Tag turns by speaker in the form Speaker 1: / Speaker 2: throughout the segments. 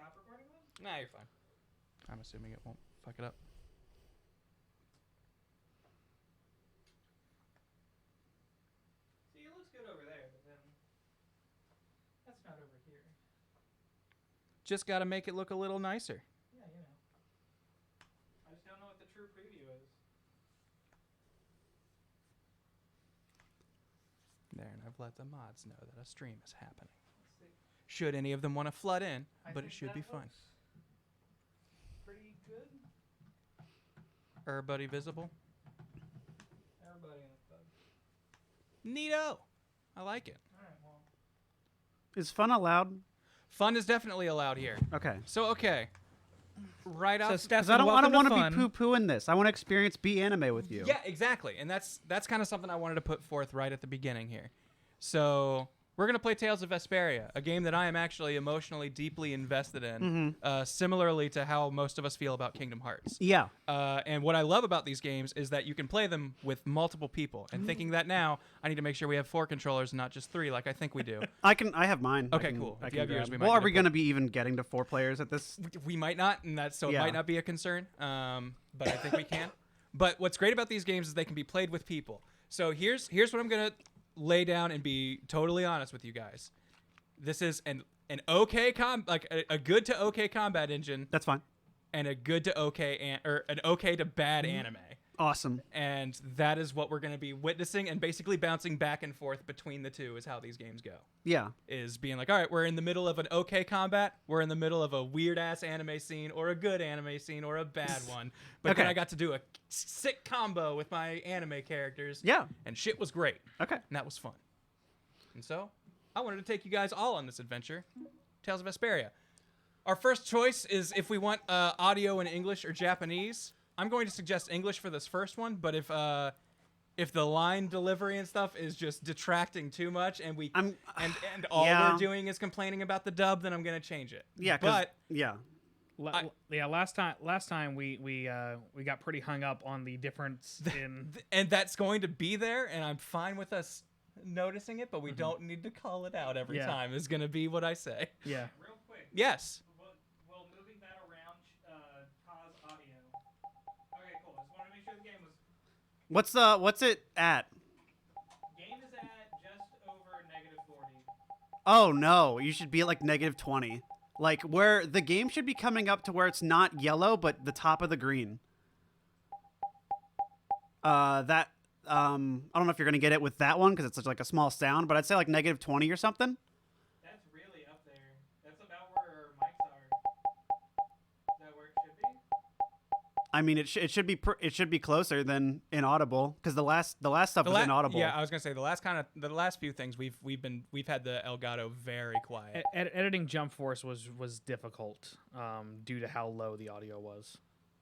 Speaker 1: stop recording then?
Speaker 2: Nah, you're fine. I'm assuming it won't fuck it up.
Speaker 1: See, it looks good over there, but then that's not over here.
Speaker 2: Just got to make it look a little nicer.
Speaker 1: Yeah, you know. I just don't know what the true preview is.
Speaker 2: There, and I've let the mods know that a stream is happening.
Speaker 1: Let's see.
Speaker 2: Should any of them want to flood in,
Speaker 1: I
Speaker 2: but it
Speaker 1: think
Speaker 2: should
Speaker 1: that
Speaker 2: be fine.
Speaker 1: looks pretty good.
Speaker 2: Everybody visible?
Speaker 1: Everybody in the club.
Speaker 2: Neato! I like it.
Speaker 1: All right, well.
Speaker 3: Is fun allowed?
Speaker 2: Fun is definitely allowed here.
Speaker 3: Okay.
Speaker 2: So, okay. Right
Speaker 4: So
Speaker 2: off.
Speaker 4: Stefan,
Speaker 3: I don't want
Speaker 4: welcome
Speaker 3: to
Speaker 4: fun.
Speaker 3: be poo-pooing this. I want to experience anime with you.
Speaker 2: Yeah, exactly. And that's kind of something I wanted to put forth right at the beginning here. So, we're going to play Tales of Vesperia, a game that I am actually emotionally deeply invested in, similarly to how most of us feel about Kingdom Hearts.
Speaker 3: Yeah.
Speaker 2: And what I love about these games is that you can play them with multiple people. And thinking that now, I need to make sure we have 4 controllers and not just 3 like I think we do.
Speaker 3: I have mine.
Speaker 2: Okay, cool. If you have yours, we might
Speaker 3: Well,
Speaker 2: need
Speaker 3: are
Speaker 2: to
Speaker 3: we
Speaker 2: put-
Speaker 3: going to be even getting to 4 players at this?
Speaker 2: We might not, and it
Speaker 3: Yeah.
Speaker 2: might not be a concern. But I think we can. But what's great about these games is they can be played with people. So here's what I'm gonna lay down and be totally honest with you guys. This is an okay a good to okay combat engine
Speaker 3: That's fine.
Speaker 2: and a good to okay or an okay to bad anime.
Speaker 3: Awesome.
Speaker 2: And that is what we're going to be witnessing, and basically bouncing back and forth between the two is how these games go.
Speaker 3: Yeah.
Speaker 2: Is being like, all right, we're in the middle of an okay combat, we're in the middle of a weird ass anime scene, or a good anime scene, or a bad one. But then
Speaker 3: Okay.
Speaker 2: I got to do a sick combo with my anime characters.
Speaker 3: Yeah.
Speaker 2: And shit was great.
Speaker 3: Okay.
Speaker 2: And that was fun. And so I wanted to take you guys all on this adventure, Tales of Vesperia. Our first choice is if we want audio in English or Japanese. I'm going to suggest English for this first one, but if the line delivery and stuff is just detracting too much, and and all
Speaker 3: Yeah.
Speaker 2: we're doing is complaining about the dub, then I'm going to change it.
Speaker 3: Yeah.
Speaker 2: But
Speaker 3: yeah.
Speaker 4: Last time we got pretty hung up on the difference in.
Speaker 2: and that's going to be there, and I'm fine with us noticing it, but we don't need to call it out every
Speaker 4: Yeah.
Speaker 2: time. Is going to be what I say.
Speaker 4: Yeah.
Speaker 1: Real quick.
Speaker 2: Yes.
Speaker 1: Will moving that around cause audio? Okay, cool. Just want to make sure the game was.
Speaker 3: What's it at?
Speaker 1: Game is at just over -40.
Speaker 3: Oh no, you should be at like -20. Like where the game should be coming up to where it's not yellow but the top of the green. I don't know if you're gonna get it with that one because it's such like a small sound, but I'd say like -20 or something.
Speaker 1: That's really up there. That's about where our mics are. Is that where it should be?
Speaker 3: I mean, it should be closer than inaudible because the last stuff is inaudible.
Speaker 2: Yeah, I was gonna say the last few things we've had the Elgato very quiet.
Speaker 4: Editing Jump Force was difficult due to how low the audio was.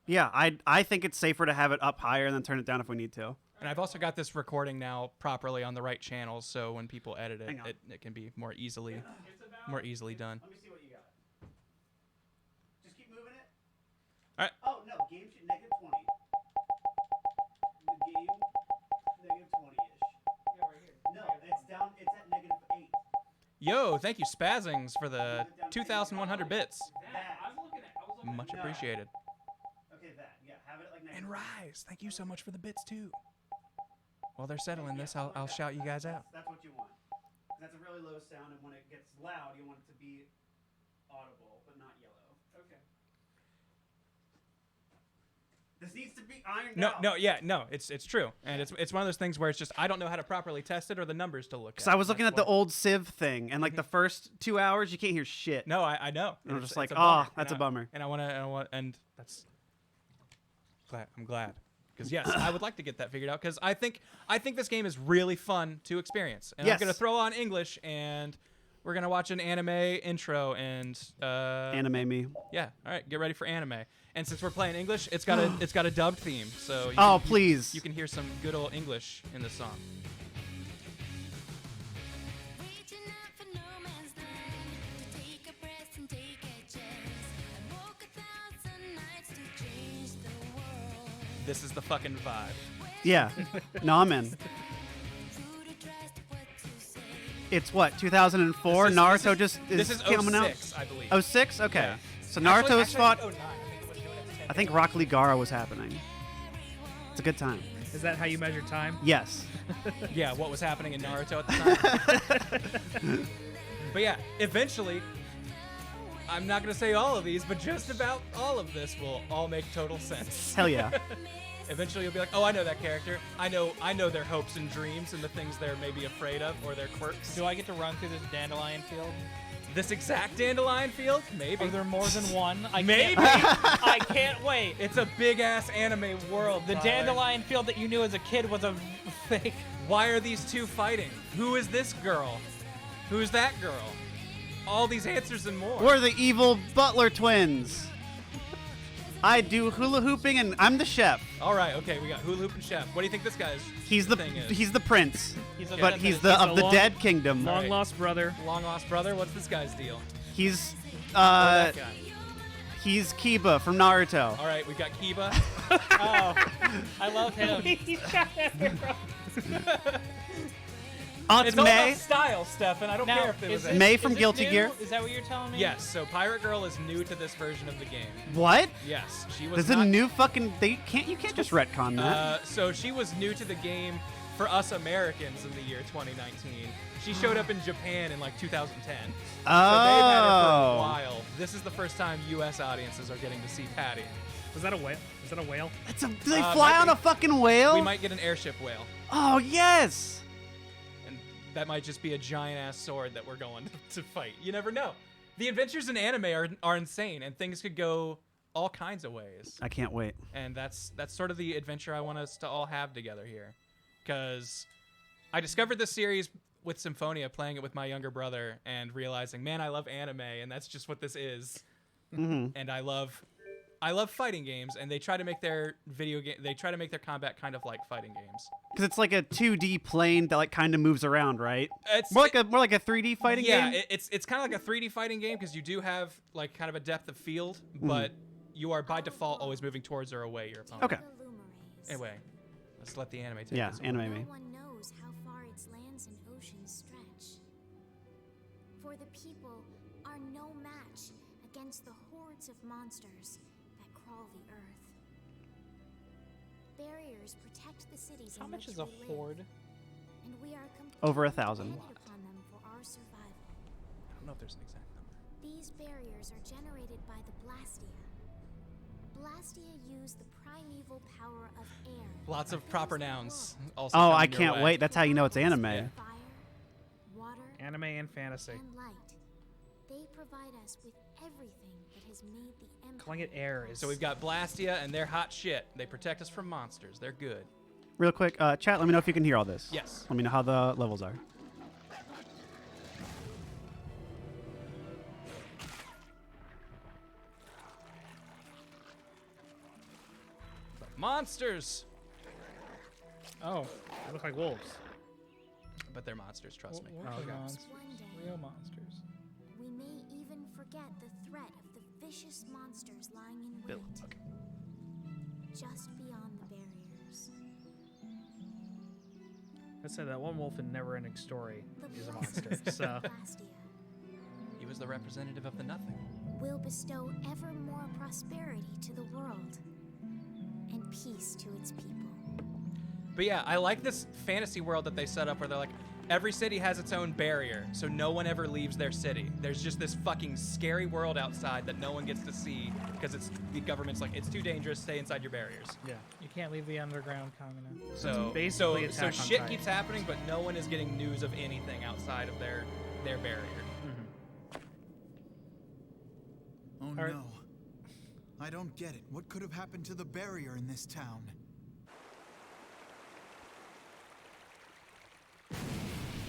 Speaker 3: Yeah, I think it's safer to have it up higher and then turn it down if we need to.
Speaker 2: And I've also got this recording now properly on the right channels, so when people edit
Speaker 3: Hang on.
Speaker 2: it can be more easily
Speaker 1: It's about
Speaker 2: done.
Speaker 3: Let me see what you got. Just keep moving it.
Speaker 2: All right.
Speaker 3: Oh no, game should -20. The game -20ish.
Speaker 1: Yeah, right here.
Speaker 3: No, it's down. It's at -8.
Speaker 2: Yo, thank you Spazzings for the 2,100 bits.
Speaker 1: That I was looking at.
Speaker 2: Much
Speaker 3: No.
Speaker 2: appreciated.
Speaker 3: Okay, that. Yeah, have it at like
Speaker 2: And Rise, thank you so much for the bits too. While they're settling this, I'll shout you guys out.
Speaker 3: That's what you want. That's a really low sound, and when it gets loud, you want it to be audible, but not yellow.
Speaker 1: Okay.
Speaker 3: This needs to be ironed
Speaker 2: No,
Speaker 3: out.
Speaker 2: no, it's true, and it's one of those things where it's just I don't know how to properly test it or the numbers to look at.
Speaker 3: Because I was looking at
Speaker 2: That's
Speaker 3: the
Speaker 2: why.
Speaker 3: old Civ thing, and like the first 2 hours, you can't hear shit.
Speaker 2: No, I know.
Speaker 3: And I'm
Speaker 2: It's-
Speaker 3: just like,
Speaker 2: it's a bummer.
Speaker 3: "Ah, that's
Speaker 2: And
Speaker 3: a bummer."
Speaker 2: And that's glad. I'm glad. Because yes, I would like to get that figured out. Because I think this game is really fun to experience. And I'm
Speaker 3: Yes.
Speaker 2: gonna throw on English, and we're gonna watch an anime intro. And
Speaker 3: Anime me.
Speaker 2: yeah, all right, get ready for anime. And since we're playing English, it's got a dubbed theme. So
Speaker 3: Oh, please.
Speaker 2: you can hear some good old English in this song.
Speaker 5: Reaching out for no man's land to take a breath and take a chance and walk 1,000 nights to change the world.
Speaker 2: This is the fucking vibe.
Speaker 3: Yeah. No, I'm in.
Speaker 5: Who to trust, what to say?
Speaker 3: It's what, 2004?
Speaker 2: This is-
Speaker 3: Naruto
Speaker 2: this is
Speaker 3: just coming out.
Speaker 2: 06, I believe.
Speaker 3: Oh, 06? Okay.
Speaker 2: Yeah.
Speaker 3: So Naruto
Speaker 2: Actually,
Speaker 3: was fought.
Speaker 2: I think 09. I think it was doing its 10
Speaker 3: I think
Speaker 2: days.
Speaker 3: Rock Lee Gara was happening. It's a good time.
Speaker 4: Is that how you measure time?
Speaker 3: Yes.
Speaker 2: Yeah, what was happening in Naruto at the time. But yeah, eventually, I'm not gonna say all of these, but just about all of this will all make total sense.
Speaker 3: Hell yeah.
Speaker 2: Eventually, you'll be like, oh, I know that character. I know their hopes and dreams and the things they're maybe afraid of or their quirks.
Speaker 6: Do I get to run through this dandelion field?
Speaker 2: This exact dandelion field? Maybe.
Speaker 6: Are there more than one?
Speaker 2: Maybe.
Speaker 6: I can't wait.
Speaker 2: It's a big ass anime world.
Speaker 6: The
Speaker 2: Tyler.
Speaker 6: dandelion field that you knew as a kid was a fake.
Speaker 2: Why are these two fighting? Who is this girl? Who's that girl? All these answers and more.
Speaker 3: We're the evil Butler twins. I do hula hooping and I'm the chef.
Speaker 2: All right, okay, we got hula hoop and chef. What do you think this guy's
Speaker 3: He's the
Speaker 2: thing is?
Speaker 3: he's the prince,
Speaker 6: He's a-
Speaker 3: but he's the
Speaker 4: he's
Speaker 3: of
Speaker 4: a
Speaker 3: the
Speaker 4: long-
Speaker 3: dead kingdom.
Speaker 4: Long
Speaker 2: Alright.
Speaker 4: lost brother.
Speaker 2: long lost brother. What's this guy's deal?
Speaker 3: He's
Speaker 2: Or that guy?
Speaker 3: he's Kiba from Naruto.
Speaker 2: All right, we've got Kiba.
Speaker 6: Oh, I love him.
Speaker 3: Aunt
Speaker 2: It's all
Speaker 3: May.
Speaker 2: about style, Stefan. I don't
Speaker 6: Now,
Speaker 2: care if it was
Speaker 6: is
Speaker 2: a-
Speaker 6: this-
Speaker 3: May from
Speaker 6: is this
Speaker 3: Guilty
Speaker 6: new?
Speaker 3: Gear.
Speaker 6: Is that what you're telling me?
Speaker 2: Yes, so Pirate Girl is new to this version of the game.
Speaker 3: What?
Speaker 2: Yes, she was
Speaker 3: There's
Speaker 2: not,
Speaker 3: a new fucking. You can't just retcon that.
Speaker 2: So she was new to the game for us Americans in the year 2019. She showed up in Japan in like 2010. So they've had her for a
Speaker 3: Oh.
Speaker 2: while. This is the first time U.S. audiences are getting to see Patty.
Speaker 4: Was that a whale? Is that a whale?
Speaker 3: Do they
Speaker 2: might
Speaker 3: fly on
Speaker 2: be.
Speaker 3: a fucking whale?
Speaker 2: We might get an airship whale.
Speaker 3: Oh yes.
Speaker 2: And that might just be a giant ass sword that we're going to fight. You never know. The adventures in anime are insane, and things could go all kinds of ways.
Speaker 3: I can't wait.
Speaker 2: And that's sort of the adventure I want us to all have together here. Because I discovered this series with Symphonia, playing it with my younger brother, and realizing, man, I love anime, and that's just what this is. And I love fighting games, and they try to make their combat kind of like fighting games.
Speaker 3: Because it's like a 2D plane that like kind of moves around, right?
Speaker 2: It's
Speaker 3: More like a 3D fighting
Speaker 2: yeah,
Speaker 3: game.
Speaker 2: it's kind of like a 3D fighting game because you do have like kind of a depth of field, but you are by default always moving towards or away your opponent.
Speaker 3: Okay.
Speaker 5: The Lumerays.
Speaker 2: Anyway, let's let the anime take
Speaker 3: Yeah,
Speaker 2: this.
Speaker 3: anime me.
Speaker 5: No one knows how far its lands and oceans stretch. For the people are no match against the hordes of monsters that crawl the earth. Barriers protect the cities
Speaker 6: How
Speaker 5: in
Speaker 6: much
Speaker 5: which
Speaker 6: is a
Speaker 5: we live,
Speaker 6: horde?
Speaker 5: and we are completely
Speaker 3: Over 1,000.
Speaker 5: dependent upon them for our survival.
Speaker 2: I don't know if there's an exact number.
Speaker 5: These barriers are generated by the Blastia. Blastia use the primeval power of air.
Speaker 2: Lots of
Speaker 5: to
Speaker 2: proper
Speaker 5: cleanse the
Speaker 2: nouns.
Speaker 5: world.
Speaker 2: Also
Speaker 3: Oh,
Speaker 2: coming
Speaker 3: I
Speaker 2: your
Speaker 3: can't
Speaker 2: way.
Speaker 3: wait. That's how you know it's anime.
Speaker 2: Yeah.
Speaker 5: Fire, water,
Speaker 4: Anime and fantasy.
Speaker 5: and light. They provide us with everything that has made the empire.
Speaker 4: Calling it air is.
Speaker 2: So we've got Blastia, and they're hot shit. They protect us from monsters. They're good.
Speaker 3: Real quick, chat. Let me know if you can hear all this.
Speaker 2: Yes.
Speaker 3: Let me know how the levels are.
Speaker 2: Monsters!
Speaker 4: Oh, they look like wolves.
Speaker 2: But they're monsters, trust me.
Speaker 6: Wolves
Speaker 4: Oh,
Speaker 6: are
Speaker 4: okay.
Speaker 6: monsters.
Speaker 5: One day,
Speaker 6: Real monsters.
Speaker 5: we may even forget the threat of the vicious monsters lying in
Speaker 3: Bill,
Speaker 5: wait.
Speaker 3: okay.
Speaker 5: Just beyond the barriers.
Speaker 4: I said that one wolf in Neverending Story
Speaker 5: The
Speaker 4: is a
Speaker 5: blessings
Speaker 4: monster.
Speaker 5: of
Speaker 4: So
Speaker 5: Blastia
Speaker 2: He was the representative of the nothing.
Speaker 5: will bestow ever more prosperity to the world and peace to its people.
Speaker 2: But yeah, I like this fantasy world that they set up where they're like, every city has its own barrier, so no one ever leaves their city. There's just this fucking scary world outside that no one gets to see because the government's like, it's too dangerous, stay inside your barriers.
Speaker 4: yeah,
Speaker 6: You can't leave the underground commune.
Speaker 2: So
Speaker 4: basically
Speaker 2: so
Speaker 4: Attack on
Speaker 2: shit
Speaker 4: Titan.
Speaker 2: keeps happening, but no one is getting news of anything outside of their barrier.
Speaker 7: Oh
Speaker 6: Alright.
Speaker 7: no. I don't get it. What could have happened to the barrier in this town?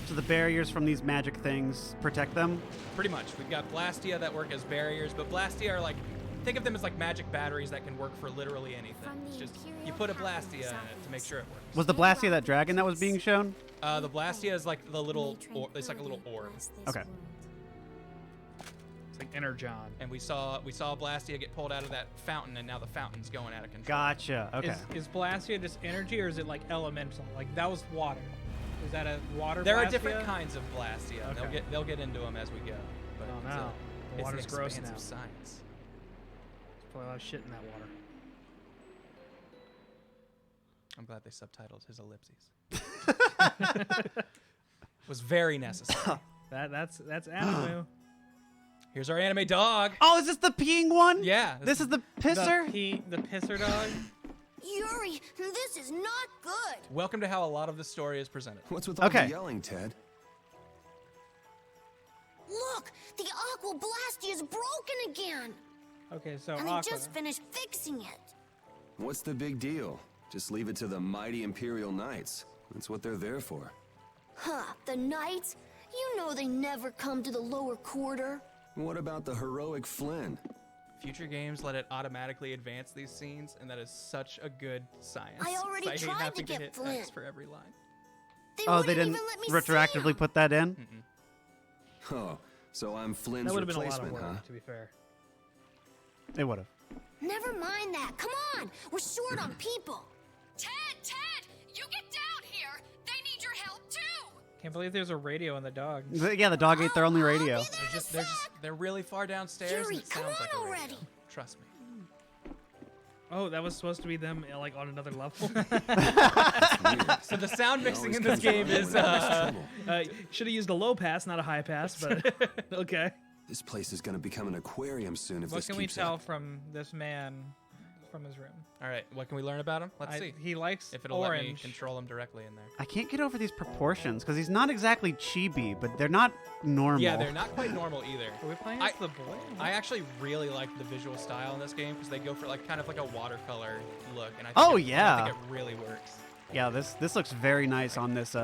Speaker 3: So the barriers from these magic things protect them.
Speaker 2: Pretty much. We've got Blastia that work as barriers, but Blastia are like, think of them as like magic batteries that can work for literally anything.
Speaker 5: From the
Speaker 2: It's just, you
Speaker 5: Imperial
Speaker 2: put a
Speaker 5: capital
Speaker 2: Blastia in it to make
Speaker 5: southeast.
Speaker 2: sure it works.
Speaker 3: Was the Blastia that dragon that was being shown?
Speaker 2: The Blastia is like the little,
Speaker 5: May
Speaker 2: it's like a little orb.
Speaker 5: bless this
Speaker 3: Okay.
Speaker 5: world.
Speaker 4: it's like Energon.
Speaker 2: And we saw Blastia get pulled out of that fountain, and now the fountain's going out of control.
Speaker 3: Gotcha. Okay.
Speaker 6: Is Blastia just energy or is it like elemental? Like that was water. Is that a water?
Speaker 2: There are
Speaker 6: Blastia?
Speaker 2: different kinds of Blastia. and
Speaker 6: Okay.
Speaker 2: They'll get into them as we go. But
Speaker 4: Oh,
Speaker 2: it's
Speaker 4: no. The
Speaker 2: it's
Speaker 4: water's
Speaker 2: an
Speaker 4: gross
Speaker 2: expansive
Speaker 4: now.
Speaker 2: science.
Speaker 4: There's probably a lot of shit in that water.
Speaker 2: I'm glad they subtitled his ellipses. Was very necessary.
Speaker 4: That's Animu.
Speaker 2: Here's our anime dog.
Speaker 3: Oh, is this the peeing one?
Speaker 2: Yeah.
Speaker 3: This is the pisser?
Speaker 6: The pisser dog.
Speaker 5: Yuri, this is not good.
Speaker 2: Welcome to how a lot of the story is presented.
Speaker 8: What's with all
Speaker 3: Okay.
Speaker 8: the yelling, Ted?
Speaker 5: Look, the Aqua Blastia is broken again.
Speaker 6: Okay, so
Speaker 5: And they
Speaker 6: Aqua.
Speaker 5: just finished fixing it.
Speaker 8: What's the big deal? Just leave it to the mighty Imperial Knights. That's what they're there for.
Speaker 5: Huh, the Knights? You know they never come to the lower quarter.
Speaker 8: What about the heroic Flynn?
Speaker 2: Future games let it automatically advance these scenes, and that is such a good science.
Speaker 5: I already
Speaker 2: 'Cause hate
Speaker 5: tried to
Speaker 2: having
Speaker 5: get
Speaker 2: hit
Speaker 5: Flynn.
Speaker 2: X for every line.
Speaker 5: They
Speaker 3: Oh,
Speaker 5: wouldn't
Speaker 3: they didn't
Speaker 5: even let me see
Speaker 3: retroactively
Speaker 5: 'em.
Speaker 3: put that in?
Speaker 8: Oh, so I'm Flynn's
Speaker 4: That would have been a lot of
Speaker 8: replacement,
Speaker 4: work,
Speaker 8: huh?
Speaker 4: to be fair.
Speaker 3: It would have.
Speaker 5: Never mind that. Come on, we're short on people.
Speaker 9: Ted, you get down here. They need your help too.
Speaker 6: Can't believe there's a radio in the dog.
Speaker 3: Yeah, the dog ate their only radio.
Speaker 2: They're really far downstairs,
Speaker 5: Yuri,
Speaker 2: and it
Speaker 5: come
Speaker 2: sounds like
Speaker 5: on
Speaker 2: a radio.
Speaker 5: already.
Speaker 2: Trust me.
Speaker 4: Oh, that was supposed to be them like on another level.
Speaker 2: So the sound
Speaker 8: It
Speaker 2: mixing
Speaker 8: always
Speaker 2: in this
Speaker 8: comes
Speaker 2: game
Speaker 8: around
Speaker 2: is
Speaker 8: when there's trouble.
Speaker 4: Should have used a low pass, not a high pass, but okay.
Speaker 8: This place is gonna become an aquarium soon if
Speaker 6: What
Speaker 8: this
Speaker 6: can we
Speaker 8: keeps
Speaker 6: tell
Speaker 8: up.
Speaker 6: from this man from his room?
Speaker 2: All right, what can we learn about him? Let's see
Speaker 6: He likes
Speaker 2: if it'll let me
Speaker 6: orange.
Speaker 2: control him directly in there.
Speaker 3: I can't get over these proportions because he's not exactly chibi, but they're not normal.
Speaker 2: Yeah, they're not quite normal either.
Speaker 6: Are we playing
Speaker 2: I-
Speaker 6: as the boy?
Speaker 2: I actually really like the visual style in this game because they go for like kind of like a watercolor look, and I think
Speaker 3: Oh,
Speaker 2: I
Speaker 3: yeah.
Speaker 2: think it really works.
Speaker 3: Yeah, this looks very nice on this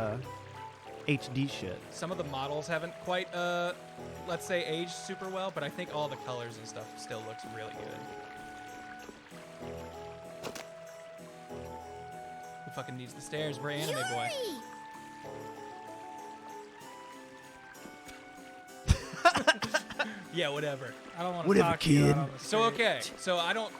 Speaker 3: HD shit.
Speaker 2: Some of the models haven't quite, let's say, aged super well, but I think all the colors and stuff still looks really good. Who fucking needs the stairs? We're anime boy.
Speaker 5: Yuri!
Speaker 2: Yeah, whatever.
Speaker 6: I don't want to
Speaker 3: Whatever,
Speaker 6: talk to you
Speaker 3: kid.
Speaker 6: out on the
Speaker 2: So
Speaker 6: street.
Speaker 2: okay, so I don't.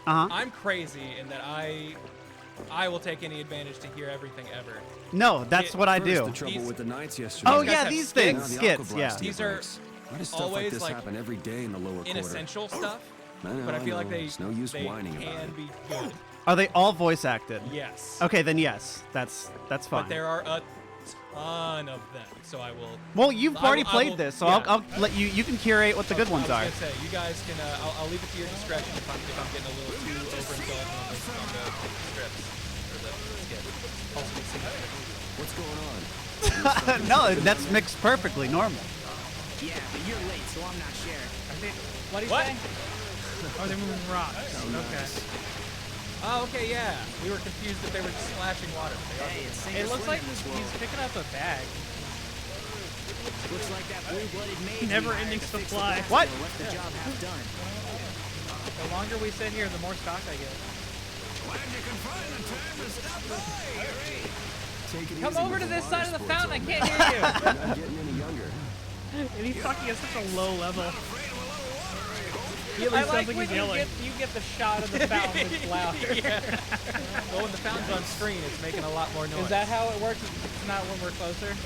Speaker 3: Uh huh.
Speaker 2: I'm crazy in that I will take any advantage to hear everything ever.
Speaker 3: No, that's what I
Speaker 8: First,
Speaker 3: do.
Speaker 8: the trouble
Speaker 2: These-
Speaker 8: with the Knights yesterday.
Speaker 3: Oh
Speaker 2: guys
Speaker 3: yeah,
Speaker 2: have
Speaker 3: these
Speaker 2: skits.
Speaker 3: things,
Speaker 8: Now the
Speaker 3: skits.
Speaker 8: Aqua
Speaker 3: Yeah.
Speaker 8: Blastia
Speaker 2: These are
Speaker 8: breaks. Why does stuff
Speaker 2: always,
Speaker 8: like this
Speaker 2: like,
Speaker 8: happen every day in the lower quarter?
Speaker 2: Inessential stuff,
Speaker 8: I know,
Speaker 2: but I feel like they
Speaker 8: It's no use
Speaker 2: they
Speaker 8: whining about
Speaker 2: can
Speaker 8: it.
Speaker 2: be good.
Speaker 3: Are they all voice acted?
Speaker 2: Yes.
Speaker 3: Okay, then yes, that's fine.
Speaker 2: But there are a ton of them, so I will.
Speaker 3: Well, you've
Speaker 2: I
Speaker 3: already
Speaker 2: will- I
Speaker 3: played
Speaker 2: will-
Speaker 3: this, so
Speaker 2: yeah.
Speaker 3: I'll let you. You can curate what the good
Speaker 2: I
Speaker 3: ones
Speaker 2: was
Speaker 3: are.
Speaker 2: gonna say, you guys can. I'll leave it to your discretion if I'm getting a little too overindulgent on the strips or the skits. Also, mixing up the-
Speaker 8: What's going on?
Speaker 3: No, that's mixed perfectly normal.
Speaker 10: Yeah, but you're late, so I'm not sharing.
Speaker 6: What do you
Speaker 2: What?
Speaker 6: say?
Speaker 4: Oh, they're moving rocks. Okay.
Speaker 2: Oh, okay, yeah. We were confused that they were just splashing water. They are.
Speaker 10: Hey, it's
Speaker 6: It looks like
Speaker 10: this
Speaker 6: he's picking up a bag.
Speaker 10: Looks like that blue-blooded maid.
Speaker 4: Never-ending supply.
Speaker 3: What?
Speaker 10: Left the job half done.
Speaker 6: The longer we sit here, the more stock I get.
Speaker 8: Take it
Speaker 6: Come
Speaker 8: easy
Speaker 6: over
Speaker 8: with
Speaker 6: to
Speaker 8: the
Speaker 6: this
Speaker 8: water
Speaker 6: side of the
Speaker 8: sports,
Speaker 6: fountain. I
Speaker 8: old
Speaker 6: can't
Speaker 8: man.
Speaker 6: hear you.
Speaker 8: You're not getting any younger.
Speaker 4: And he's talking at such a low level. He at
Speaker 6: I
Speaker 4: least sounds
Speaker 6: like
Speaker 4: like
Speaker 6: when
Speaker 4: he's yelling.
Speaker 6: you get the shot of the fountain that's louder.
Speaker 2: Yeah. Well, when the fountain's on screen, it's making a lot more noise.
Speaker 6: Is that how it works? It's not when we're closer?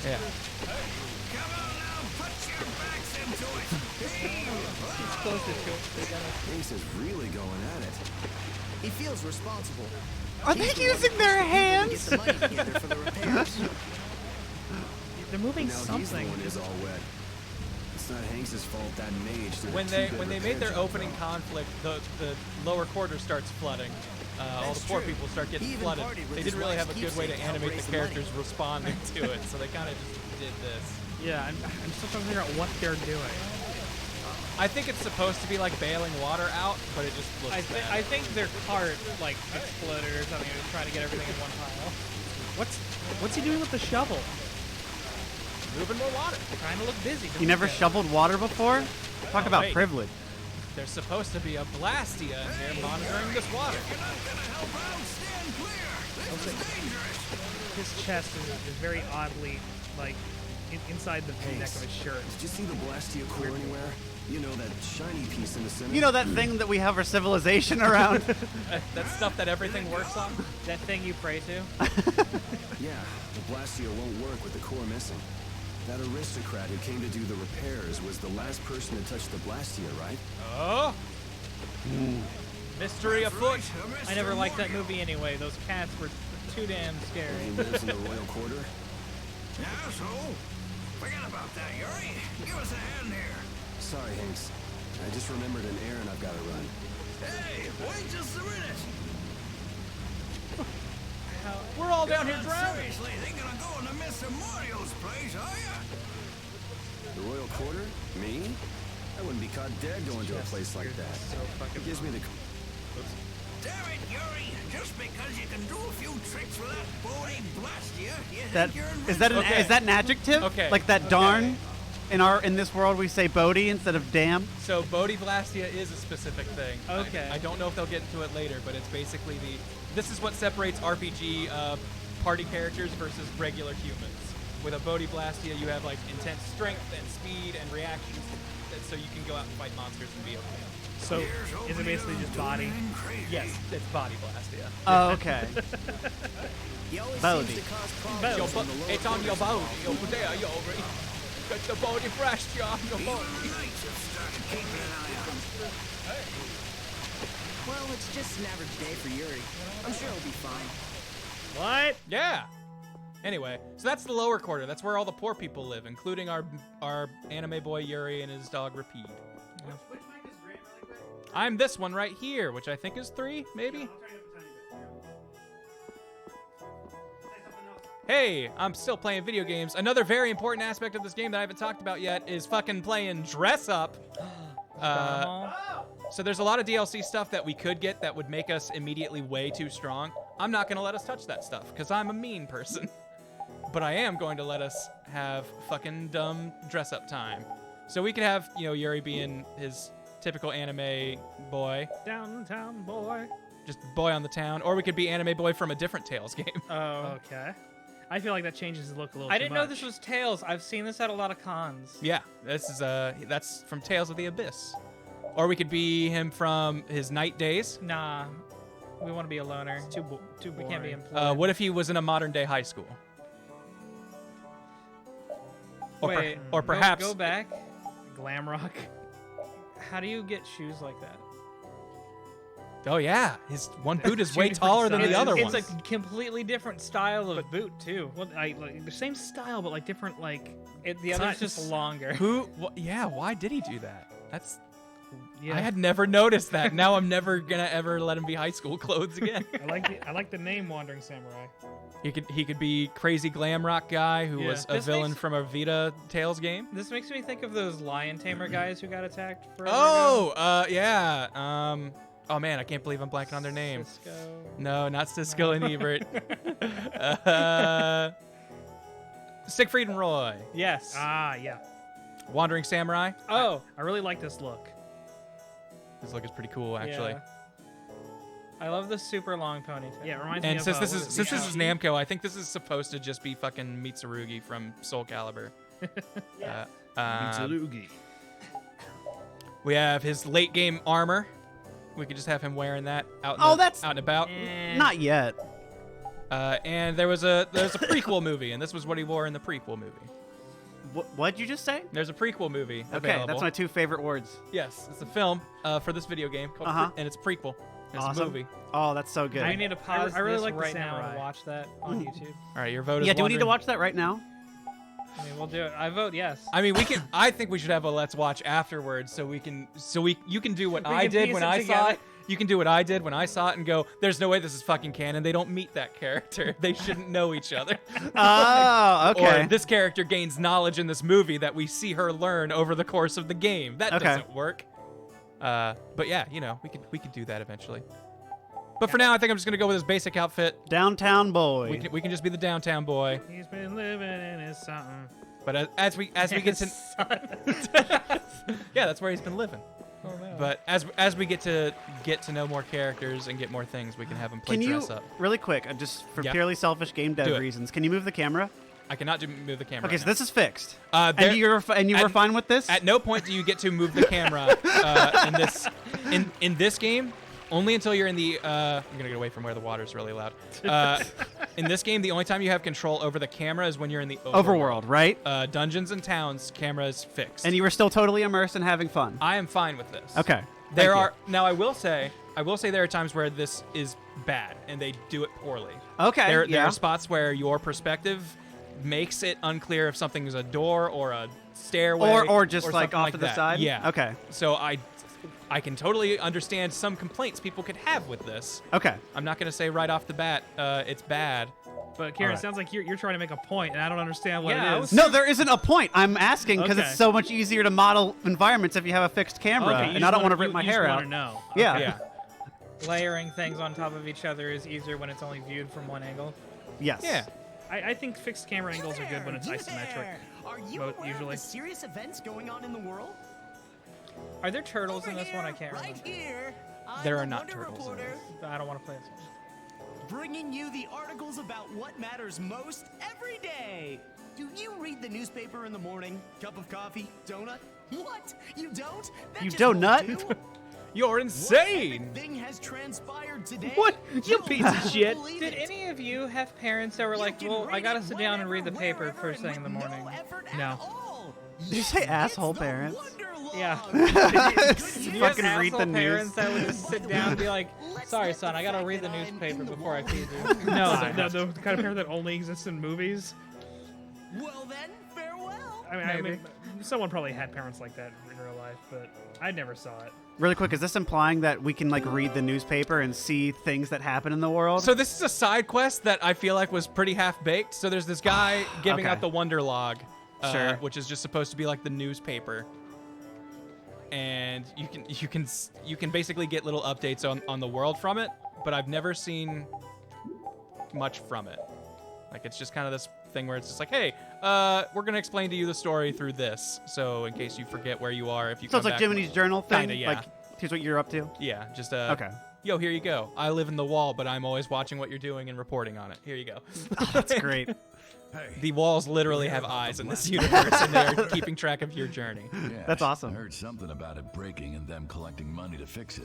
Speaker 2: Yeah.
Speaker 6: It's closer to it.
Speaker 8: Ace is really going at it.
Speaker 10: He feels responsible.
Speaker 3: Are they using their
Speaker 10: Get
Speaker 3: hands?
Speaker 10: the money together for the repairs.
Speaker 4: They're moving
Speaker 8: Now he's the
Speaker 4: something.
Speaker 8: one who's all wet. It's not Hanks's fault that mage did a
Speaker 2: When
Speaker 8: two-bit
Speaker 2: they
Speaker 8: repair
Speaker 2: made their
Speaker 8: job
Speaker 2: opening
Speaker 8: for him.
Speaker 2: conflict, the lower quarter starts flooding. All the poor
Speaker 10: true.
Speaker 2: people start getting
Speaker 10: He even
Speaker 2: flooded.
Speaker 10: partied with
Speaker 2: They
Speaker 10: his
Speaker 2: didn't really have
Speaker 10: wife's
Speaker 2: a good way to
Speaker 10: keepsake to help
Speaker 2: animate
Speaker 10: raise
Speaker 2: the
Speaker 10: the money.
Speaker 2: characters responding to it, so they kind of just did this.
Speaker 4: Yeah, I'm still trying to figure out what they're doing.
Speaker 2: I think it's supposed to be like bailing water out, but it just looks
Speaker 6: I
Speaker 2: bad.
Speaker 6: think their cart like exploded or something. It was trying to get everything in one pile.
Speaker 4: What's he doing with the shovel?
Speaker 2: Moving more water.
Speaker 6: Trying to look busy.
Speaker 3: You never shoveled water before? Talk
Speaker 2: Oh,
Speaker 3: about
Speaker 2: wait.
Speaker 3: privilege.
Speaker 2: There's supposed to be a Blastia in here monitoring this water.
Speaker 4: His chest is very oddly like inside the V-neck of his shirt.
Speaker 8: Did you see the Blastia core anywhere? You know, that shiny piece in the center?
Speaker 3: You know that thing that we have our civilization around?
Speaker 2: That stuff that everything works on.
Speaker 6: That thing you pray to?
Speaker 8: Yeah, the Blastia won't work with the core missing. That aristocrat who came to do the repairs was the last person to touch the Blastia, right?
Speaker 2: Oh. Mystery afoot.
Speaker 6: I never liked that movie anyway. Those cats were too damn scary.
Speaker 8: He lives in the royal quarter?
Speaker 11: Yeah, so? Forget about that, Yuri. Give us a hand here.
Speaker 8: Sorry, Hanks. I just remembered an errand I've got to run.
Speaker 11: Hey, wait just a minute.
Speaker 2: We're all down here drowning.
Speaker 11: Seriously, thinking of going to Mr. Mario's place, are ya?
Speaker 8: The royal quarter? Me? I wouldn't be caught dead going to a place like that. It gives me the...
Speaker 11: Damn it, Yuri. Just because you can do a few tricks with that Bodhi Blastia, you
Speaker 3: That
Speaker 11: think you're
Speaker 3: is that an
Speaker 2: Okay.
Speaker 3: is that an adjective?
Speaker 2: Okay.
Speaker 3: Like that darn. In this world we say Bodhi instead of damn.
Speaker 2: So Bodhi Blastia is a specific thing.
Speaker 6: Okay.
Speaker 2: I don't know if they'll get into it later, but it's basically this is what separates RPG party characters versus regular humans. With a Bodhi Blastia, you have like intense strength and speed and reactions, so you can go out and fight monsters and be okay.
Speaker 4: So is it basically just body?
Speaker 2: Yes, it's Body Blastia.
Speaker 3: Oh, okay.
Speaker 10: He always
Speaker 3: Bodhi.
Speaker 10: seems to cause problems.
Speaker 2: Your
Speaker 10: in
Speaker 2: bo-
Speaker 10: the lower
Speaker 2: it's on your
Speaker 10: quarters.
Speaker 2: body over there, Yori. Got the Body Blastia on your
Speaker 11: Even
Speaker 2: body.
Speaker 11: the knights have started keeping an eye on him.
Speaker 10: Well, it's just an average day for Yuri. I'm sure he'll be fine.
Speaker 4: What?
Speaker 2: Yeah. Anyway, so that's the lower quarter. That's where all the poor people live, including our anime boy Yuri and his dog Rapide.
Speaker 1: Which mic is Grant really quick?
Speaker 2: I'm this one right here, which I think is 3, maybe?
Speaker 1: I'll turn it up a tiny bit. Say something else.
Speaker 2: Hey, I'm still playing video games. Another very important aspect of this game that I haven't talked about yet is fucking playing dress up. So there's a lot of DLC stuff that we could get that would make us immediately way too strong. I'm not going to let us touch that stuff because I'm a mean person. But I am going to let us have fucking dumb dress up time. So we could have, Yuri being his typical anime boy,
Speaker 4: Downtown boy.
Speaker 2: just boy on the town, or we could be anime boy from a different Tales game.
Speaker 6: Oh.
Speaker 4: Okay. I feel like that changes his look a little
Speaker 6: I
Speaker 4: too
Speaker 6: didn't know
Speaker 4: much.
Speaker 6: this was Tails. I've seen this at a lot of cons.
Speaker 2: Yeah, this is that's from Tales of the Abyss. Or we could be him from his Night Days.
Speaker 6: Nah, we want to be a loner.
Speaker 4: too
Speaker 6: We
Speaker 4: boring.
Speaker 6: can't be employed.
Speaker 2: What if he was in a modern day high school? Or,
Speaker 6: Wait,
Speaker 2: or perhaps
Speaker 6: go back.
Speaker 4: Glam rock.
Speaker 6: How do you get shoes like that?
Speaker 2: Oh yeah, his one boot is
Speaker 4: Two
Speaker 2: way
Speaker 4: different
Speaker 2: taller than the
Speaker 4: styles.
Speaker 2: other
Speaker 6: It's
Speaker 2: ones.
Speaker 6: a completely different style of boot too.
Speaker 4: Well, like the same style, but like different, like
Speaker 6: The other's
Speaker 4: Size.
Speaker 6: just longer.
Speaker 2: Yeah, why did he do that? That's
Speaker 4: yeah.
Speaker 2: I had never noticed that. Now I'm never gonna ever let him be high school clothes again.
Speaker 4: I like the name Wandering Samurai.
Speaker 2: He could be crazy glam rock guy who
Speaker 4: Yeah.
Speaker 2: was a
Speaker 6: This
Speaker 2: villain
Speaker 6: makes-
Speaker 2: from a Vita Tales game.
Speaker 6: This makes me think of those lion tamer guys who got attacked forever
Speaker 2: Oh, yeah. Oh man, I can't believe I'm blanking on their name.
Speaker 6: Cisco.
Speaker 2: No, not Siskel and Ebert. Siegfried and Roy.
Speaker 6: Yes.
Speaker 4: Ah, yeah.
Speaker 2: Wandering Samurai.
Speaker 6: Oh.
Speaker 4: I really like this look.
Speaker 2: This look is pretty cool, actually.
Speaker 6: Yeah. I love the super long ponytail.
Speaker 4: Yeah, it reminds me
Speaker 2: And
Speaker 4: of
Speaker 2: since
Speaker 4: what is
Speaker 2: this
Speaker 4: it,
Speaker 2: is Namco, I think this is supposed to just be fucking Mitsurugi from Soul Calibur. We have his late game armor. We could just have him wearing that out. Out and about.
Speaker 3: Not yet.
Speaker 2: And there's a prequel movie, and this was what he wore in the prequel movie.
Speaker 3: What'd you just say?
Speaker 2: There's a prequel movie
Speaker 3: Okay,
Speaker 2: available.
Speaker 3: that's my two favorite words.
Speaker 2: Yes, it's a film for this video game called and it's a prequel. It's
Speaker 3: Awesome.
Speaker 2: a movie.
Speaker 3: Oh, that's so good.
Speaker 6: I need to pause
Speaker 4: I really
Speaker 6: this
Speaker 4: like the
Speaker 6: right now
Speaker 4: samurai.
Speaker 6: and watch that on YouTube.
Speaker 2: All right, your vote is.
Speaker 3: Yeah, do we need to
Speaker 2: Wandering-
Speaker 3: watch that right now?
Speaker 6: I mean, we'll do it. I vote yes.
Speaker 2: I mean, we can. I think we should have a let's watch afterwards, so we can. You can do what
Speaker 6: We
Speaker 2: I
Speaker 6: can
Speaker 2: did
Speaker 6: piece
Speaker 2: when
Speaker 6: it
Speaker 2: I saw
Speaker 6: together.
Speaker 2: it. You can do what I did when I saw it and go, "There's no way this is fucking canon. They don't meet that character. They shouldn't know each other."
Speaker 3: Oh, okay.
Speaker 2: Or this character gains knowledge in this movie that we see her learn over the course of the game. That
Speaker 3: Okay.
Speaker 2: doesn't work. But yeah, we could do that eventually. But for now, I think I'm just gonna go with his basic outfit.
Speaker 3: Downtown boy.
Speaker 2: We can just be the downtown boy.
Speaker 4: He's been living in his something.
Speaker 2: But as we get to yeah, that's where he's been living.
Speaker 6: Oh, no.
Speaker 2: But as we get to know more characters and get more things, we can have him play
Speaker 3: Can you,
Speaker 2: dress up.
Speaker 3: really quick, just for
Speaker 2: Yeah.
Speaker 3: purely selfish game
Speaker 2: Do
Speaker 3: dev
Speaker 2: it.
Speaker 3: reasons, can you move the camera?
Speaker 2: I cannot move the camera.
Speaker 3: Okay,
Speaker 2: right
Speaker 3: so
Speaker 2: now.
Speaker 3: this is fixed.
Speaker 2: There-
Speaker 3: and you were fine with this?
Speaker 2: At no point do you get to move the camera in this game. Only until you're in the. I'm gonna get away from where the water's really loud. In this game, the only time you have control over the camera is when you're in the
Speaker 3: Overworld, right?
Speaker 2: Dungeons and towns, camera is fixed.
Speaker 3: And you were still totally immersed and having fun.
Speaker 2: I am fine with this.
Speaker 3: Okay.
Speaker 2: There are now. I will say there are times where this is bad and they do it poorly.
Speaker 3: Okay.
Speaker 2: There are spots where your perspective makes it unclear if something is a door or a stairway
Speaker 3: or just like
Speaker 2: something
Speaker 3: off
Speaker 2: like
Speaker 3: to the
Speaker 2: that.
Speaker 3: side.
Speaker 2: Yeah.
Speaker 3: Okay.
Speaker 2: So I can totally understand some complaints people could have with this.
Speaker 3: Okay.
Speaker 2: I'm not going to say right off the bat it's bad.
Speaker 4: But Kieran,
Speaker 3: All right.
Speaker 4: it sounds like you're trying to make a point, and I don't understand what
Speaker 2: Yeah,
Speaker 4: it is.
Speaker 3: No, there isn't a point. I'm asking because
Speaker 4: Okay.
Speaker 3: it's so much easier to model environments if you have a fixed camera,
Speaker 4: Okay, you
Speaker 3: and I don't want to
Speaker 4: wanna-
Speaker 3: rip my
Speaker 4: you just
Speaker 3: hair
Speaker 4: wanna
Speaker 3: out.
Speaker 4: know.
Speaker 3: Yeah.
Speaker 2: Yeah.
Speaker 6: Layering things on top of each other is easier when it's only viewed from one angle.
Speaker 3: Yes.
Speaker 2: Yeah.
Speaker 4: I think fixed camera angles are good when it's
Speaker 10: You
Speaker 4: isometric.
Speaker 10: there. Are you
Speaker 4: Both
Speaker 10: aware
Speaker 4: usually.
Speaker 10: of the serious events going on in the world?
Speaker 6: Are there turtles
Speaker 10: Over
Speaker 6: in this
Speaker 10: here,
Speaker 6: one? I can't
Speaker 10: right
Speaker 6: remember.
Speaker 10: here. I'm
Speaker 2: There
Speaker 10: the
Speaker 2: are not
Speaker 10: Wonder
Speaker 2: turtles in
Speaker 10: Reporter,
Speaker 2: this.
Speaker 6: I don't want to play this one.
Speaker 10: bringing you the articles about what matters most every day. Do you read the newspaper in the morning? Cup of coffee? Donut? What? You don't? That
Speaker 3: You
Speaker 10: just won't
Speaker 3: donut?
Speaker 10: do.
Speaker 2: You're insane.
Speaker 10: Thing has transpired today.
Speaker 4: What? You
Speaker 10: You'll
Speaker 4: piece
Speaker 10: not
Speaker 4: of shit.
Speaker 10: believe
Speaker 6: Did
Speaker 10: it.
Speaker 6: any of you have parents that were like,
Speaker 10: You can
Speaker 6: well, I
Speaker 10: read
Speaker 6: gotta
Speaker 10: it
Speaker 6: sit down and read the
Speaker 10: whenever,
Speaker 6: paper first
Speaker 10: wherever,
Speaker 6: thing in the
Speaker 10: with
Speaker 6: morning?
Speaker 10: No effort
Speaker 4: No.
Speaker 10: at all.
Speaker 3: Did you say asshole
Speaker 10: It's the
Speaker 3: parents?
Speaker 10: Wonderlog.
Speaker 6: Yeah.
Speaker 3: You
Speaker 6: You have
Speaker 3: fucking read the
Speaker 6: asshole
Speaker 3: news.
Speaker 6: parents that would just sit down and be like, sorry, son, I gotta read the newspaper before I feed you.
Speaker 4: No, the kind of parent that only exists in movies.
Speaker 10: Well then, farewell.
Speaker 4: I mean, someone probably had parents like that in real life, but I never saw it.
Speaker 3: Really quick, is this implying that we can like read the newspaper and see things that happen in the world?
Speaker 2: So this is a side quest that I feel like was pretty half-baked. So there's this guy giving
Speaker 3: Okay.
Speaker 2: out the Wonder Log,
Speaker 3: Sure.
Speaker 2: which is just supposed to be like the newspaper. And you can basically get little updates on the world from it, but I've never seen much from it. Like it's just kind of this thing where it's just like, hey, we're gonna explain to you the story through this. So in case you forget where you are, if you
Speaker 3: so
Speaker 2: come
Speaker 3: it's like
Speaker 2: back,
Speaker 3: Jiminy's journal thing.
Speaker 2: Kinda, yeah.
Speaker 3: Like, here's what you're up to.
Speaker 2: yeah, just
Speaker 3: Okay.
Speaker 2: Yo, here you go. I live in the wall, but I'm always watching what you're doing and reporting on it. Here you go.
Speaker 3: That's great.
Speaker 11: Hey,
Speaker 2: The walls literally have eyes in this universe, and they are keeping track of your journey.
Speaker 12: Yes,
Speaker 3: That's awesome.
Speaker 12: I heard something about it breaking and them collecting money to fix it.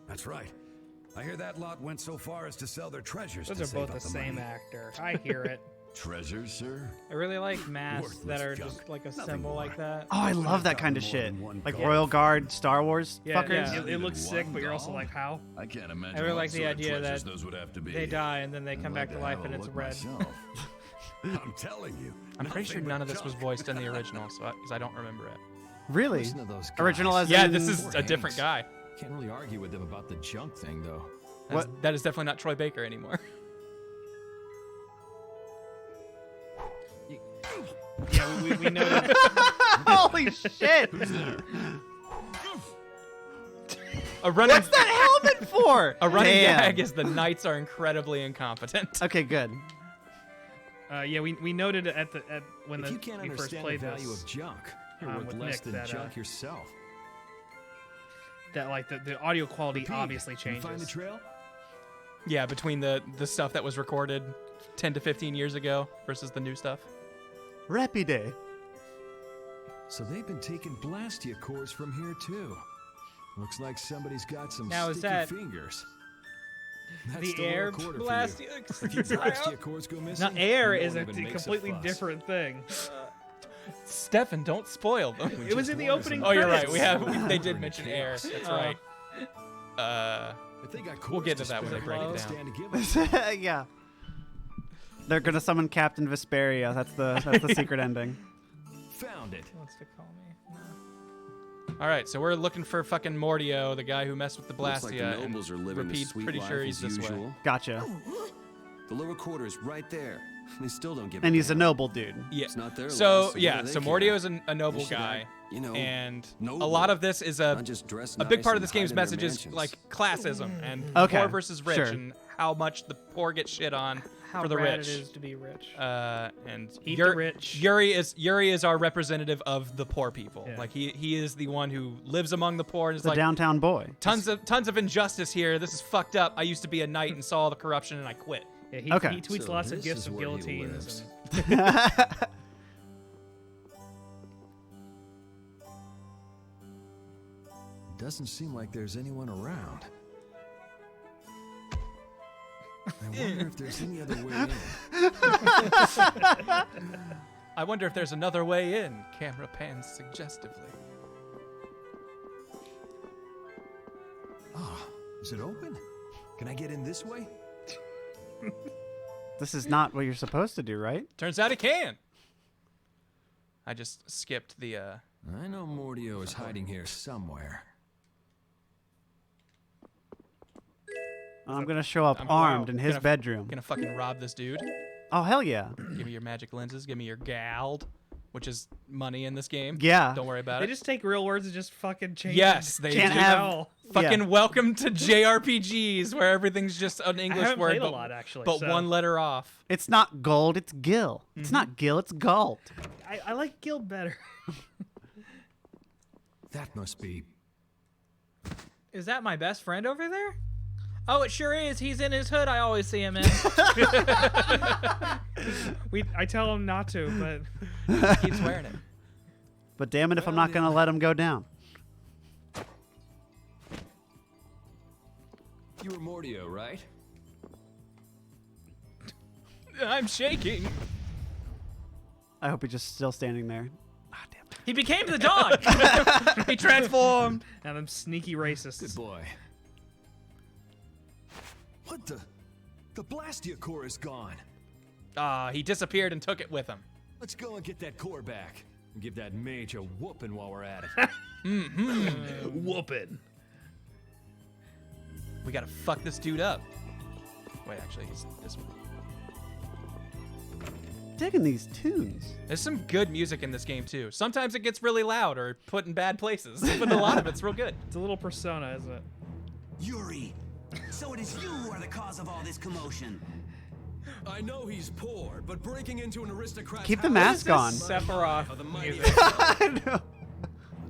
Speaker 11: that's right. I hear that lot went so far as to sell their treasures
Speaker 6: Those
Speaker 11: to
Speaker 6: are
Speaker 11: save
Speaker 6: both
Speaker 11: up
Speaker 6: the
Speaker 11: the
Speaker 6: same
Speaker 11: money.
Speaker 6: actor. I hear it.
Speaker 12: Treasures, sir?
Speaker 6: I really like masks
Speaker 11: Worthless
Speaker 6: that are
Speaker 11: junk.
Speaker 6: just like a
Speaker 11: Nothing
Speaker 6: symbol
Speaker 11: more.
Speaker 6: like that.
Speaker 3: Oh, I
Speaker 11: Could've
Speaker 3: love that
Speaker 11: gotten
Speaker 3: kind of
Speaker 11: more
Speaker 3: shit.
Speaker 11: than one
Speaker 3: Like
Speaker 11: golf.
Speaker 3: Royal Guard, Star Wars
Speaker 4: Yeah,
Speaker 3: fuckers.
Speaker 4: yeah, it looks sick, but you're also
Speaker 12: One
Speaker 4: like, how?
Speaker 12: I can't imagine
Speaker 6: I really
Speaker 12: what
Speaker 6: like the
Speaker 12: sort of
Speaker 6: idea
Speaker 12: treasures
Speaker 6: that
Speaker 12: those would have to be.
Speaker 6: They die and then they
Speaker 12: I'd
Speaker 6: come
Speaker 12: like
Speaker 6: back to
Speaker 12: to
Speaker 6: life
Speaker 12: have
Speaker 6: and
Speaker 12: a
Speaker 6: it's
Speaker 12: look
Speaker 6: red.
Speaker 12: myself.
Speaker 11: I'm telling you.
Speaker 2: I'm pretty sure
Speaker 11: nothing
Speaker 2: none
Speaker 11: but
Speaker 2: of this was
Speaker 11: junk.
Speaker 2: voiced in the original, so because I don't remember it.
Speaker 3: Really?
Speaker 12: Listen to those guys.
Speaker 3: Original as
Speaker 2: Yeah,
Speaker 3: in...
Speaker 2: this is
Speaker 12: Poor
Speaker 2: a different
Speaker 12: Hanks.
Speaker 2: guy.
Speaker 12: Can't really argue with them about the junk thing, though.
Speaker 2: That is definitely not Troy Baker anymore.
Speaker 4: Yeah, we noted.
Speaker 3: Holy shit!
Speaker 2: A running
Speaker 3: What's that helmet for?
Speaker 2: a running
Speaker 3: Damn.
Speaker 2: gag is the knights are incredibly incompetent.
Speaker 3: Okay, good.
Speaker 4: Yeah, we noted at when
Speaker 8: If you can't
Speaker 4: we first
Speaker 8: understand the
Speaker 4: played
Speaker 8: value
Speaker 4: this
Speaker 8: of junk, you're worth
Speaker 4: with
Speaker 8: less
Speaker 4: Nick
Speaker 8: than
Speaker 4: that,
Speaker 8: junk yourself.
Speaker 4: that like the audio quality
Speaker 8: Pete,
Speaker 4: obviously
Speaker 8: you find the
Speaker 4: changes.
Speaker 8: trail?
Speaker 2: Yeah, between the stuff that was recorded 10 to 15 years ago versus the new stuff.
Speaker 3: Rapide.
Speaker 8: So they've been taking Blastia cores from here too. Looks like somebody's got some
Speaker 6: Now, is
Speaker 8: sticky
Speaker 6: that
Speaker 8: fingers. That's
Speaker 6: The
Speaker 8: lower
Speaker 6: air
Speaker 8: quarter for you.
Speaker 6: Blastia.
Speaker 8: If your Blastia cores go missing,
Speaker 4: Now, air
Speaker 8: no
Speaker 4: is
Speaker 8: one
Speaker 4: a
Speaker 8: even makes
Speaker 4: completely
Speaker 8: fuss.
Speaker 4: different thing.
Speaker 2: Stefan, don't spoil them.
Speaker 4: It was in the opening
Speaker 2: Oh, you're right.
Speaker 4: credits.
Speaker 2: They did mention air. That's right.
Speaker 8: If they got
Speaker 2: We'll
Speaker 8: cores
Speaker 2: get to
Speaker 8: to
Speaker 2: that when
Speaker 8: spare,
Speaker 2: they break it
Speaker 8: they'll
Speaker 2: down.
Speaker 8: stand to give us.
Speaker 3: Yeah. They're gonna summon Captain Vesperia. That's the secret ending.
Speaker 8: Found it.
Speaker 6: Wants to call me.
Speaker 2: All right, so we're looking for fucking Mordio, the guy who messed with the
Speaker 13: Looks like the
Speaker 2: Blastia,
Speaker 13: nobles are
Speaker 2: and
Speaker 13: living the
Speaker 2: Repeat's
Speaker 13: sweet
Speaker 2: pretty
Speaker 13: life
Speaker 2: sure he's
Speaker 13: as
Speaker 2: this way.
Speaker 13: usual.
Speaker 3: Gotcha.
Speaker 13: The lower quarter is right there. They still don't give
Speaker 3: And
Speaker 13: a
Speaker 3: he's a
Speaker 13: damn.
Speaker 3: noble dude.
Speaker 2: Yeah.
Speaker 13: It's not their
Speaker 2: So
Speaker 13: lives,
Speaker 2: yeah,
Speaker 13: what do they
Speaker 2: so
Speaker 13: care?
Speaker 2: Mordio is a noble
Speaker 13: They should
Speaker 2: guy,
Speaker 13: act, you know,
Speaker 2: and
Speaker 13: noble.
Speaker 2: a lot of this is
Speaker 13: Not just dress
Speaker 2: a big
Speaker 13: nice
Speaker 2: part of
Speaker 13: and
Speaker 2: this game's
Speaker 13: hide in their
Speaker 2: message is
Speaker 13: mansions.
Speaker 2: like classism and
Speaker 3: Okay,
Speaker 2: poor versus rich,
Speaker 3: sure.
Speaker 2: and how much the poor get shit on
Speaker 6: How
Speaker 2: for the
Speaker 6: rad
Speaker 2: rich.
Speaker 6: it is to be rich.
Speaker 2: And
Speaker 4: Eat the rich.
Speaker 2: Yuri is our representative of the poor people.
Speaker 4: Yeah.
Speaker 2: Like he is the one who lives among the poor and is
Speaker 3: The
Speaker 2: like
Speaker 3: downtown boy.
Speaker 2: tons of injustice here. This is fucked up. I used to be a knight and saw all the corruption and I quit.
Speaker 4: Yeah, he
Speaker 3: Okay.
Speaker 4: tweets
Speaker 8: So
Speaker 4: lots of
Speaker 8: this
Speaker 4: gifts
Speaker 8: is
Speaker 4: of
Speaker 8: where he
Speaker 4: guillotines.
Speaker 8: lives.
Speaker 4: And
Speaker 12: Doesn't seem like there's anyone around. I wonder if there's any other way in.
Speaker 2: I wonder if there's another way in. Camera pans suggestively.
Speaker 12: Ah, is it open? Can I get in this way?
Speaker 3: This is not what you're supposed to do, right?
Speaker 2: Turns out it can. I just skipped the.
Speaker 12: I know Mordio is hiding here somewhere.
Speaker 3: I'm gonna show up armed in his bedroom.
Speaker 2: Gonna fucking rob this dude.
Speaker 3: Oh, hell yeah.
Speaker 2: Give me your magic lenses. Give me your gald, which is money in this game.
Speaker 3: Yeah.
Speaker 2: Don't worry about
Speaker 4: They
Speaker 2: it.
Speaker 4: just take real words and just fucking change
Speaker 2: Yes,
Speaker 4: it.
Speaker 2: they
Speaker 3: Can't
Speaker 2: do.
Speaker 3: have-
Speaker 2: Fucking
Speaker 3: yeah.
Speaker 2: welcome to JRPGs, where everything's just an English
Speaker 4: haven't
Speaker 2: word,
Speaker 4: played a
Speaker 2: but,
Speaker 4: lot, actually,
Speaker 2: but
Speaker 4: so-
Speaker 2: one letter off.
Speaker 3: It's not gold, it's Gil. It's not Gil, it's Galt.
Speaker 4: I like Gil better.
Speaker 12: That must be...
Speaker 6: Is that my best friend over there? Oh, it sure is. He's in his hood. I always see him in.
Speaker 4: I tell him not to, but
Speaker 2: He keeps wearing it.
Speaker 3: But damn it if I'm not gonna let him go down.
Speaker 8: You were Mordio, right?
Speaker 2: I'm shaking.
Speaker 3: I hope he's just still standing there.
Speaker 6: He became the dog. He transformed.
Speaker 4: now them sneaky racists.
Speaker 8: Good boy.
Speaker 12: What the? The Blastia core is gone.
Speaker 2: He disappeared and took it with him.
Speaker 12: Let's go and get that core back. And give that mage a whooping while we're at it.
Speaker 4: Whooping.
Speaker 2: We gotta fuck this dude up. Wait, actually, he's this one.
Speaker 3: Digging these tunes.
Speaker 2: There's some good music in this game too. Sometimes it gets really loud or put in bad places, but a lot of it's real good.
Speaker 4: It's a little Persona, isn't it?
Speaker 10: Yuri, so it is you who are the cause of all this commotion.
Speaker 8: I know he's poor, but breaking into an aristocrat's
Speaker 3: Keep the
Speaker 8: house-
Speaker 3: mask on.
Speaker 6: Sephiroth
Speaker 8: Of the mighty-
Speaker 6: music.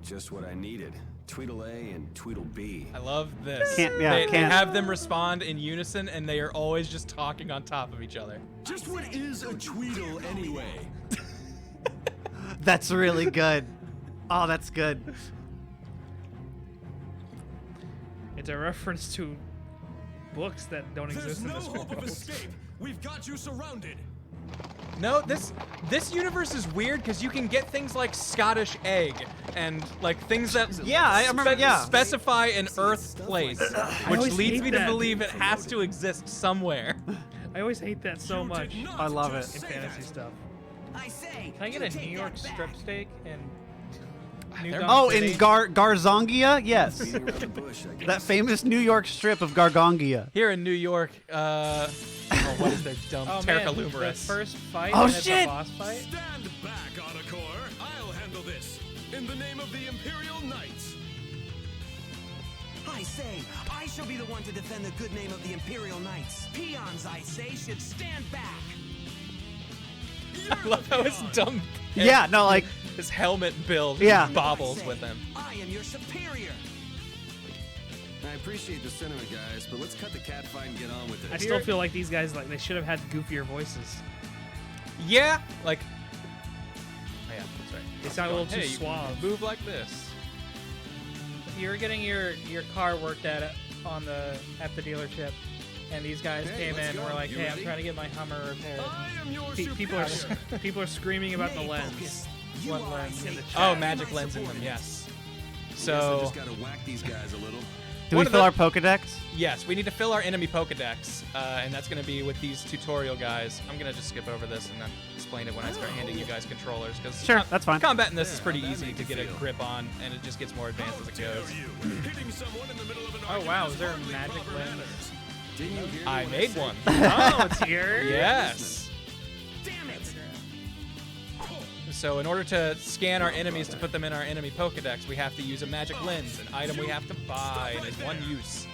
Speaker 13: Just what I needed. Tweedle A and Tweedle B.
Speaker 2: I love this.
Speaker 3: Can't-
Speaker 2: they
Speaker 3: can't-
Speaker 2: have them respond in unison, and they are always just talking on top of each other.
Speaker 8: Just what is a Tweedle anyway?
Speaker 3: That's really good. Oh, that's good.
Speaker 4: It's a reference to books that don't
Speaker 8: There's
Speaker 4: exist in
Speaker 8: no
Speaker 4: this
Speaker 8: hope
Speaker 4: world.
Speaker 8: of escape. We've got you surrounded.
Speaker 2: No, this universe is weird because you can get things like Scottish egg and like things that
Speaker 3: I remember. Yeah.
Speaker 2: specify an Earth place, which
Speaker 4: always
Speaker 2: leads
Speaker 4: hate
Speaker 2: me to
Speaker 4: that.
Speaker 2: believe it has to exist somewhere.
Speaker 4: I always hate that so
Speaker 8: You
Speaker 4: much
Speaker 8: did
Speaker 4: in
Speaker 8: not
Speaker 3: I love
Speaker 8: just
Speaker 3: it.
Speaker 8: say
Speaker 4: fantasy
Speaker 8: that.
Speaker 4: stuff.
Speaker 10: I say,
Speaker 6: Can I get
Speaker 10: you
Speaker 6: a
Speaker 10: take
Speaker 6: New York
Speaker 10: that
Speaker 6: strip
Speaker 10: back.
Speaker 6: steak and New
Speaker 2: They're-
Speaker 6: Dunk
Speaker 3: Oh,
Speaker 6: City?
Speaker 3: in Garzongia? Yes.
Speaker 13: Beating around the bush, I guess.
Speaker 3: That famous New York strip of Gargongia.
Speaker 2: Here in New York, what is their dumb
Speaker 6: Oh man, the
Speaker 2: Terralumerous?
Speaker 6: first fight.
Speaker 3: Oh,
Speaker 6: and it's
Speaker 3: shit!
Speaker 6: The boss fight.
Speaker 8: Stand back, Autocore. I'll handle this. In the name of the Imperial Knights.
Speaker 10: I say, I shall be the one to defend the good name of the Imperial Knights. Peons, I say, should stand back.
Speaker 2: I love how his dumb
Speaker 3: Yeah, no, like,
Speaker 2: his helmet build
Speaker 3: Yeah.
Speaker 2: bobbles
Speaker 10: I say,
Speaker 2: with him.
Speaker 10: I am your superior.
Speaker 13: I appreciate the sentiment, guys, but let's cut the cat fight and get on with it.
Speaker 4: I still feel like these guys they should have had goofier voices.
Speaker 2: Yeah, like. Oh yeah, that's right.
Speaker 4: They sound a little too
Speaker 2: Hey, you can
Speaker 4: suave.
Speaker 2: move like this.
Speaker 6: You were getting your car worked at the dealership, and these guys
Speaker 8: Hey,
Speaker 6: came
Speaker 8: let's
Speaker 6: in and
Speaker 8: go.
Speaker 6: were like,
Speaker 8: You
Speaker 6: "Hey, I'm
Speaker 8: ready?
Speaker 6: trying to get my Hummer repaired."
Speaker 8: I am your
Speaker 4: People are
Speaker 8: superior.
Speaker 4: people are screaming about the
Speaker 10: Nay,
Speaker 4: lens.
Speaker 10: focus. You
Speaker 6: What
Speaker 10: are, I
Speaker 6: lens?
Speaker 10: say,
Speaker 6: In the
Speaker 2: Oh,
Speaker 10: my
Speaker 2: magic lens in them,
Speaker 10: subordinates.
Speaker 2: yes.
Speaker 13: Guess I
Speaker 2: So
Speaker 13: just gotta whack these guys a little.
Speaker 3: do
Speaker 2: One
Speaker 3: we
Speaker 2: of
Speaker 3: fill
Speaker 2: the-
Speaker 3: our Pokedex?
Speaker 2: yes, we need to fill our enemy Pokedex, and that's going to be with these tutorial guys. I'm going to just skip over this and then explain it when I start handing you guys controllers, because
Speaker 3: Sure, that's fine.
Speaker 2: combat in this is pretty
Speaker 13: how'd that
Speaker 2: easy
Speaker 13: make
Speaker 2: to
Speaker 13: you
Speaker 2: get a
Speaker 13: feel?
Speaker 2: grip on, and it just gets more advanced as it
Speaker 8: How
Speaker 2: goes.
Speaker 8: dare you? Hitting someone in the middle of an
Speaker 6: Oh
Speaker 8: argument
Speaker 6: wow,
Speaker 8: is
Speaker 6: is there a
Speaker 8: hardly
Speaker 6: magic
Speaker 8: proper
Speaker 6: lens?
Speaker 8: manners.
Speaker 13: Didn't you hear me
Speaker 2: I
Speaker 13: when
Speaker 2: made
Speaker 13: said-
Speaker 2: one.
Speaker 4: Oh, it's here.
Speaker 2: Yes.
Speaker 10: Damn it!
Speaker 2: So in order to scan our enemies to put them in our enemy Pokedex, we have to use a magic lens, an item we have to buy, and it's one use.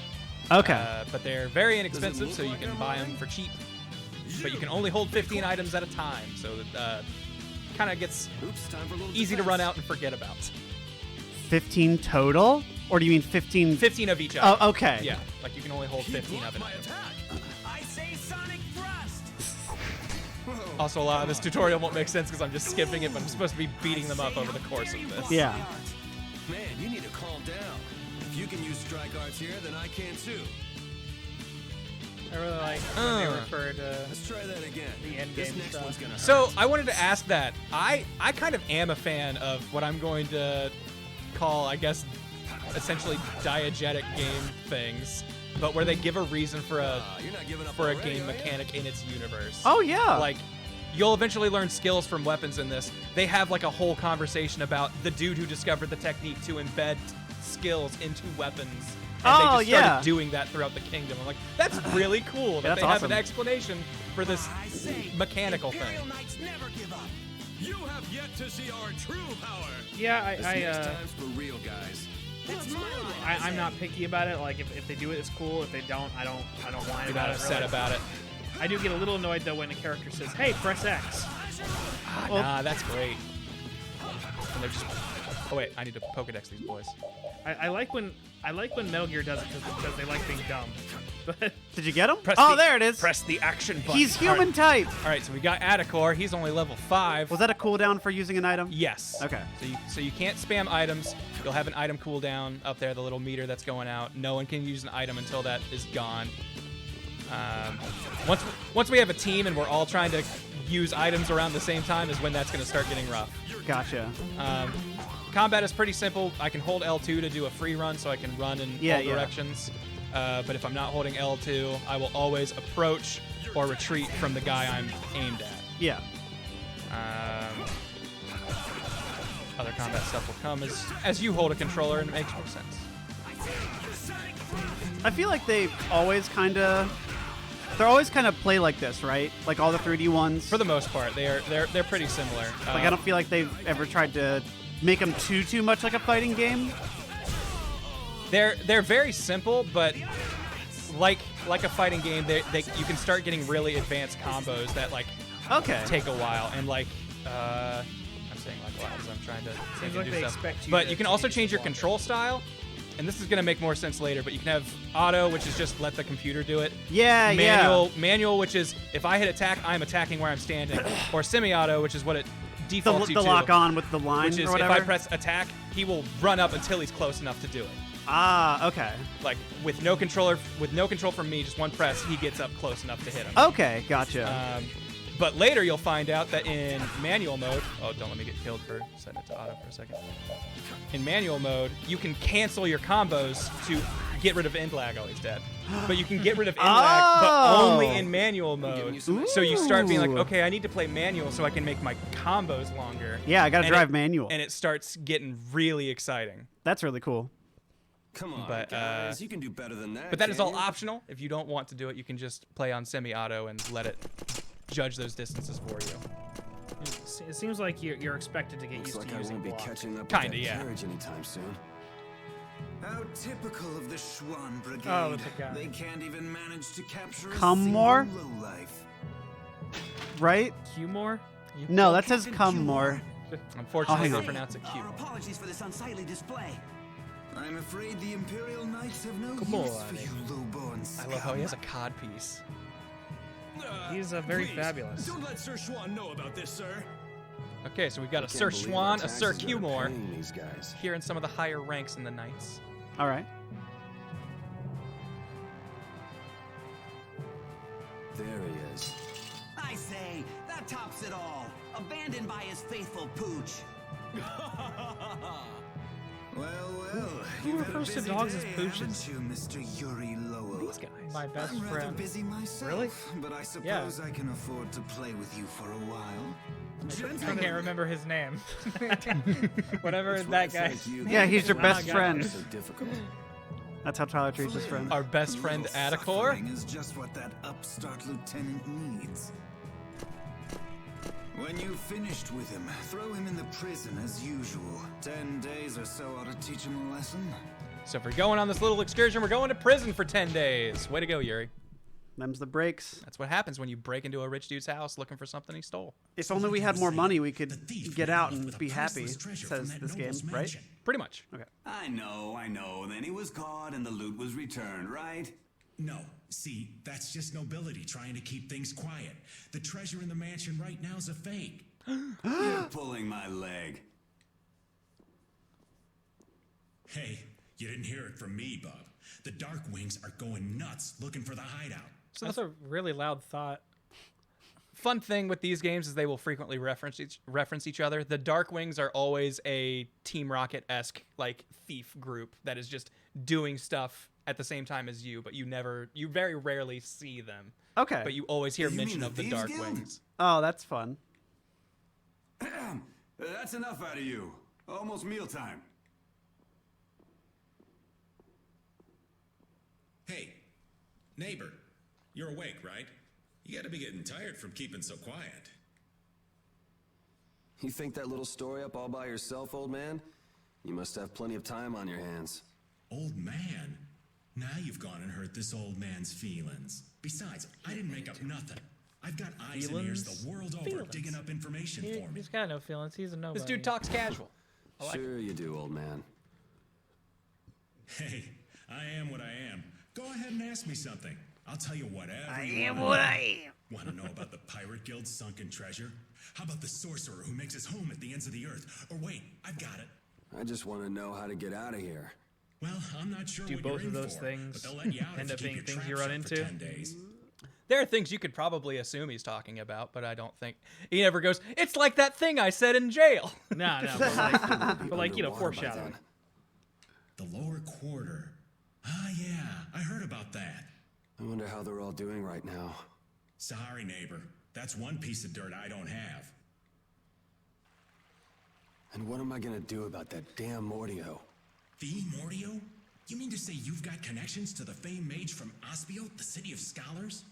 Speaker 3: Okay.
Speaker 2: But they're very inexpensive, so you can buy them for cheap. But you can only hold 15 items at a time, so that kind of gets
Speaker 13: Oops, time for a little
Speaker 2: easy to
Speaker 13: defense.
Speaker 2: run out and forget about.
Speaker 3: 15 total? Or do you mean 15?
Speaker 2: 15 of each item.
Speaker 3: Oh, okay.
Speaker 2: Yeah, like you can only hold 15 of it.
Speaker 8: My attack.
Speaker 10: I say Sonic Thrust.
Speaker 2: Also, a lot of this tutorial won't make sense because I'm just skipping it, but I'm supposed to be beating them up over the course of this.
Speaker 3: Yeah.
Speaker 13: Man, you need to calm down. If you can use strike arts here, then I can too.
Speaker 6: I really like when they refer to
Speaker 13: Let's try that again.
Speaker 6: the end
Speaker 13: This
Speaker 6: game
Speaker 13: next
Speaker 6: stuff.
Speaker 13: one's gonna hurt.
Speaker 2: So I wanted to ask that. I kind of am a fan of what I'm going to call, I guess, essentially diegetic game things, but where they give a reason for
Speaker 13: You're not giving up
Speaker 2: a
Speaker 13: already,
Speaker 2: game
Speaker 13: are ya?
Speaker 2: mechanic in its universe.
Speaker 3: Oh yeah.
Speaker 2: Like, you'll eventually learn skills from weapons in this. They have like a whole conversation about the dude who discovered the technique to embed skills into weapons. And they just started doing that throughout the kingdom. I'm like, that's really cool that
Speaker 3: that's
Speaker 2: they have
Speaker 3: awesome.
Speaker 2: an explanation for this mechanical thing.
Speaker 10: Imperial Knights never give up.
Speaker 12: You have yet to see our true power.
Speaker 6: Yeah,
Speaker 13: This next time's for real, guys.
Speaker 10: It's my
Speaker 6: I'm not picky about it. Like if they do it, it's cool. If they don't, I don't whine
Speaker 2: You're
Speaker 6: about
Speaker 2: not
Speaker 6: it.
Speaker 2: upset
Speaker 6: really.
Speaker 2: about it.
Speaker 6: I do get a little annoyed though when a character says, "Hey, press X."
Speaker 2: Nah, that's great. And they're just. Oh wait, I need to Pokedex these boys.
Speaker 6: I like when Metal Gear does it because they like being dumb. But
Speaker 3: Did you get him?
Speaker 2: Press
Speaker 3: Oh,
Speaker 2: the-
Speaker 3: there it is.
Speaker 2: Press the action button.
Speaker 3: He's human type.
Speaker 2: All right, so we got Atacor. He's only level 5.
Speaker 3: Was that a cooldown for using an item?
Speaker 2: Yes.
Speaker 3: Okay.
Speaker 2: So you can't spam items. You'll have an item cooldown up there, the little meter that's going out. No one can use an item until that is gone. Once we have a team and we're all trying to use items around the same time is when that's going to start getting rough.
Speaker 3: Gotcha.
Speaker 2: Combat is pretty simple. I can hold L2 to do a free run, so I can run in all directions. But if I'm not holding L2, I will always approach or retreat from the guy I'm aimed at.
Speaker 3: Yeah.
Speaker 2: Other combat stuff will come as you hold a controller, and it makes more sense.
Speaker 3: I feel like they always kind of play like this, right? Like all the 3D ones.
Speaker 2: For the most part, they're pretty similar.
Speaker 3: Like I don't feel like they've ever tried to make them too much like a fighting game.
Speaker 2: They're very simple, but like a fighting game, you can start getting really advanced combos that like take a while, and like I'm saying like a while because I'm trying to think and do stuff. But you can also change your control style, and this is gonna make more sense later. But you can have auto, which is just let the computer do it.
Speaker 3: Yeah,
Speaker 2: Manual, which is if I hit attack, I'm attacking where I'm standing, or semi-auto, which is what it defaults you to.
Speaker 3: The lock on with the line,
Speaker 2: which is
Speaker 3: or
Speaker 2: if
Speaker 3: whatever.
Speaker 2: I press attack, he will run up until he's close enough to do it.
Speaker 3: Ah, okay.
Speaker 2: Like with no control from me, just one press, he gets up close enough to hit him.
Speaker 3: Okay, gotcha.
Speaker 2: But later you'll find out that in manual mode, oh, don't let me get killed for setting it to auto for a second. In manual mode, you can cancel your combos to get rid of end lag. Oh, he's dead. But you can get rid of end lag, but only in manual mode. So you start being like, okay, I need to play manual so I can make my combos longer.
Speaker 3: Yeah, I gotta drive manual.
Speaker 2: And it starts getting really exciting.
Speaker 3: That's really cool.
Speaker 13: Come on,
Speaker 2: But,
Speaker 13: guys, you can do better than that.
Speaker 2: But that is all
Speaker 13: can't you?
Speaker 2: optional. If you don't want to do it, you can just play on semi-auto and let it judge those distances for you.
Speaker 6: it seems like you're expected to get
Speaker 13: Looks
Speaker 6: used
Speaker 13: like
Speaker 6: to
Speaker 13: I
Speaker 6: using
Speaker 13: won't be
Speaker 6: block.
Speaker 13: catching up
Speaker 2: Kinda,
Speaker 13: with that
Speaker 2: yeah.
Speaker 13: carriage anytime soon.
Speaker 7: How typical of the Schwann Brigade.
Speaker 6: Oh, that's a guy.
Speaker 7: They can't even manage to capture a
Speaker 3: Come
Speaker 7: single
Speaker 3: more?
Speaker 7: lowlife.
Speaker 3: Right?
Speaker 6: Q-more?
Speaker 3: No, that says come more.
Speaker 2: Unfortunately,
Speaker 3: hang
Speaker 2: they
Speaker 3: on.
Speaker 2: pronounce it Q.
Speaker 10: Our apologies for this unsightly display.
Speaker 7: I'm afraid the Imperial Knights have no
Speaker 6: Come
Speaker 7: use
Speaker 6: on.
Speaker 7: for you lowborn
Speaker 2: I love how he has a cod piece.
Speaker 6: He's very
Speaker 12: Please,
Speaker 6: fabulous.
Speaker 12: Don't let Sir Schwan know about this, sir.
Speaker 2: Okay, so we've got a
Speaker 13: Can't
Speaker 2: Sir
Speaker 13: believe
Speaker 2: Schwan,
Speaker 13: our
Speaker 2: a Sir
Speaker 13: taxes are
Speaker 2: Qmore,
Speaker 13: paying these guys.
Speaker 2: here in some of the higher ranks in the Knights.
Speaker 3: All right.
Speaker 13: There he is.
Speaker 10: I say, that tops it all. Abandoned by his faithful pooch.
Speaker 7: Well,
Speaker 6: Who
Speaker 7: you've had a
Speaker 6: refers to
Speaker 7: busy
Speaker 6: dogs as
Speaker 7: day,
Speaker 6: pooches?
Speaker 7: haven't you, Mr. Yuri Lowell?
Speaker 2: These guys.
Speaker 6: My best
Speaker 7: I'm rather
Speaker 6: friend.
Speaker 7: busy myself,
Speaker 6: Really?
Speaker 7: but I suppose I can afford to play with you for a while.
Speaker 6: I can't remember his name. Whatever
Speaker 13: That's
Speaker 6: that
Speaker 13: right,
Speaker 6: guy.
Speaker 13: thank you.
Speaker 3: Yeah, he's your
Speaker 6: Wow,
Speaker 3: best
Speaker 6: guy.
Speaker 3: friend.
Speaker 13: So difficult.
Speaker 3: That's how Tyler treats his friend.
Speaker 2: Our best friend Atacor.
Speaker 7: Suffering is just what that upstart lieutenant needs. When you've finished with him, throw him in the prison as usual. 10 days or so ought to teach him a lesson.
Speaker 2: So if we're going on this little excursion, we're going to prison for 10 days. Way to go, Yuri.
Speaker 3: Them's the breaks.
Speaker 2: That's what happens when you break into a rich dude's house looking for something he stole.
Speaker 3: If only we had more money, we could get out and be happy, says this game, right?
Speaker 2: Pretty much.
Speaker 3: Okay.
Speaker 14: I know. Then he was caught and the loot was returned, right? No. See, that's just nobility trying to keep things quiet. The treasure in the mansion right now is a fake.
Speaker 7: You're pulling my leg.
Speaker 14: Hey, you didn't hear it from me, bub. The Dark Wings are going nuts looking for the hideout.
Speaker 6: So that's a really loud thought.
Speaker 2: Fun thing with these games is they will frequently reference each other. The Dark Wings are always a Team Rocket-esque like thief group that is just doing stuff at the same time as you, but you very rarely see them.
Speaker 3: Okay.
Speaker 2: But you always hear
Speaker 7: You
Speaker 2: mention
Speaker 7: mean
Speaker 2: of
Speaker 7: the
Speaker 2: the
Speaker 7: Thieves
Speaker 2: Dark
Speaker 7: Guild?
Speaker 2: Wings.
Speaker 3: Oh, that's fun.
Speaker 7: That's enough out of you. Almost mealtime.
Speaker 14: Hey, neighbor, you're awake, right? You gotta be getting tired from keeping so quiet.
Speaker 8: You think that little story up all by yourself, old man? You must have plenty of time on your hands.
Speaker 14: Old man? Now you've gone and hurt this old man's feelings. Besides, I didn't make up nothing. I've got eyes and ears the world over digging up information for me.
Speaker 6: He's got no feelings. He's a nobody.
Speaker 2: This dude talks casual.
Speaker 8: Sure you do, old man.
Speaker 14: Hey, I am what I am. Go ahead and ask me something. I'll tell you whatever.
Speaker 10: I
Speaker 14: you
Speaker 10: am
Speaker 14: wanna
Speaker 10: what
Speaker 14: know.
Speaker 10: I am.
Speaker 14: Want to know about the Pirate Guild's sunken treasure? How about the sorcerer who makes his home at the ends of the earth? Or wait, I've got it.
Speaker 8: I just want to know how to get out of here.
Speaker 14: Well, I'm not sure
Speaker 4: Do
Speaker 14: what
Speaker 4: both
Speaker 14: you're
Speaker 4: of
Speaker 14: in
Speaker 4: those
Speaker 14: for,
Speaker 4: things
Speaker 14: but they'll let you out
Speaker 4: end
Speaker 14: if
Speaker 4: up
Speaker 14: you
Speaker 4: being
Speaker 14: keep your
Speaker 4: things you
Speaker 14: trap
Speaker 4: run
Speaker 14: shut for
Speaker 4: into?
Speaker 14: 10 days.
Speaker 2: There are things you could probably assume he's talking about, but I don't think he never goes. It's like that thing I said in jail.
Speaker 4: No, but like you know, foreshadowing.
Speaker 14: The lower quarter. Ah, yeah, I heard about that.
Speaker 8: I wonder how they're all doing right now.
Speaker 14: Sorry, neighbor. That's one piece of dirt I don't have.
Speaker 8: And what am I gonna do about that damn Mordio?
Speaker 14: The Mordio? You mean to say you've got connections to the famed mage from Ospio, the city of scholars?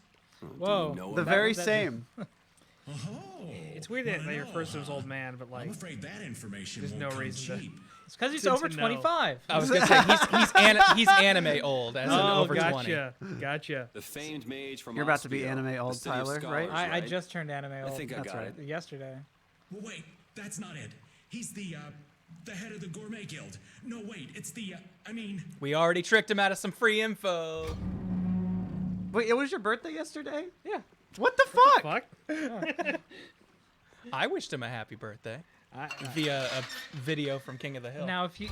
Speaker 6: Whoa.
Speaker 3: The very same.
Speaker 6: It's weird that your first was old man, but like,
Speaker 14: I'm afraid that information
Speaker 6: there's
Speaker 14: won't
Speaker 6: no
Speaker 14: come
Speaker 6: reason to.
Speaker 14: cheap.
Speaker 6: It's because he's
Speaker 4: Good
Speaker 6: over
Speaker 4: to know.
Speaker 6: 25.
Speaker 2: I was gonna say he's anime old, as in over 20.
Speaker 4: Gotcha.
Speaker 12: The famed mage from
Speaker 3: You're about to be
Speaker 12: Ospio,
Speaker 3: anime
Speaker 12: the
Speaker 3: old,
Speaker 12: city of
Speaker 3: Tyler, right?
Speaker 12: scholars,
Speaker 6: I just turned anime old.
Speaker 12: I think I
Speaker 3: That's
Speaker 12: got
Speaker 3: right.
Speaker 12: it.
Speaker 6: Yesterday.
Speaker 14: Well, wait, that's not it. He's the head of the Gourmet Guild. No, wait, it's the,
Speaker 2: We already tricked him out of some free info.
Speaker 3: Wait, it was your birthday yesterday?
Speaker 6: Yeah.
Speaker 3: What the fuck?
Speaker 2: I wished him a happy birthday via a video from King of the Hill.
Speaker 6: Now, if you,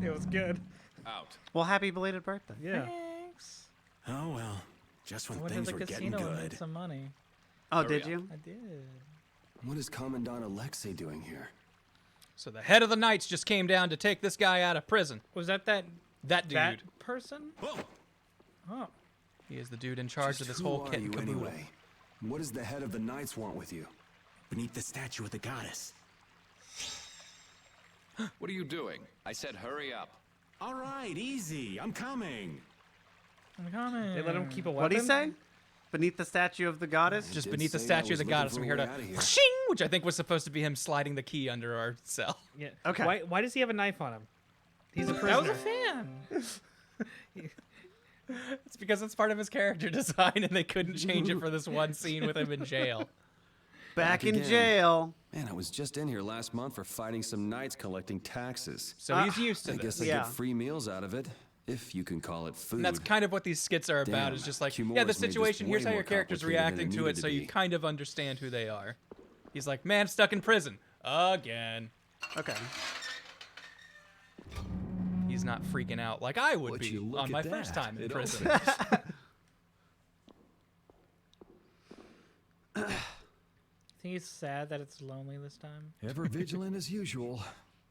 Speaker 4: It was good.
Speaker 12: Out.
Speaker 3: Well, happy belated birthday.
Speaker 4: Yeah.
Speaker 6: thanks.
Speaker 14: Oh, well, just when
Speaker 6: I went to
Speaker 14: things
Speaker 6: the
Speaker 14: were getting
Speaker 6: casino and made
Speaker 14: good.
Speaker 6: some money.
Speaker 3: Oh, did you?
Speaker 6: I did.
Speaker 8: What is Commandant Alexei doing here?
Speaker 2: So the head of the Knights just came down to take this guy out of prison.
Speaker 6: Was that dude?
Speaker 2: That
Speaker 6: person?
Speaker 14: Whoa.
Speaker 6: Oh.
Speaker 2: He is the dude in charge of this
Speaker 8: Who
Speaker 2: whole
Speaker 8: are
Speaker 2: kit
Speaker 8: you
Speaker 2: and caboodle.
Speaker 8: anyway? What does the head of the Knights want with you?
Speaker 14: Beneath the statue of the goddess.
Speaker 12: What are you doing? I said hurry up.
Speaker 14: All right, easy. I'm coming.
Speaker 6: I'm coming.
Speaker 4: They let him keep a weapon.
Speaker 3: What'd he say? Beneath the statue of the goddess?
Speaker 2: Just
Speaker 8: did
Speaker 2: beneath the
Speaker 8: say I
Speaker 2: statue of
Speaker 8: was
Speaker 2: the
Speaker 8: looking
Speaker 2: goddess,
Speaker 8: for
Speaker 2: I'm
Speaker 8: a
Speaker 2: here
Speaker 8: way
Speaker 2: to
Speaker 8: out of here.
Speaker 2: shing, which I think was supposed to be him sliding the key under our cell.
Speaker 4: Yeah.
Speaker 3: Okay.
Speaker 4: Why does he have a knife on him? He's a prisoner.
Speaker 6: That was a fan.
Speaker 2: It's because it's part of his character design, and they couldn't change it for this one scene with him in jail.
Speaker 3: Back in
Speaker 8: again.
Speaker 3: jail.
Speaker 8: Man, I was just in here last month for fighting some knights collecting taxes.
Speaker 2: So he's used to
Speaker 8: I
Speaker 2: this.
Speaker 8: guess I
Speaker 3: Yeah.
Speaker 8: get free meals out of it, if you can call it food.
Speaker 2: And that's kind of what these skits are about.
Speaker 8: Damn,
Speaker 2: is just like,
Speaker 8: Cumor's
Speaker 2: yeah, the
Speaker 8: made this
Speaker 2: situation. Here's
Speaker 8: way
Speaker 2: how your
Speaker 8: more
Speaker 2: character's
Speaker 8: complicated than
Speaker 2: reacting
Speaker 8: it
Speaker 2: to it,
Speaker 8: needed
Speaker 2: so
Speaker 8: to
Speaker 2: you
Speaker 8: be.
Speaker 2: kind of understand who they are. He's like, man, stuck in prison again.
Speaker 3: Okay.
Speaker 2: He's not freaking out like I would
Speaker 12: Would
Speaker 2: be
Speaker 12: you look
Speaker 2: on my
Speaker 12: at
Speaker 2: first
Speaker 12: that?
Speaker 2: time in
Speaker 12: It
Speaker 2: prison.
Speaker 6: I think he's sad that it's lonely this time.
Speaker 12: Ever vigilant as usual.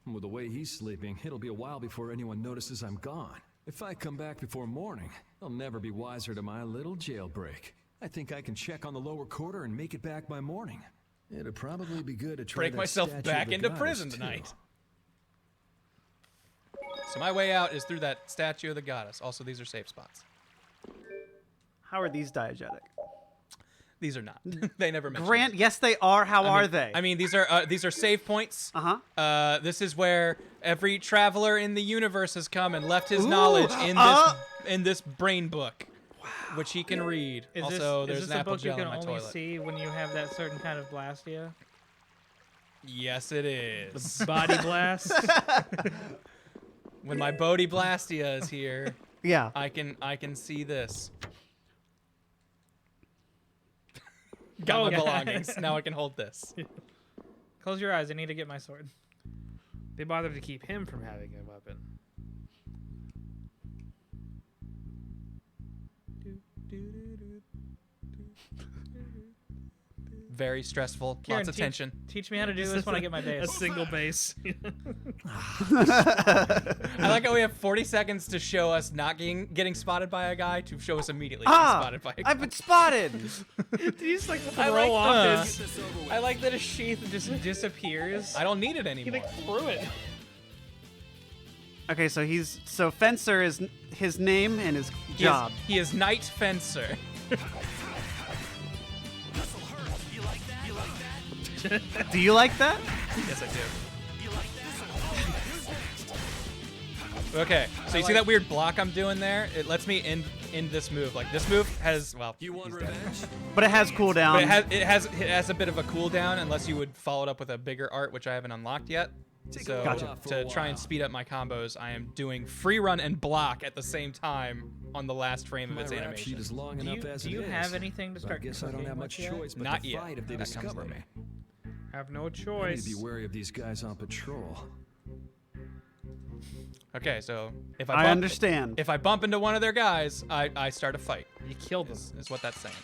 Speaker 12: With the way he's sleeping, it'll be a while before anyone notices I'm gone. If I come back before morning, they'll never be wiser to my little jailbreak. I think I can check on the lower quarter and make it back by morning. It'd probably be good to try
Speaker 2: Break
Speaker 12: that
Speaker 2: myself
Speaker 12: statue of
Speaker 2: back
Speaker 12: the
Speaker 2: into
Speaker 12: goddess,
Speaker 2: prison
Speaker 12: too.
Speaker 2: tonight. So my way out is through that statue of the goddess. Also, these are safe spots.
Speaker 3: How are these diegetic?
Speaker 2: These are not. They never mention.
Speaker 3: Grant, yes, they are. How are
Speaker 2: mean,
Speaker 3: they?
Speaker 2: I mean, these are save points.
Speaker 3: Uh-huh.
Speaker 2: This is where every traveler in the universe has come and left his
Speaker 3: Ooh,
Speaker 2: knowledge in this brain book, which he can read.
Speaker 6: Is
Speaker 2: Also,
Speaker 6: this,
Speaker 2: there's
Speaker 6: is
Speaker 2: an
Speaker 6: this a
Speaker 2: apple
Speaker 6: book you
Speaker 2: gel
Speaker 6: can
Speaker 2: in my
Speaker 6: only
Speaker 2: toilet.
Speaker 6: see when you have that certain kind of blastia?
Speaker 2: Yes, it is.
Speaker 4: Body blast.
Speaker 2: When my Bodhi Blastia is here.
Speaker 3: Yeah.
Speaker 2: I can see this. Got my belongings. Now I can hold this.
Speaker 6: Close your eyes. I need to get my sword. They bothered to keep him from having a weapon.
Speaker 2: Very stressful.
Speaker 6: Kieran,
Speaker 2: Lots of tension.
Speaker 6: Teach me how to do this when I get my base.
Speaker 4: A single base.
Speaker 2: I like how we have 40 seconds to show us not getting spotted by a guy to show us immediately getting spotted by a guy.
Speaker 3: I've been spotted.
Speaker 6: Did you just like
Speaker 2: I
Speaker 6: throw
Speaker 2: like
Speaker 6: off
Speaker 2: this.
Speaker 6: his? I like that his sheath just disappears.
Speaker 2: I don't need it
Speaker 6: He
Speaker 2: anymore.
Speaker 6: like threw it.
Speaker 3: Okay, so Fencer is his name and his job.
Speaker 2: He is Knight Fencer.
Speaker 3: Do you like that?
Speaker 2: Yes, I do. Okay, so you see that weird block I'm doing there? It lets me end this move. Like this move has
Speaker 8: You want revenge?
Speaker 3: But it has cooldown.
Speaker 2: But it has a bit of a cooldown unless you would follow it up with a bigger art, which I haven't unlocked yet. So
Speaker 3: Gotcha.
Speaker 2: to try and speed up my combos, I am doing free run and block at the same time on the last frame of its
Speaker 12: My rap
Speaker 2: animation.
Speaker 12: sheet is long enough as
Speaker 6: Do you
Speaker 12: it
Speaker 6: have
Speaker 12: is.
Speaker 6: anything to
Speaker 12: So
Speaker 6: start
Speaker 12: I guess I don't
Speaker 6: cooking
Speaker 12: have
Speaker 6: with
Speaker 12: much
Speaker 6: yet?
Speaker 12: choice but
Speaker 2: Not
Speaker 12: to
Speaker 2: yet.
Speaker 12: fight if they
Speaker 2: That comes
Speaker 12: discover
Speaker 2: later.
Speaker 12: me.
Speaker 6: Have no
Speaker 12: I need
Speaker 6: choice.
Speaker 12: to be wary of these guys on patrol.
Speaker 2: Okay, so if
Speaker 3: I understand.
Speaker 2: If I bump into one of their guys, I start a fight.
Speaker 6: You killed them.
Speaker 2: Is what that's saying.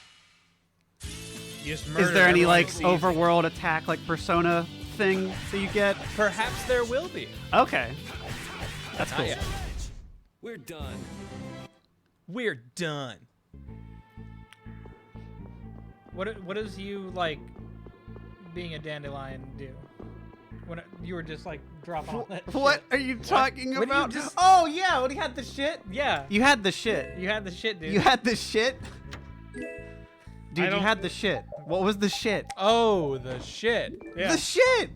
Speaker 6: You just
Speaker 3: Is
Speaker 6: murdered
Speaker 3: there any
Speaker 6: everyone
Speaker 3: like
Speaker 6: who sees
Speaker 3: overworld attack like Persona thing that you get?
Speaker 2: Perhaps there will be.
Speaker 3: Okay. That's
Speaker 2: Not
Speaker 3: cool.
Speaker 2: yet.
Speaker 8: We're done.
Speaker 2: We're done.
Speaker 6: What does you like being a dandelion do? When you were just like dropping all that
Speaker 3: What
Speaker 6: shit.
Speaker 3: are you talking
Speaker 6: When you
Speaker 3: about?
Speaker 6: just-
Speaker 3: Oh yeah, when he had the shit.
Speaker 6: Yeah.
Speaker 3: You had the shit.
Speaker 6: You had the shit, dude.
Speaker 3: You had the shit. Dude, you
Speaker 6: don't-
Speaker 3: had the shit. What was the shit?
Speaker 2: Oh, the shit.
Speaker 6: Yeah.
Speaker 3: The shit.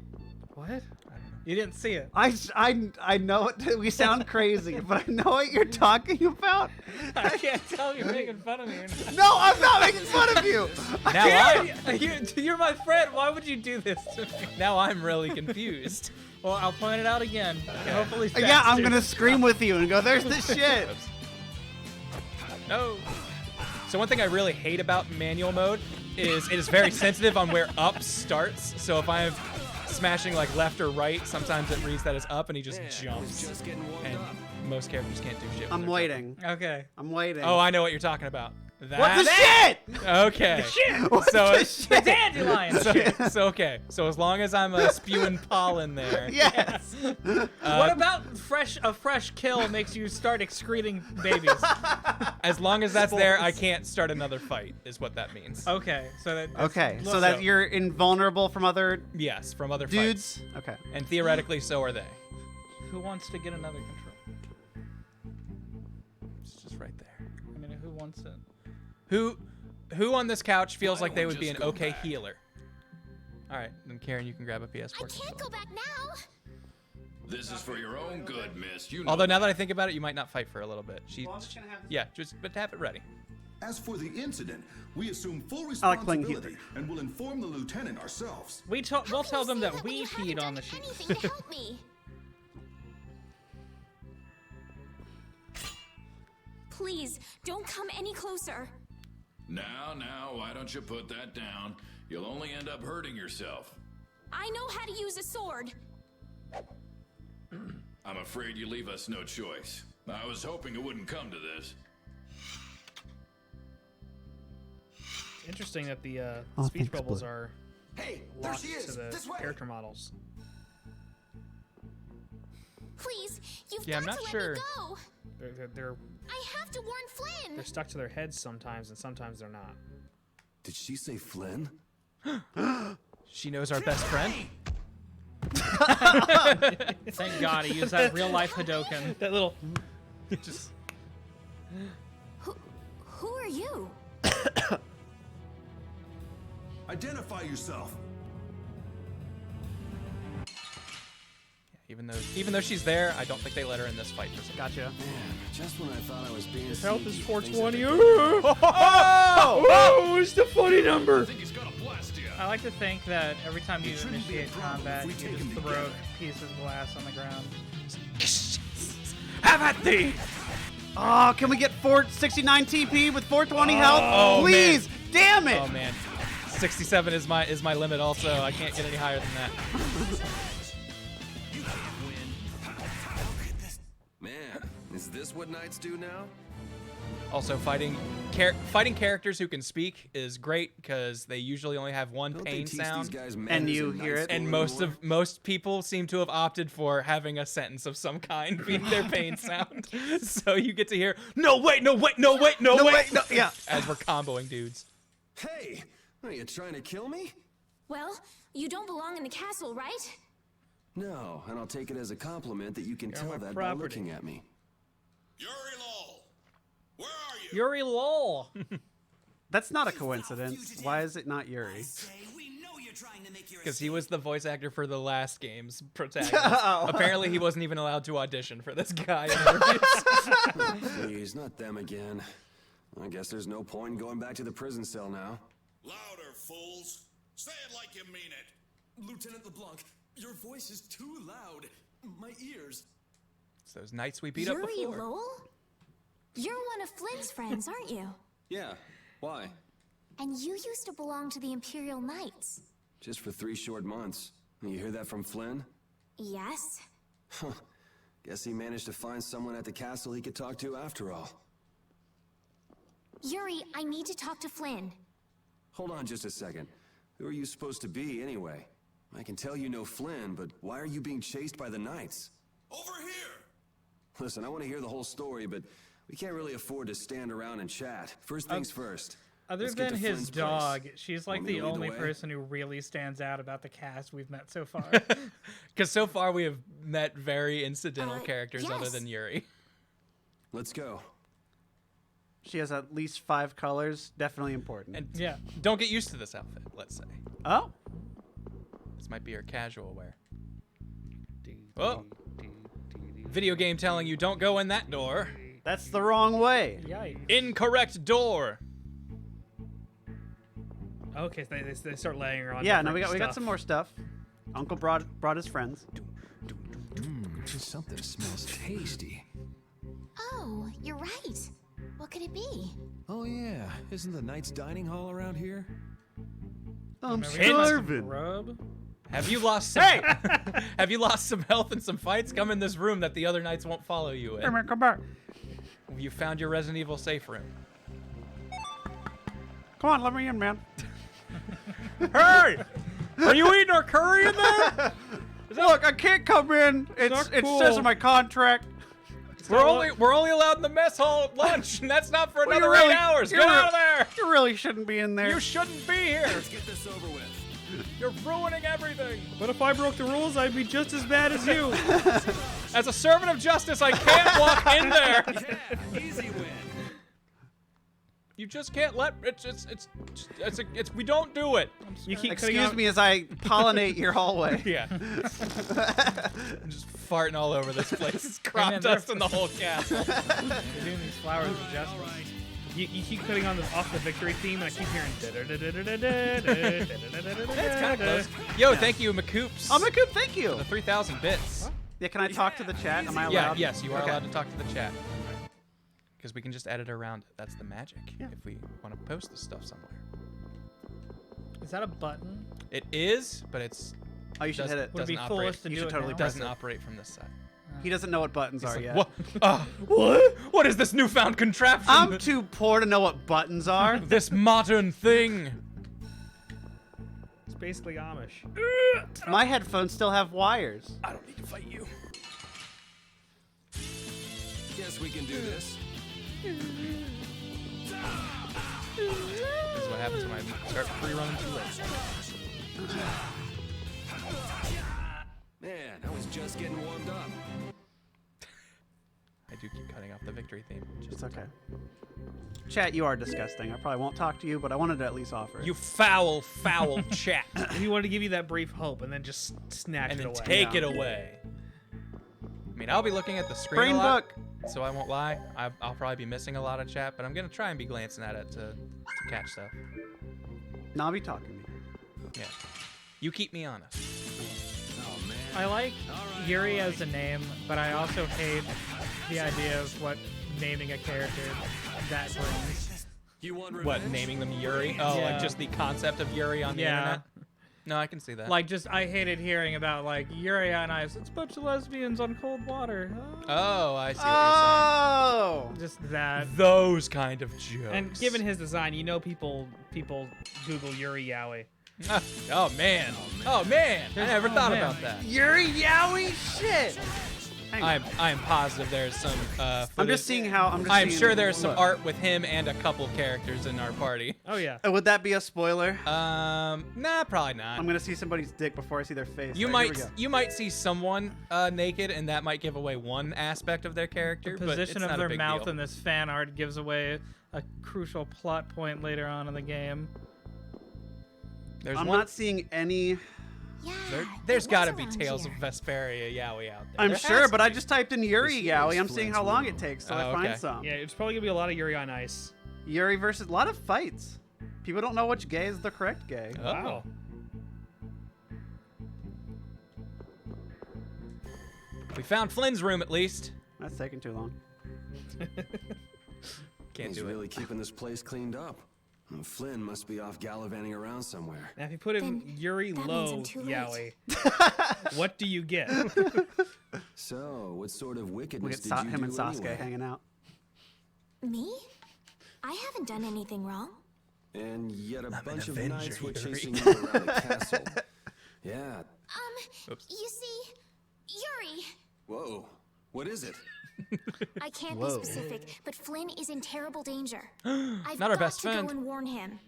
Speaker 6: What? You didn't see it.
Speaker 3: I know it. We sound crazy, but I know what you're talking about.
Speaker 6: I can't tell if you're making fun of me or not.
Speaker 3: No, I'm not making fun of you.
Speaker 2: Now
Speaker 6: You're my friend. Why would you do this to me?
Speaker 2: Now I'm really confused.
Speaker 6: Well, I'll point it out again. Hopefully faster.
Speaker 3: Yeah, I'm gonna scream with you and go, "There's the shit."
Speaker 2: No. So one thing I really hate about manual mode is it is very sensitive on where up starts. So if I'm smashing like left or right, sometimes it reads that as up and he just jumps.
Speaker 8: Just getting warmed
Speaker 2: And
Speaker 8: up.
Speaker 2: most characters can't do shit. when
Speaker 3: I'm
Speaker 2: they're
Speaker 3: waiting.
Speaker 6: Okay.
Speaker 3: I'm waiting.
Speaker 2: jumping. Oh, I know what you're talking about.
Speaker 3: What the shit?
Speaker 2: Okay.
Speaker 3: What
Speaker 2: So
Speaker 3: the
Speaker 2: it's-
Speaker 3: shit?
Speaker 6: Dandelion.
Speaker 2: So okay. So as long as I'm spewing pollen there.
Speaker 3: Yes.
Speaker 6: What about a fresh kill makes you start excreting babies?
Speaker 2: As long as that's there, I can't start another fight. Is what that means.
Speaker 6: Okay, so that
Speaker 3: Okay, so that you're invulnerable from other
Speaker 2: Yes, from other
Speaker 3: dudes.
Speaker 2: fights.
Speaker 3: Okay.
Speaker 2: And theoretically, so are they.
Speaker 6: who wants to get another control?
Speaker 2: It's just right there.
Speaker 6: I mean, who wants it?
Speaker 2: Who on this couch feels
Speaker 11: Why
Speaker 2: like they
Speaker 11: don't
Speaker 2: would be
Speaker 11: just
Speaker 2: an
Speaker 11: go
Speaker 2: okay
Speaker 11: back?
Speaker 2: healer? All right, then Karen, you can grab a PS4
Speaker 5: I can't
Speaker 2: controller.
Speaker 5: go back now.
Speaker 11: This is for your own good, miss. You know
Speaker 2: Although now that I think about it, you might not fight for a little bit. Yeah, but have it ready.
Speaker 15: As for the incident, we assume full
Speaker 3: I like playing
Speaker 15: responsibility and will inform the lieutenant ourselves.
Speaker 6: We'll tell them that we peed on the sheet.
Speaker 5: Anything to help me. Please, don't come any closer.
Speaker 11: Now, why don't you put that down? You'll only end up hurting yourself.
Speaker 5: I know how to use a sword.
Speaker 11: I'm afraid you leave us no choice. I was hoping it wouldn't come to this.
Speaker 4: It's interesting that the
Speaker 3: Oh,
Speaker 4: speech
Speaker 3: thanks,
Speaker 4: bubbles
Speaker 3: Blue.
Speaker 4: are
Speaker 15: Hey, there
Speaker 4: locked
Speaker 15: she
Speaker 4: to
Speaker 15: is.
Speaker 4: the
Speaker 15: This way.
Speaker 4: character models.
Speaker 5: Please, you've
Speaker 2: Yeah, I'm
Speaker 5: got
Speaker 2: not
Speaker 5: to
Speaker 2: sure.
Speaker 5: let me go.
Speaker 4: They're
Speaker 5: I have to warn Flynn.
Speaker 4: they're stuck to their heads sometimes, and sometimes they're not.
Speaker 8: Did she say Flynn?
Speaker 2: She knows our best friend.
Speaker 6: Thank God he used that real life Hadoken.
Speaker 4: That little.
Speaker 2: Just
Speaker 5: Who are you?
Speaker 15: Identify yourself.
Speaker 2: even though she's there, I don't think they let her in this fight. For some
Speaker 3: Gotcha.
Speaker 8: Man, just when I thought I was being
Speaker 4: His health is
Speaker 8: sneaky,
Speaker 4: 420.
Speaker 8: things have
Speaker 4: Oh, it's the funny number.
Speaker 11: I think he's gonna blast you.
Speaker 6: I like to think that every time you
Speaker 15: It shouldn't be a
Speaker 6: initiate
Speaker 15: problem
Speaker 6: combat,
Speaker 15: if
Speaker 6: you
Speaker 15: we take
Speaker 6: just
Speaker 15: them
Speaker 6: throw
Speaker 15: together.
Speaker 6: a piece of glass on the ground.
Speaker 2: Have at thee!
Speaker 3: Oh, can we get 469 TP with 420 health?
Speaker 2: Oh,
Speaker 3: Please!
Speaker 2: Man.
Speaker 3: Damn it!
Speaker 2: Oh man, 67 is my limit. Also, I can't get any higher than that.
Speaker 13: Man, is this what knights do now?
Speaker 2: Also, fighting characters who can speak is great because they usually only have one pain sound,
Speaker 3: and you hear it.
Speaker 2: And most people seem to have opted for having a sentence of some kind be their pain sound. So you get to hear no wait,
Speaker 3: yeah,
Speaker 2: as we're comboing dudes.
Speaker 13: Hey, are you trying to kill me?
Speaker 5: Well, you don't belong in the castle, right?
Speaker 13: No, and I'll take it as a compliment that you can tell that by looking at me.
Speaker 6: Yuri lol.
Speaker 3: That's not a coincidence. Why is it not Yuri?
Speaker 2: Because he was the voice actor for the last game's protagonist. Apparently, he wasn't even allowed to audition for this guy.
Speaker 13: Please, not them again. I guess there's no point in going back to the prison cell now.
Speaker 15: Louder, fools. Say it like you mean it.
Speaker 12: Lieutenant LeBlanc, your voice is too loud. My ears.
Speaker 2: It's those knights we beat up before.
Speaker 5: Yuri Lowell? You're one of Flynn's friends, aren't you?
Speaker 13: Yeah, why?
Speaker 5: And you used to belong to the Imperial Knights.
Speaker 13: Just for 3 short months. You hear that from Flynn?
Speaker 5: Yes?
Speaker 13: Huh. Guess he managed to find someone at the castle he could talk to after all.
Speaker 5: Yuri, I need to talk to Flynn.
Speaker 13: Hold on just a second. Who are you supposed to be, anyway? I can tell you know Flynn, but why are you being chased by the Knights?
Speaker 15: Over here!
Speaker 13: Listen, I want to hear the whole story, but we can't really afford to stand around and chat. First things first.
Speaker 6: Other
Speaker 13: Let's get
Speaker 6: than
Speaker 13: to
Speaker 6: his
Speaker 13: Flynn's
Speaker 6: dog,
Speaker 13: place.
Speaker 6: she's like
Speaker 13: Want me
Speaker 6: the
Speaker 13: to lead the
Speaker 6: only
Speaker 13: way?
Speaker 6: person who really stands out about the cast we've met so far.
Speaker 2: Because so far we have met very incidental characters other
Speaker 5: yes.
Speaker 2: than Yuri.
Speaker 13: Let's go.
Speaker 3: She has at least 5 colors. Definitely important.
Speaker 2: And
Speaker 6: yeah,
Speaker 2: don't get used to this outfit, let's say.
Speaker 3: Oh?
Speaker 2: This might be her casual wear. Oh! Video game telling you don't go in that door.
Speaker 3: That's the wrong way.
Speaker 6: Yikes.
Speaker 2: Incorrect door.
Speaker 4: Okay, so they start laying her on.
Speaker 3: Yeah, no,
Speaker 4: different
Speaker 3: we got
Speaker 4: stuff.
Speaker 3: some more stuff. Uncle brought his friends.
Speaker 12: Something smells tasty.
Speaker 5: Oh, you're right. What could it be?
Speaker 12: Oh yeah, isn't the Knights dining hall around here?
Speaker 3: I'm
Speaker 6: Maybe some
Speaker 3: starving.
Speaker 6: grub?
Speaker 2: Have you lost some Have you lost some health in some fights? Come in this room that the other knights won't follow you in.
Speaker 3: Come back.
Speaker 2: You found your Resident Evil safe room.
Speaker 3: Come on, let me in, man.
Speaker 2: Hey! Are you eating our curry in there?
Speaker 3: Look, I can't come in. It says in my contract.
Speaker 2: We're only allowed in the mess hall at lunch, and that's not for another 8 hours. Get out of there!
Speaker 3: You really shouldn't be in there.
Speaker 2: You shouldn't be here.
Speaker 13: Let's get this over with.
Speaker 2: You're ruining everything.
Speaker 4: But if I broke the rules, I'd be just as bad as you.
Speaker 2: As a servant of justice, I can't walk in there.
Speaker 13: Yeah, easy win.
Speaker 2: You just can't let it's we don't do it.
Speaker 4: You keep
Speaker 3: Excuse me as I pollinate your hallway.
Speaker 2: Yeah. I'm just farting all over this place. It's crop
Speaker 6: man,
Speaker 2: dust in the whole castle.
Speaker 4: They're doing these flowers of justice. You keep putting on off the victory theme, and I keep hearing.
Speaker 2: It's kind of close. Yo, thank you, Macoops.
Speaker 3: Oh, Macoop, thank you.
Speaker 2: The 3,000 bits.
Speaker 3: Yeah, can I talk to the chat? Am I allowed?
Speaker 2: Yeah, yes, you are
Speaker 3: Okay.
Speaker 2: allowed to talk to the chat. Because we can just edit around it. That's the magic. If we want to post this stuff somewhere.
Speaker 6: Is that a button?
Speaker 2: It is, but it's.
Speaker 3: Oh, you should hit it.
Speaker 6: Would it be
Speaker 2: Doesn't
Speaker 6: foolish
Speaker 2: operate.
Speaker 6: to
Speaker 3: You
Speaker 6: do
Speaker 3: should
Speaker 6: it
Speaker 3: totally
Speaker 6: now?
Speaker 3: press
Speaker 2: Doesn't
Speaker 3: it.
Speaker 2: operate from this side.
Speaker 3: He doesn't know what buttons are
Speaker 2: Like,
Speaker 3: yet.
Speaker 2: what? What? What is this newfound contraption?
Speaker 3: I'm too poor to know what buttons are.
Speaker 2: This modern thing.
Speaker 4: It's basically Amish.
Speaker 3: My headphones still have wires.
Speaker 2: I don't need to fight you.
Speaker 13: Guess we can do this.
Speaker 2: This is what happens when I start free-running too late.
Speaker 13: Man, I was just getting warmed up.
Speaker 2: I do keep cutting off the victory theme.
Speaker 3: It's okay. Chat, you are disgusting. I probably won't talk to you, but I wanted to at least offer it.
Speaker 2: You foul, foul chat.
Speaker 4: He wanted to give you that brief hope, and then just snatch
Speaker 2: And
Speaker 4: it
Speaker 2: then
Speaker 4: away.
Speaker 2: take it away. I mean, I'll be looking at the screen
Speaker 3: Brain
Speaker 2: a lot,
Speaker 3: book.
Speaker 2: so I won't lie. I'll probably be missing a lot of chat, but I'm going to try and be glancing at it to catch stuff.
Speaker 3: No, I'll be talking to you.
Speaker 2: Yeah. You keep me honest.
Speaker 13: Oh man.
Speaker 6: I like Yuri as a name, but I also hate the idea of what naming a character that brings.
Speaker 8: You want
Speaker 2: What,
Speaker 8: revenge?
Speaker 2: naming them Yuri? Oh,
Speaker 6: Yeah.
Speaker 2: like just the concept of Yuri on the internet? No, I can see that.
Speaker 6: Like, just I hated hearing about like Yuri on Ice. It's a bunch of lesbians on cold water.
Speaker 2: Oh, I see what
Speaker 3: Oh!
Speaker 6: Just that.
Speaker 2: you're saying. Those kind of jokes.
Speaker 6: And given his design, you know people Google Yuri Yaoi.
Speaker 2: Oh man. Oh man. I never thought
Speaker 6: man.
Speaker 2: about that.
Speaker 3: Yuri Yowie shit!
Speaker 2: I am positive there's some.
Speaker 3: I'm just seeing how.
Speaker 2: I'm
Speaker 3: seeing-
Speaker 2: sure there's some
Speaker 3: look.
Speaker 2: art with him and a couple characters in our party.
Speaker 6: Oh yeah.
Speaker 3: Would that be a spoiler?
Speaker 2: Nah, probably not.
Speaker 3: I'm gonna see somebody's dick before I see their face.
Speaker 2: You
Speaker 3: Alright, here
Speaker 2: you might see someone naked, and that might give away one aspect of their character.
Speaker 6: The
Speaker 2: but
Speaker 6: position
Speaker 2: it's
Speaker 6: of
Speaker 2: not a
Speaker 6: their
Speaker 2: big
Speaker 6: mouth
Speaker 2: deal.
Speaker 6: in this fan art gives away a crucial plot point later on in the game.
Speaker 2: There's
Speaker 3: I'm
Speaker 2: one.
Speaker 3: not seeing any.
Speaker 2: There's
Speaker 5: it
Speaker 2: got to
Speaker 5: was
Speaker 2: be
Speaker 5: around
Speaker 2: Tales
Speaker 5: here.
Speaker 2: of Vesperia Yaoi out there.
Speaker 3: I'm
Speaker 2: There
Speaker 3: sure,
Speaker 2: has
Speaker 3: but
Speaker 2: to
Speaker 3: I
Speaker 2: be.
Speaker 3: just typed in Yuri
Speaker 8: This
Speaker 3: Yowie.
Speaker 8: is
Speaker 3: I'm seeing
Speaker 8: Flint's
Speaker 3: how long
Speaker 8: room.
Speaker 3: it takes till
Speaker 2: Oh,
Speaker 3: I find
Speaker 2: okay.
Speaker 3: some.
Speaker 6: Yeah, it's probably gonna be a lot of Yuri on Ice.
Speaker 3: Yuri versus a lot of fights. People don't know which gay is the correct gay.
Speaker 2: Oh.
Speaker 6: Wow.
Speaker 2: We found Flynn's room at least.
Speaker 3: That's taking too long.
Speaker 2: Can't
Speaker 13: He's
Speaker 2: do
Speaker 13: really keeping this place cleaned up. Flynn must be off gallivanting around somewhere.
Speaker 6: Now, if you put in
Speaker 5: Then
Speaker 6: Yuri
Speaker 5: that means
Speaker 6: Low
Speaker 5: I'm too late.
Speaker 6: Yaoi, what do you get?
Speaker 13: So, what sort of
Speaker 3: We
Speaker 13: wickedness
Speaker 3: get
Speaker 13: did you
Speaker 3: him
Speaker 13: do
Speaker 3: and Sasuke
Speaker 13: anyway?
Speaker 3: hanging out.
Speaker 5: Me? I haven't done anything wrong.
Speaker 13: And yet a
Speaker 2: I'm an
Speaker 13: bunch of
Speaker 2: Avenger,
Speaker 13: knights were
Speaker 2: Yuri.
Speaker 13: chasing you around the castle. Yeah.
Speaker 2: Oops.
Speaker 5: You see, Yuri.
Speaker 13: Whoa. What is it?
Speaker 5: I can't
Speaker 3: Whoa.
Speaker 5: be specific, but Flynn is in terrible danger. I've
Speaker 2: Not our
Speaker 5: got
Speaker 2: best
Speaker 5: to
Speaker 2: friend.
Speaker 5: go and warn him.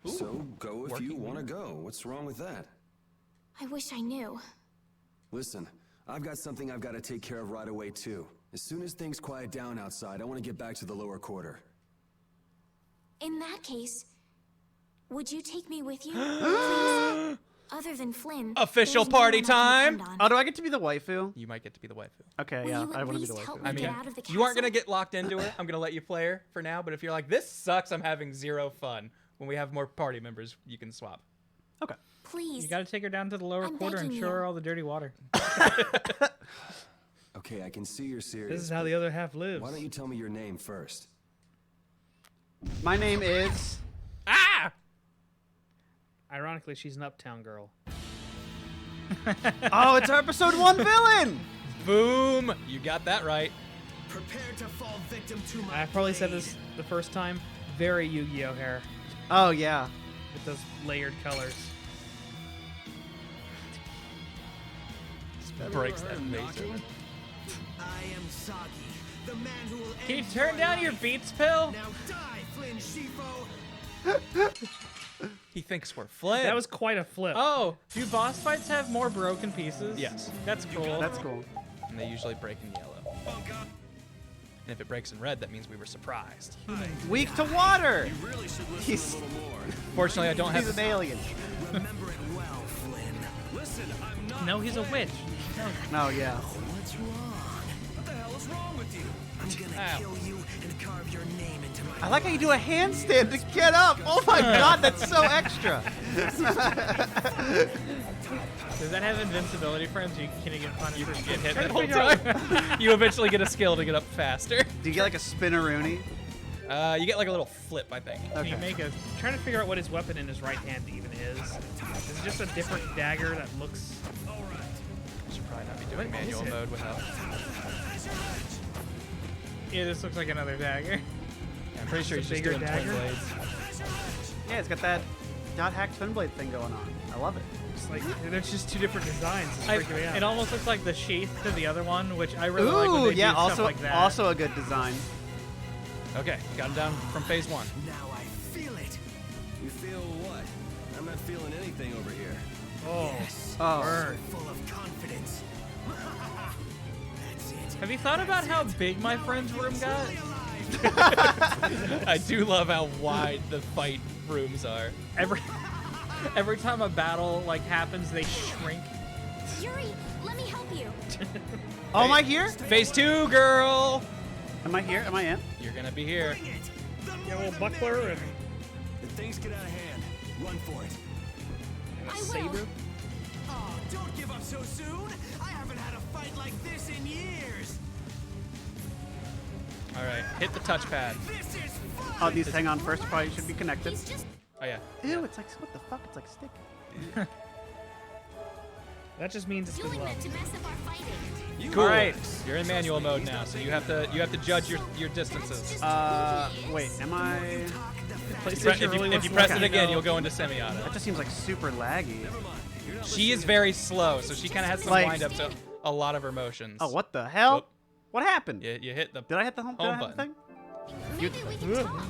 Speaker 13: So, go if you
Speaker 2: working
Speaker 13: want to go. What's wrong with that?
Speaker 5: I wish I knew.
Speaker 13: Listen, I've got something I've got to take care of right away, too. As soon as things quiet down outside, I want to get back to the lower quarter.
Speaker 5: In that case, would you take me with you, please? Other than Flynn,
Speaker 2: Official
Speaker 5: there's no
Speaker 2: party
Speaker 5: one I can
Speaker 2: time.
Speaker 5: depend on.
Speaker 3: Oh, do I get to be the waifu?
Speaker 2: You might get to be the waifu.
Speaker 3: Okay,
Speaker 5: Will
Speaker 3: yeah,
Speaker 5: you
Speaker 3: I
Speaker 5: at
Speaker 3: want to be the
Speaker 5: least help
Speaker 3: waifu.
Speaker 5: me
Speaker 2: I mean,
Speaker 5: get out of the
Speaker 2: you aren't gonna
Speaker 5: castle?
Speaker 2: get locked into it. I'm gonna let you play her for now. But if you're like, this sucks, I'm having 0 fun. When we have more party members, you can swap.
Speaker 3: Okay.
Speaker 5: Please.
Speaker 6: You gotta take her down to the lower
Speaker 5: I'm
Speaker 6: quarter and
Speaker 5: begging
Speaker 6: show her
Speaker 5: you.
Speaker 6: all the dirty water.
Speaker 13: Okay, I can see you're serious.
Speaker 6: This is how the other half lives.
Speaker 13: Why don't you tell me your name first?
Speaker 3: My name is.
Speaker 2: Ah!
Speaker 6: Ironically, she's an uptown girl.
Speaker 3: Oh, it's our episode 1 villain!
Speaker 2: Boom! You got that right.
Speaker 10: Prepare to fall victim to my
Speaker 6: I probably said
Speaker 10: blade.
Speaker 6: this the first time. Very Yu-Gi-Oh hair
Speaker 3: Oh, yeah.
Speaker 6: with those layered colors.
Speaker 2: Breaks that face.
Speaker 10: I am Sagi, the man who will
Speaker 6: Can you
Speaker 10: end
Speaker 6: turn down your
Speaker 10: life.
Speaker 6: beats pill?
Speaker 10: Now die, Flynn Shifo.
Speaker 2: He thinks we're Flynn.
Speaker 6: That was quite a flip.
Speaker 2: Oh,
Speaker 6: Do boss fights have more broken pieces?
Speaker 2: Yes.
Speaker 6: That's cool.
Speaker 3: That's cool.
Speaker 2: and they usually break in yellow. And if it breaks in red, that means we were surprised.
Speaker 3: Weak to water!
Speaker 13: You really should listen
Speaker 3: He's-
Speaker 13: a little more.
Speaker 2: Fortunately, I don't
Speaker 3: He's
Speaker 2: have.
Speaker 3: an alien.
Speaker 10: Remember it well, Flynn.
Speaker 13: Listen, I'm not.
Speaker 6: No, he's a witch.
Speaker 3: Oh, yeah.
Speaker 10: What's wrong?
Speaker 13: What the hell is wrong with you?
Speaker 10: I'm gonna
Speaker 2: Ow.
Speaker 10: kill you and carve your name into my
Speaker 3: I like how you do a handstand to get up. Oh my god, that's so extra.
Speaker 6: Does that have invincibility, friends? Can you get punished?
Speaker 2: You
Speaker 6: for
Speaker 2: get hit
Speaker 6: trying
Speaker 2: the
Speaker 6: to
Speaker 2: whole
Speaker 6: figure out-
Speaker 2: time. You eventually get a skill to get up faster.
Speaker 3: Do you get like a spinneroonie?
Speaker 2: You get like a little flip, I think.
Speaker 6: Can you make a? Trying to figure out what his weapon in his right hand even is. Is it just a different dagger that looks?
Speaker 2: Should probably not be doing manual
Speaker 6: it?
Speaker 2: mode without.
Speaker 6: Yeah, this looks like another dagger.
Speaker 2: I'm pretty sure
Speaker 6: It's
Speaker 2: he's
Speaker 6: a
Speaker 2: just
Speaker 6: bigger
Speaker 2: doing twin
Speaker 6: dagger?
Speaker 2: blades.
Speaker 3: Yeah, it's got that dot hack twin blade thing going on. I love it.
Speaker 6: It's like there's just two different designs. It's freaking me out. It almost looks like the sheath to the other one, which I really like when
Speaker 3: Ooh,
Speaker 6: they
Speaker 3: yeah,
Speaker 6: do
Speaker 3: also
Speaker 6: stuff like that.
Speaker 3: also a good design.
Speaker 2: Okay, got him down from phase 1.
Speaker 10: Now I feel it.
Speaker 13: You feel what? I'm not feeling anything over here.
Speaker 6: Oh,
Speaker 3: Oh.
Speaker 6: burn.
Speaker 10: Full of confidence. That's it.
Speaker 6: Have you thought about how big my friend's room got?
Speaker 2: I do love how wide the fight rooms are.
Speaker 6: Every time a battle like happens, they shrink.
Speaker 5: Yuri, let me help you.
Speaker 3: Oh, am I here?
Speaker 2: Phase 2, girl!
Speaker 3: Am I here? Am I in?
Speaker 2: You're gonna be here.
Speaker 10: Bring it.
Speaker 6: Yeah, a little buckler and
Speaker 13: If things get out of hand, run for it.
Speaker 5: I will.
Speaker 6: saber.
Speaker 10: Oh, don't give up so soon. I haven't had a fight like this in years.
Speaker 2: All right, hit the touchpad.
Speaker 10: This is fun.
Speaker 3: Oh, these hang on first. Probably should be connected.
Speaker 2: Oh yeah.
Speaker 3: Ew, it's like what the fuck? It's like stick.
Speaker 4: That just means it's been
Speaker 5: Doing
Speaker 4: low.
Speaker 5: that to mess up our fighting.
Speaker 2: Cool. All right, you're in manual mode now, so you have to judge your distances.
Speaker 3: Wait, am I?
Speaker 2: If you press it again, you'll go into semi-auto.
Speaker 3: That just seems like super laggy.
Speaker 2: She is very slow, so she kind of has some
Speaker 3: Like-
Speaker 2: wind up to a lot of her motions.
Speaker 3: Oh, what the hell?
Speaker 2: Oop.
Speaker 3: What happened?
Speaker 2: You hit the.
Speaker 3: Did I hit the home
Speaker 2: button?
Speaker 3: thing?
Speaker 5: Maybe we can talk.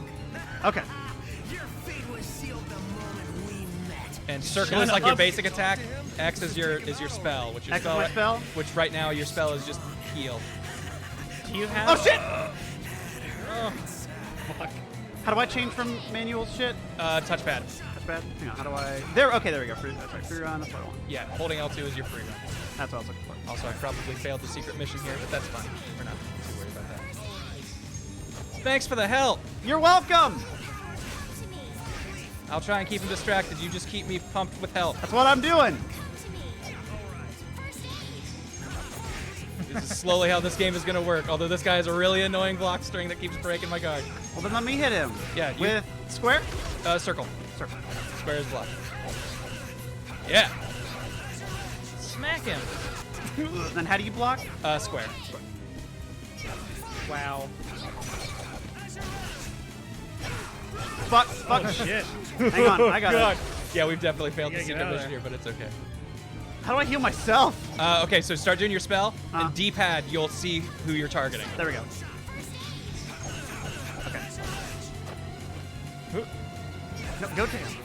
Speaker 3: Okay.
Speaker 10: Your fate was sealed the moment we met.
Speaker 2: And circle is like your basic attack. X is your spell, which
Speaker 3: X is my spell?
Speaker 2: Which right now your spell is just heal.
Speaker 4: Do you have?
Speaker 3: Oh shit!
Speaker 2: Oh,
Speaker 4: fuck.
Speaker 3: How do I change from manual shit?
Speaker 2: Touchpad.
Speaker 3: Touchpad. Hang on. How do I? There. Okay, there we go. Free run. That's what I want.
Speaker 2: Yeah, holding L2 is your free run.
Speaker 3: That's what I was looking for.
Speaker 2: Also, I probably failed the secret mission here, but that's fine. We're not too worried about that. Thanks for the help.
Speaker 3: You're welcome.
Speaker 2: I'll try and keep him distracted. You just keep me pumped with help.
Speaker 3: That's what I'm doing.
Speaker 2: This is slowly how this game is going to work. Although this guy has a really annoying block string that keeps breaking my guard.
Speaker 3: Well, then let me hit him.
Speaker 2: Yeah.
Speaker 3: With square?
Speaker 2: Circle.
Speaker 3: Circle.
Speaker 2: Square is block. Yeah.
Speaker 6: Smack him.
Speaker 3: Then how do you block?
Speaker 2: Square.
Speaker 4: Wow.
Speaker 3: Fuck.
Speaker 4: Oh shit.
Speaker 3: Hang on, I got it.
Speaker 2: Yeah, we've definitely failed the
Speaker 4: You gotta
Speaker 2: secret
Speaker 4: get out of
Speaker 2: mission
Speaker 4: there.
Speaker 2: here, but it's okay.
Speaker 3: How do I heal myself?
Speaker 2: Okay, so start doing your spell, and D-pad, you'll see who you're targeting.
Speaker 3: There we go. Okay. No, go to him.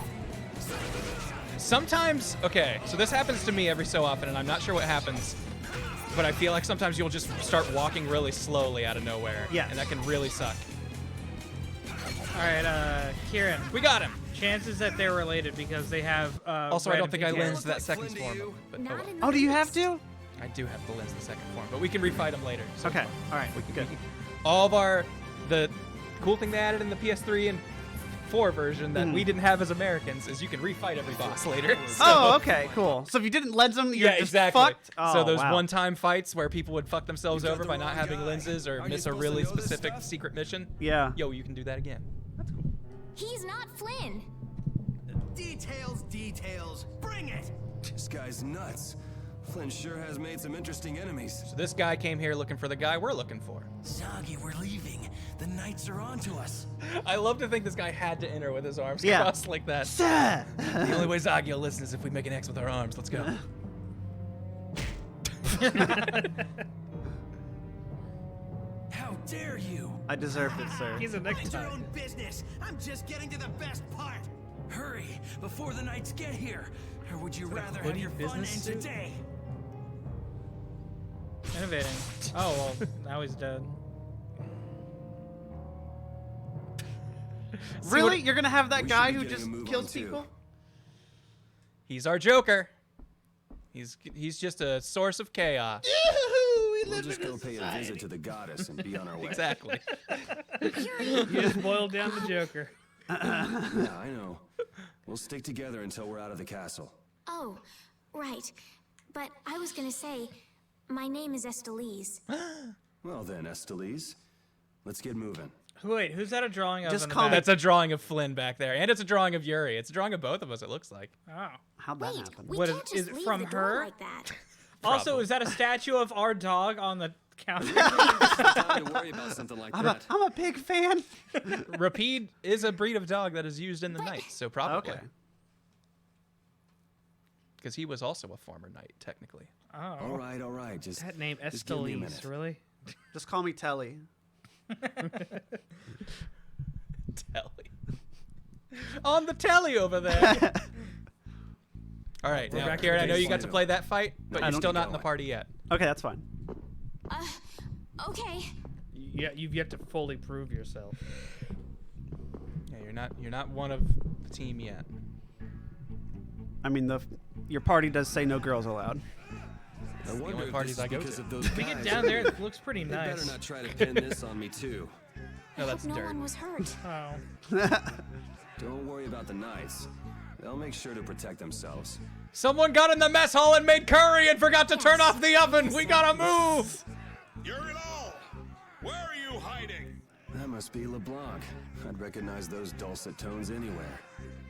Speaker 2: Sometimes, okay, so this happens to me every so often, and I'm not sure what happens, but I feel like sometimes you'll just start walking really slowly out of nowhere.
Speaker 3: Yeah.
Speaker 2: And that can really suck.
Speaker 6: All right, Kieran.
Speaker 2: We got him.
Speaker 6: Chances that they're related because they have.
Speaker 2: Also, I
Speaker 6: red
Speaker 2: don't
Speaker 6: and
Speaker 2: think I
Speaker 6: pink hair.
Speaker 2: lensed that second form. But oh, well.
Speaker 3: Oh, do you have to?
Speaker 2: I do have to lens the second form, but we can refight them later. So
Speaker 3: Okay. All right. Good.
Speaker 2: all of the cool thing they added in the PS3 and 4 version that we didn't have as Americans is you can refight every boss later. So,
Speaker 3: Oh, okay, cool. So if you didn't lens them, you're
Speaker 2: yeah,
Speaker 3: just
Speaker 2: exactly.
Speaker 3: fucked? Oh,
Speaker 2: so those
Speaker 3: wow.
Speaker 2: one-time fights where people would fuck themselves over by not having lenses or miss a really specific secret mission.
Speaker 3: Yeah.
Speaker 2: Yo, you can do that again. That's cool.
Speaker 5: He's not Flynn.
Speaker 10: Details. Bring it.
Speaker 13: This guy's nuts. Flynn sure has made some interesting enemies.
Speaker 2: So this guy came here looking for the guy we're looking for.
Speaker 10: Zagi, we're leaving. The knights are onto us.
Speaker 2: I love to think this guy had to enter with his arms
Speaker 3: Yeah.
Speaker 2: crossed like that.
Speaker 3: Sir.
Speaker 2: The only way Zagi will listen is if we make an X with our arms. Let's go.
Speaker 10: How dare you?
Speaker 3: I deserved it, sir.
Speaker 4: He's a
Speaker 10: Mind
Speaker 4: necktie.
Speaker 10: your own business. I'm just getting to the best part. Hurry, before the knights get here. Or would you rather have
Speaker 4: hoodie
Speaker 10: your fun
Speaker 4: business
Speaker 10: end
Speaker 4: suit?
Speaker 10: today?
Speaker 6: Innovating. Oh well, now he's dead.
Speaker 3: Really? You're gonna have that
Speaker 13: We
Speaker 3: guy
Speaker 13: should be
Speaker 3: who
Speaker 13: getting
Speaker 3: just
Speaker 13: a move
Speaker 3: kills
Speaker 13: on, too.
Speaker 3: people?
Speaker 2: He's our Joker. He's just a source of chaos.
Speaker 13: We'll just go pay a visit to the goddess and be on our way.
Speaker 2: Exactly.
Speaker 4: You just boiled down the Joker.
Speaker 13: Yeah, I know. We'll stick together until we're out of the castle.
Speaker 5: Oh, right. But I was gonna say, my name is Estelise.
Speaker 13: Well then, Estelise, let's get moving.
Speaker 6: Wait, who's that a drawing of?
Speaker 3: Just
Speaker 6: in the
Speaker 3: call
Speaker 6: back?
Speaker 3: me-
Speaker 2: That's a drawing of Flynn back there, and it's a drawing of Yuri. It's a drawing of both of us. It looks like.
Speaker 6: Oh.
Speaker 3: How'd that
Speaker 5: Wait,
Speaker 3: happen?
Speaker 5: we
Speaker 6: What
Speaker 5: can't
Speaker 6: is
Speaker 5: just
Speaker 6: it
Speaker 5: leave
Speaker 6: from
Speaker 5: the door
Speaker 6: her?
Speaker 5: like that.
Speaker 6: Also,
Speaker 2: Probably.
Speaker 6: is that a statue of our dog on the counter?
Speaker 13: Time to worry about something like that.
Speaker 3: I'm a big fan.
Speaker 2: Rapide is a breed of dog that is used in the Knights, so probably.
Speaker 3: Okay.
Speaker 2: Because he was also a former knight, technically.
Speaker 6: Oh.
Speaker 13: All right. Just
Speaker 4: That name
Speaker 13: just give me a
Speaker 4: Estelise,
Speaker 13: minute.
Speaker 4: really?
Speaker 3: Just call me Telly.
Speaker 2: Telly. On the telly over there. All right,
Speaker 4: We're
Speaker 2: now,
Speaker 4: back to
Speaker 2: Kieran, I know you
Speaker 13: baseline.
Speaker 2: got to play that fight, but
Speaker 3: I
Speaker 2: you're
Speaker 3: don't
Speaker 2: still
Speaker 13: get
Speaker 2: not in the
Speaker 13: going.
Speaker 2: party yet.
Speaker 3: Okay, that's fine.
Speaker 5: Okay.
Speaker 4: Yeah, you've yet to fully prove yourself.
Speaker 2: Yeah, you're not one of the team yet.
Speaker 3: I mean, your party does say no girls allowed.
Speaker 13: I wonder
Speaker 2: only
Speaker 13: if
Speaker 2: parties
Speaker 13: this is
Speaker 2: I go
Speaker 13: because
Speaker 2: to.
Speaker 13: of those
Speaker 6: We get
Speaker 13: guys.
Speaker 6: down there, it looks pretty
Speaker 13: They better
Speaker 6: nice.
Speaker 13: not try to pin this on me too.
Speaker 2: No,
Speaker 5: I
Speaker 2: that's
Speaker 5: hope no
Speaker 2: dirt.
Speaker 5: one was hurt.
Speaker 6: Oh.
Speaker 13: Don't worry about the knights. They'll make sure to protect themselves.
Speaker 2: Someone got in the mess hall and made curry and forgot to turn off the oven. We gotta move.
Speaker 15: You're it all. Where are you hiding?
Speaker 13: That must be LeBlanc. I'd recognize those dulcet tones anywhere.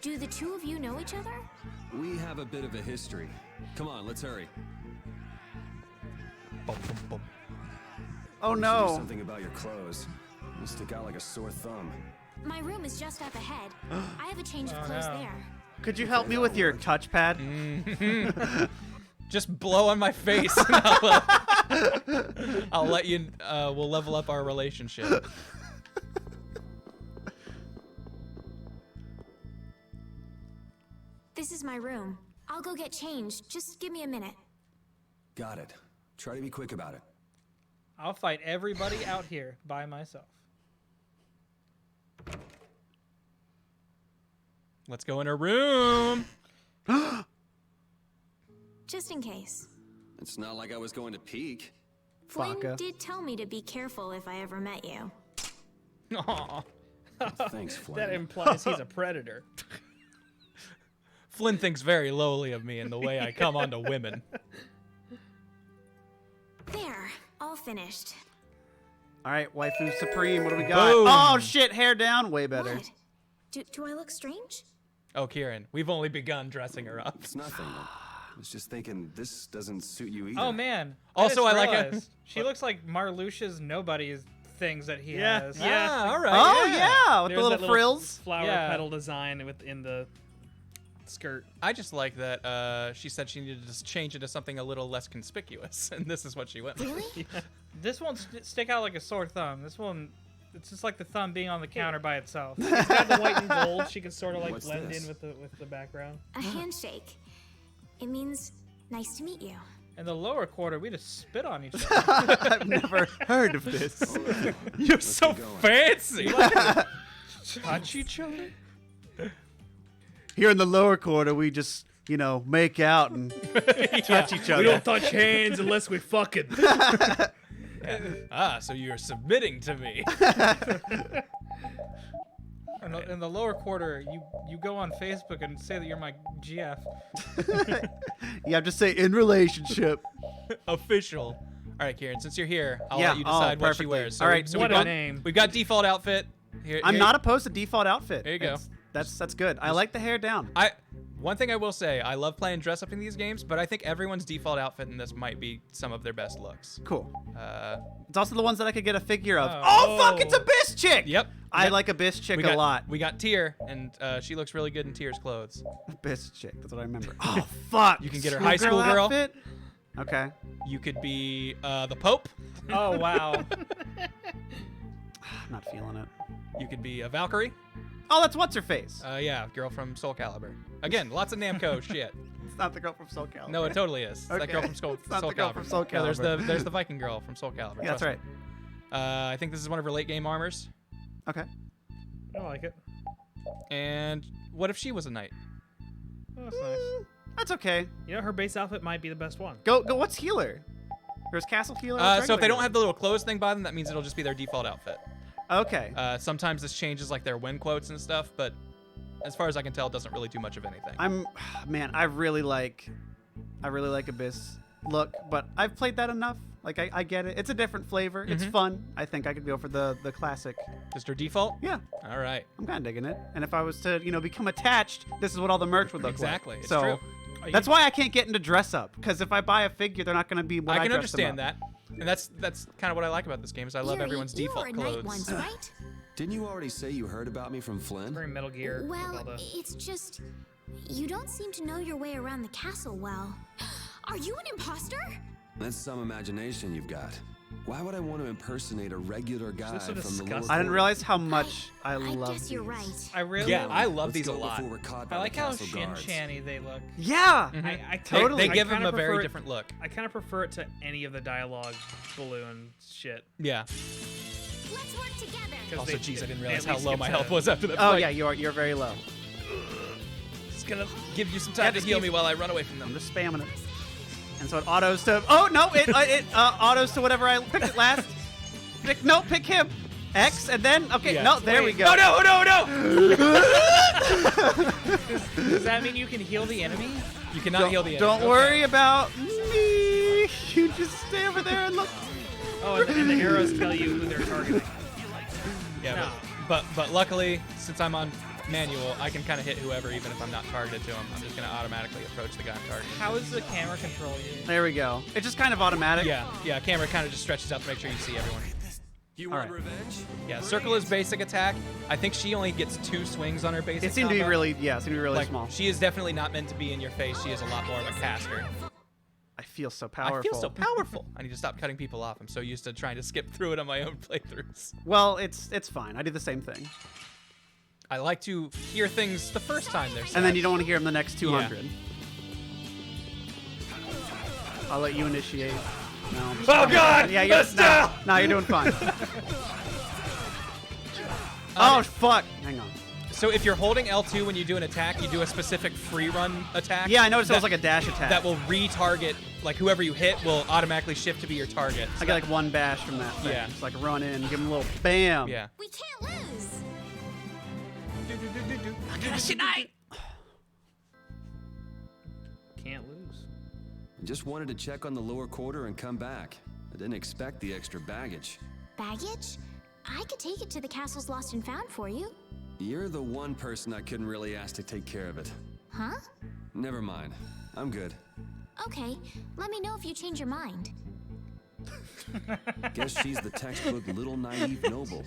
Speaker 5: Do the two of you know each other?
Speaker 8: We have a bit of a history. Come on, let's hurry.
Speaker 3: Oh
Speaker 13: You should do
Speaker 3: no.
Speaker 13: something about your clothes. You stick out like a sore thumb.
Speaker 5: My room is just up ahead. I have a change of clothes there.
Speaker 3: Could you help me with your touchpad?
Speaker 2: Just blow on my face. And I'll let you. We'll level up our relationship.
Speaker 5: This is my room. I'll go get changed. Just give me a minute.
Speaker 13: Got it. Try to be quick about it.
Speaker 6: I'll fight everybody out here by myself.
Speaker 2: Let's go in her room.
Speaker 5: Just in case.
Speaker 13: It's not like I was going to peek.
Speaker 5: Flynn
Speaker 3: Faka.
Speaker 5: did tell me to be careful if I ever met you.
Speaker 2: Aw.
Speaker 13: Thanks, Flynn.
Speaker 4: That implies he's a predator.
Speaker 2: Flynn thinks very lowly of me in the way I come onto women.
Speaker 5: There, all finished.
Speaker 3: All right, waifu supreme. What do we got?
Speaker 2: Boom.
Speaker 3: Oh shit, hair down, way better.
Speaker 5: What? Do I look strange?
Speaker 2: Oh, Kieran, we've only begun dressing her up.
Speaker 13: It's nothing. I was just thinking this doesn't suit you either.
Speaker 6: Oh man.
Speaker 2: Also,
Speaker 6: just
Speaker 2: I like it.
Speaker 6: realized She looks like Marluxia's nobody's things that he
Speaker 4: Yeah,
Speaker 6: has.
Speaker 4: yeah.
Speaker 2: Ah, all right.
Speaker 3: Oh yeah, with
Speaker 4: There's
Speaker 3: the
Speaker 4: that
Speaker 3: little frills.
Speaker 4: flower
Speaker 6: Yeah.
Speaker 4: petal design within the skirt.
Speaker 2: I just like that she said she needed to change it to something a little less conspicuous, and this is what she went with.
Speaker 5: Really?
Speaker 6: This won't stick out like a sore thumb. This one, it's just like the thumb being on the counter by itself.
Speaker 4: It's got the white and gold. She can sort of like
Speaker 13: What's
Speaker 4: blend
Speaker 13: this?
Speaker 4: in with the background.
Speaker 5: A handshake. It means nice to meet you.
Speaker 6: In the lower quarter, we just spit on each other.
Speaker 3: I've never heard of this.
Speaker 2: You're so fancy.
Speaker 6: Touch each other?
Speaker 3: Here in the lower quarter, we just, you know, make out and touch each other.
Speaker 4: We don't touch hands unless we fucking.
Speaker 2: Ah, so you're submitting to me.
Speaker 6: In the lower quarter, you go on Facebook and say that you're my GF.
Speaker 3: You have to say in relationship.
Speaker 2: Official. All right, Kieran, since you're here, I'll
Speaker 3: Yeah,
Speaker 2: let you decide what she
Speaker 3: perfectly.
Speaker 2: wears. So
Speaker 3: All right,
Speaker 2: so
Speaker 4: what
Speaker 2: we've
Speaker 4: a
Speaker 2: got,
Speaker 4: name.
Speaker 2: We've got default outfit.
Speaker 3: I'm not opposed to default outfit.
Speaker 2: There you go.
Speaker 3: That's good. I like the hair down.
Speaker 2: One thing I will say, I love playing dress up in these games, but I think everyone's default outfit in this might be some of their best looks.
Speaker 3: Cool. It's also the ones that I could get a figure of.
Speaker 6: Oh.
Speaker 3: Oh, fuck, it's Abyss Chick!
Speaker 2: Yep.
Speaker 3: I
Speaker 2: Yep.
Speaker 3: like Abyss Chick a lot.
Speaker 2: We got Tyr, and she looks really good in Tyr's clothes.
Speaker 3: Abyss Chick, that's what I remember. Oh, fuck.
Speaker 2: You can get her high school girl.
Speaker 3: Outfit? Okay.
Speaker 2: You could be the Pope.
Speaker 6: Oh wow.
Speaker 3: I'm not feeling it.
Speaker 2: You could be a Valkyrie.
Speaker 3: Oh, that's what's-her-face.
Speaker 2: Yeah, girl from Soul Calibur. Again, lots of Namco shit.
Speaker 3: It's not the girl from Soul Calibur.
Speaker 2: No, it totally is. It's that girl from Soul,
Speaker 3: It's not
Speaker 2: Soul
Speaker 3: the girl
Speaker 2: Calibur.
Speaker 3: from Soul
Speaker 2: No,
Speaker 3: Calibur.
Speaker 2: there's the Viking girl from Soul Calibur.
Speaker 3: Yeah, that's
Speaker 2: trust
Speaker 3: right.
Speaker 2: me. I think this is one of her late game armors.
Speaker 3: Okay.
Speaker 4: I like it.
Speaker 2: And what if she was a knight?
Speaker 4: Oh, that's nice.
Speaker 3: That's okay.
Speaker 4: You know, her base outfit might be the best one.
Speaker 3: Go. What's healer? There's castle healer. What's
Speaker 2: So if they
Speaker 3: regular
Speaker 2: don't have the little clothes thing by them, that means it'll just be their default outfit.
Speaker 3: Okay.
Speaker 2: Sometimes this changes like their win quotes and stuff, but as far as I can tell, it doesn't really do much of anything.
Speaker 3: Man, I really like Abyss look, but I've played that enough. Like I get it. It's a different flavor. It's fun. I think I could go for the classic.
Speaker 2: Just her default?
Speaker 3: Yeah.
Speaker 2: All right.
Speaker 3: I'm kind of digging it. And if I was to, become attached, this is what all the merch would look
Speaker 2: Exactly.
Speaker 3: like.
Speaker 2: It's
Speaker 3: So
Speaker 2: true.
Speaker 3: that's why I can't get into dress up, because if I buy a figure, they're not going to be what I
Speaker 2: can
Speaker 3: dress them
Speaker 2: understand
Speaker 3: up.
Speaker 2: that, and that's kind of what I like about this game is I love
Speaker 5: Yuri,
Speaker 2: everyone's
Speaker 5: you
Speaker 2: default
Speaker 5: were a knight
Speaker 2: clothes.
Speaker 5: once, right?
Speaker 13: Didn't you already say you heard about me from Flynn?
Speaker 4: Very Metal Gear. with all
Speaker 5: Well,
Speaker 4: the-
Speaker 5: it's just you don't seem to know your way around the castle well. Are you an imposter?
Speaker 13: That's some imagination you've got. Why would I want to impersonate a regular guy
Speaker 4: so
Speaker 13: from the lower
Speaker 4: disgusting.
Speaker 3: I didn't
Speaker 13: quarter?
Speaker 3: realize how much I
Speaker 5: I
Speaker 3: love
Speaker 5: guess you're
Speaker 3: these.
Speaker 5: right.
Speaker 6: I really.
Speaker 2: Yeah, I love
Speaker 13: Let's
Speaker 2: these a
Speaker 13: go
Speaker 2: lot.
Speaker 13: before we're caught by
Speaker 6: I
Speaker 13: the
Speaker 6: like how
Speaker 13: castle guards.
Speaker 6: shin-channy they look.
Speaker 3: Yeah.
Speaker 4: I
Speaker 3: Totally.
Speaker 2: They give
Speaker 4: I
Speaker 2: them a
Speaker 4: kinda
Speaker 2: very
Speaker 4: prefer it-
Speaker 2: different look.
Speaker 4: I kind of prefer it to any of the dialogue balloon shit.
Speaker 2: Yeah.
Speaker 5: Let's work together.
Speaker 4: 'Cause
Speaker 2: Also,
Speaker 4: they-
Speaker 2: geez, I didn't
Speaker 4: they
Speaker 2: realize
Speaker 4: at
Speaker 2: how
Speaker 4: least
Speaker 2: low
Speaker 4: get
Speaker 2: my
Speaker 4: to-
Speaker 2: health was after that
Speaker 3: Oh
Speaker 2: fight.
Speaker 3: yeah, you're very low.
Speaker 2: Just gonna give you some time to heal me while I run away from
Speaker 3: I'm
Speaker 2: them.
Speaker 3: just spamming it. And so it autos to. Oh no! It autos to whatever I picked it last. Pick him. X and then okay.
Speaker 2: Yeah.
Speaker 3: No, there we go.
Speaker 2: No!
Speaker 6: Does that mean you can heal the enemy?
Speaker 2: You cannot heal the enemy.
Speaker 3: Don't worry about me. You just stay over there and look.
Speaker 6: Oh, and the arrows tell you who they're targeting.
Speaker 2: Yeah,
Speaker 6: No.
Speaker 2: but luckily, since I'm on manual, I can kind of hit whoever, even if I'm not targeted to him. I'm just gonna automatically approach the guy I'm targeting.
Speaker 6: How does the camera control you?
Speaker 3: There we go. It's just kind of automatic.
Speaker 2: Yeah. Camera kind of just stretches out to make sure you see everyone.
Speaker 8: You want revenge?
Speaker 2: Yeah, circle is basic attack. I think she only gets 2 swings on her basic.
Speaker 3: It seemed to be
Speaker 2: combo.
Speaker 3: really,
Speaker 2: like,
Speaker 3: small.
Speaker 2: She is definitely not meant to be in your face. She is a lot more of a caster.
Speaker 3: I feel so powerful.
Speaker 2: I feel so powerful. I need to stop cutting people off. I'm so used to trying to skip through it on my own playthroughs.
Speaker 3: Well, it's fine. I do the same thing.
Speaker 2: I like to hear things the first time they're said.
Speaker 3: And then you don't want to hear them the next 200.
Speaker 2: Yeah.
Speaker 3: I'll let you initiate. No.
Speaker 2: Oh God!
Speaker 3: Yeah, you're no, you're doing fine. Oh fuck! Hang on.
Speaker 2: So if you're holding L2 when you do an attack, you do a specific free run attack.
Speaker 3: Yeah, I noticed it was like a dash attack.
Speaker 2: That will retarget, like whoever you hit will automatically shift to be your target. So
Speaker 3: I get like 1 bash from that thing.
Speaker 2: Yeah.
Speaker 3: It's like run in, give him a little bam.
Speaker 2: Yeah.
Speaker 5: We can't lose.
Speaker 6: Can't lose.
Speaker 8: I just wanted to check on the lower quarter and come back. I didn't expect the extra baggage.
Speaker 5: Baggage? I could take it to the castle's lost and found for you.
Speaker 8: You're the one person I couldn't really ask to take care of it.
Speaker 5: Huh?
Speaker 8: Never mind. I'm good.
Speaker 5: Okay, let me know if you change your mind.
Speaker 8: Guess she's the textbook little naive noble.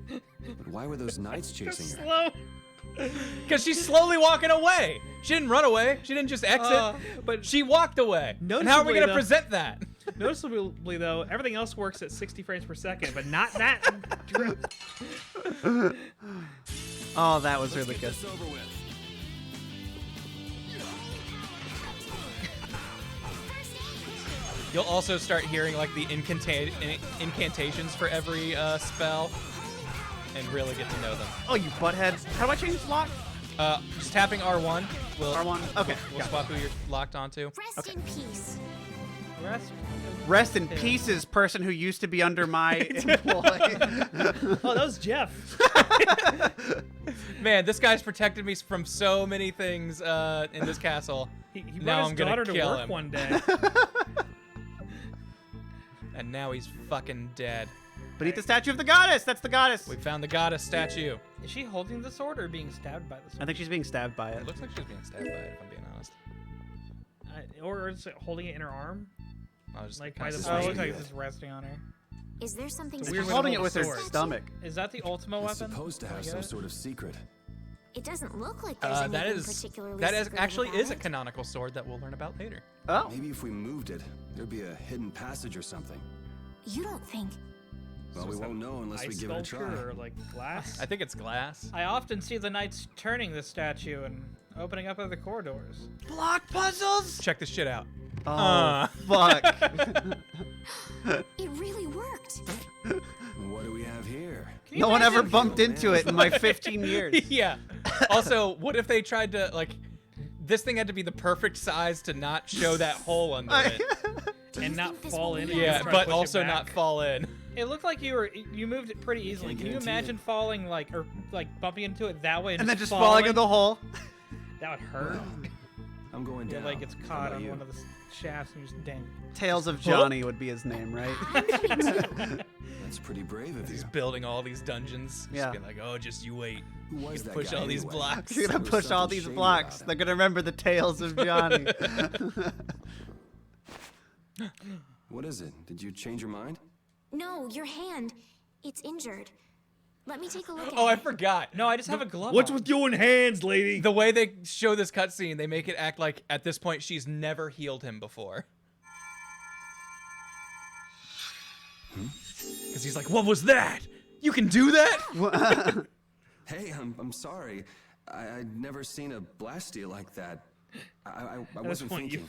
Speaker 8: But why were those knights chasing her?
Speaker 2: Slow. Because she's slowly walking away. She didn't run away. She didn't just exit. But she walked away. And how are we going to present that?
Speaker 4: Noticeably, though, everything else works at 60 frames per second, but not that.
Speaker 3: Oh, that was really good.
Speaker 2: You'll also start hearing like the incantations for every spell, and really get to know them.
Speaker 3: Oh, you butthead! How do I change lock?
Speaker 2: Just tapping R1.
Speaker 3: R1. Okay.
Speaker 2: We'll swap who you're locked onto.
Speaker 5: Rest in peace.
Speaker 3: Rest in pieces, person who used to be under my employ.
Speaker 4: Oh, that was Jeff.
Speaker 2: Man, this guy's protected me from so many things in this castle.
Speaker 4: He
Speaker 2: now
Speaker 4: brought
Speaker 2: I'm
Speaker 4: his daughter
Speaker 2: gonna
Speaker 4: to
Speaker 2: kill
Speaker 4: work
Speaker 2: him.
Speaker 4: one day.
Speaker 2: And now he's fucking dead.
Speaker 3: Beneath the statue of the goddess. That's the goddess.
Speaker 2: We found the goddess statue.
Speaker 6: Is she holding the sword or being stabbed by the sword?
Speaker 3: I think she's being stabbed by it.
Speaker 2: It looks like she's being stabbed by it, if I'm being honest.
Speaker 4: Or is it holding it in her arm?
Speaker 2: I was
Speaker 6: Like
Speaker 2: kinda
Speaker 6: by the
Speaker 2: suspicious.
Speaker 6: it looks like it's just resting on her.
Speaker 5: Is there something
Speaker 3: She's
Speaker 5: special
Speaker 3: holding it
Speaker 5: about
Speaker 3: with
Speaker 5: the
Speaker 3: her
Speaker 5: sword?
Speaker 3: stomach.
Speaker 6: Is that the ultimate
Speaker 8: It's
Speaker 6: weapon?
Speaker 8: supposed to
Speaker 6: Can I
Speaker 8: have
Speaker 6: get
Speaker 8: some
Speaker 6: it?
Speaker 8: sort of secret.
Speaker 5: It doesn't look like there's anything
Speaker 2: that is
Speaker 5: particularly secretive
Speaker 2: actually
Speaker 5: about
Speaker 2: is a
Speaker 5: it.
Speaker 2: canonical sword that we'll learn about later.
Speaker 3: Oh.
Speaker 8: Maybe if we moved it, there'd be a hidden passage or something.
Speaker 5: You don't think?
Speaker 8: Well, we won't know unless we
Speaker 4: Ice
Speaker 8: give it a
Speaker 4: sculpture
Speaker 8: try.
Speaker 4: or like glass?
Speaker 2: I think it's glass.
Speaker 6: I often see the knights turning the statue and opening up other corridors.
Speaker 3: Block puzzles.
Speaker 2: Check this shit out.
Speaker 3: Oh fuck!
Speaker 5: It really worked.
Speaker 8: What do we have here?
Speaker 3: No one ever bumped into it in my 15 years.
Speaker 2: Yeah. Also, what if they tried to like? This thing had to be the perfect size to not show that hole under it.
Speaker 4: And not fall in.
Speaker 2: Yeah, but also not fall in.
Speaker 6: It looked like you moved it pretty easily. Can you imagine falling like bumping into it that way
Speaker 3: And then just falling in the hole.
Speaker 6: That would hurt.
Speaker 8: I'm going
Speaker 6: Yeah,
Speaker 8: down.
Speaker 6: like it's
Speaker 8: How
Speaker 6: caught
Speaker 8: about
Speaker 6: on
Speaker 8: you?
Speaker 6: one of the shafts and you just dang.
Speaker 3: Tales of Johnny would be his name, right?
Speaker 8: That's pretty brave of you.
Speaker 2: He's building all these dungeons.
Speaker 3: Yeah.
Speaker 2: Just being like, oh, just you wait.
Speaker 8: Who was
Speaker 2: You
Speaker 8: that
Speaker 2: push
Speaker 8: guy
Speaker 2: all these
Speaker 8: anyway?
Speaker 2: blocks.
Speaker 3: You're gonna
Speaker 8: There was
Speaker 3: push all
Speaker 8: something
Speaker 3: these
Speaker 8: shady
Speaker 3: blocks.
Speaker 8: about it.
Speaker 3: They're gonna remember the Tales of Johnny.
Speaker 8: What is it? Did you change your mind?
Speaker 5: No, your hand. It's injured. Let me take a look at
Speaker 2: Oh, I
Speaker 5: it.
Speaker 2: forgot.
Speaker 6: No, I just have a glove.
Speaker 4: What's
Speaker 6: on.
Speaker 4: with you and hands, lady?
Speaker 2: The way they show this cutscene, they make it act like at this point she's never healed him before. Because he's like, what was that? You can do that?
Speaker 8: Hey, I'm sorry. I'd never seen a blastia like that. I
Speaker 4: At this
Speaker 8: wasn't
Speaker 4: point,
Speaker 8: thinking.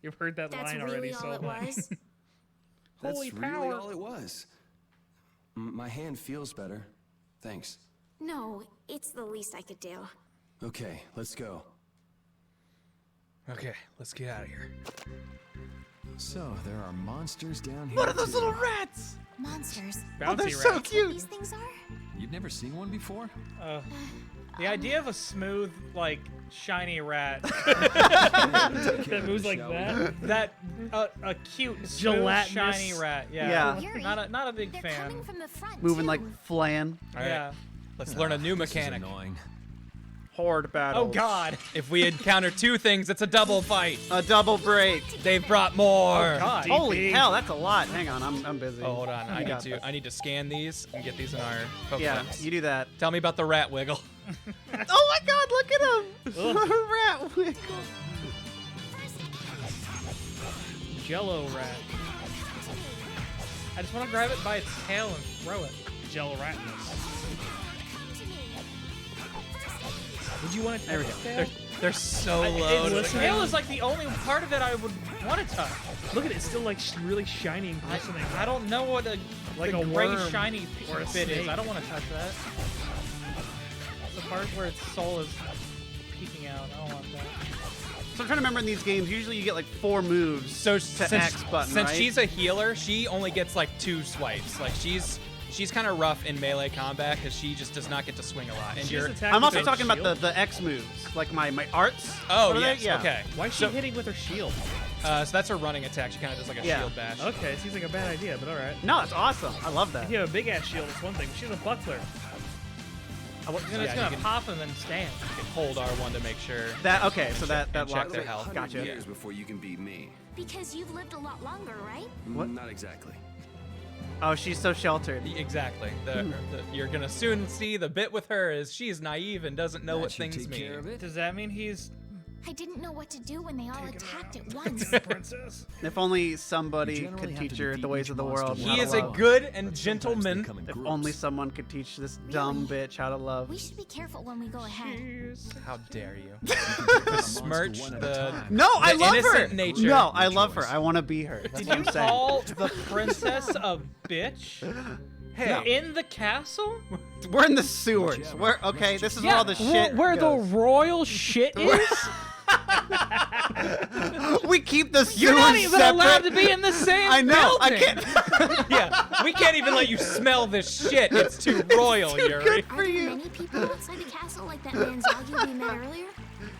Speaker 4: you've heard that
Speaker 5: That's
Speaker 4: line
Speaker 5: really
Speaker 4: already
Speaker 5: all
Speaker 4: so
Speaker 5: it
Speaker 4: much.
Speaker 5: was.
Speaker 8: That's
Speaker 4: Holy
Speaker 8: really
Speaker 4: power.
Speaker 8: all it was. My hand feels better. Thanks.
Speaker 5: No, it's the least I could do.
Speaker 8: Okay, let's go.
Speaker 2: Okay, let's get out of here.
Speaker 12: So there are monsters down here.
Speaker 3: What are those
Speaker 12: too.
Speaker 3: little rats?
Speaker 5: Monsters.
Speaker 3: Oh, they're
Speaker 4: Bouncy
Speaker 3: so
Speaker 4: rats.
Speaker 3: cute.
Speaker 5: These things are?
Speaker 12: You've never seen one before?
Speaker 6: The idea of a smooth, like, shiny rat that moves like that, a cute, smooth,
Speaker 4: Gelatinous.
Speaker 6: shiny rat. Yeah.
Speaker 3: Yeah.
Speaker 5: Yuri,
Speaker 6: Not a big
Speaker 5: they're
Speaker 6: fan.
Speaker 5: coming from the front,
Speaker 3: Moving
Speaker 5: too.
Speaker 3: like flaying.
Speaker 2: All right,
Speaker 6: Yeah.
Speaker 2: let's learn a new
Speaker 12: This is
Speaker 2: mechanic.
Speaker 12: annoying.
Speaker 3: Horde battle.
Speaker 6: Oh God.
Speaker 2: If we encounter two things, it's a double fight.
Speaker 3: A double break.
Speaker 2: They've brought more.
Speaker 6: Oh God.
Speaker 3: Holy hell, that's a lot. Hang on, I'm busy.
Speaker 2: Oh, hold on.
Speaker 3: You got this.
Speaker 2: I need to scan these and get these in our Pokedex.
Speaker 3: Yeah, you do that.
Speaker 2: Tell me about the rat wiggle.
Speaker 3: Oh my God, look at him! Rat wiggle.
Speaker 6: Jello rat. I just want to grab it by its tail and throw it.
Speaker 4: Jello ratness.
Speaker 6: Would you want to touch its tail?
Speaker 2: They're so low.
Speaker 6: The tail is like the only part of it I would want to touch.
Speaker 4: Look at it, it's still like really shiny and glistening.
Speaker 6: I don't know what
Speaker 4: Like
Speaker 6: the
Speaker 4: a
Speaker 6: gray
Speaker 4: worm
Speaker 6: shiny
Speaker 4: or a
Speaker 6: bit is.
Speaker 4: snake.
Speaker 6: I don't want to touch that. The part where its soul is peeking out. I don't want that.
Speaker 3: So I'm trying to remember in these games, usually you get like 4 moves
Speaker 2: So
Speaker 3: to
Speaker 2: since,
Speaker 3: X button,
Speaker 2: since
Speaker 3: right?
Speaker 2: she's a healer, she only gets like 2 swipes. Like she's kind of rough in melee combat because she just does not get to swing a lot. And you're
Speaker 3: I'm also talking about the X moves, like my arts.
Speaker 2: Oh
Speaker 3: What are they?
Speaker 2: yes,
Speaker 3: Yeah.
Speaker 2: okay.
Speaker 4: Why is she hitting with her shield?
Speaker 2: So that's her running attack. She kind of does like a
Speaker 3: Yeah.
Speaker 2: shield bash.
Speaker 4: Okay, it seems like a bad idea, but alright.
Speaker 3: No, it's awesome. I love that.
Speaker 4: If you have a big ass shield, it's one thing. She's a buckler.
Speaker 6: It's
Speaker 2: Yeah, you
Speaker 6: gonna
Speaker 2: can-
Speaker 6: pop and then stand.
Speaker 2: You can hold R1 to make sure.
Speaker 3: That okay? So that
Speaker 2: and check
Speaker 3: locks
Speaker 2: their
Speaker 3: it.
Speaker 2: health.
Speaker 3: Gotcha.
Speaker 13: Years before you can beat me.
Speaker 5: Because you've lived a lot longer, right?
Speaker 3: What?
Speaker 13: Not exactly.
Speaker 3: Oh, she's so sheltered.
Speaker 2: Exactly. You're gonna soon see the bit with her is she's naive and doesn't know
Speaker 12: That
Speaker 2: what
Speaker 12: should
Speaker 2: things
Speaker 12: take care
Speaker 2: mean.
Speaker 12: of it.
Speaker 6: Does that mean he's
Speaker 5: I didn't know what to do when they all attacked at once.
Speaker 4: Princess.
Speaker 3: If only
Speaker 12: You
Speaker 3: somebody
Speaker 12: generally
Speaker 3: could
Speaker 12: have
Speaker 3: teach
Speaker 12: to
Speaker 3: her
Speaker 12: defeat
Speaker 3: the ways
Speaker 12: each
Speaker 3: of the
Speaker 12: monster
Speaker 3: world.
Speaker 12: one
Speaker 3: how
Speaker 2: He
Speaker 3: to
Speaker 2: is a
Speaker 3: love.
Speaker 2: good and
Speaker 12: But sometimes they
Speaker 2: gentleman.
Speaker 12: come in
Speaker 3: If
Speaker 12: groups.
Speaker 3: only someone could teach this dumb bitch how to love.
Speaker 5: We should be careful when we go ahead.
Speaker 2: How dare you?
Speaker 12: Monster
Speaker 2: Besmirch
Speaker 12: one at a
Speaker 2: the
Speaker 12: time.
Speaker 3: No, I
Speaker 2: the
Speaker 3: love her.
Speaker 2: innocent nature.
Speaker 3: No, I
Speaker 12: Your
Speaker 3: love her.
Speaker 12: choice.
Speaker 3: I want to be her. That's
Speaker 6: Did
Speaker 3: what
Speaker 6: you
Speaker 3: I'm saying.
Speaker 6: call the princess a bitch?
Speaker 2: Hey,
Speaker 6: In the castle?
Speaker 3: We're in the sewers. We're okay. This is where all the shit
Speaker 6: Where
Speaker 3: goes.
Speaker 6: the royal shit is?
Speaker 3: We keep the sewers
Speaker 6: You're not even
Speaker 3: separate.
Speaker 6: allowed to be in the same
Speaker 3: I know. I
Speaker 6: building.
Speaker 3: can't.
Speaker 2: yeah, we can't even let you smell this shit. It's too royal, Yuri.
Speaker 3: good
Speaker 5: Are
Speaker 3: for
Speaker 5: there
Speaker 3: you.
Speaker 5: many people outside the castle like that man Zagi we met earlier?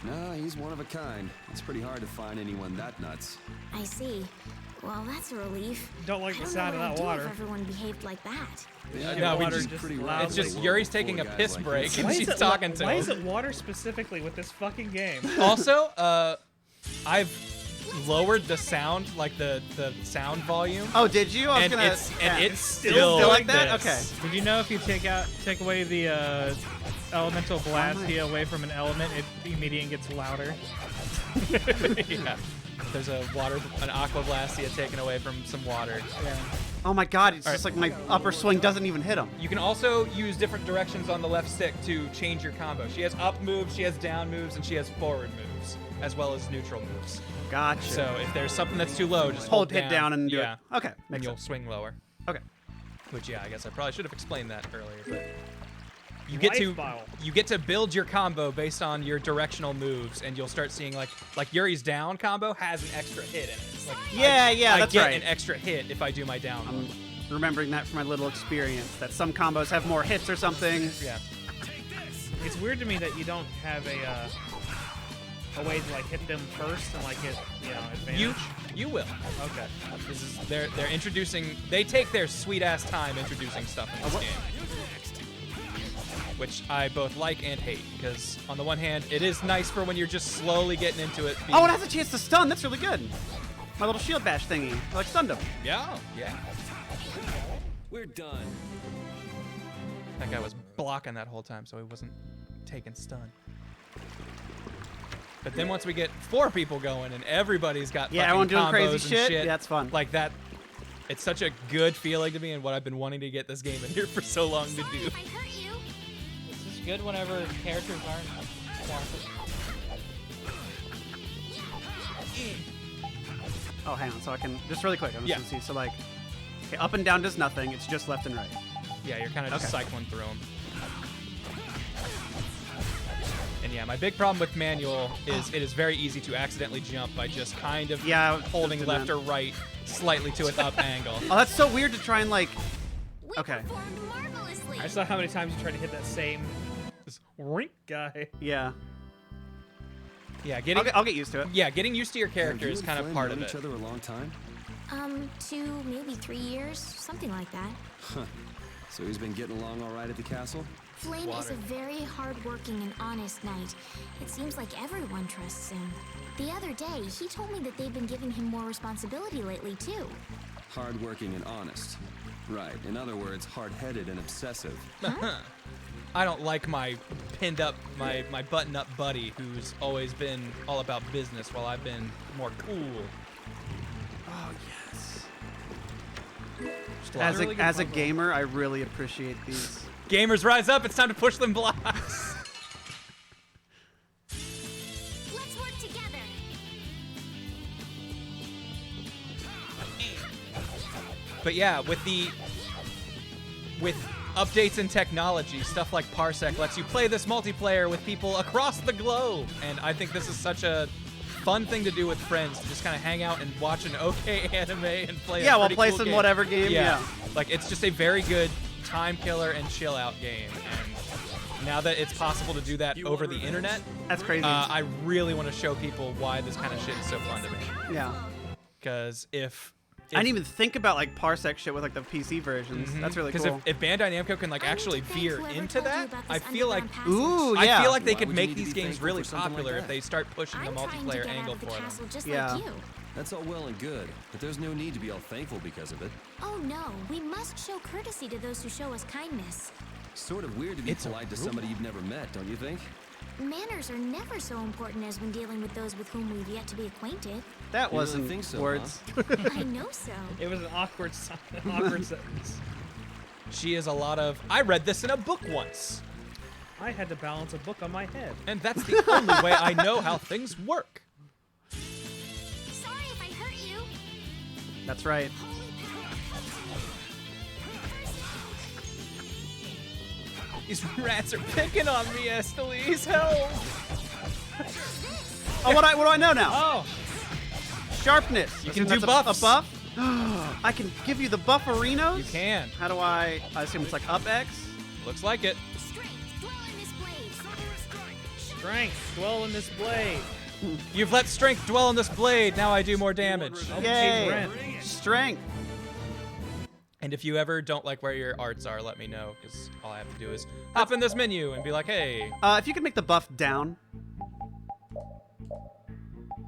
Speaker 13: No, he's one of a kind. It's pretty hard to find anyone that nuts.
Speaker 5: I see. Well, that's a relief.
Speaker 4: Don't like
Speaker 5: I
Speaker 4: the
Speaker 5: don't
Speaker 4: sound
Speaker 5: know
Speaker 4: of
Speaker 5: what
Speaker 4: that
Speaker 5: I'd
Speaker 4: water.
Speaker 5: do if everyone behaved like that.
Speaker 2: No, we
Speaker 6: water
Speaker 2: just,
Speaker 6: just
Speaker 13: pretty
Speaker 6: loudly-
Speaker 2: it's just
Speaker 13: world
Speaker 2: Yuri's
Speaker 13: with
Speaker 2: taking a
Speaker 13: 4 guys
Speaker 2: piss
Speaker 13: like
Speaker 2: break
Speaker 13: this.
Speaker 2: and
Speaker 4: Why
Speaker 2: she's
Speaker 4: is it
Speaker 2: talking to
Speaker 4: Why
Speaker 2: him.
Speaker 4: is it water specifically with this fucking game?
Speaker 2: Also, I've lowered the sound, like the sound volume,
Speaker 3: Oh, did you? I was
Speaker 2: and
Speaker 3: gonna.
Speaker 2: it's
Speaker 3: Still
Speaker 2: still
Speaker 3: like that?
Speaker 2: this.
Speaker 6: Did you know if you take away the elemental blastia away from an element, it immediately gets louder?
Speaker 2: Yeah. There's an aqua blastia taken away from some water.
Speaker 6: Yeah.
Speaker 3: Oh my God! It's
Speaker 2: All
Speaker 3: just like my upper swing doesn't even hit him.
Speaker 2: You can also use different directions on the left stick to change your combo. She has up moves, she has down moves, and she has forward moves, as well as neutral moves.
Speaker 3: Gotcha.
Speaker 2: So if there's something that's too low, just
Speaker 3: hold hit down and do
Speaker 2: yeah,
Speaker 3: it. Okay,
Speaker 2: and
Speaker 3: makes
Speaker 2: you'll
Speaker 3: sense.
Speaker 2: swing lower.
Speaker 3: Okay.
Speaker 2: Which, yeah, I guess I probably should have explained that earlier, but you
Speaker 4: Life bottle.
Speaker 2: get to build your combo based on your directional moves, and you'll start seeing like Yuri's down combo has an extra hit in it. Like,
Speaker 3: Yeah,
Speaker 2: I
Speaker 3: that's
Speaker 2: get
Speaker 3: right.
Speaker 2: an extra hit if I do my down.
Speaker 3: I'm remembering that from my little experience. That some combos have more hits or something.
Speaker 2: Yeah.
Speaker 4: It's weird to me that you don't have a way to like hit them first and like get advantage.
Speaker 2: You will.
Speaker 4: Okay.
Speaker 2: This is they're introducing. They take their sweet ass time introducing stuff in this game, which I both like and hate. Because on the one hand, it is nice for when you're just slowly getting into it.
Speaker 3: Oh, it has a chance to stun. That's really good. My little shield bash thingy. I like stunned him.
Speaker 2: Yeah.
Speaker 8: We're done.
Speaker 2: That guy was blocking that whole time, so he wasn't taking stun. But then once we get 4 people going and everybody's got
Speaker 3: Yeah,
Speaker 2: fucking
Speaker 3: everyone doing
Speaker 2: combos
Speaker 3: crazy
Speaker 2: and
Speaker 3: shit.
Speaker 2: shit,
Speaker 3: Yeah, that's fun.
Speaker 2: Like that, it's such a good feeling to me, and what I've been wanting to get this game in here for so long to do.
Speaker 5: If I hurt you.
Speaker 6: This is good whenever characters aren't wanted.
Speaker 3: Oh, hang on. So I can just really quick. I'm just
Speaker 2: Yeah.
Speaker 3: gonna see. So like, okay, up and down does nothing. It's just left and right.
Speaker 2: Yeah, you're kind of just
Speaker 3: Okay.
Speaker 2: cycling through them. And yeah, my big problem with manual is it is very easy to accidentally jump by just kind of holding left or right slightly to an up angle.
Speaker 3: Oh, that's so weird to try and like. Okay.
Speaker 6: I saw how many times you tried to hit that same rink guy.
Speaker 3: Yeah.
Speaker 2: Yeah, getting.
Speaker 3: I'll get used to it.
Speaker 2: Yeah, getting used to your character
Speaker 8: Have you
Speaker 2: is
Speaker 8: and
Speaker 2: kind of
Speaker 8: Flynn
Speaker 2: part
Speaker 8: known
Speaker 2: of it.
Speaker 8: each other a long time?
Speaker 5: 2, maybe 3 years, something like that.
Speaker 8: Huh. So he's been getting along all right at the castle?
Speaker 5: Flynn is a very hardworking and honest knight. It seems like everyone trusts him. The other day, he told me that they've been giving him more responsibility lately, too.
Speaker 8: Hardworking and honest. Right. In other words, hard-headed and obsessive.
Speaker 2: I don't like my pinned up, my button-up buddy who's always been all about business while I've been more cool.
Speaker 3: Oh yes. As a gamer, I really appreciate these.
Speaker 2: Gamers rise up! It's time to push them blocks.
Speaker 5: Let's work together.
Speaker 2: But yeah, with updates in technology, stuff like Parsec lets you play this multiplayer with people across the globe, and I think this is such a fun thing to do with friends, to just kind of hang out and watch an okay anime and play.
Speaker 3: Yeah,
Speaker 2: a
Speaker 3: we'll
Speaker 2: pretty
Speaker 3: play
Speaker 2: cool
Speaker 3: some
Speaker 2: game.
Speaker 3: whatever game. Yeah.
Speaker 2: Like it's just a very good time killer and chill out game. And now that it's possible to do that over the internet,
Speaker 3: that's crazy.
Speaker 2: I really want to show people why this kind of shit is so fun to me.
Speaker 3: Yeah.
Speaker 2: Because if
Speaker 3: I didn't even think about like Parsec shit with like the PC versions. That's really cool.
Speaker 2: Because if Bandai Namco can like actually veer into that, I feel like
Speaker 3: ooh, yeah.
Speaker 2: I feel like they
Speaker 8: Why
Speaker 2: could
Speaker 8: would you
Speaker 2: make
Speaker 8: need to
Speaker 2: these
Speaker 8: be
Speaker 2: games
Speaker 8: thankful
Speaker 2: really
Speaker 8: for something
Speaker 2: popular
Speaker 8: like
Speaker 2: if they start pushing the multiplayer angle for them.
Speaker 5: Just
Speaker 3: Yeah.
Speaker 5: like you.
Speaker 8: That's all well and good, but there's no need to be all thankful because of it.
Speaker 5: Oh no, we must show courtesy to those who show us kindness.
Speaker 8: Sort of weird to be polite to somebody you've never met, don't you think?
Speaker 5: Manners are never so important as when dealing with those with whom we've yet to be acquainted.
Speaker 3: That
Speaker 8: You really
Speaker 3: wasn't
Speaker 8: think so,
Speaker 3: words.
Speaker 5: I know so.
Speaker 6: It was an awkward sentence.
Speaker 2: She is a lot of, I read this in a book once.
Speaker 6: I had to balance a book on my head.
Speaker 2: And that's the only way I know how things work.
Speaker 5: Sorry if I hurt you.
Speaker 3: That's right.
Speaker 2: These rats are picking on me, Esteliz. Help!
Speaker 3: Oh, what do I know now?
Speaker 6: Oh,
Speaker 3: Sharpness.
Speaker 2: You can
Speaker 3: That's
Speaker 2: do buffs.
Speaker 3: A buff? I can give you the bufferinos?
Speaker 2: You can.
Speaker 3: How do I assume it's like up X?
Speaker 2: Looks like it.
Speaker 6: strength, dwell in this blade.
Speaker 2: You've let strength dwell in this blade. Now I do more damage.
Speaker 3: Yay! Strength.
Speaker 2: And if you ever don't like where your arts are, let me know, because all I have to do is hop in this menu and be like, hey.
Speaker 3: If you could make the buff down.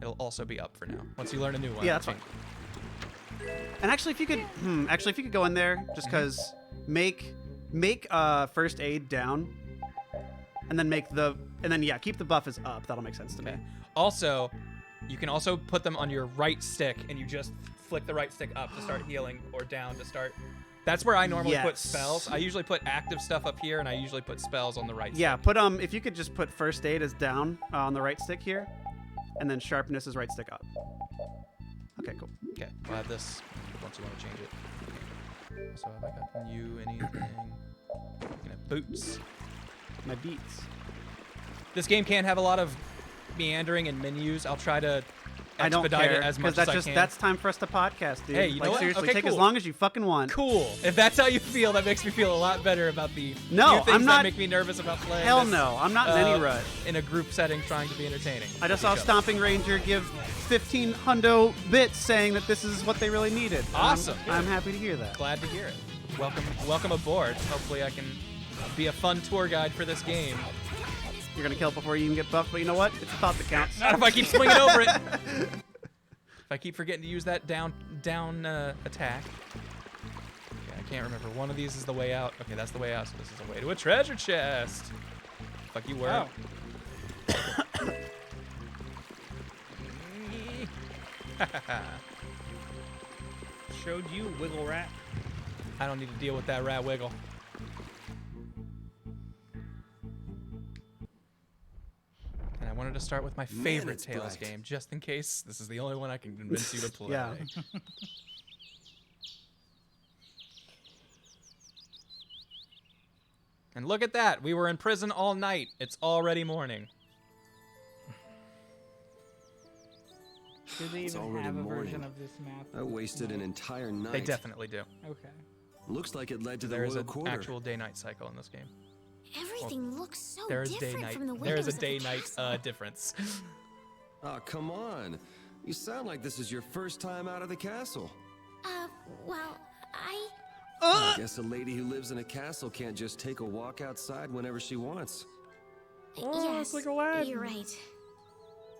Speaker 2: It'll also be up for now. Once you learn a new one.
Speaker 3: Yeah, that's fine. And actually, if you could, go in there, just because make first aid down, and then keep the buff as up. That'll make sense to me.
Speaker 2: Also, you can also put them on your right stick, and you just flick the right stick up to start healing, or down to start. That's where I normally put spells. I usually put active stuff up here, and I usually put spells on the right.
Speaker 3: Yeah,
Speaker 2: stick.
Speaker 3: put if you could just put first aid as down on the right stick here, and then sharpness is right stick up. Okay, cool.
Speaker 2: Okay, we'll have this once you want to change it. Okay. So have I gotten you anything? Looking at boots.
Speaker 3: My beats.
Speaker 2: This game can have a lot of meandering and menus. I'll try to
Speaker 3: I don't
Speaker 2: expedite
Speaker 3: care,
Speaker 2: it as much
Speaker 3: that's
Speaker 2: as I can.
Speaker 3: that's time for us to podcast, dude.
Speaker 2: Hey, you know what?
Speaker 3: Seriously,
Speaker 2: Okay,
Speaker 3: take
Speaker 2: cool.
Speaker 3: as long as you fucking want.
Speaker 2: Cool. If that's how you feel, that makes me feel a lot better about the few
Speaker 3: No,
Speaker 2: things
Speaker 3: I'm not.
Speaker 2: that make me nervous about playing.
Speaker 3: Hell
Speaker 2: this,
Speaker 3: no, I'm not in any rush.
Speaker 2: In a group setting, trying to be entertaining.
Speaker 3: I just saw Stomping Ranger give 15 hundo bits saying that this is what they really needed.
Speaker 2: Awesome.
Speaker 3: I'm happy to hear that.
Speaker 2: Glad to hear it. Welcome aboard. Hopefully I can be a fun tour guide for this game.
Speaker 3: You're gonna kill it before you even get buffed, but you know what? It's a thought that counts.
Speaker 2: Not if I keep swinging over it. If I keep forgetting to use that down attack. Okay, I can't remember. One of these is the way out. Okay, that's the way out. So this is the way to a treasure chest. Fuck you, word.
Speaker 6: Showed you, wiggle rat.
Speaker 2: I don't need to deal with that rat wiggle. And I wanted to start with my favorite
Speaker 8: it's
Speaker 2: Tales
Speaker 8: bright.
Speaker 2: game, just in case this is the only one I can convince you to play.
Speaker 3: Yeah.
Speaker 2: And look at that. We were in prison all night. It's already morning.
Speaker 6: Do they
Speaker 13: It's
Speaker 6: even
Speaker 13: already
Speaker 6: have a
Speaker 13: morning.
Speaker 6: version of this map?
Speaker 13: I wasted an entire night.
Speaker 2: They definitely do.
Speaker 6: Okay.
Speaker 13: Looks like it led to the
Speaker 2: There is
Speaker 13: royal
Speaker 2: an
Speaker 13: quarter.
Speaker 2: actual day-night cycle in this game.
Speaker 5: Everything looks so
Speaker 2: There is
Speaker 5: different
Speaker 2: day-night.
Speaker 5: from the
Speaker 2: There
Speaker 5: windows
Speaker 2: is a
Speaker 5: of the
Speaker 2: day-night
Speaker 5: castle.
Speaker 2: difference.
Speaker 13: Oh, come on. You sound like this is your first time out of the castle.
Speaker 5: Well,
Speaker 13: I guess a lady who lives in a castle can't just take a walk outside whenever she wants.
Speaker 5: yes,
Speaker 6: it's like Aladdin.
Speaker 5: you're right.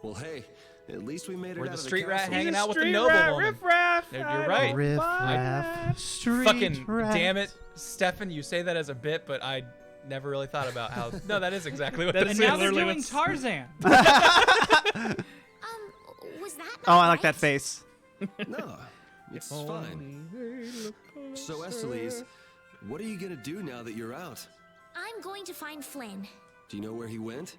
Speaker 13: Well, hey, at least we made it
Speaker 2: We're
Speaker 13: out
Speaker 2: the
Speaker 13: of
Speaker 2: street
Speaker 13: the
Speaker 2: rat
Speaker 13: castle.
Speaker 2: hanging
Speaker 6: He's a
Speaker 2: out with the
Speaker 6: street
Speaker 2: noble
Speaker 6: rat,
Speaker 2: woman.
Speaker 6: riff-raff.
Speaker 2: You're
Speaker 6: I
Speaker 2: right.
Speaker 6: don't
Speaker 3: Riff
Speaker 6: buy
Speaker 3: raff.
Speaker 6: that.
Speaker 3: Street
Speaker 2: Fucking
Speaker 3: rat.
Speaker 2: damn it, Stefan! You say that as a bit, but I never really thought about how. No, that is exactly what
Speaker 6: That
Speaker 2: that
Speaker 6: is
Speaker 2: is.
Speaker 6: now they're
Speaker 4: literally
Speaker 6: doing
Speaker 4: what's-
Speaker 6: Tarzan.
Speaker 5: Was that
Speaker 3: Oh,
Speaker 5: not
Speaker 3: I like
Speaker 5: right?
Speaker 3: that face.
Speaker 13: No, it's fine. So, Esteliz, what are you gonna do now that you're out?
Speaker 5: I'm going to find Flynn.
Speaker 13: Do you know where he went?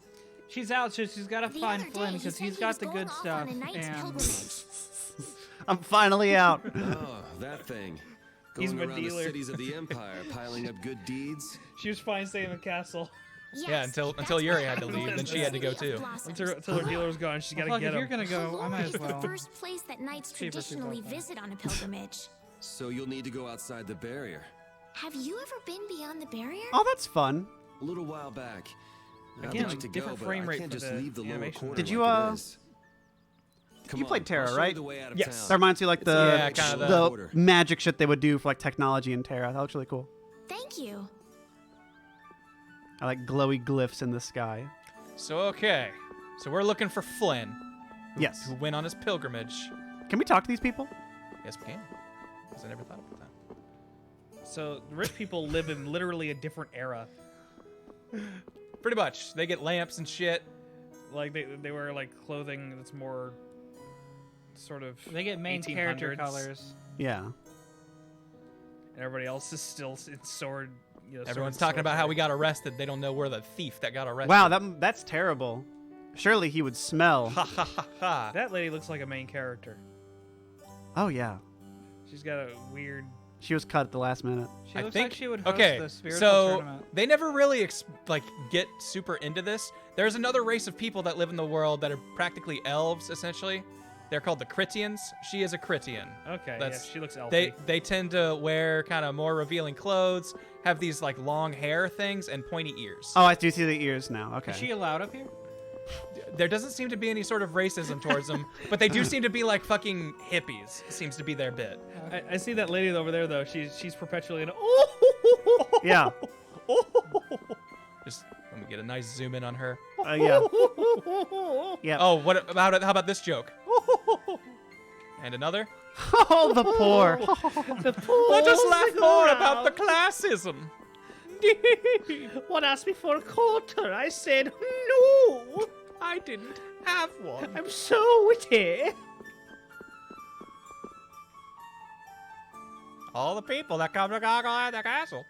Speaker 6: She's out, so she's got to
Speaker 5: The
Speaker 6: find
Speaker 5: other day,
Speaker 6: Flynn
Speaker 5: he
Speaker 6: because
Speaker 5: said
Speaker 6: he's
Speaker 5: he
Speaker 6: got
Speaker 5: was
Speaker 6: the
Speaker 5: going
Speaker 6: good
Speaker 5: off
Speaker 6: stuff.
Speaker 5: on a knight's
Speaker 6: And
Speaker 5: pilgrimage.
Speaker 3: I'm finally out.
Speaker 13: Oh, that thing.
Speaker 6: He's
Speaker 13: Going
Speaker 6: my
Speaker 13: around
Speaker 6: dealer.
Speaker 13: the cities of the Empire, piling up good deeds.
Speaker 6: she was fine staying in the castle
Speaker 5: Yes,
Speaker 2: Yeah, until
Speaker 5: that's
Speaker 2: Yuri
Speaker 5: why
Speaker 2: had to
Speaker 5: I'm
Speaker 2: leave,
Speaker 5: going
Speaker 2: then
Speaker 5: to
Speaker 2: she had to
Speaker 5: the
Speaker 2: go
Speaker 5: City of
Speaker 2: too.
Speaker 5: Blossoms.
Speaker 6: until her dealer's gone. She's got to Fuck, get if you're him. gonna go, I
Speaker 5: Halure
Speaker 6: might as
Speaker 5: is
Speaker 6: well.
Speaker 5: the first place that knights
Speaker 6: See if I see
Speaker 5: traditionally
Speaker 6: both of them.
Speaker 5: visit on a pilgrimage.
Speaker 13: So you'll need to go outside the barrier.
Speaker 5: Have you ever been beyond the barrier?
Speaker 3: Oh, that's fun.
Speaker 13: A little while back.
Speaker 6: Again,
Speaker 13: I'd like to go,
Speaker 6: different
Speaker 13: but
Speaker 6: frame
Speaker 13: I
Speaker 6: rate
Speaker 13: can't
Speaker 6: for
Speaker 13: just
Speaker 6: the
Speaker 13: leave the lower
Speaker 6: animation.
Speaker 13: corner
Speaker 3: Did you,
Speaker 13: like it is. Come
Speaker 3: you played
Speaker 13: on,
Speaker 3: Terra,
Speaker 13: I'll show
Speaker 3: right?
Speaker 13: you the way out of
Speaker 6: Yes.
Speaker 3: That
Speaker 13: town.
Speaker 3: reminds me like the
Speaker 2: Yeah, kinda
Speaker 3: the magic shit they would do for like technology in Terra. That looks really cool.
Speaker 5: Thank you.
Speaker 3: I like glowy glyphs in the sky.
Speaker 2: So okay, so we're looking for Flynn.
Speaker 3: Yes.
Speaker 2: Who went on his pilgrimage.
Speaker 3: Can we talk to these people?
Speaker 2: Yes, we can. Because I never thought about that.
Speaker 6: So rich people live in literally a different era.
Speaker 2: Pretty much, they get lamps and shit.
Speaker 6: Like they wear like clothing that's more sort of
Speaker 4: They get main character
Speaker 6: 1800s.
Speaker 4: colors.
Speaker 3: Yeah.
Speaker 6: And everybody else is still in sword. You know,
Speaker 2: Everyone's
Speaker 6: sword
Speaker 2: talking about how
Speaker 6: wearing.
Speaker 2: we got arrested. They don't know we're the thief that got arrested.
Speaker 3: Wow, that's terrible. Surely he would smell.
Speaker 2: Ha ha ha ha.
Speaker 6: That lady looks like a main character.
Speaker 3: Oh yeah.
Speaker 6: She's got a weird.
Speaker 3: She was cut at the last minute.
Speaker 4: She
Speaker 2: I
Speaker 4: looks
Speaker 2: think
Speaker 4: like she would host
Speaker 2: okay.
Speaker 4: the spiritual
Speaker 2: So
Speaker 4: tournament.
Speaker 2: they never really get super into this. There's another race of people that live in the world that are practically elves, essentially. They're called the Critians. She is a Critian.
Speaker 6: Okay, yeah, she looks elfy.
Speaker 2: They tend to wear kind of more revealing clothes, have these like long hair things, and pointy ears.
Speaker 3: Oh, I do see the ears now. Okay.
Speaker 4: Is she allowed up here?
Speaker 2: There doesn't seem to be any sort of racism towards them, but they do seem to be like fucking hippies. Seems to be their bit.
Speaker 6: I see that lady over there though. She's perpetually in.
Speaker 3: Yeah.
Speaker 2: Just let me get a nice zoom in on her.
Speaker 3: Yeah. Yeah.
Speaker 2: Oh, what about it? How about this joke? And another.
Speaker 3: Oh, the poor.
Speaker 6: The poor.
Speaker 2: Let us laugh more about the classism.
Speaker 6: One asked me for a quarter. I said no.
Speaker 2: I didn't have one.
Speaker 6: I'm so witty.
Speaker 2: All the people that come to Goggle at the castle.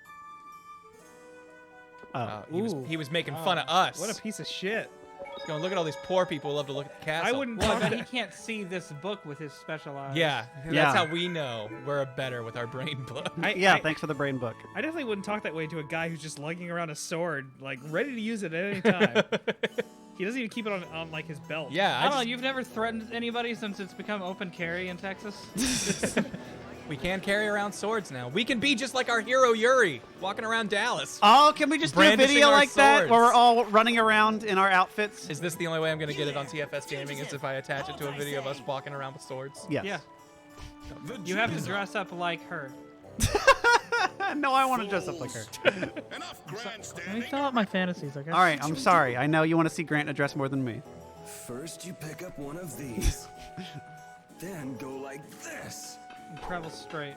Speaker 2: He was making fun of us.
Speaker 6: What a piece of shit.
Speaker 2: He's going, look at all these poor people who love to look at the castle.
Speaker 6: I wouldn't.
Speaker 4: Well,
Speaker 6: talk
Speaker 4: but
Speaker 6: to-
Speaker 4: he can't see this book with his special eyes.
Speaker 2: Yeah, that's
Speaker 3: Yeah.
Speaker 2: how we know we're better with our brain book.
Speaker 3: Yeah, thanks for the brain book.
Speaker 6: I definitely wouldn't talk that way to a guy who's just lugging around a sword, like ready to use it at any time. He doesn't even keep it on like his belt.
Speaker 2: Yeah,
Speaker 4: I don't know. You've never threatened anybody since it's become open carry in Texas.
Speaker 2: We can carry around swords now. We can be just like our hero Yuri, walking around Dallas.
Speaker 3: Oh, can we just do a
Speaker 2: Brandishing
Speaker 3: video
Speaker 2: our
Speaker 3: like that
Speaker 2: swords.
Speaker 3: where we're all running around in our outfits?
Speaker 2: Is this the only way I'm going to get it on TFS Gaming? Is if I attach it to a video of us walking around with swords?
Speaker 3: Yes.
Speaker 4: Yeah. You have to dress up like her.
Speaker 3: No, I want to dress up like her.
Speaker 15: Enough
Speaker 4: Let me
Speaker 15: grandstanding.
Speaker 4: fill out my fantasies, okay?
Speaker 3: All right, I'm sorry. I know you want to see Grant dress more than me.
Speaker 13: First, you pick up one of these. Then go like this.
Speaker 4: And travel straight.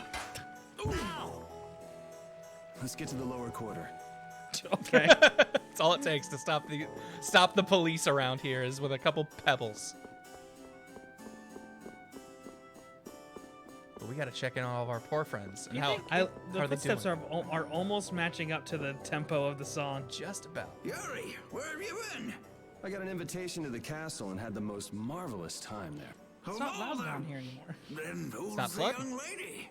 Speaker 13: Let's get to the lower quarter.
Speaker 6: Okay.
Speaker 2: That's all it takes to stop the police around here is with a couple pebbles. But we got to check in on all of our poor friends and how
Speaker 6: The
Speaker 2: how are they
Speaker 6: footsteps
Speaker 2: doing?
Speaker 6: are almost matching up to the tempo of the song.
Speaker 2: Just about.
Speaker 11: Yuri, where have you been?
Speaker 13: I got an invitation to the castle and had the most marvelous time there.
Speaker 4: It's not loud down here anymore.
Speaker 11: Then who's
Speaker 2: not
Speaker 11: the
Speaker 2: flooding.
Speaker 11: young lady?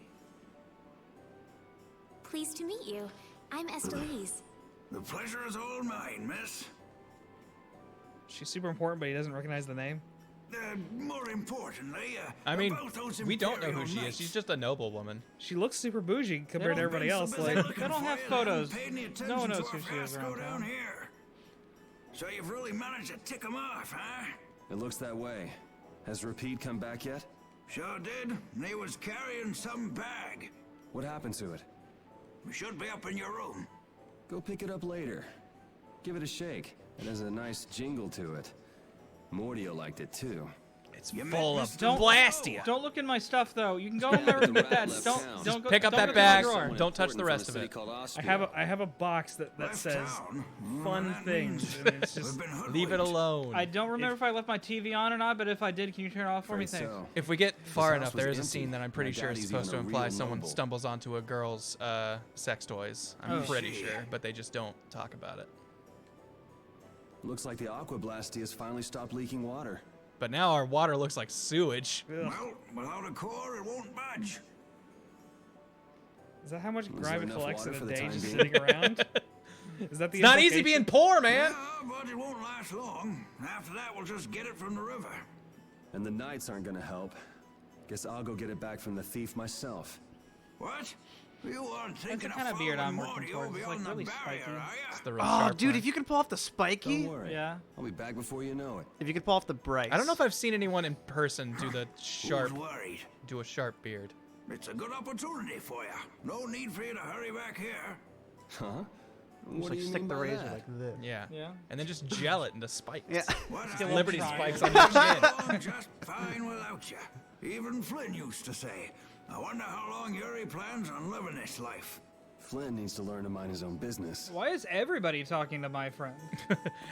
Speaker 5: Pleased to meet you. I'm Esteliz.
Speaker 11: The pleasure is all mine, miss.
Speaker 6: She's super important, but he doesn't recognize the name.
Speaker 11: more importantly,
Speaker 2: I mean,
Speaker 11: about those
Speaker 2: we don't know who
Speaker 11: Imperial
Speaker 2: she is.
Speaker 11: Knights.
Speaker 2: She's just a noble woman.
Speaker 4: She looks super bougie compared to everybody else. Like,
Speaker 6: They don't have photos. No one knows who she is around
Speaker 11: down
Speaker 6: town.
Speaker 11: here. So you've really managed to tick them off, huh?
Speaker 8: It looks that way. Has Repeat come back yet?
Speaker 11: Sure did. And he was carrying some bag.
Speaker 8: What happened to it?
Speaker 11: It should be up in your room.
Speaker 8: Go pick it up later. Give it a shake. It has a nice jingle to it. Mordio liked it too.
Speaker 2: It's full of
Speaker 6: Don't
Speaker 2: blast you.
Speaker 6: Don't look in my stuff though. You can go in there and get that.
Speaker 8: Left
Speaker 6: Don't
Speaker 8: town.
Speaker 6: don't go.
Speaker 2: Pick up
Speaker 6: don't
Speaker 2: that
Speaker 6: look in my
Speaker 2: bag.
Speaker 6: drawer.
Speaker 2: Don't touch the
Speaker 8: Important
Speaker 2: rest
Speaker 8: from
Speaker 2: of
Speaker 8: a city
Speaker 2: it.
Speaker 8: called Austria.
Speaker 4: I have a box that
Speaker 11: Left
Speaker 4: says
Speaker 11: town?
Speaker 4: fun
Speaker 11: That
Speaker 4: things.
Speaker 11: means
Speaker 4: And it's just
Speaker 11: we've been
Speaker 2: Leave it
Speaker 11: hoodwinked.
Speaker 2: alone.
Speaker 6: I don't remember if I left my TV on or not, but if I did, can you turn it off for me?
Speaker 8: Afraid
Speaker 6: Thanks.
Speaker 8: so.
Speaker 2: If we get far
Speaker 8: house
Speaker 2: enough,
Speaker 8: was
Speaker 2: there is a
Speaker 8: empty.
Speaker 2: scene that I'm pretty
Speaker 8: My
Speaker 2: sure is
Speaker 8: daddy's
Speaker 2: supposed to
Speaker 8: even a
Speaker 2: imply
Speaker 8: real
Speaker 2: someone
Speaker 8: noble.
Speaker 2: stumbles onto a girl's sex toys. I'm
Speaker 6: Oh.
Speaker 2: pretty
Speaker 11: Shit.
Speaker 2: sure, but they just don't talk about it.
Speaker 8: Looks like the Aqua Blasty has finally stopped leaking water.
Speaker 2: But now our water looks like sewage.
Speaker 11: Well, without a core, it won't budge.
Speaker 4: Is that how much
Speaker 8: there
Speaker 4: Gryva
Speaker 8: enough
Speaker 4: collects in
Speaker 8: water
Speaker 4: a
Speaker 8: for the
Speaker 4: day
Speaker 8: time
Speaker 4: just
Speaker 8: being?
Speaker 4: sitting around? Is that the
Speaker 2: It's not easy
Speaker 4: implication?
Speaker 2: being poor, man.
Speaker 11: Yeah, but it won't last long. After that, we'll just get it from the river.
Speaker 8: And the Knights aren't gonna help. Guess I'll go get it back from the thief myself.
Speaker 11: What? You aren't thinking
Speaker 6: kind of beard I'm working
Speaker 11: Mordio
Speaker 6: towards. It's,
Speaker 11: beyond
Speaker 6: like, really
Speaker 11: the barrier,
Speaker 6: spiky.
Speaker 11: are ya?
Speaker 2: It's the real
Speaker 3: Oh,
Speaker 2: sharp
Speaker 3: dude,
Speaker 2: one.
Speaker 3: if you could pull off the spiky,
Speaker 8: Don't worry.
Speaker 6: Yeah.
Speaker 8: I'll be back before you know it.
Speaker 3: if you could pull off the bright.
Speaker 2: I don't know if I've seen anyone in person do the sharp,
Speaker 11: Who's worried?
Speaker 2: do a sharp beard.
Speaker 11: It's a good opportunity for you. No need for you to hurry back here.
Speaker 8: Huh?
Speaker 3: Just
Speaker 8: What
Speaker 3: like
Speaker 8: do you
Speaker 3: stick
Speaker 8: mean
Speaker 3: the
Speaker 8: by
Speaker 3: razor
Speaker 8: that?
Speaker 3: like this.
Speaker 2: Yeah.
Speaker 6: Yeah.
Speaker 2: And then just gel it into spikes.
Speaker 3: Yeah.
Speaker 11: What
Speaker 6: Get
Speaker 11: I-
Speaker 2: Liberty
Speaker 6: try.
Speaker 2: spikes on your chin.
Speaker 11: I'm just fine without you. Even Flynn used to say, I wonder how long Yuri plans on living this life.
Speaker 8: Flynn needs to learn to mind his own business.
Speaker 6: Why is everybody talking to my friend?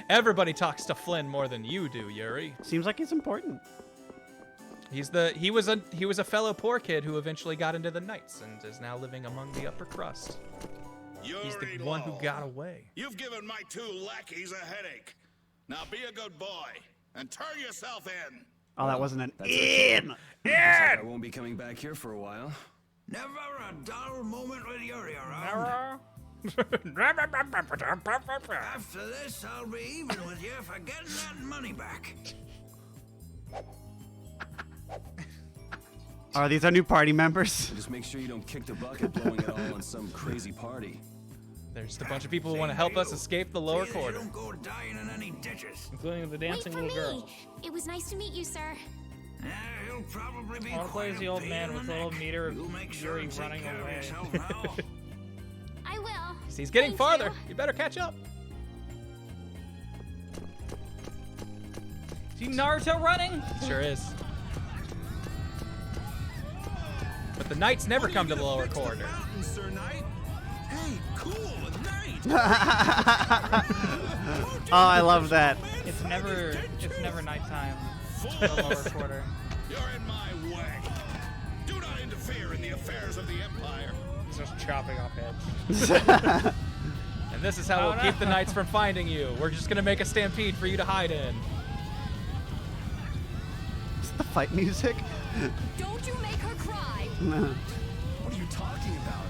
Speaker 2: Everybody talks to Flynn more than you do, Yuri.
Speaker 3: Seems like it's important.
Speaker 2: He was a fellow poor kid who eventually got into the Knights and is now living among the upper crust. He's the
Speaker 15: Yuri
Speaker 2: one who
Speaker 15: Law.
Speaker 2: got away.
Speaker 15: You've given my two lackeys a headache. Now be a good boy and turn yourself in.
Speaker 3: Oh, that wasn't an
Speaker 8: That's okay.
Speaker 3: in.
Speaker 8: Looks like I won't be coming back here for a while.
Speaker 11: Never a dull moment with Yuri around. After this, I'll be even with you for getting that money back.
Speaker 3: Are these our new party members?
Speaker 8: And just make sure you don't kick the bucket blowing it all on some crazy party.
Speaker 2: There's just a bunch of people who want to help us escape the lower
Speaker 11: Please, you
Speaker 2: quarter.
Speaker 11: don't go dying in any ditches.
Speaker 4: Including the
Speaker 5: Wait
Speaker 4: dancing
Speaker 5: for
Speaker 4: little
Speaker 5: me.
Speaker 4: girl.
Speaker 5: It was nice to meet you, sir.
Speaker 11: He'll probably be
Speaker 6: I want to play as the old man with the little meter of
Speaker 11: You make sure
Speaker 6: Yuri
Speaker 11: and take
Speaker 6: running
Speaker 11: care of
Speaker 6: away.
Speaker 11: yourself now.
Speaker 5: I will.
Speaker 2: He's getting
Speaker 5: Thank
Speaker 2: farther.
Speaker 5: you.
Speaker 2: You better catch up.
Speaker 6: See Naruto running?
Speaker 2: He sure is. But the Knights never come to the lower quarter.
Speaker 15: Mountain, Sir Knight. Hey, cool, a knight.
Speaker 3: Oh, I love that.
Speaker 6: It's never nighttime. in the lower quarter.
Speaker 15: You're in my way. Do not interfere in the affairs of the Empire.
Speaker 4: He's just chopping off heads.
Speaker 2: And this is how we'll keep the Knights from finding you. We're just gonna make a stampede for you to hide in.
Speaker 3: Is it the fight music?
Speaker 9: Don't you make her cry.
Speaker 8: What are you talking about?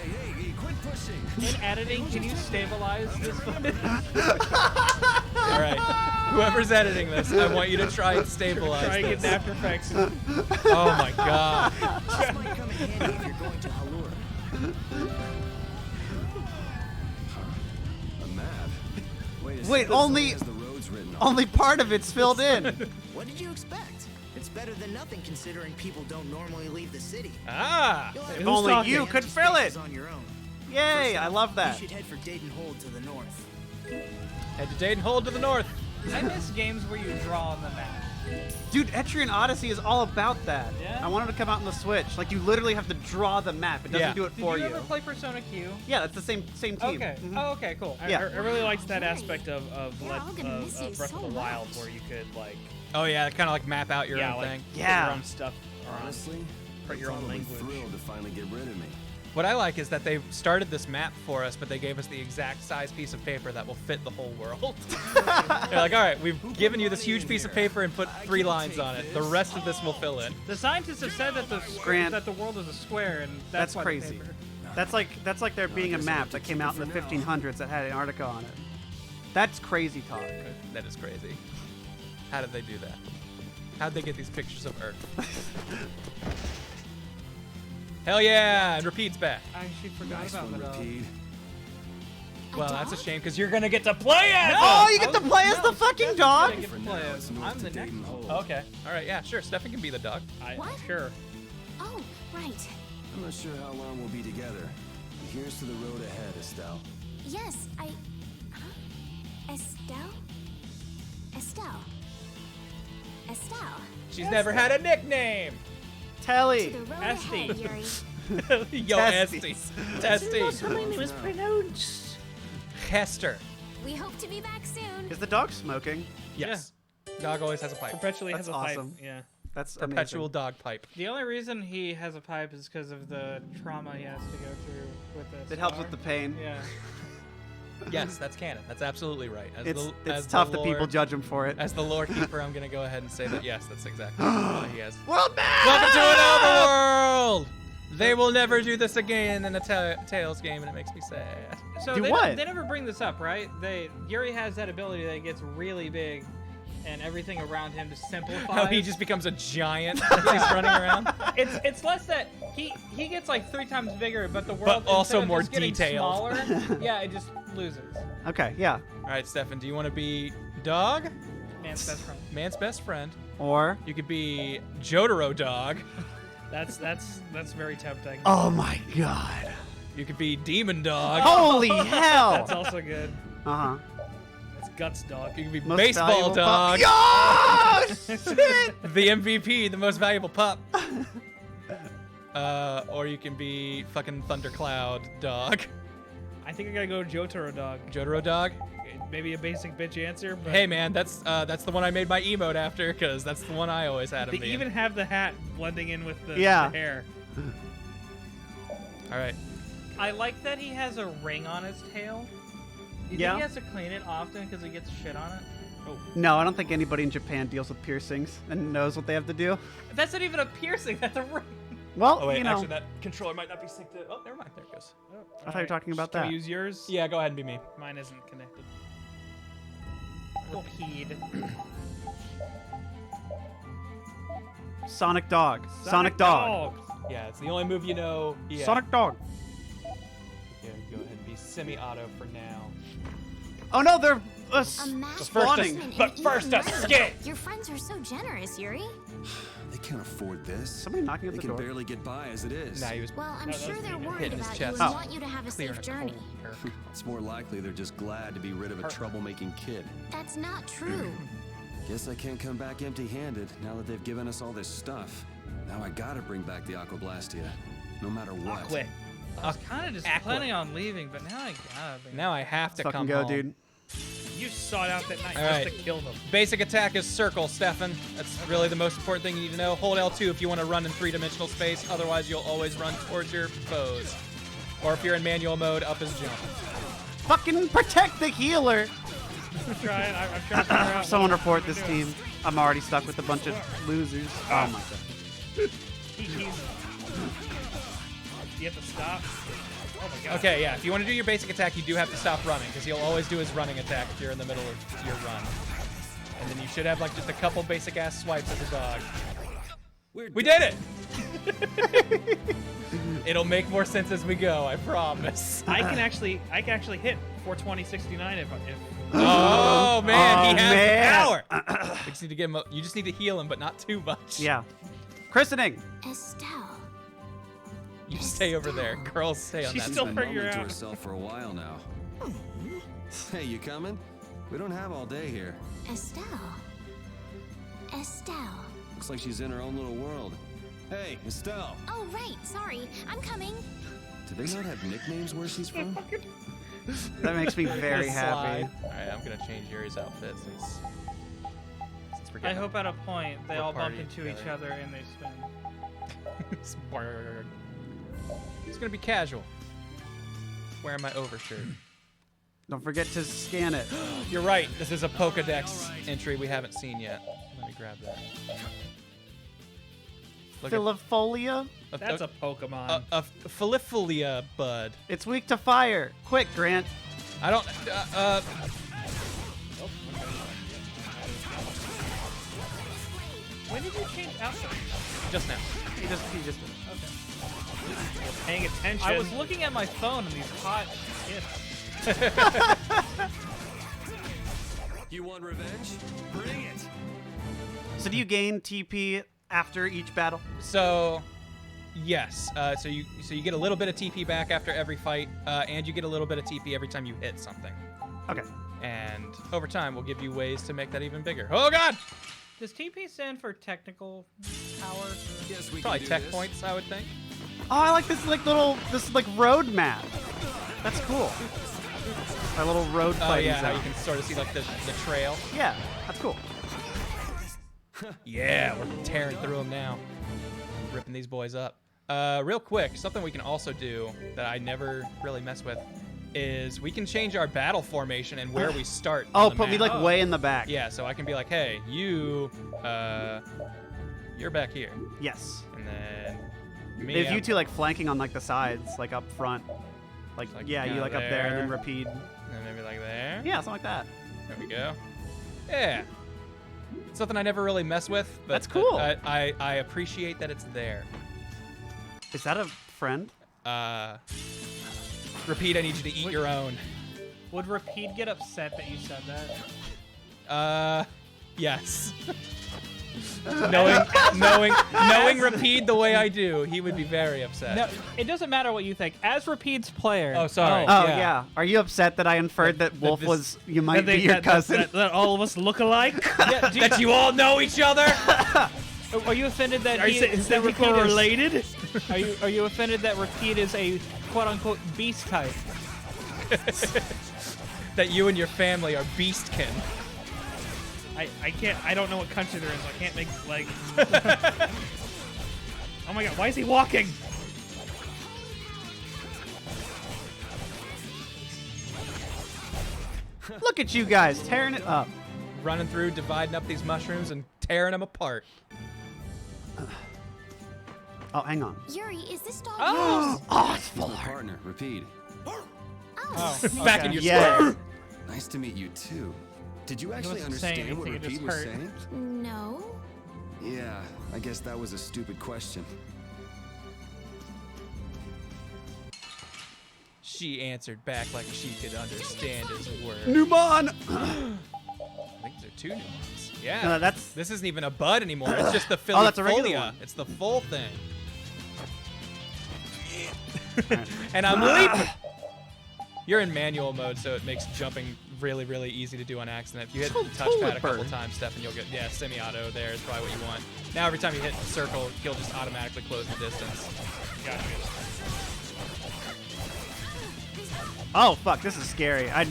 Speaker 8: Hey, quit pushing.
Speaker 6: In editing, can you stabilize this footage?
Speaker 2: All right, whoever's editing this, I want you to try and stabilize
Speaker 4: Try and get
Speaker 2: this.
Speaker 4: in After Effects.
Speaker 2: Oh my god.
Speaker 10: This might come in handy if you're going to Halure.
Speaker 8: A map.
Speaker 3: Wait, only only part of it's filled in.
Speaker 10: What did you expect? It's better than nothing considering people don't normally leave the city.
Speaker 2: Ah!
Speaker 10: You'll have
Speaker 3: If
Speaker 10: to
Speaker 3: only
Speaker 10: find
Speaker 3: you
Speaker 10: empty
Speaker 3: could fill it.
Speaker 10: spaces on your own.
Speaker 3: Yay,
Speaker 10: First
Speaker 3: I
Speaker 10: off,
Speaker 3: love that.
Speaker 10: You should head for Dayton Hold to the north.
Speaker 2: Head to Dayton Hold to the north.
Speaker 6: I miss games where you draw on the map.
Speaker 3: Dude, Etrian Odyssey is all about that.
Speaker 6: Yeah?
Speaker 3: I wanted to come out on the Switch. Like, you literally have to draw the map. It doesn't
Speaker 2: Yeah.
Speaker 3: do it
Speaker 6: Did
Speaker 3: for
Speaker 6: you
Speaker 3: you.
Speaker 6: ever play Persona Q?
Speaker 3: Yeah, that's the same team.
Speaker 6: Okay.
Speaker 3: Mhm.
Speaker 6: Oh, okay, cool.
Speaker 3: Yeah.
Speaker 4: I really liked that aspect of
Speaker 5: We're all gonna miss you
Speaker 4: Breath
Speaker 5: so
Speaker 4: of the Wild
Speaker 5: much.
Speaker 4: where you could like
Speaker 2: Oh yeah, kind of like map out your own
Speaker 4: like
Speaker 2: thing.
Speaker 4: put
Speaker 3: Yeah.
Speaker 4: your own stuff.
Speaker 8: Honestly,
Speaker 4: Put your own
Speaker 8: probably
Speaker 4: language.
Speaker 8: thrilled to finally get rid of me.
Speaker 2: What I like is that they started this map for us, but they gave us the exact size piece of paper that will fit the whole world. They're like, all right, we've given you this huge piece of paper and put 3 lines on it. The rest of this will fill in.
Speaker 6: The scientists have said that
Speaker 3: Grant,
Speaker 6: that the world is a square, and
Speaker 3: That's
Speaker 6: why the
Speaker 3: crazy.
Speaker 6: paper-
Speaker 3: That's like there being a
Speaker 8: guess I'll
Speaker 3: map
Speaker 8: have to
Speaker 3: that came
Speaker 8: keep
Speaker 3: out
Speaker 8: it
Speaker 3: in the
Speaker 8: for now.
Speaker 3: 1500s that had Antarctica on it. That's crazy talk.
Speaker 2: That is crazy. How did they do that? How'd they get these pictures of Earth? Hell yeah! And Repeat's back.
Speaker 6: I actually forgot
Speaker 8: Nice
Speaker 6: about
Speaker 8: one,
Speaker 6: that.
Speaker 8: Repeat.
Speaker 2: Well, that's a shame because you're gonna get to play as.
Speaker 3: Oh, you get to play as the fucking dog?
Speaker 8: For now, it's north
Speaker 6: I'm
Speaker 8: to
Speaker 6: the next
Speaker 8: Dayton
Speaker 6: one.
Speaker 8: Hole.
Speaker 2: Okay. All right. Yeah. Sure. Stefan can be the dog.
Speaker 5: What?
Speaker 6: Sure.
Speaker 5: Oh, right.
Speaker 13: I'm not sure how long we'll be together. Here's to the road ahead, Estelle.
Speaker 5: Yes, Huh? Estelle? Estelle. Estelle.
Speaker 2: She's never had a nickname.
Speaker 3: Telly.
Speaker 5: To the road
Speaker 6: Esty.
Speaker 5: ahead, Yuri.
Speaker 2: Yo, Esty. Testy.
Speaker 6: Something was pronounced.
Speaker 2: Hester.
Speaker 5: We hope to be back soon.
Speaker 3: Is the dog smoking?
Speaker 2: Yes. Dog always has a pipe.
Speaker 6: Perpetually
Speaker 3: That's
Speaker 6: has a
Speaker 3: awesome.
Speaker 6: pipe. Yeah.
Speaker 3: That's
Speaker 2: Perpetual
Speaker 3: amazing.
Speaker 2: dog pipe.
Speaker 6: The only reason he has a pipe is because of the trauma he has to go through with this.
Speaker 3: It helps with the pain.
Speaker 6: Yeah.
Speaker 2: Yes, that's canon. That's absolutely right. As
Speaker 3: It's
Speaker 2: as
Speaker 3: tough
Speaker 2: the
Speaker 3: that people
Speaker 2: lore-
Speaker 3: judge him for it.
Speaker 2: As the lore keeper, I'm gonna go ahead and say that yes, that's exactly what he has.
Speaker 3: World map!
Speaker 2: Welcome to another world. They will never do this again in a Tails game, and it makes me sad.
Speaker 6: So
Speaker 3: Do
Speaker 6: they,
Speaker 3: what?
Speaker 6: they never bring this up, right? Yuri has that ability that gets really big, and everything around him just simplifies.
Speaker 2: How he just becomes a giant as he's running around.
Speaker 6: It's less that he gets like 3 times bigger, but the world
Speaker 2: also
Speaker 6: instead of
Speaker 2: more
Speaker 6: just getting
Speaker 2: detailed.
Speaker 6: Smaller, yeah, it just loses.
Speaker 3: Okay, yeah.
Speaker 2: All right, Stefan, do you want to be dog?
Speaker 6: Man's best friend.
Speaker 2: Man's best friend.
Speaker 3: Or
Speaker 2: You could be Jotaro dog.
Speaker 6: That's very tempting.
Speaker 3: oh my god.
Speaker 2: You could be demon dog.
Speaker 3: Holy hell.
Speaker 6: That's also good.
Speaker 3: Uh-huh.
Speaker 6: It's guts dog.
Speaker 2: You could be
Speaker 3: Most
Speaker 2: baseball
Speaker 3: valuable
Speaker 2: dog.
Speaker 3: pup. Yo! Shit!
Speaker 2: The MVP, the most valuable pup. Or you can be fucking Thundercloud dog.
Speaker 6: I think I gotta go Jotaro dog.
Speaker 2: Jotaro dog.
Speaker 6: Maybe a basic bitch answer, but
Speaker 2: Hey man, that's the one I made my emote after, because that's the one I always had him
Speaker 6: they
Speaker 2: be.
Speaker 6: even have the hat blending in with the
Speaker 3: Yeah.
Speaker 6: hair.
Speaker 2: All right.
Speaker 6: I like that he has a ring on his tail. You
Speaker 3: Yeah.
Speaker 6: think he has to clean it often because he gets shit on it? Oh.
Speaker 3: No, I don't think anybody in Japan deals with piercings and knows what they have to do.
Speaker 6: That's not even a piercing, that's a ring.
Speaker 3: Well,
Speaker 2: Oh wait,
Speaker 3: you know,
Speaker 2: actually that controller might not be synced to. Oh, never mind. There it goes.
Speaker 3: I thought you were talking about
Speaker 6: Can
Speaker 3: that.
Speaker 6: we use yours?
Speaker 2: Yeah, go ahead and be me.
Speaker 6: Mine isn't connected. Repeat.
Speaker 3: Sonic Dog. Sonic Dog.
Speaker 2: Yeah, it's the only move you know. Yeah.
Speaker 3: Sonic Dog.
Speaker 2: Yeah, go ahead and be semi-auto for now.
Speaker 3: Oh no, they're
Speaker 5: A
Speaker 3: spawning.
Speaker 5: match
Speaker 2: But first a skit.
Speaker 5: Your friends are so generous, Yuri.
Speaker 13: They can't afford this.
Speaker 3: Somebody knocking at
Speaker 13: They
Speaker 3: the
Speaker 13: can
Speaker 3: door.
Speaker 13: barely get by as it is.
Speaker 2: Nah, he was
Speaker 5: Well, I'm sure they're worried
Speaker 2: hitting his
Speaker 5: about you
Speaker 2: chest.
Speaker 5: and
Speaker 3: Oh.
Speaker 5: want you to have a
Speaker 2: Clearing
Speaker 5: safe
Speaker 2: a
Speaker 5: journey.
Speaker 2: cold here.
Speaker 13: It's more likely they're just glad to be rid of a troublemaking kid.
Speaker 5: That's not true.
Speaker 13: Guess I can't come back empty-handed now that they've given us all this stuff. Now I gotta bring back the Aqua Blastia, no matter what.
Speaker 6: Quit. I was kind of just
Speaker 2: Aqua.
Speaker 6: planning on leaving, but now I gotta be.
Speaker 2: Now I have to
Speaker 3: Fucking
Speaker 2: come
Speaker 3: go,
Speaker 2: home.
Speaker 3: dude.
Speaker 6: You sought out that night
Speaker 2: All
Speaker 6: just
Speaker 2: right.
Speaker 6: to kill them.
Speaker 2: Basic attack is circle, Stefan. That's really the most important thing you need to know. Hold L2 if you want to run in 3-dimensional space. Otherwise, you'll always run towards your foes. Or if you're in manual mode, up is jump.
Speaker 3: Fucking protect the healer.
Speaker 6: I'm trying to figure out.
Speaker 3: Someone
Speaker 6: what
Speaker 3: report
Speaker 6: I'm
Speaker 3: this
Speaker 6: doing.
Speaker 3: team. I'm already stuck with a bunch of losers. Oh my god.
Speaker 6: He's. You have to stop. Oh my god.
Speaker 2: Okay, yeah. If you want to do your basic attack, you do have to stop running, because he'll always do his running attack if you're in the middle of your run. And then you should have like just a couple basic ass swipes as a dog. We did it! It'll make more sense as we go, I promise.
Speaker 6: I can actually hit 420-69 if.
Speaker 2: Oh man, he has
Speaker 3: man.
Speaker 2: the power. You just need to give him. You just need to heal him, but not too much.
Speaker 3: Yeah. Christening.
Speaker 5: Estelle.
Speaker 2: You stay over there. Girls, stay on
Speaker 6: She's
Speaker 2: that
Speaker 6: still
Speaker 2: side.
Speaker 13: Been
Speaker 6: figure
Speaker 13: mumbling to
Speaker 6: out.
Speaker 13: herself for a while now. Hey, you coming? We don't have all day here.
Speaker 5: Estelle. Estelle.
Speaker 13: Looks like she's in her own little world. Hey, Estelle.
Speaker 5: Oh, right. Sorry. I'm coming.
Speaker 13: Do they not have nicknames where she's from?
Speaker 3: That makes me very happy.
Speaker 2: All right, I'm gonna change Yuri's outfit since we're
Speaker 6: I
Speaker 2: getting
Speaker 6: hope at a point they
Speaker 2: we're
Speaker 6: all bump
Speaker 2: partying
Speaker 6: into each
Speaker 2: together.
Speaker 6: other and they spin.
Speaker 2: It's gonna be casual. Wearing my overshirt.
Speaker 3: Don't forget to scan it.
Speaker 2: You're right. This is a Pokedex entry we haven't seen yet. Let me grab that. Look at
Speaker 3: Filifolia?
Speaker 6: That's a Pokemon.
Speaker 2: a Filifolia bud.
Speaker 3: It's weak to fire. Quick, Grant.
Speaker 2: I don't.
Speaker 6: When did you change outfit?
Speaker 2: Just now.
Speaker 3: He just
Speaker 6: Okay. Paying attention. I was looking at my phone and these hot hits.
Speaker 8: You want revenge? Bring it!
Speaker 3: So do you gain TP after each battle?
Speaker 2: So, yes. So you get a little bit of TP back after every fight, and you get a little bit of TP every time you hit something.
Speaker 3: Okay.
Speaker 2: And over time, we'll give you ways to make that even bigger. Oh God!
Speaker 6: Does TP stand for technical power?
Speaker 8: Yes, we
Speaker 2: Probably
Speaker 8: can do
Speaker 2: tech
Speaker 8: this.
Speaker 2: points, I would think.
Speaker 3: Oh, I like this like road map. That's cool. Our little road
Speaker 2: Oh
Speaker 3: fighting
Speaker 2: yeah, how
Speaker 3: zone.
Speaker 2: you can sort of see like the trail.
Speaker 3: Yeah, that's cool.
Speaker 2: Yeah, we're tearing through them now. Ripping these boys up. Real quick, something we can also do that I never really mess with is we can change our battle formation and where we start.
Speaker 3: Oh,
Speaker 2: on the
Speaker 3: put me
Speaker 2: map.
Speaker 3: like way in the back.
Speaker 2: Yeah, so I can be like, hey, you're back here.
Speaker 3: Yes.
Speaker 2: And then me.
Speaker 3: If you two like flanking on like the sides, like up front, like yeah, you
Speaker 2: kinda
Speaker 3: like up there and then repeat.
Speaker 2: And then maybe like there.
Speaker 3: Yeah, something like that.
Speaker 2: There we go. Yeah. It's something I never really mess with, but
Speaker 3: That's cool.
Speaker 2: I appreciate that it's there.
Speaker 3: Is that a friend?
Speaker 2: Repeat, I need you to eat your own.
Speaker 6: Would Repeat get upset that you said that?
Speaker 2: Yes. knowing Repeat the way I do, he would be very upset.
Speaker 6: No, it doesn't matter what you think. As Repeat's player.
Speaker 2: Oh, sorry.
Speaker 3: Oh yeah. Are you upset that I inferred that Wolf was you might be your cousin?
Speaker 6: That all of us look alike?
Speaker 2: Yeah, that you all know each other?
Speaker 6: Are you offended that
Speaker 4: is that
Speaker 6: Repeat
Speaker 4: we're related?
Speaker 6: Are you offended that Repeat is a quote unquote beast type?
Speaker 2: That you and your family are beastkin.
Speaker 4: I can't. I don't know what country they're in, so I can't make like. Oh my god! Why is he walking?
Speaker 3: Look at you guys tearing it up.
Speaker 2: Running through, dividing up these mushrooms and tearing them apart.
Speaker 3: Oh, hang on.
Speaker 5: Yuri, is this dog
Speaker 2: Oh!
Speaker 5: yours?
Speaker 3: Oh, it's full.
Speaker 13: Partner, repeat.
Speaker 5: Oh,
Speaker 2: Back in your
Speaker 3: Yeah.
Speaker 2: square.
Speaker 13: Nice to meet you too. Did you actually
Speaker 6: wasn't saying
Speaker 13: understand what
Speaker 6: anything, it
Speaker 13: repeat
Speaker 6: just
Speaker 13: was
Speaker 6: hurt.
Speaker 13: saying?
Speaker 5: no.
Speaker 13: Yeah, I guess that was a stupid question.
Speaker 2: She answered back like she could understand his words.
Speaker 3: Newman!
Speaker 2: I think there are two Newmans. Yeah.
Speaker 3: No, that's.
Speaker 2: This isn't even a bud anymore. It's just the
Speaker 3: Oh, that's a regular
Speaker 2: filifolia.
Speaker 3: one.
Speaker 2: It's the full thing. And I'm leaping. You're in manual mode, so it makes jumping really, really easy to do on accident. If you hit the touchpad a couple times, Stefan, you'll get, yeah, semi-auto there is probably what you want. Now every time you hit circle, he'll just automatically close the distance.
Speaker 6: Gotcha.
Speaker 3: Oh fuck, this is scary. I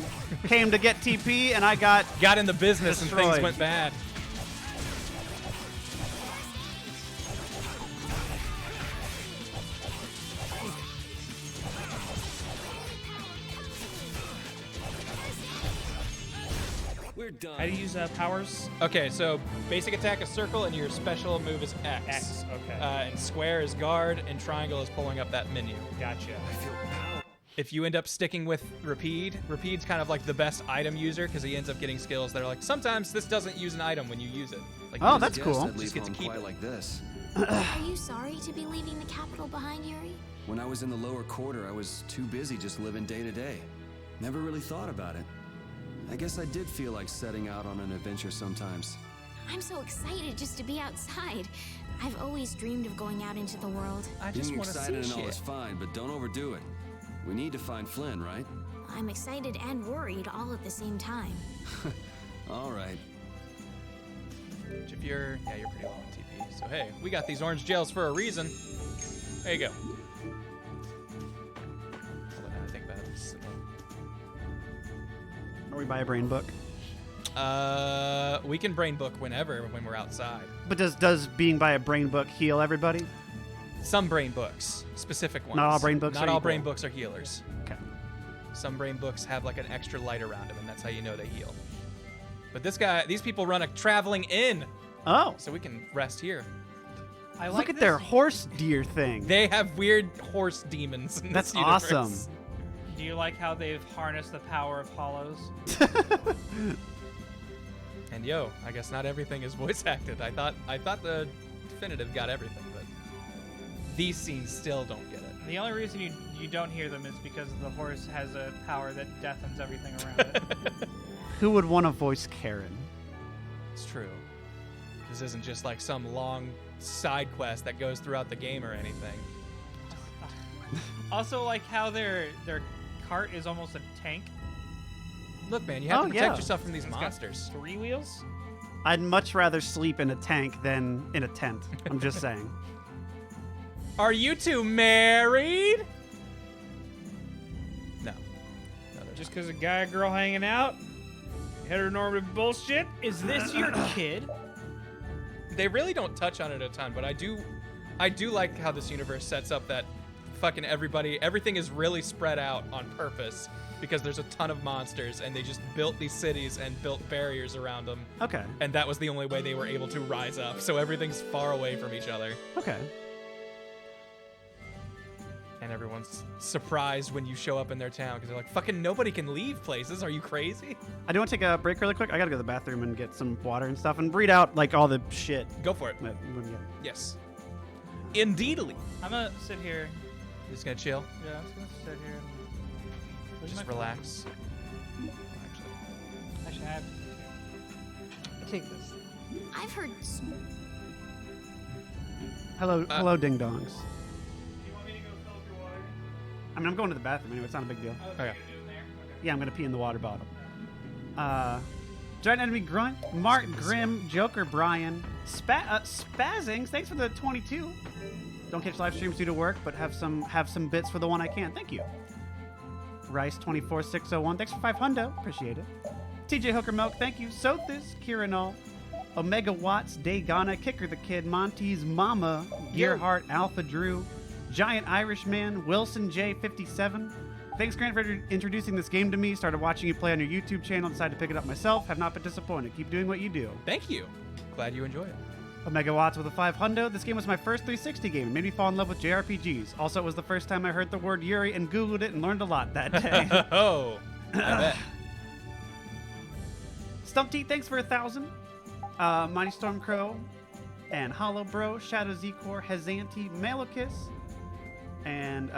Speaker 3: came to get TP and I got
Speaker 2: in the business and
Speaker 3: destroyed.
Speaker 2: things went bad.
Speaker 8: We're done.
Speaker 6: How do you use powers?
Speaker 2: Okay, so basic attack is circle, and your special move is X.
Speaker 6: X, okay.
Speaker 2: And square is guard, and triangle is pulling up that menu.
Speaker 6: Gotcha.
Speaker 2: If you end up sticking with Repeat's kind of like the best item user because he ends up getting skills that are like, sometimes this doesn't use an item when you use it. Like,
Speaker 3: Oh,
Speaker 2: you
Speaker 3: that's
Speaker 2: just
Speaker 3: cool.
Speaker 13: I'd leave
Speaker 2: Just get to
Speaker 13: home
Speaker 2: keep
Speaker 13: quite
Speaker 2: it.
Speaker 13: like this.
Speaker 5: Are you sorry to be leaving the capital behind, Yuri?
Speaker 13: When I was in the lower quarter, I was too busy just living day to day. Never really thought about it. I guess I did feel like setting out on an adventure sometimes.
Speaker 5: I'm so excited just to be outside. I've always dreamed of going out into the world.
Speaker 2: I just
Speaker 13: Being
Speaker 2: want to
Speaker 13: excited
Speaker 2: see
Speaker 13: and all
Speaker 2: shit.
Speaker 13: is fine, but don't overdo it. We need to find Flynn, right?
Speaker 5: I'm excited and worried all at the same time.
Speaker 13: All right.
Speaker 2: If you're pretty low on TP. So hey, we got these orange gels for a reason. There you go. Hold on, I think about this.
Speaker 3: Or we buy a brain book.
Speaker 2: We can brain book whenever when we're outside.
Speaker 3: But does being by a brain book heal everybody?
Speaker 2: Some brain books, specific ones.
Speaker 3: Not all brain books
Speaker 2: Not
Speaker 3: are
Speaker 2: all
Speaker 3: equal.
Speaker 2: brain books are healers.
Speaker 3: Okay.
Speaker 2: Some brain books have like an extra light around them, and that's how you know they heal. But these people run a traveling inn.
Speaker 3: Oh.
Speaker 2: So we can rest here.
Speaker 6: I like
Speaker 3: Look at
Speaker 6: this.
Speaker 3: their horse deer thing.
Speaker 2: They have weird horse demons in
Speaker 3: That's
Speaker 2: this universe.
Speaker 3: awesome.
Speaker 6: Do you like how they've harnessed the power of hollows?
Speaker 2: And yo, I guess not everything is voice acted. I thought the definitive got everything, but these scenes still don't get it.
Speaker 6: The only reason you don't hear them is because the horse has a power that deafens everything around it.
Speaker 3: Who would want to voice Karen?
Speaker 2: It's true. This isn't just like some long side quest that goes throughout the game or anything.
Speaker 6: Also, like how their cart is almost a tank.
Speaker 2: Look, man, you have to protect
Speaker 3: yeah.
Speaker 2: yourself from these
Speaker 6: It's got
Speaker 2: monsters.
Speaker 6: 3 wheels?
Speaker 3: I'd much rather sleep in a tank than in a tent. I'm just saying.
Speaker 2: Are you two married? No.
Speaker 4: Just because a guy and girl hanging out? Heteronormative bullshit?
Speaker 6: Is this your kid?
Speaker 2: They really don't touch on it a ton, but I do like how this universe sets up that fucking everything is really spread out on purpose because there's a ton of monsters and they just built these cities and built barriers around them.
Speaker 3: Okay.
Speaker 2: And that was the only way they were able to rise up. So everything's far away from each other.
Speaker 3: Okay.
Speaker 2: And everyone's surprised when you show up in their town because they're like, fucking nobody can leave places. Are you crazy?
Speaker 3: I do want to take a break really quick. I gotta go to the bathroom and get some water and stuff and read out like all the shit.
Speaker 2: Go for it. Yes. Indeedly.
Speaker 6: I'm gonna sit here.
Speaker 2: You're just gonna chill?
Speaker 6: Yeah, I'm just gonna sit here. Where's
Speaker 2: Just
Speaker 6: my
Speaker 2: relax.
Speaker 6: Actually, I have to take this.
Speaker 5: I've heard.
Speaker 3: Hello, ding dongs.
Speaker 1: Do you want me to go fill up your water?
Speaker 3: I mean, I'm going to the bathroom anyway. It's not a big deal.
Speaker 1: Oh, so you're gonna do it there? Okay.
Speaker 3: Yeah, I'm gonna pee in the water bottle. Giant Enemy Grunt, Mark Grimm, Joker Brian, Spazzings. Thanks for the 22. Don't catch live streams due to work, but have some bits for the one I can. Thank you. Rice 24601. Thanks for 500. Appreciate it. TJ Hooker Milk. Thank you. Sothis, Kiranol, Omega Watts, Daygana, Kicker the Kid, Monty's Mama, Gearhart, Alpha Drew, Giant Irishman, Wilson J57. Thanks, Grant, for introducing this game to me. Started watching you play on your YouTube channel. Decided to pick it up myself. Have not been disappointed. Keep doing what you do.
Speaker 2: Thank you. Glad you enjoy it.
Speaker 3: Omega Watts with a 500. This game was my first 360 game. It made me fall in love with JRPGs. Also, it was the first time I heard the word Yuri and Googled it and learned a lot that day.
Speaker 2: Oh, I bet.
Speaker 3: Stumpty, thanks for 1,000. Mighty Stormcrow and Hollow Bro, Shadow Zekor, Hezanti, Malokis, and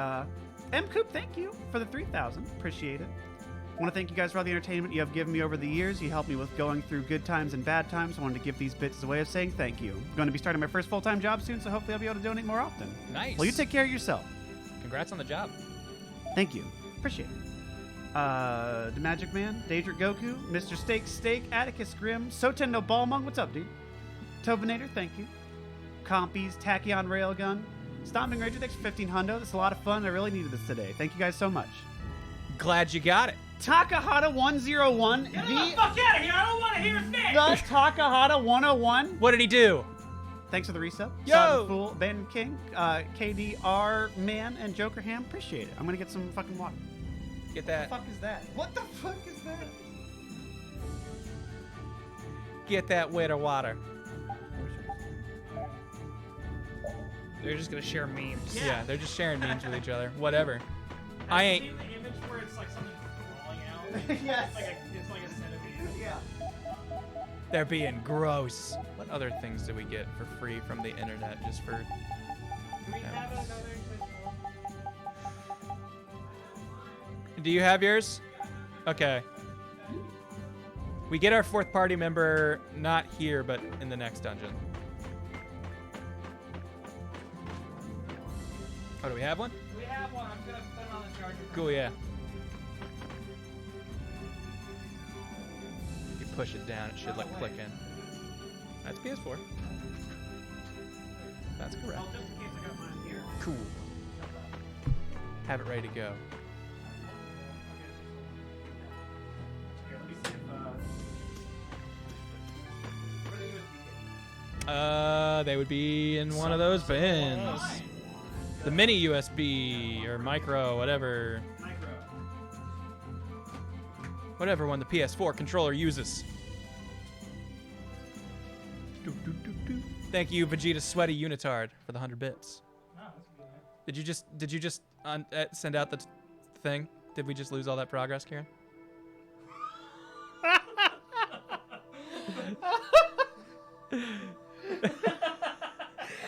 Speaker 3: M Coop, thank you for the 3,000. Appreciate it. I want to thank you guys for all the entertainment you have given me over the years. You helped me with going through good times and bad times. I wanted to give these bits as a way of saying thank you. I'm going to be starting my first full-time job soon, so hopefully I'll be able to donate more often.
Speaker 2: Nice.
Speaker 3: Well, you take care of yourself.
Speaker 2: Congrats on the job.
Speaker 3: Thank you. Appreciate it. The Magic Man, Daedric Goku, Mr. Steak, Atticus Grimm, Sotendo Ballmung, what's up, dude? Tobinator, thank you. Compies, Tachyon Railgun, Stomping Ranger, thanks for 1,500. This is a lot of fun. I really needed this today. Thank you guys so much.
Speaker 2: Glad you got it.
Speaker 3: Takahata 101.
Speaker 1: Get the fuck out of here! I don't want to hear his name!
Speaker 3: The Takahata 101.
Speaker 2: What did he do?
Speaker 3: Thanks for the resub.
Speaker 2: Yo!
Speaker 3: Sodden Fool, Abandoned King, KDR Man, and Joker Ham. Appreciate it. I'm gonna get some fucking water.
Speaker 2: Get that.
Speaker 3: What the fuck is that? What the fuck is that?
Speaker 2: Get that water water.
Speaker 4: They're just gonna share memes.
Speaker 2: Yeah, they're just sharing memes with each other. Whatever. I ain't.
Speaker 1: Seen the image where it's like something crawling out?
Speaker 3: Yes.
Speaker 1: It's like a centipede.
Speaker 3: Yeah.
Speaker 2: They're being gross. What other things do we get for free from the internet just for...
Speaker 1: Do we have another
Speaker 2: Do you have yours? Okay. We get our fourth party member not here, but in the next dungeon. Oh, do we have one?
Speaker 1: We have one. I'm gonna put it on the charger.
Speaker 2: Cool, yeah. If you push it down, it should like click in. That's PS4. That's correct.
Speaker 1: Oh, just in case I got mine here.
Speaker 2: Cool. Have it ready to go.
Speaker 1: Here, let me see if where the USB cable?
Speaker 2: They would be in one of those bins. The mini USB or micro, whatever. Whatever one the PS4 controller uses. Thank you, Vegeta Sweaty Unitard, for the 100 bits. Did you just send out the thing? Did we just lose all that progress, Kieran?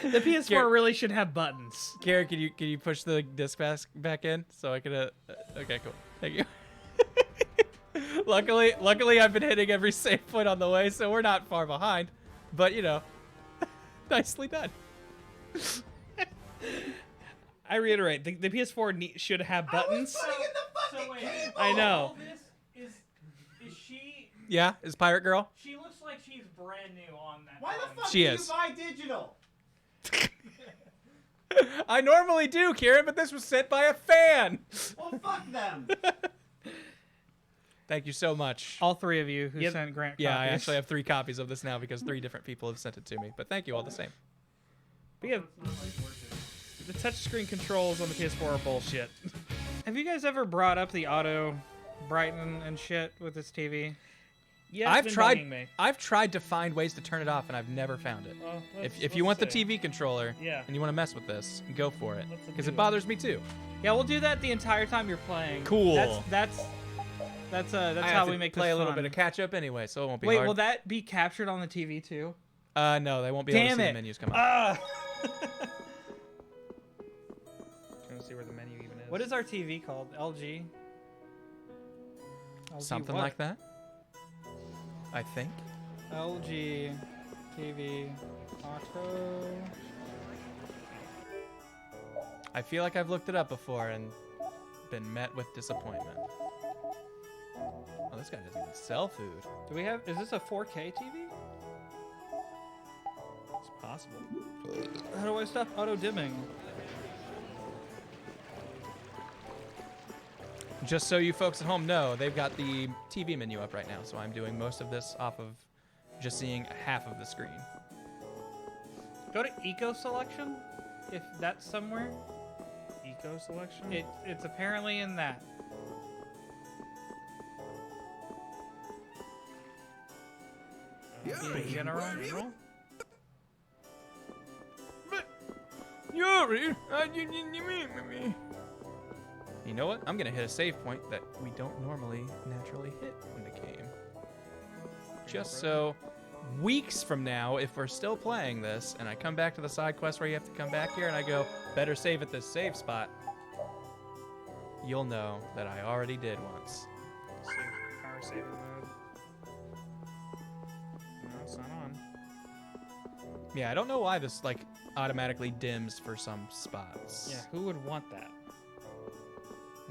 Speaker 6: The PS4 really should have buttons.
Speaker 2: Gary, can you push the disc back in so I can? Okay, cool. Thank you. Luckily, I've been hitting every save point on the way, so we're not far behind. But you know, nicely done.
Speaker 6: I reiterate, the PS4 should have buttons. I know.
Speaker 1: All this is she?
Speaker 2: Yeah, is Pirate Girl?
Speaker 1: She looks like she's brand new on that.
Speaker 3: Why the fuck
Speaker 2: She
Speaker 3: do
Speaker 2: is.
Speaker 3: you buy digital?
Speaker 2: I normally do, Kieran, but this was sent by a fan.
Speaker 3: Well, fuck them.
Speaker 2: Thank you so much.
Speaker 6: All three of you who sent Grant
Speaker 2: Yeah, I
Speaker 6: copies.
Speaker 2: actually have 3 copies of this now because 3 different people have sent it to me. But thank you all the same.
Speaker 6: We have the touchscreen controls on the PS4 are bullshit. Have you guys ever brought up the auto brighten and shit with this TV? Yeah,
Speaker 2: I've tried to find ways to turn it off, and I've never found it.
Speaker 6: Well,
Speaker 2: if you want the TV controller,
Speaker 6: Yeah.
Speaker 2: and you want to mess with this, go for it, because
Speaker 6: do
Speaker 2: it bothers me too.
Speaker 6: Yeah, we'll do that the entire time you're playing.
Speaker 2: Cool.
Speaker 6: That's
Speaker 2: I
Speaker 6: how
Speaker 2: have
Speaker 6: we
Speaker 2: to
Speaker 6: make
Speaker 2: play
Speaker 6: this
Speaker 2: a little
Speaker 6: fun.
Speaker 2: bit of catch up anyway, so it won't be
Speaker 6: Wait,
Speaker 2: hard.
Speaker 6: will that be captured on the TV too?
Speaker 2: No, they won't be able to
Speaker 6: Damn
Speaker 2: see
Speaker 6: it.
Speaker 2: the menus come up.
Speaker 6: Ah! Trying to see where the menu even is. What is our TV called? LG?
Speaker 2: Something
Speaker 6: what?
Speaker 2: like that. I think.
Speaker 6: LG TV Auto.
Speaker 2: I feel like I've looked it up before and been met with disappointment. Oh, this guy doesn't even sell food.
Speaker 6: Do we have? Is this a 4K TV?
Speaker 2: It's possible.
Speaker 6: How do I stop auto dimming?
Speaker 2: Just so you folks at home know, they've got the TV menu up right now, so I'm doing most of this off of just seeing half of the screen.
Speaker 6: Go to Eco Selection, if that's somewhere. Eco Selection? It's apparently in that. General?
Speaker 2: Yuri, you know what? I'm gonna hit a save point that we don't normally naturally hit in the game. Just so weeks from now, if we're still playing this, and I come back to the side quest where you have to come back here, and I go, better save at this save spot, you'll know that I already did once.
Speaker 6: Power saver mode. No, it's not on.
Speaker 2: Yeah, I don't know why this like automatically dims for some spots.
Speaker 6: Yeah, who would want that?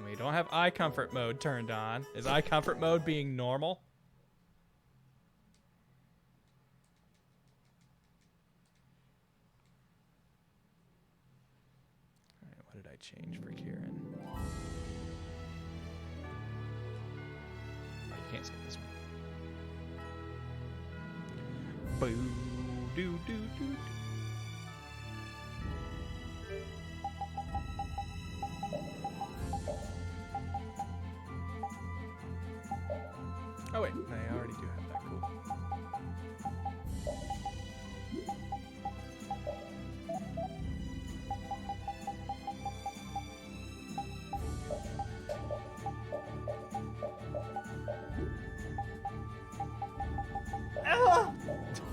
Speaker 2: We don't have eye comfort mode turned on. Is eye comfort mode being normal? Alright, what did I change for Kieran? Oh, you can't skip this one. Boo doo doo doo. Oh wait, I already do have that. Cool.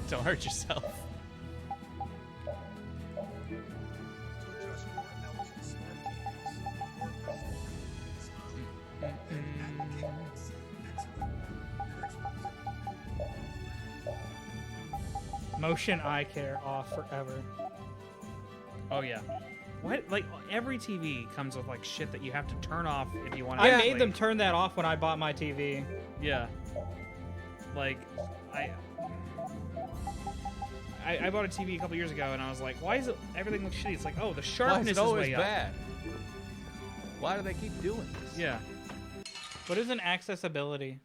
Speaker 2: Don't hurt yourself.
Speaker 6: Motion eye care off forever. Oh yeah. What? Like every TV comes with like shit that you have to turn off if you want to. I made them turn that off when I bought my TV. Yeah. Like I bought a TV a couple years ago and I was like, why is it everything looks shitty? It's like, oh, the sharpness is
Speaker 2: always
Speaker 6: way
Speaker 2: bad?
Speaker 6: up.
Speaker 2: Why do they keep doing this?
Speaker 6: Yeah. What is an accessibility?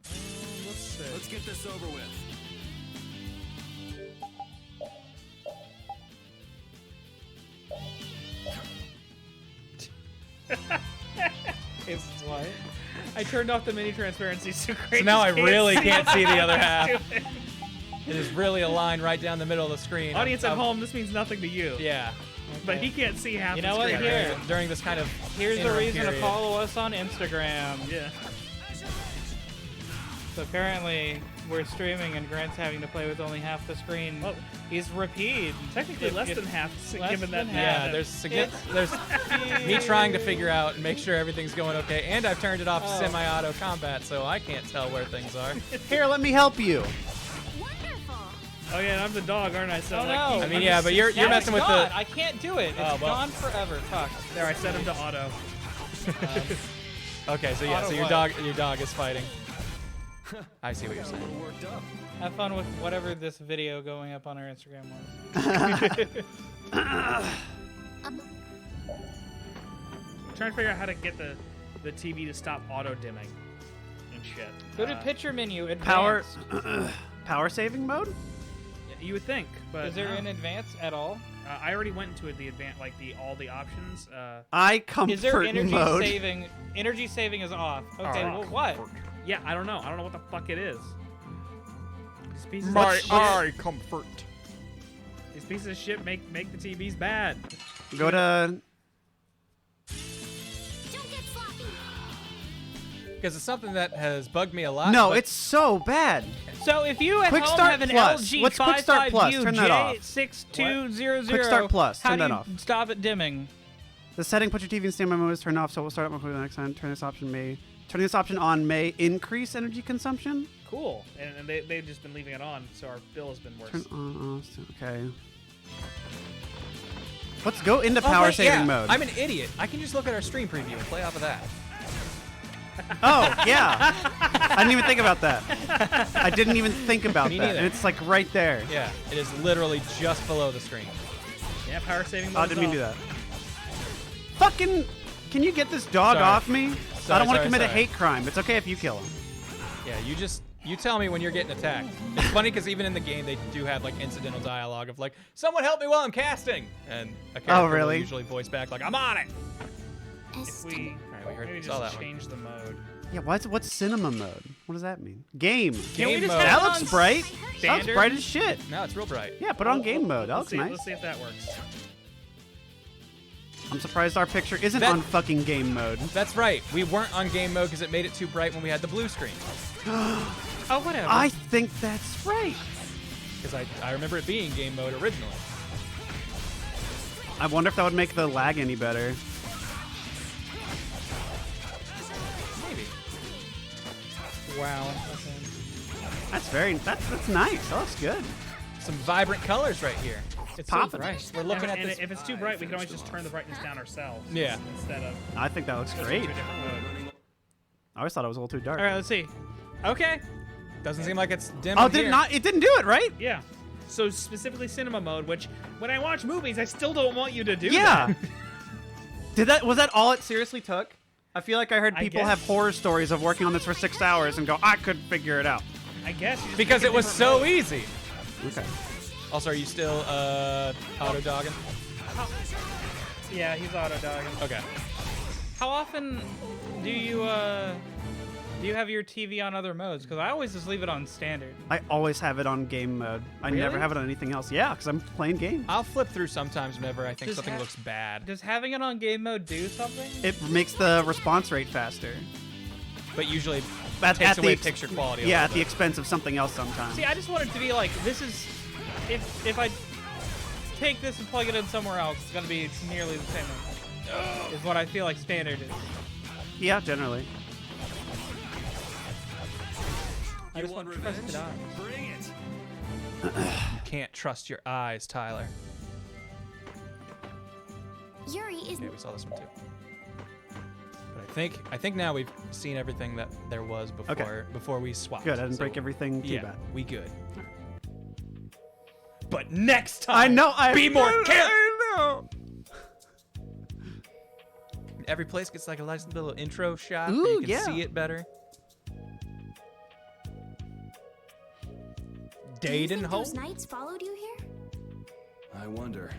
Speaker 2: Let's see.
Speaker 13: Let's get this over with.
Speaker 6: It's what? I turned off the mini transparency so great.
Speaker 2: So now I really can't see the other
Speaker 6: what
Speaker 2: half.
Speaker 6: I'm doing.
Speaker 2: It is really aligned right down the middle of the screen.
Speaker 6: Audience at home, this means nothing to you.
Speaker 2: Yeah.
Speaker 6: But he can't see half
Speaker 2: You
Speaker 6: the
Speaker 2: know what?
Speaker 6: screen.
Speaker 2: Here, during this kind of
Speaker 6: Here's the
Speaker 2: interim
Speaker 6: reason
Speaker 2: period.
Speaker 6: to follow us on Instagram. Yeah. So apparently we're streaming and Grant's having to play with only half the screen.
Speaker 4: Well,
Speaker 6: he's repeat.
Speaker 4: Technically less than half, given that.
Speaker 2: Yeah, there's me trying to figure out and make sure everything's going okay, and I've turned it off to semi-auto combat, so I can't tell where things are.
Speaker 3: Here, let me help you.
Speaker 4: Oh yeah, and I'm the dog, aren't I? So
Speaker 6: Oh, no.
Speaker 2: I mean, yeah, but you're messing with the.
Speaker 6: I can't do it. It's
Speaker 4: well.
Speaker 6: gone forever. Fuck.
Speaker 4: There, I set him to auto.
Speaker 2: Okay, so yeah,
Speaker 6: Auto
Speaker 2: so your dog is fighting. I see what you're saying.
Speaker 6: Have fun with whatever this video going up on our Instagram was.
Speaker 4: Trying to figure out how to get the TV to stop auto dimming and shit.
Speaker 6: Go to picture menu.
Speaker 3: Power
Speaker 6: Advanced.
Speaker 3: power saving mode?
Speaker 4: You would think, but
Speaker 6: Is there an advance at all?
Speaker 4: I already went into the advanced, like all the options.
Speaker 3: Comfort
Speaker 6: is there energy
Speaker 3: mode.
Speaker 6: saving? Energy saving is off. Okay, well what?
Speaker 4: Yeah, I don't know. I don't know what the fuck it is. These pieces
Speaker 2: My
Speaker 4: of shit,
Speaker 2: eye comfort.
Speaker 4: These pieces of shit make the TVs bad.
Speaker 3: Go to.
Speaker 2: Because it's something that has bugged me a lot.
Speaker 3: No,
Speaker 2: but
Speaker 3: it's so bad.
Speaker 6: So if you at
Speaker 3: Quick
Speaker 6: home
Speaker 3: Start
Speaker 6: have an
Speaker 3: Plus.
Speaker 6: LG
Speaker 3: What's Quick Start Plus? Turn that off.
Speaker 6: J6200,
Speaker 3: Quick Start Plus.
Speaker 6: how
Speaker 3: Turn
Speaker 6: do
Speaker 3: that
Speaker 6: you
Speaker 3: off.
Speaker 6: stop it dimming?
Speaker 3: The setting, put your TV in standby mode is turned off, so we'll start up my computer the next time. Turning this option on may increase energy consumption.
Speaker 4: Cool. And they've just been leaving it on, so our bill has been worse.
Speaker 3: Turn on off. Okay. Let's go into power saving mode.
Speaker 2: I'm an idiot. I can just look at our stream preview and play off of that.
Speaker 3: Oh, yeah. I didn't even think about that. I didn't even think about
Speaker 2: Me
Speaker 3: that.
Speaker 2: neither.
Speaker 3: And it's like right there.
Speaker 2: Yeah, it is literally just below the screen.
Speaker 4: Yeah, power saving mode.
Speaker 3: Oh, I didn't mean to do that. Fucking, can you get this dog off me? I don't want to commit a hate crime. It's okay if you kill him.
Speaker 2: Yeah, you tell me when you're getting attacked. It's funny because even in the game they do have like incidental dialogue of like, someone help me while I'm casting, and a character will usually voice back like, I'm on it.
Speaker 4: If we maybe
Speaker 2: saw
Speaker 4: just
Speaker 2: that
Speaker 4: change the mode.
Speaker 3: Yeah, what's cinema mode? What does that mean? Game.
Speaker 2: Game mode.
Speaker 3: That looks bright. That looks
Speaker 4: Standard?
Speaker 3: bright as shit.
Speaker 2: No, it's real bright.
Speaker 3: Yeah, put on game mode. That
Speaker 4: Let's
Speaker 3: looks nice.
Speaker 4: Let's see if that works.
Speaker 3: I'm surprised our picture isn't on fucking game mode.
Speaker 2: That's right. We weren't on game mode because it made it too bright when we had the blue screen.
Speaker 6: Oh, whatever.
Speaker 3: I think that's right.
Speaker 2: Because I remember it being game mode originally.
Speaker 3: I wonder if that would make the lag any better.
Speaker 2: Maybe.
Speaker 6: Wow.
Speaker 3: That's nice. That looks good.
Speaker 2: Some vibrant colors right here. It's
Speaker 3: popping.
Speaker 2: so bright. We're looking at
Speaker 4: and
Speaker 2: this.
Speaker 4: if it's too bright, we can always just turn the brightness down ourselves.
Speaker 2: Yeah.
Speaker 4: Instead of.
Speaker 3: I think that looks
Speaker 4: switching
Speaker 3: great.
Speaker 4: to a different mode.
Speaker 3: I always thought it was a little too dark.
Speaker 6: All right, let's see. Okay.
Speaker 2: Doesn't seem like it's dim.
Speaker 3: Oh, did it not? It didn't do it, right?
Speaker 4: Yeah. So specifically cinema mode, which when I watch movies, I still don't want you to do
Speaker 3: Yeah.
Speaker 4: that.
Speaker 3: Was that all it seriously took? I feel like I heard people have horror stories of working on this for 6 hours and go, I couldn't figure it out.
Speaker 4: I guess. You just
Speaker 2: Because
Speaker 4: pick a
Speaker 2: it was
Speaker 4: different
Speaker 2: so
Speaker 4: mode.
Speaker 2: easy.
Speaker 3: Okay.
Speaker 2: Also, are you still auto dogging?
Speaker 4: Yeah, he's auto dogging.
Speaker 2: Okay.
Speaker 6: How often do you have your TV on other modes? Because I always just leave it on standard.
Speaker 3: I always have it on game mode. I never
Speaker 6: Really?
Speaker 3: have it on anything else. Yeah, because I'm playing games.
Speaker 2: I'll flip through sometimes whenever I think
Speaker 6: Does
Speaker 2: something
Speaker 6: ha-
Speaker 2: looks bad.
Speaker 6: Does having it on game mode do something?
Speaker 3: It makes the response rate faster.
Speaker 2: But usually
Speaker 3: At
Speaker 2: takes
Speaker 3: the
Speaker 2: away
Speaker 3: ex-
Speaker 2: picture quality.
Speaker 3: Yeah,
Speaker 2: a
Speaker 3: at the
Speaker 2: little
Speaker 3: expense of something else sometimes.
Speaker 6: See, I just want it to be like, this is... If I take this and plug it in somewhere else, it's going to be nearly the same is what I feel like standard is.
Speaker 3: Yeah, generally.
Speaker 6: I just want to trust it on.
Speaker 4: Bring it.
Speaker 2: bit. You can't trust your eyes, Tyler.
Speaker 5: Yuri is.
Speaker 2: Okay, we saw this one too. But I think now we've seen everything that there was before we swapped.
Speaker 3: Good, I didn't
Speaker 2: So,
Speaker 3: break everything too bad.
Speaker 2: We good. But next time,
Speaker 3: I know.
Speaker 2: be more careful.
Speaker 3: I know.
Speaker 2: Every place gets like a nice little intro shot
Speaker 3: Ooh,
Speaker 2: where you can
Speaker 3: yeah.
Speaker 2: see it better.
Speaker 5: Do you
Speaker 2: Dayton
Speaker 5: think
Speaker 2: home.
Speaker 5: those knights followed you here?
Speaker 13: I wonder.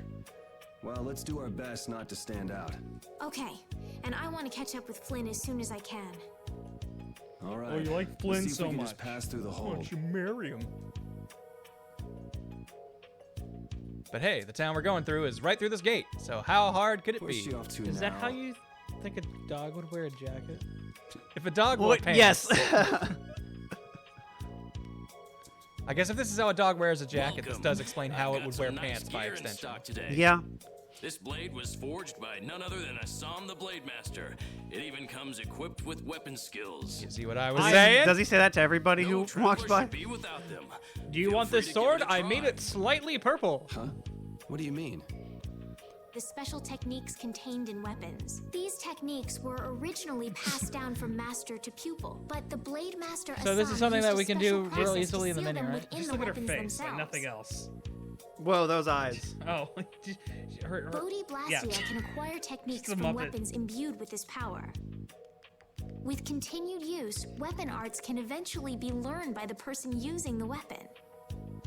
Speaker 13: Well, let's do our best not to stand out.
Speaker 5: Okay, and I want to catch up with Flynn as soon as I can.
Speaker 13: All right.
Speaker 4: Oh, you like
Speaker 13: Let's
Speaker 4: Flynn
Speaker 13: see if
Speaker 4: so
Speaker 13: we can
Speaker 4: much.
Speaker 13: just pass through the
Speaker 2: Why
Speaker 13: hole.
Speaker 2: don't you marry him? But hey, the town we're going through is right through this gate. So how hard could it
Speaker 13: Push
Speaker 2: be?
Speaker 13: you off too
Speaker 6: Is that
Speaker 13: now.
Speaker 6: how you think a dog would wear a jacket?
Speaker 2: If a dog wore pants,
Speaker 3: Yes.
Speaker 2: I guess if this is how a dog wears a jacket, this does explain how it would wear pants by extension.
Speaker 3: Yeah.
Speaker 16: This blade was forged by none other than Assam the Blade Master. It even comes equipped with weapon skills.
Speaker 2: You see what I was saying?
Speaker 3: Does he say that to everybody who walks by?
Speaker 16: Be without them.
Speaker 6: Do you want this sword? I made it slightly purple.
Speaker 13: Huh? What do you mean?
Speaker 5: The special techniques contained in weapons. These techniques were originally passed down from master to pupil, but the Blade Master
Speaker 6: So this is
Speaker 5: Assam
Speaker 6: something
Speaker 5: used
Speaker 6: that
Speaker 5: a
Speaker 6: we can
Speaker 5: special
Speaker 6: do real
Speaker 5: process to
Speaker 6: easily in the
Speaker 5: seal
Speaker 6: menu,
Speaker 5: them
Speaker 6: right?
Speaker 5: within
Speaker 4: Just
Speaker 5: the
Speaker 4: look at her
Speaker 5: weapons
Speaker 4: face, like
Speaker 5: themselves.
Speaker 4: nothing else.
Speaker 3: Whoa, those eyes.
Speaker 4: Oh, her
Speaker 5: Bodhi Blastia can acquire techniques
Speaker 4: It's a
Speaker 5: from
Speaker 4: Muppet.
Speaker 5: weapons imbued with this power. With continued use, weapon arts can eventually be learned by the person using the weapon.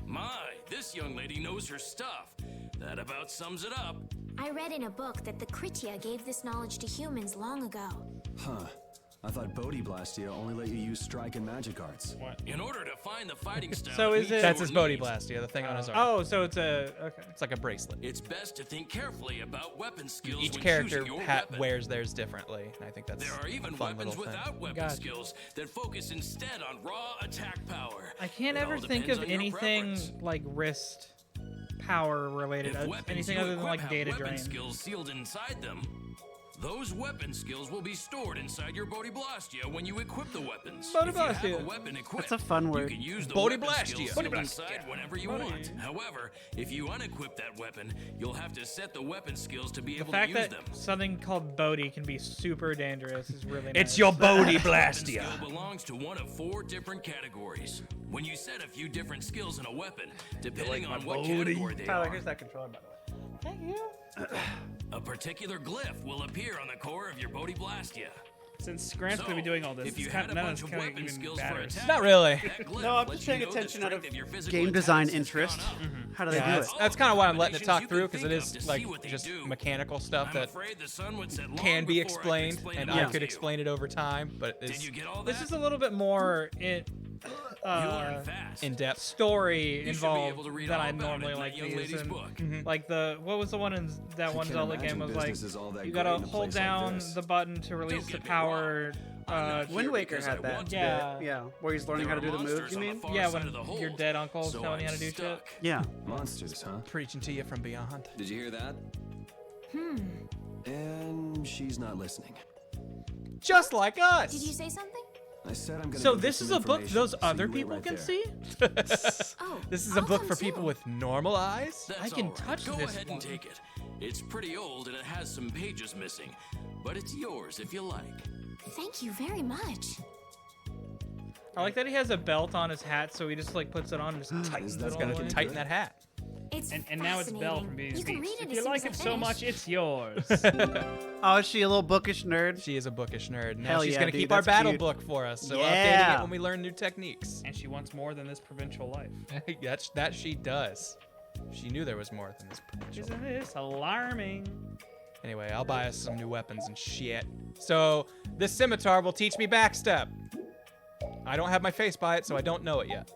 Speaker 16: My, this young lady knows her stuff. That about sums it up.
Speaker 5: I read in a book that the Kritya gave this knowledge to humans long ago.
Speaker 13: Huh. I thought Bodhi Blastia only let you use strike and magic arts.
Speaker 4: What?
Speaker 16: In order to find the fighting style.
Speaker 6: So is it?
Speaker 2: That's his Bodhi Blastia, the thing on his arm.
Speaker 6: Oh, so it's a okay.
Speaker 2: It's like a bracelet.
Speaker 16: It's best to think carefully about weapon skills.
Speaker 2: Each
Speaker 16: when
Speaker 2: character
Speaker 16: choosing your weapon.
Speaker 2: wears theirs differently, and I think that's
Speaker 16: There are even
Speaker 2: a fun
Speaker 16: weapons
Speaker 2: little thing.
Speaker 16: without weapon skills that focus instead on raw attack power.
Speaker 6: I can't
Speaker 16: It
Speaker 6: ever
Speaker 16: all
Speaker 6: think
Speaker 16: depends
Speaker 6: of
Speaker 16: on your
Speaker 6: anything
Speaker 16: preference.
Speaker 6: like wrist power related.
Speaker 16: If weapons
Speaker 6: Anything
Speaker 16: you
Speaker 6: other than
Speaker 16: equip
Speaker 6: like
Speaker 16: have
Speaker 6: data
Speaker 16: weapon
Speaker 6: drain.
Speaker 16: skills sealed inside them, those weapon skills will be stored inside your Bodhi Blastia when you equip the weapons.
Speaker 6: Bodhi
Speaker 16: If you have
Speaker 6: Blastia.
Speaker 16: a weapon equipped,
Speaker 3: That's a fun word.
Speaker 16: You can use the
Speaker 2: Bodhi
Speaker 16: weapon
Speaker 2: Blastia.
Speaker 16: skills
Speaker 2: Bodhi
Speaker 16: sealed
Speaker 2: Blastia.
Speaker 16: inside whenever you
Speaker 6: Bodhi.
Speaker 16: want. However, if you unequip that weapon, you'll have to set the weapon skills to be
Speaker 6: The
Speaker 16: able
Speaker 6: fact
Speaker 16: to use
Speaker 6: that
Speaker 16: them.
Speaker 6: something called Bodhi can be super dangerous is really nice.
Speaker 2: It's your Bodhi
Speaker 16: Weapon
Speaker 2: Blastia.
Speaker 16: skill belongs to one of 4 different categories. When you set a few different skills in a weapon, depending on what category they
Speaker 6: Tyler,
Speaker 16: are,
Speaker 6: here's that controller, by the way. Thank you.
Speaker 16: a particular glyph will appear on the core of your Bodhi Blastia.
Speaker 4: Since Grant's gonna be doing all this,
Speaker 16: if you
Speaker 4: it's
Speaker 16: had a
Speaker 4: none
Speaker 16: bunch
Speaker 4: of
Speaker 16: of
Speaker 4: this
Speaker 16: weapon
Speaker 4: kind of
Speaker 16: skills
Speaker 4: even
Speaker 16: for
Speaker 4: matters.
Speaker 16: attack,
Speaker 2: Not really.
Speaker 16: that glyph
Speaker 3: No, I'm
Speaker 16: lets
Speaker 3: just paying
Speaker 16: you know the
Speaker 3: attention out of
Speaker 16: strength your physical
Speaker 3: game design
Speaker 16: attacks has
Speaker 3: interest.
Speaker 16: gone up.
Speaker 3: How do they do
Speaker 2: that's,
Speaker 3: it?
Speaker 2: that's kind of why I'm letting it talk
Speaker 16: You
Speaker 2: through,
Speaker 16: can
Speaker 2: because it
Speaker 16: think
Speaker 2: is
Speaker 16: of to
Speaker 2: like
Speaker 16: see what they
Speaker 2: just
Speaker 16: do.
Speaker 2: mechanical stuff
Speaker 16: I'm
Speaker 2: that
Speaker 16: afraid the sun would set long
Speaker 2: can be
Speaker 16: before I could
Speaker 2: explained,
Speaker 16: explain
Speaker 2: and
Speaker 16: it
Speaker 2: I
Speaker 16: all
Speaker 2: could
Speaker 16: to you.
Speaker 2: explain it over time, but
Speaker 16: Did
Speaker 2: it's
Speaker 16: you get all
Speaker 6: This
Speaker 16: that?
Speaker 6: is a little bit more
Speaker 16: learn fast.
Speaker 2: in depth.
Speaker 6: story
Speaker 16: You should be able
Speaker 6: involved
Speaker 16: to read
Speaker 6: than
Speaker 16: all
Speaker 6: I
Speaker 16: about
Speaker 6: normally
Speaker 16: it in
Speaker 6: like
Speaker 16: that young
Speaker 6: these.
Speaker 16: lady's
Speaker 6: And,
Speaker 16: book.
Speaker 6: like what was the one in that one
Speaker 13: can't
Speaker 6: Zelda
Speaker 13: imagine
Speaker 6: game was like
Speaker 13: business is all that
Speaker 6: you
Speaker 13: great
Speaker 6: gotta
Speaker 13: in a
Speaker 6: hold
Speaker 13: place like
Speaker 6: down
Speaker 13: this.
Speaker 6: the button to release the
Speaker 16: get me
Speaker 6: power.
Speaker 16: I'm not
Speaker 3: Wind
Speaker 16: here
Speaker 3: Waker
Speaker 16: because I
Speaker 3: had that.
Speaker 16: want to.
Speaker 6: Yeah.
Speaker 3: Yeah, where he's learning
Speaker 16: There
Speaker 3: how to
Speaker 16: are
Speaker 3: do the moves,
Speaker 16: monsters
Speaker 3: you
Speaker 16: on the
Speaker 3: mean?
Speaker 16: far
Speaker 6: Yeah,
Speaker 16: side
Speaker 6: when
Speaker 16: of the
Speaker 6: your
Speaker 16: hold,
Speaker 6: dead uncle's
Speaker 16: so
Speaker 6: telling you
Speaker 16: I'm
Speaker 6: how to do shit.
Speaker 16: stuck.
Speaker 3: Yeah.
Speaker 13: Monsters, huh?
Speaker 2: Preaching to you from beyond.
Speaker 13: Did you hear that? And she's not listening.
Speaker 2: Just like us.
Speaker 5: Did you say something?
Speaker 13: I said I'm gonna
Speaker 6: So
Speaker 13: give you
Speaker 6: this
Speaker 13: some
Speaker 6: is a book
Speaker 13: information,
Speaker 6: those
Speaker 13: so
Speaker 6: other
Speaker 13: you wait
Speaker 6: people
Speaker 13: right
Speaker 6: can
Speaker 13: there.
Speaker 6: see?
Speaker 5: Oh,
Speaker 2: This is a
Speaker 5: I'll
Speaker 2: book
Speaker 5: come
Speaker 2: for
Speaker 5: too.
Speaker 2: people with normal eyes.
Speaker 16: That's
Speaker 6: I can
Speaker 16: all right.
Speaker 6: touch
Speaker 16: Go
Speaker 6: this
Speaker 16: ahead
Speaker 6: one.
Speaker 16: and take it. It's pretty old and it has some pages missing, but it's yours if you like.
Speaker 5: Thank you very much.
Speaker 6: I like that he has a belt on his hat, so he just like puts it on and just tightens
Speaker 13: that
Speaker 6: it all
Speaker 2: Gotta
Speaker 6: the way.
Speaker 2: tighten that hat.
Speaker 5: It's
Speaker 4: And now it's Belle from Beauty
Speaker 5: You
Speaker 4: and
Speaker 5: can
Speaker 4: the
Speaker 5: read
Speaker 4: Beast.
Speaker 5: it
Speaker 4: If
Speaker 5: as
Speaker 4: you
Speaker 5: soon
Speaker 4: like
Speaker 5: as I
Speaker 4: it so
Speaker 5: finish.
Speaker 4: much, it's yours.
Speaker 3: Oh, is she a little bookish nerd?
Speaker 2: She is a bookish nerd. Now
Speaker 3: Hell
Speaker 2: she's
Speaker 3: yeah,
Speaker 2: gonna
Speaker 3: dude,
Speaker 2: keep our
Speaker 3: that's
Speaker 2: battle
Speaker 3: cute.
Speaker 2: book for us. So
Speaker 3: Yeah.
Speaker 2: updating it when we learn new techniques.
Speaker 4: And she wants more than this provincial life.
Speaker 2: that she does. She knew there was more than this provincial.
Speaker 4: Isn't this alarming?
Speaker 2: Anyway, I'll buy us some new weapons and shit. So this scimitar will teach me backstep. I don't have my face by it, so I don't know it yet.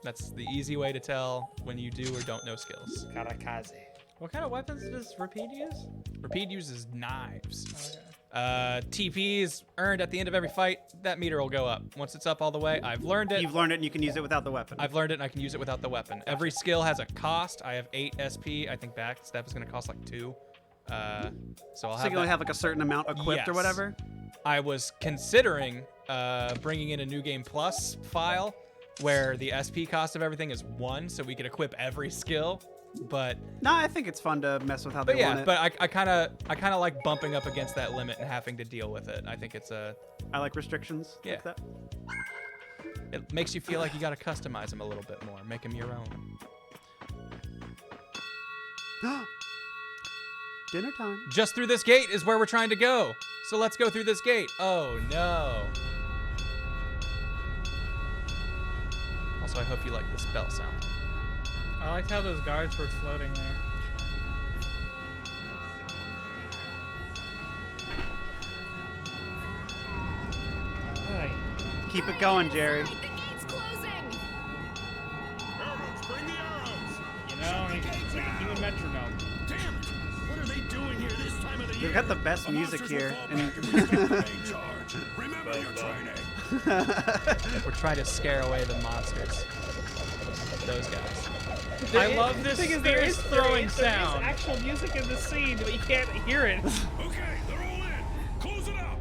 Speaker 2: That's the easy way to tell when you do or don't know skills.
Speaker 4: Karakaze.
Speaker 6: What kind of weapons does Rapide use?
Speaker 2: Rapide uses knives.
Speaker 6: Okay.
Speaker 2: TP is earned at the end of every fight. That meter will go up. Once it's up all the way, I've learned it.
Speaker 3: You've learned it and you can use it without the weapon.
Speaker 2: I've learned it and I can use it without the weapon. Every skill has a cost. I have 8 SP. I think backstep is going to cost like 2. So I'll
Speaker 3: So
Speaker 2: have
Speaker 3: you can only
Speaker 2: that.
Speaker 3: have like a certain amount equipped or
Speaker 2: Yes.
Speaker 3: whatever?
Speaker 2: I was considering bringing in a New Game Plus file where the SP cost of everything is 1, so we could equip every skill. But
Speaker 3: No, I think it's fun to mess with how they want it.
Speaker 2: but I kind of like bumping up against that limit and having to deal with it. I think it's a
Speaker 3: I like restrictions.
Speaker 2: Yeah.
Speaker 3: Like that.
Speaker 2: it makes you feel like you got to customize them a little bit more, make them your own.
Speaker 3: Dinner time.
Speaker 2: Just through this gate is where we're trying to go. So let's go through this gate. Oh no. Also, I hope you like this bell sound.
Speaker 6: I liked how those guards were floating there.
Speaker 4: Hey.
Speaker 3: Keep it going, Jerry.
Speaker 9: The gate's closing.
Speaker 15: Arrows, bring the arrows!
Speaker 4: You know, it's like a human metronome.
Speaker 15: Damn it! What are they doing here this time of the year?
Speaker 3: They've got the best
Speaker 15: The
Speaker 3: music
Speaker 15: monsters will
Speaker 3: here.
Speaker 15: fall
Speaker 3: And
Speaker 15: back if we stop the main charge. Remember your training.
Speaker 2: We're trying to scare away the monsters. those guys.
Speaker 6: I love this
Speaker 4: thing is there is
Speaker 6: throwing
Speaker 4: there is
Speaker 6: sound.
Speaker 4: actual music in the scene, but you can't hear it.
Speaker 14: Okay, they're all in. Close it up.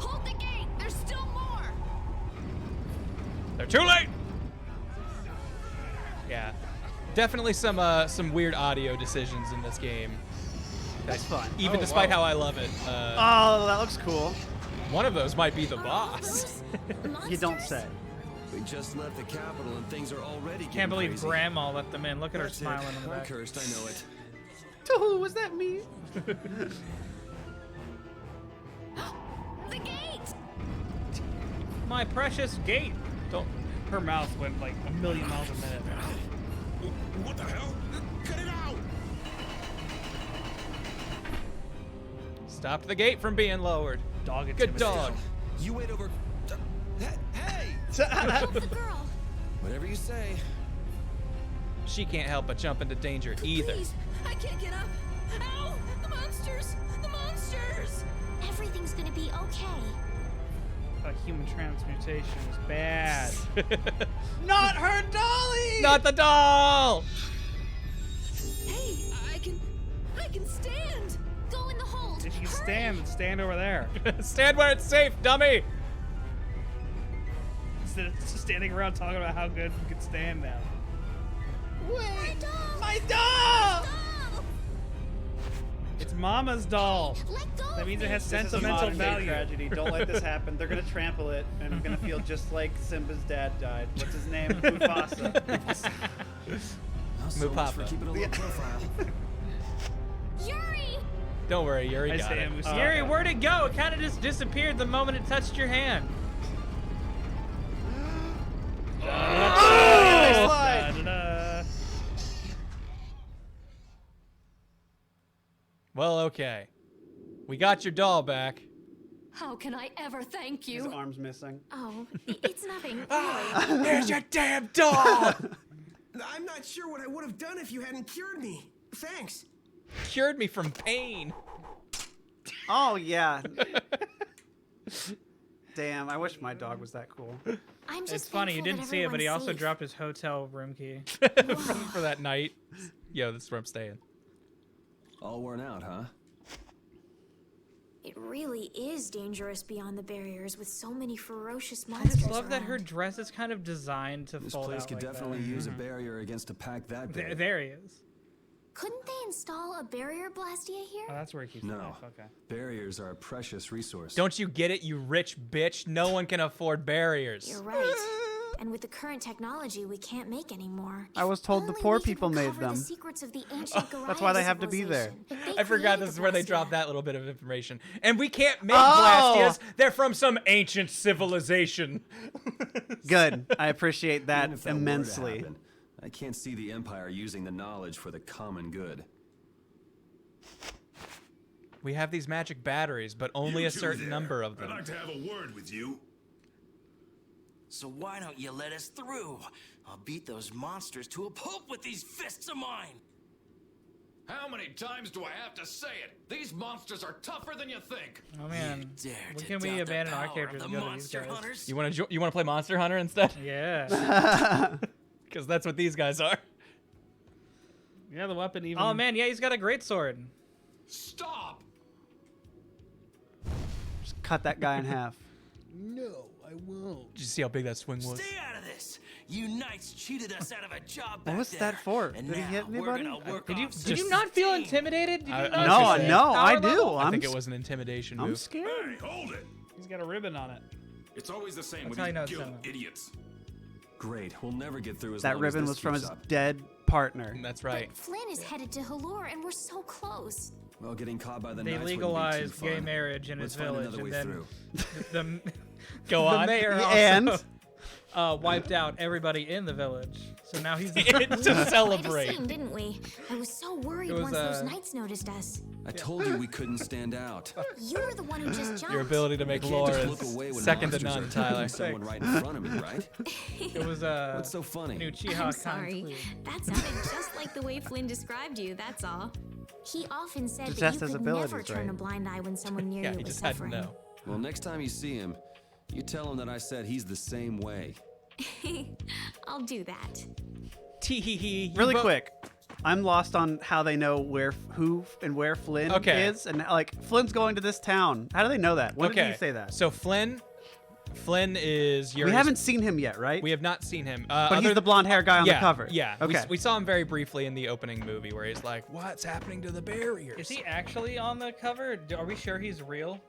Speaker 9: Hold the gate! There's still more!
Speaker 2: They're too late. Yeah, definitely some weird audio decisions in this game.
Speaker 3: That's fun.
Speaker 2: Even despite how I love it.
Speaker 3: Oh, that looks cool.
Speaker 2: One of those might be the boss.
Speaker 3: You don't say.
Speaker 13: We just left the capital and things are already getting
Speaker 6: Can't believe
Speaker 13: crazy.
Speaker 6: Grandma let them in. Look at her
Speaker 13: That's it.
Speaker 6: smiling in the
Speaker 13: I'm
Speaker 6: back.
Speaker 13: cursed, I know it.
Speaker 3: Oh, was that me?
Speaker 9: The gate!
Speaker 6: My precious gate. Don't. Her mouth went like a million miles a minute.
Speaker 14: What the hell? Cut it out!
Speaker 2: Stopped the gate from being lowered.
Speaker 6: Dog
Speaker 2: Good dog.
Speaker 13: You wait over. Hey!
Speaker 5: Help the girl.
Speaker 13: Whatever you say.
Speaker 2: She can't help but jump into danger either.
Speaker 9: Please, I can't get up. Ow! The monsters! The monsters!
Speaker 5: Everything's gonna be okay.
Speaker 6: Human transmutation is bad.
Speaker 3: Not her dolly!
Speaker 2: Not the doll!
Speaker 9: Hey, I can stand!
Speaker 5: Go in the hold.
Speaker 6: If you stand over there.
Speaker 2: Stand where it's safe, dummy!
Speaker 6: Instead of just standing around talking about how good you can stand now.
Speaker 3: Wait! My doll!
Speaker 6: It's Mama's doll.
Speaker 5: Let go.
Speaker 6: That means it has
Speaker 3: This is a
Speaker 6: sentimental
Speaker 3: modern day
Speaker 6: value.
Speaker 3: tragedy. Don't let this happen. They're gonna trample it, and I'm gonna feel just like Simba's dad died. What's his name? Mufasa.
Speaker 13: So much for
Speaker 2: Mupapa.
Speaker 13: keeping a low profile.
Speaker 5: Yuri.
Speaker 2: Don't worry, Yuri
Speaker 6: I
Speaker 2: got
Speaker 6: say
Speaker 2: it.
Speaker 6: Yuri, where'd it go? It kind of just disappeared the moment it touched your hand. Da-da-da.
Speaker 2: Well, okay. We got your doll back.
Speaker 9: How can I ever thank
Speaker 3: His
Speaker 9: you?
Speaker 3: arm's missing.
Speaker 5: Oh, it's nothing. Really.
Speaker 2: Here's your damn doll!
Speaker 10: I'm not sure what I would have done if you hadn't cured me. Thanks.
Speaker 2: Cured me from pain.
Speaker 3: Oh yeah. Damn, I wish my dog was that cool.
Speaker 5: I'm just
Speaker 6: It's funny, you
Speaker 5: thankful
Speaker 6: didn't
Speaker 5: that
Speaker 6: see it, but he
Speaker 5: everyone's
Speaker 6: also
Speaker 5: safe.
Speaker 6: dropped his hotel room key.
Speaker 2: For that night. Yo, this is where I'm staying.
Speaker 13: All worn out, huh?
Speaker 5: It really is dangerous beyond the barriers with so many ferocious
Speaker 6: I
Speaker 5: monsters.
Speaker 6: just love that her
Speaker 5: around.
Speaker 6: dress is kind of designed to
Speaker 13: This
Speaker 6: fold
Speaker 13: place
Speaker 6: out
Speaker 13: could
Speaker 6: like
Speaker 13: definitely
Speaker 6: that.
Speaker 13: use a barrier against a pack that big.
Speaker 6: There he is.
Speaker 5: Couldn't they install a barrier blastia here?
Speaker 6: Oh, that's where he keeps
Speaker 13: No.
Speaker 6: the knife. Okay.
Speaker 13: Barriers are a precious resource.
Speaker 2: Don't you get it, you rich bitch? No one can afford barriers.
Speaker 5: You're right. And with the current technology, we can't make any more.
Speaker 3: I was told the
Speaker 5: Only
Speaker 3: poor
Speaker 5: we could
Speaker 3: people made
Speaker 5: recover
Speaker 3: them.
Speaker 5: The secrets of the ancient
Speaker 3: That's why they have to be there.
Speaker 5: civilization.
Speaker 2: I forgot
Speaker 5: created
Speaker 2: this
Speaker 5: the
Speaker 2: is where they
Speaker 5: Blastia.
Speaker 2: dropped that little bit of information. And we can't make
Speaker 3: Oh!
Speaker 2: Blastias. They're from some ancient civilization.
Speaker 3: Good. I appreciate
Speaker 13: Even
Speaker 3: that
Speaker 13: if that were to
Speaker 3: immensely.
Speaker 13: happen, I can't see the Empire using the knowledge for the common good.
Speaker 2: We have these magic batteries, but only
Speaker 14: You
Speaker 2: a
Speaker 14: two
Speaker 2: certain
Speaker 14: there.
Speaker 2: number of them.
Speaker 14: I'd like to have a word with you.
Speaker 11: So why don't you let us through? I'll beat those monsters to a pulp with these fists of mine.
Speaker 17: How many times do I have to say it? These monsters are tougher than you think.
Speaker 6: Oh man,
Speaker 11: dare
Speaker 6: when
Speaker 11: to
Speaker 6: can we
Speaker 11: doubt the
Speaker 6: abandon our
Speaker 11: power
Speaker 6: characters
Speaker 11: of
Speaker 6: and
Speaker 11: the
Speaker 6: go to these
Speaker 11: monster
Speaker 6: guys?
Speaker 11: hunters?
Speaker 2: You want to play Monster Hunter instead?
Speaker 6: Yeah.
Speaker 2: Because that's what these guys are.
Speaker 4: Yeah, the weapon even.
Speaker 6: Oh man, yeah, he's got a great sword.
Speaker 17: Stop!
Speaker 3: Just cut that guy in half.
Speaker 17: No, I won't.
Speaker 2: Did you see how big that swing was?
Speaker 11: Stay out of this! You knights cheated us out of a job
Speaker 3: What
Speaker 11: back
Speaker 3: was
Speaker 11: there.
Speaker 3: that for?
Speaker 11: And
Speaker 3: Did he
Speaker 11: now
Speaker 3: hit
Speaker 11: we're
Speaker 3: anybody?
Speaker 11: gonna work
Speaker 6: Did you
Speaker 11: off
Speaker 6: did you not feel intimidated? Did you
Speaker 2: I-
Speaker 6: not
Speaker 2: I
Speaker 3: No,
Speaker 2: was
Speaker 6: feel
Speaker 3: no,
Speaker 6: power
Speaker 3: I do.
Speaker 6: level?
Speaker 2: I think it was an intimidation move.
Speaker 3: I'm scared.
Speaker 14: Hey, hold it!
Speaker 4: He's got a ribbon on it.
Speaker 14: It's always the same
Speaker 6: That's
Speaker 14: with
Speaker 6: how you
Speaker 14: these
Speaker 6: know it's
Speaker 14: guild
Speaker 6: done.
Speaker 14: idiots.
Speaker 13: Great, we'll never get through as
Speaker 3: That
Speaker 13: long
Speaker 3: ribbon
Speaker 13: as
Speaker 3: was
Speaker 13: this
Speaker 3: from
Speaker 13: keeps
Speaker 3: his
Speaker 13: up.
Speaker 3: dead partner.
Speaker 2: That's right.
Speaker 5: But Flynn is headed to Halure, and we're so close.
Speaker 13: Well, getting caught by the
Speaker 6: They
Speaker 13: knights wouldn't be too
Speaker 6: legalized gay
Speaker 13: fun.
Speaker 6: marriage in
Speaker 13: Let's
Speaker 6: his
Speaker 13: find
Speaker 6: village,
Speaker 13: another
Speaker 6: and
Speaker 13: way
Speaker 6: then
Speaker 13: through.
Speaker 6: the
Speaker 2: Go
Speaker 6: the
Speaker 2: on.
Speaker 6: mayor
Speaker 3: And?
Speaker 6: also wiped out everybody in the village. So now he's
Speaker 2: to
Speaker 5: Quite a
Speaker 2: celebrate.
Speaker 5: scene, didn't we? I was so worried
Speaker 6: It was,
Speaker 5: once those knights noticed us.
Speaker 13: I told you we couldn't stand out.
Speaker 5: You were the one who just jumped.
Speaker 2: Your ability to
Speaker 13: I
Speaker 2: make
Speaker 13: can't
Speaker 2: lore
Speaker 13: just look away
Speaker 2: is
Speaker 13: when
Speaker 2: second to
Speaker 13: monsters
Speaker 2: none,
Speaker 13: are attacking
Speaker 2: Tyler.
Speaker 13: someone right in front of me, right?
Speaker 6: It was
Speaker 13: What's so funny?
Speaker 6: new Chiha
Speaker 5: I'm sorry. That sounded just like the way Flynn described you, that's all. He often said
Speaker 3: Just
Speaker 5: that
Speaker 3: has
Speaker 5: you
Speaker 3: his
Speaker 5: could never
Speaker 3: abilities,
Speaker 5: turn
Speaker 3: right?
Speaker 5: a blind eye when someone near
Speaker 2: Yeah,
Speaker 5: you
Speaker 2: he
Speaker 5: was
Speaker 2: just had to
Speaker 5: suffering.
Speaker 2: know.
Speaker 13: Well, next time you see him, you tell him that I said he's the same way.
Speaker 5: I'll do that.
Speaker 2: Tee-hee-hee.
Speaker 3: Really quick. I'm lost on how they know who and where Flynn is, and like Flynn's going to this town. How do they know that? When did you say that?
Speaker 2: So Flynn is
Speaker 3: We haven't seen him yet, right?
Speaker 2: We have not seen him.
Speaker 3: But he's the blonde hair guy on the cover.
Speaker 2: Yeah.
Speaker 3: Okay.
Speaker 2: We saw him very briefly in the opening movie where he's like, "What's happening to the barriers?"
Speaker 6: Is he actually on the cover? Are we sure he's real?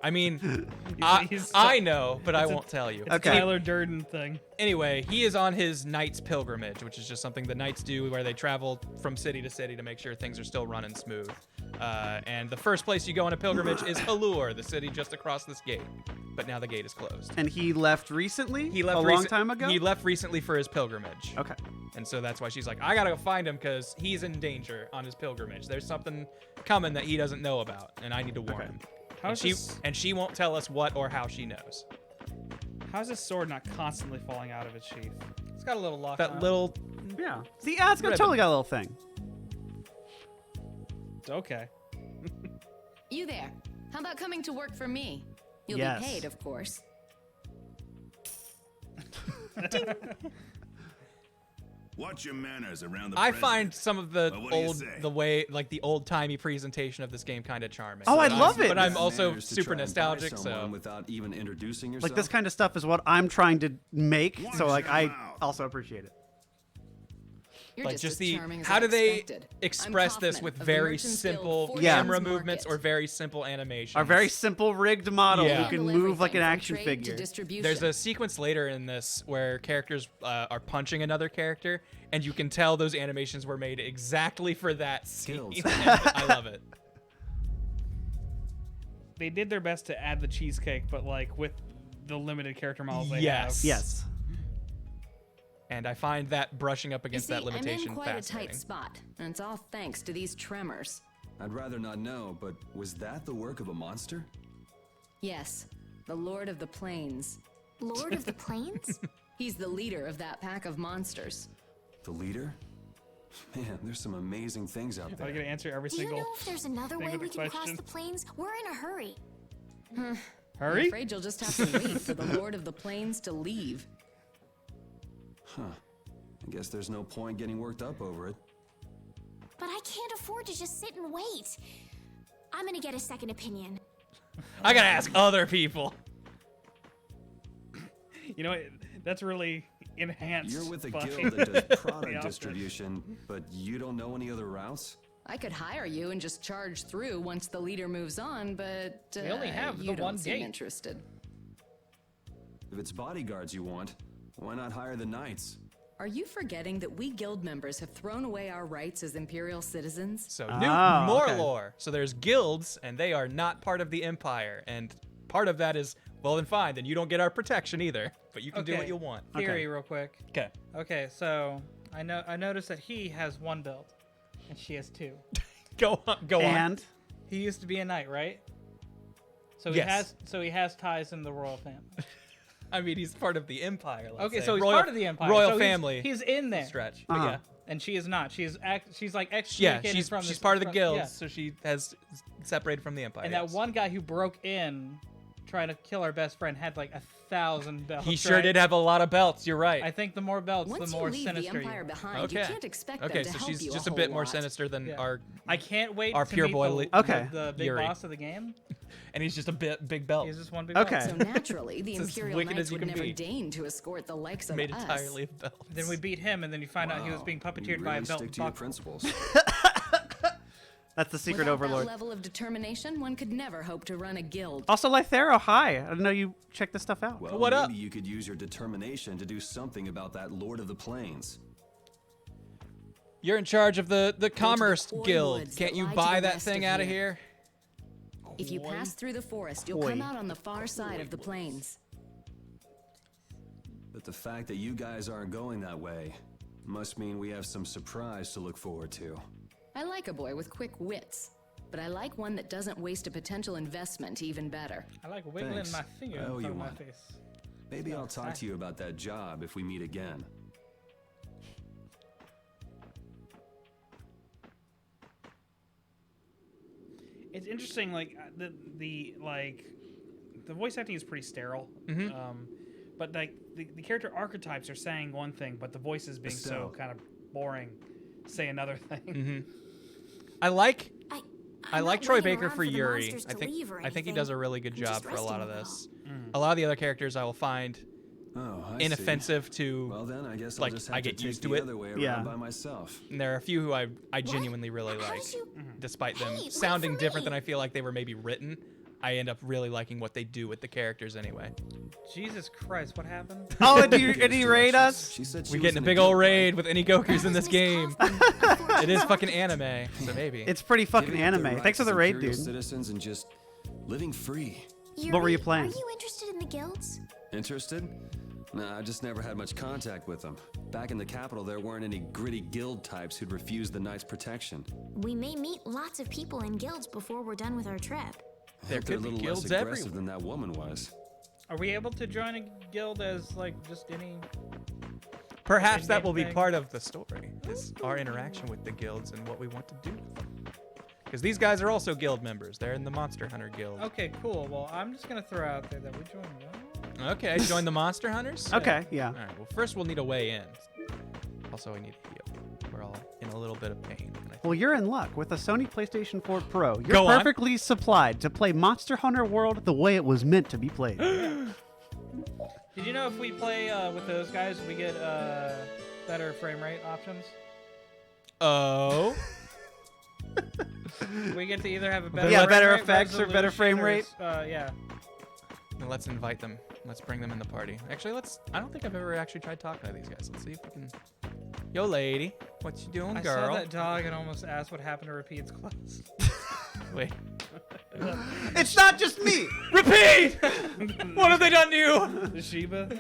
Speaker 2: I mean, I know, but I won't tell you.
Speaker 6: It's a Tyler Durden thing.
Speaker 2: Anyway, he is on his Knight's Pilgrimage, which is just something the Knights do where they travel from city to city to make sure things are still running smooth. And the first place you go on a pilgrimage is Halure, the city just across this gate. But now the gate is closed.
Speaker 3: And he left recently?
Speaker 2: He left
Speaker 3: a long time ago?
Speaker 2: He left recently for his pilgrimage.
Speaker 3: Okay.
Speaker 2: And so that's why she's like, I gotta go find him because he's in danger on his pilgrimage. There's something coming that he doesn't know about, and I need to warn him. And she won't tell us what or how she knows.
Speaker 6: How's his sword not constantly falling out of its sheath? It's got a little lock.
Speaker 2: That little...
Speaker 3: Yeah. See, it's totally got a little thing.
Speaker 6: Okay.
Speaker 9: You there. How about coming to work for me? You'll
Speaker 3: Yes.
Speaker 9: be paid, of course.
Speaker 15: Watch your manners around the
Speaker 2: I
Speaker 15: president.
Speaker 2: find some of the
Speaker 15: Well, what do you
Speaker 2: old,
Speaker 15: say?
Speaker 2: the old-timey presentation of this game kind of charming.
Speaker 3: Oh, I
Speaker 2: But
Speaker 3: love it.
Speaker 2: But I'm
Speaker 3: It's
Speaker 2: also
Speaker 13: Manners to
Speaker 2: super
Speaker 13: try and buy
Speaker 2: nostalgic,
Speaker 13: someone
Speaker 2: so...
Speaker 13: without even introducing yourself.
Speaker 3: Like this kind of stuff is what I'm trying to make, so like I also appreciate it.
Speaker 9: You're
Speaker 2: Like
Speaker 9: just
Speaker 2: just
Speaker 9: as
Speaker 2: the
Speaker 9: charming as
Speaker 2: how
Speaker 9: I
Speaker 2: do they
Speaker 9: expected.
Speaker 2: express
Speaker 9: I'm
Speaker 2: this
Speaker 9: Kaufman
Speaker 2: with
Speaker 9: of the
Speaker 2: very
Speaker 9: Merchants Guild
Speaker 2: simple
Speaker 9: Four
Speaker 2: camera
Speaker 9: Towns
Speaker 2: movements
Speaker 9: Market.
Speaker 2: or very simple animation?
Speaker 3: Our very simple rigged model
Speaker 2: Yeah.
Speaker 3: who can move like an action figure.
Speaker 2: There's a sequence later in this where characters are punching another character, and you can tell those animations were made exactly for that scene. I love it.
Speaker 6: They did their best to add the cheesecake, but like with the limited character models they have.
Speaker 3: Yes.
Speaker 2: And I find that brushing up against that limitation
Speaker 9: I'm in quite a
Speaker 2: fascinating.
Speaker 9: tight spot, and it's all thanks to these tremors.
Speaker 13: I'd rather not know, but was that the work of a monster?
Speaker 9: Yes, the Lord of the Plains.
Speaker 5: Lord of the Plains?
Speaker 9: He's the leader of that pack of monsters.
Speaker 13: The leader? Man, there's some amazing things out
Speaker 6: Are
Speaker 13: there.
Speaker 6: you gonna answer every
Speaker 5: Do you
Speaker 6: single?
Speaker 5: know if there's another
Speaker 6: thing
Speaker 5: way
Speaker 6: with
Speaker 5: we
Speaker 6: the
Speaker 5: can cross
Speaker 6: question?
Speaker 5: the plains? We're in a hurry.
Speaker 9: I'm
Speaker 6: Hurry?
Speaker 9: afraid you'll just have to wait for the Lord of the Plains to leave.
Speaker 13: Huh. I guess there's no point getting worked up over it.
Speaker 5: But I can't afford to just sit and wait. I'm gonna get a second opinion.
Speaker 2: I gotta ask other people.
Speaker 6: You know, that's really enhanced.
Speaker 13: You're with a
Speaker 6: by
Speaker 13: guild that does
Speaker 6: the
Speaker 13: product
Speaker 6: author.
Speaker 13: distribution, but you don't know any other routes?
Speaker 9: I could hire you and just charge through once the leader moves on, but
Speaker 6: We only have
Speaker 9: you
Speaker 6: the
Speaker 9: don't
Speaker 6: one
Speaker 9: seem
Speaker 6: gate.
Speaker 9: interested.
Speaker 13: If it's bodyguards you want, why not hire the knights?
Speaker 9: Are you forgetting that we guild members have thrown away our rights as Imperial citizens?
Speaker 2: So more lore. So there's guilds, and they are not part of the Empire. And part of that is, well, then fine, then you don't get our protection either. But you can do what you want.
Speaker 6: Theory, real quick.
Speaker 2: Okay.
Speaker 6: Okay, so I noticed that he has one build, and she has two.
Speaker 2: Go on.
Speaker 6: He used to be a knight, right? So
Speaker 2: Yes.
Speaker 6: he has ties in the royal family.
Speaker 2: I mean, he's part of the Empire. Let's
Speaker 6: Okay,
Speaker 2: say.
Speaker 6: so he's
Speaker 2: Royal-
Speaker 6: part of the Empire.
Speaker 2: Royal
Speaker 6: so
Speaker 2: family.
Speaker 6: He's in there.
Speaker 2: Stretch.
Speaker 6: But
Speaker 2: Uh-huh.
Speaker 6: yeah, and she is not. She's like
Speaker 2: Yeah,
Speaker 6: excommunicated from
Speaker 2: she's
Speaker 6: this,
Speaker 2: part of the
Speaker 6: from-
Speaker 2: guild,
Speaker 6: yeah.
Speaker 2: so she has separated from the Empire.
Speaker 6: And
Speaker 2: yes.
Speaker 6: that one guy who broke in, trying to kill our best friend, had like 1,000 belts.
Speaker 2: He sure
Speaker 6: right?
Speaker 2: did have a lot of belts. You're right.
Speaker 6: I think the more belts,
Speaker 9: Once
Speaker 6: the
Speaker 9: you
Speaker 6: more
Speaker 9: leave
Speaker 6: sinister
Speaker 9: the Empire
Speaker 6: you are.
Speaker 9: behind, you can't expect
Speaker 2: Okay,
Speaker 9: them to
Speaker 2: so
Speaker 9: help
Speaker 2: she's
Speaker 9: you
Speaker 2: just
Speaker 9: a
Speaker 2: a bit
Speaker 9: whole
Speaker 2: more
Speaker 9: lot.
Speaker 2: sinister than
Speaker 6: Yeah.
Speaker 2: our
Speaker 6: I can't wait
Speaker 2: our
Speaker 6: to
Speaker 2: pure
Speaker 6: meet
Speaker 2: boy.
Speaker 6: the big
Speaker 2: Yuri.
Speaker 6: boss of the game.
Speaker 2: And he's just a big belt.
Speaker 6: He's just one big
Speaker 3: Okay.
Speaker 6: belt.
Speaker 9: So naturally, the
Speaker 2: It's as
Speaker 9: Imperial
Speaker 2: wicked
Speaker 9: Knights
Speaker 2: as you
Speaker 9: would
Speaker 2: can
Speaker 9: never
Speaker 2: be.
Speaker 9: deign to escort the likes of
Speaker 2: Made
Speaker 9: us.
Speaker 2: entirely of belts.
Speaker 6: Then we beat him, and then you find out he was being puppeteered by a
Speaker 13: really
Speaker 6: belt
Speaker 13: stick to your
Speaker 6: buckle.
Speaker 13: principles.
Speaker 3: That's the secret
Speaker 9: Without
Speaker 3: overlord.
Speaker 9: that level of determination, one could never hope to run a guild.
Speaker 3: Also, Lythero, hi. I didn't know you checked this stuff out.
Speaker 13: Well,
Speaker 2: What up?
Speaker 13: maybe you could use your determination to do something about that Lord of the Plains.
Speaker 2: You're in charge of the Commerce
Speaker 9: Oi
Speaker 2: Guild.
Speaker 9: woods
Speaker 2: Can't
Speaker 9: that
Speaker 2: you
Speaker 9: lie to
Speaker 2: buy
Speaker 9: the
Speaker 2: that
Speaker 9: west
Speaker 2: thing
Speaker 9: of
Speaker 2: out of
Speaker 9: here.
Speaker 2: here?
Speaker 9: If you pass through the forest, you'll
Speaker 3: Oi.
Speaker 9: come out on the far side of the plains.
Speaker 13: But the fact that you guys aren't going that way must mean we have some surprise to look forward to.
Speaker 9: I like a boy with quick wits, but I like one that doesn't waste a potential investment even better.
Speaker 6: I like wiggling
Speaker 13: Thanks.
Speaker 6: my finger
Speaker 13: I
Speaker 6: in
Speaker 13: owe
Speaker 6: front
Speaker 13: you
Speaker 6: of my
Speaker 13: one.
Speaker 6: face.
Speaker 13: Maybe
Speaker 6: Oh,
Speaker 13: I'll talk
Speaker 6: sorry.
Speaker 13: to you about that job if we meet again.
Speaker 6: It's interesting, like the voice acting is pretty sterile.
Speaker 2: Mhm.
Speaker 6: but like the character archetypes are saying one thing, but the voices being so kind of boring say another thing.
Speaker 2: Mm-hmm. I like Troy Baker for Yuri. I think he does a really good job for a lot of this. A lot of the other characters I will find inoffensive to.
Speaker 8: Well, then I guess
Speaker 2: like
Speaker 8: I'll just have
Speaker 2: I get
Speaker 8: to take
Speaker 2: used to
Speaker 8: the
Speaker 2: it.
Speaker 8: other way around by myself.
Speaker 2: And there are a few who I genuinely really like, despite them sounding different than I feel like they were maybe written. I end up really liking what they do with the characters anyway.
Speaker 6: Jesus Christ, what happened?
Speaker 3: Oh, did he raid us?
Speaker 8: She said
Speaker 2: We get in a big old raid with any Gokus in this game. It is fucking anime, so maybe.
Speaker 3: It's pretty fucking anime. Thanks for the raid, dude.
Speaker 8: Citizens and just living free.
Speaker 5: Yuri,
Speaker 3: what were you playing?
Speaker 5: Are you interested in the guilds?
Speaker 8: Interested? Nah, I just never had much contact with them. Back in the capital, there weren't any gritty guild types who'd refuse the Knights' protection.
Speaker 5: We may meet lots of people in guilds before we're done with our trip.
Speaker 8: They're a little less aggressive than that woman was.
Speaker 6: Are we able to join a guild as like just any?
Speaker 2: Perhaps that will be part of the story, is our interaction with the guilds and what we want to do with them. Because these guys are also guild members. They're in the Monster Hunter Guild.
Speaker 6: Okay, cool. Well, I'm just gonna throw out there that we join them.
Speaker 2: Okay, join the Monster Hunters?
Speaker 3: Okay, yeah.
Speaker 2: All right, well, first we'll need a way in. Also, we need a heal. We're all in a little bit of pain.
Speaker 3: Well, you're in luck. With a Sony PlayStation 4 Pro, you're
Speaker 2: Go on.
Speaker 3: perfectly supplied to play Monster Hunter World the way it was meant to be played.
Speaker 6: Did you know if we play with those guys, we get better frame rate options?
Speaker 2: Oh.
Speaker 6: We get to either have a better
Speaker 3: better
Speaker 6: frame rate,
Speaker 3: effects or better frame rate.
Speaker 6: Yeah.
Speaker 2: Now let's invite them. Let's bring them in the party. Actually, I don't think I've ever actually tried talking to these guys. Let's see if we can. Yo, lady, what you doing,
Speaker 6: I
Speaker 2: girl?
Speaker 6: saw that dog and almost asked what happened to Repeat's clothes.
Speaker 2: Wait.
Speaker 3: It's not just me.
Speaker 2: Repeat! What have they done to you?
Speaker 6: The Sheba.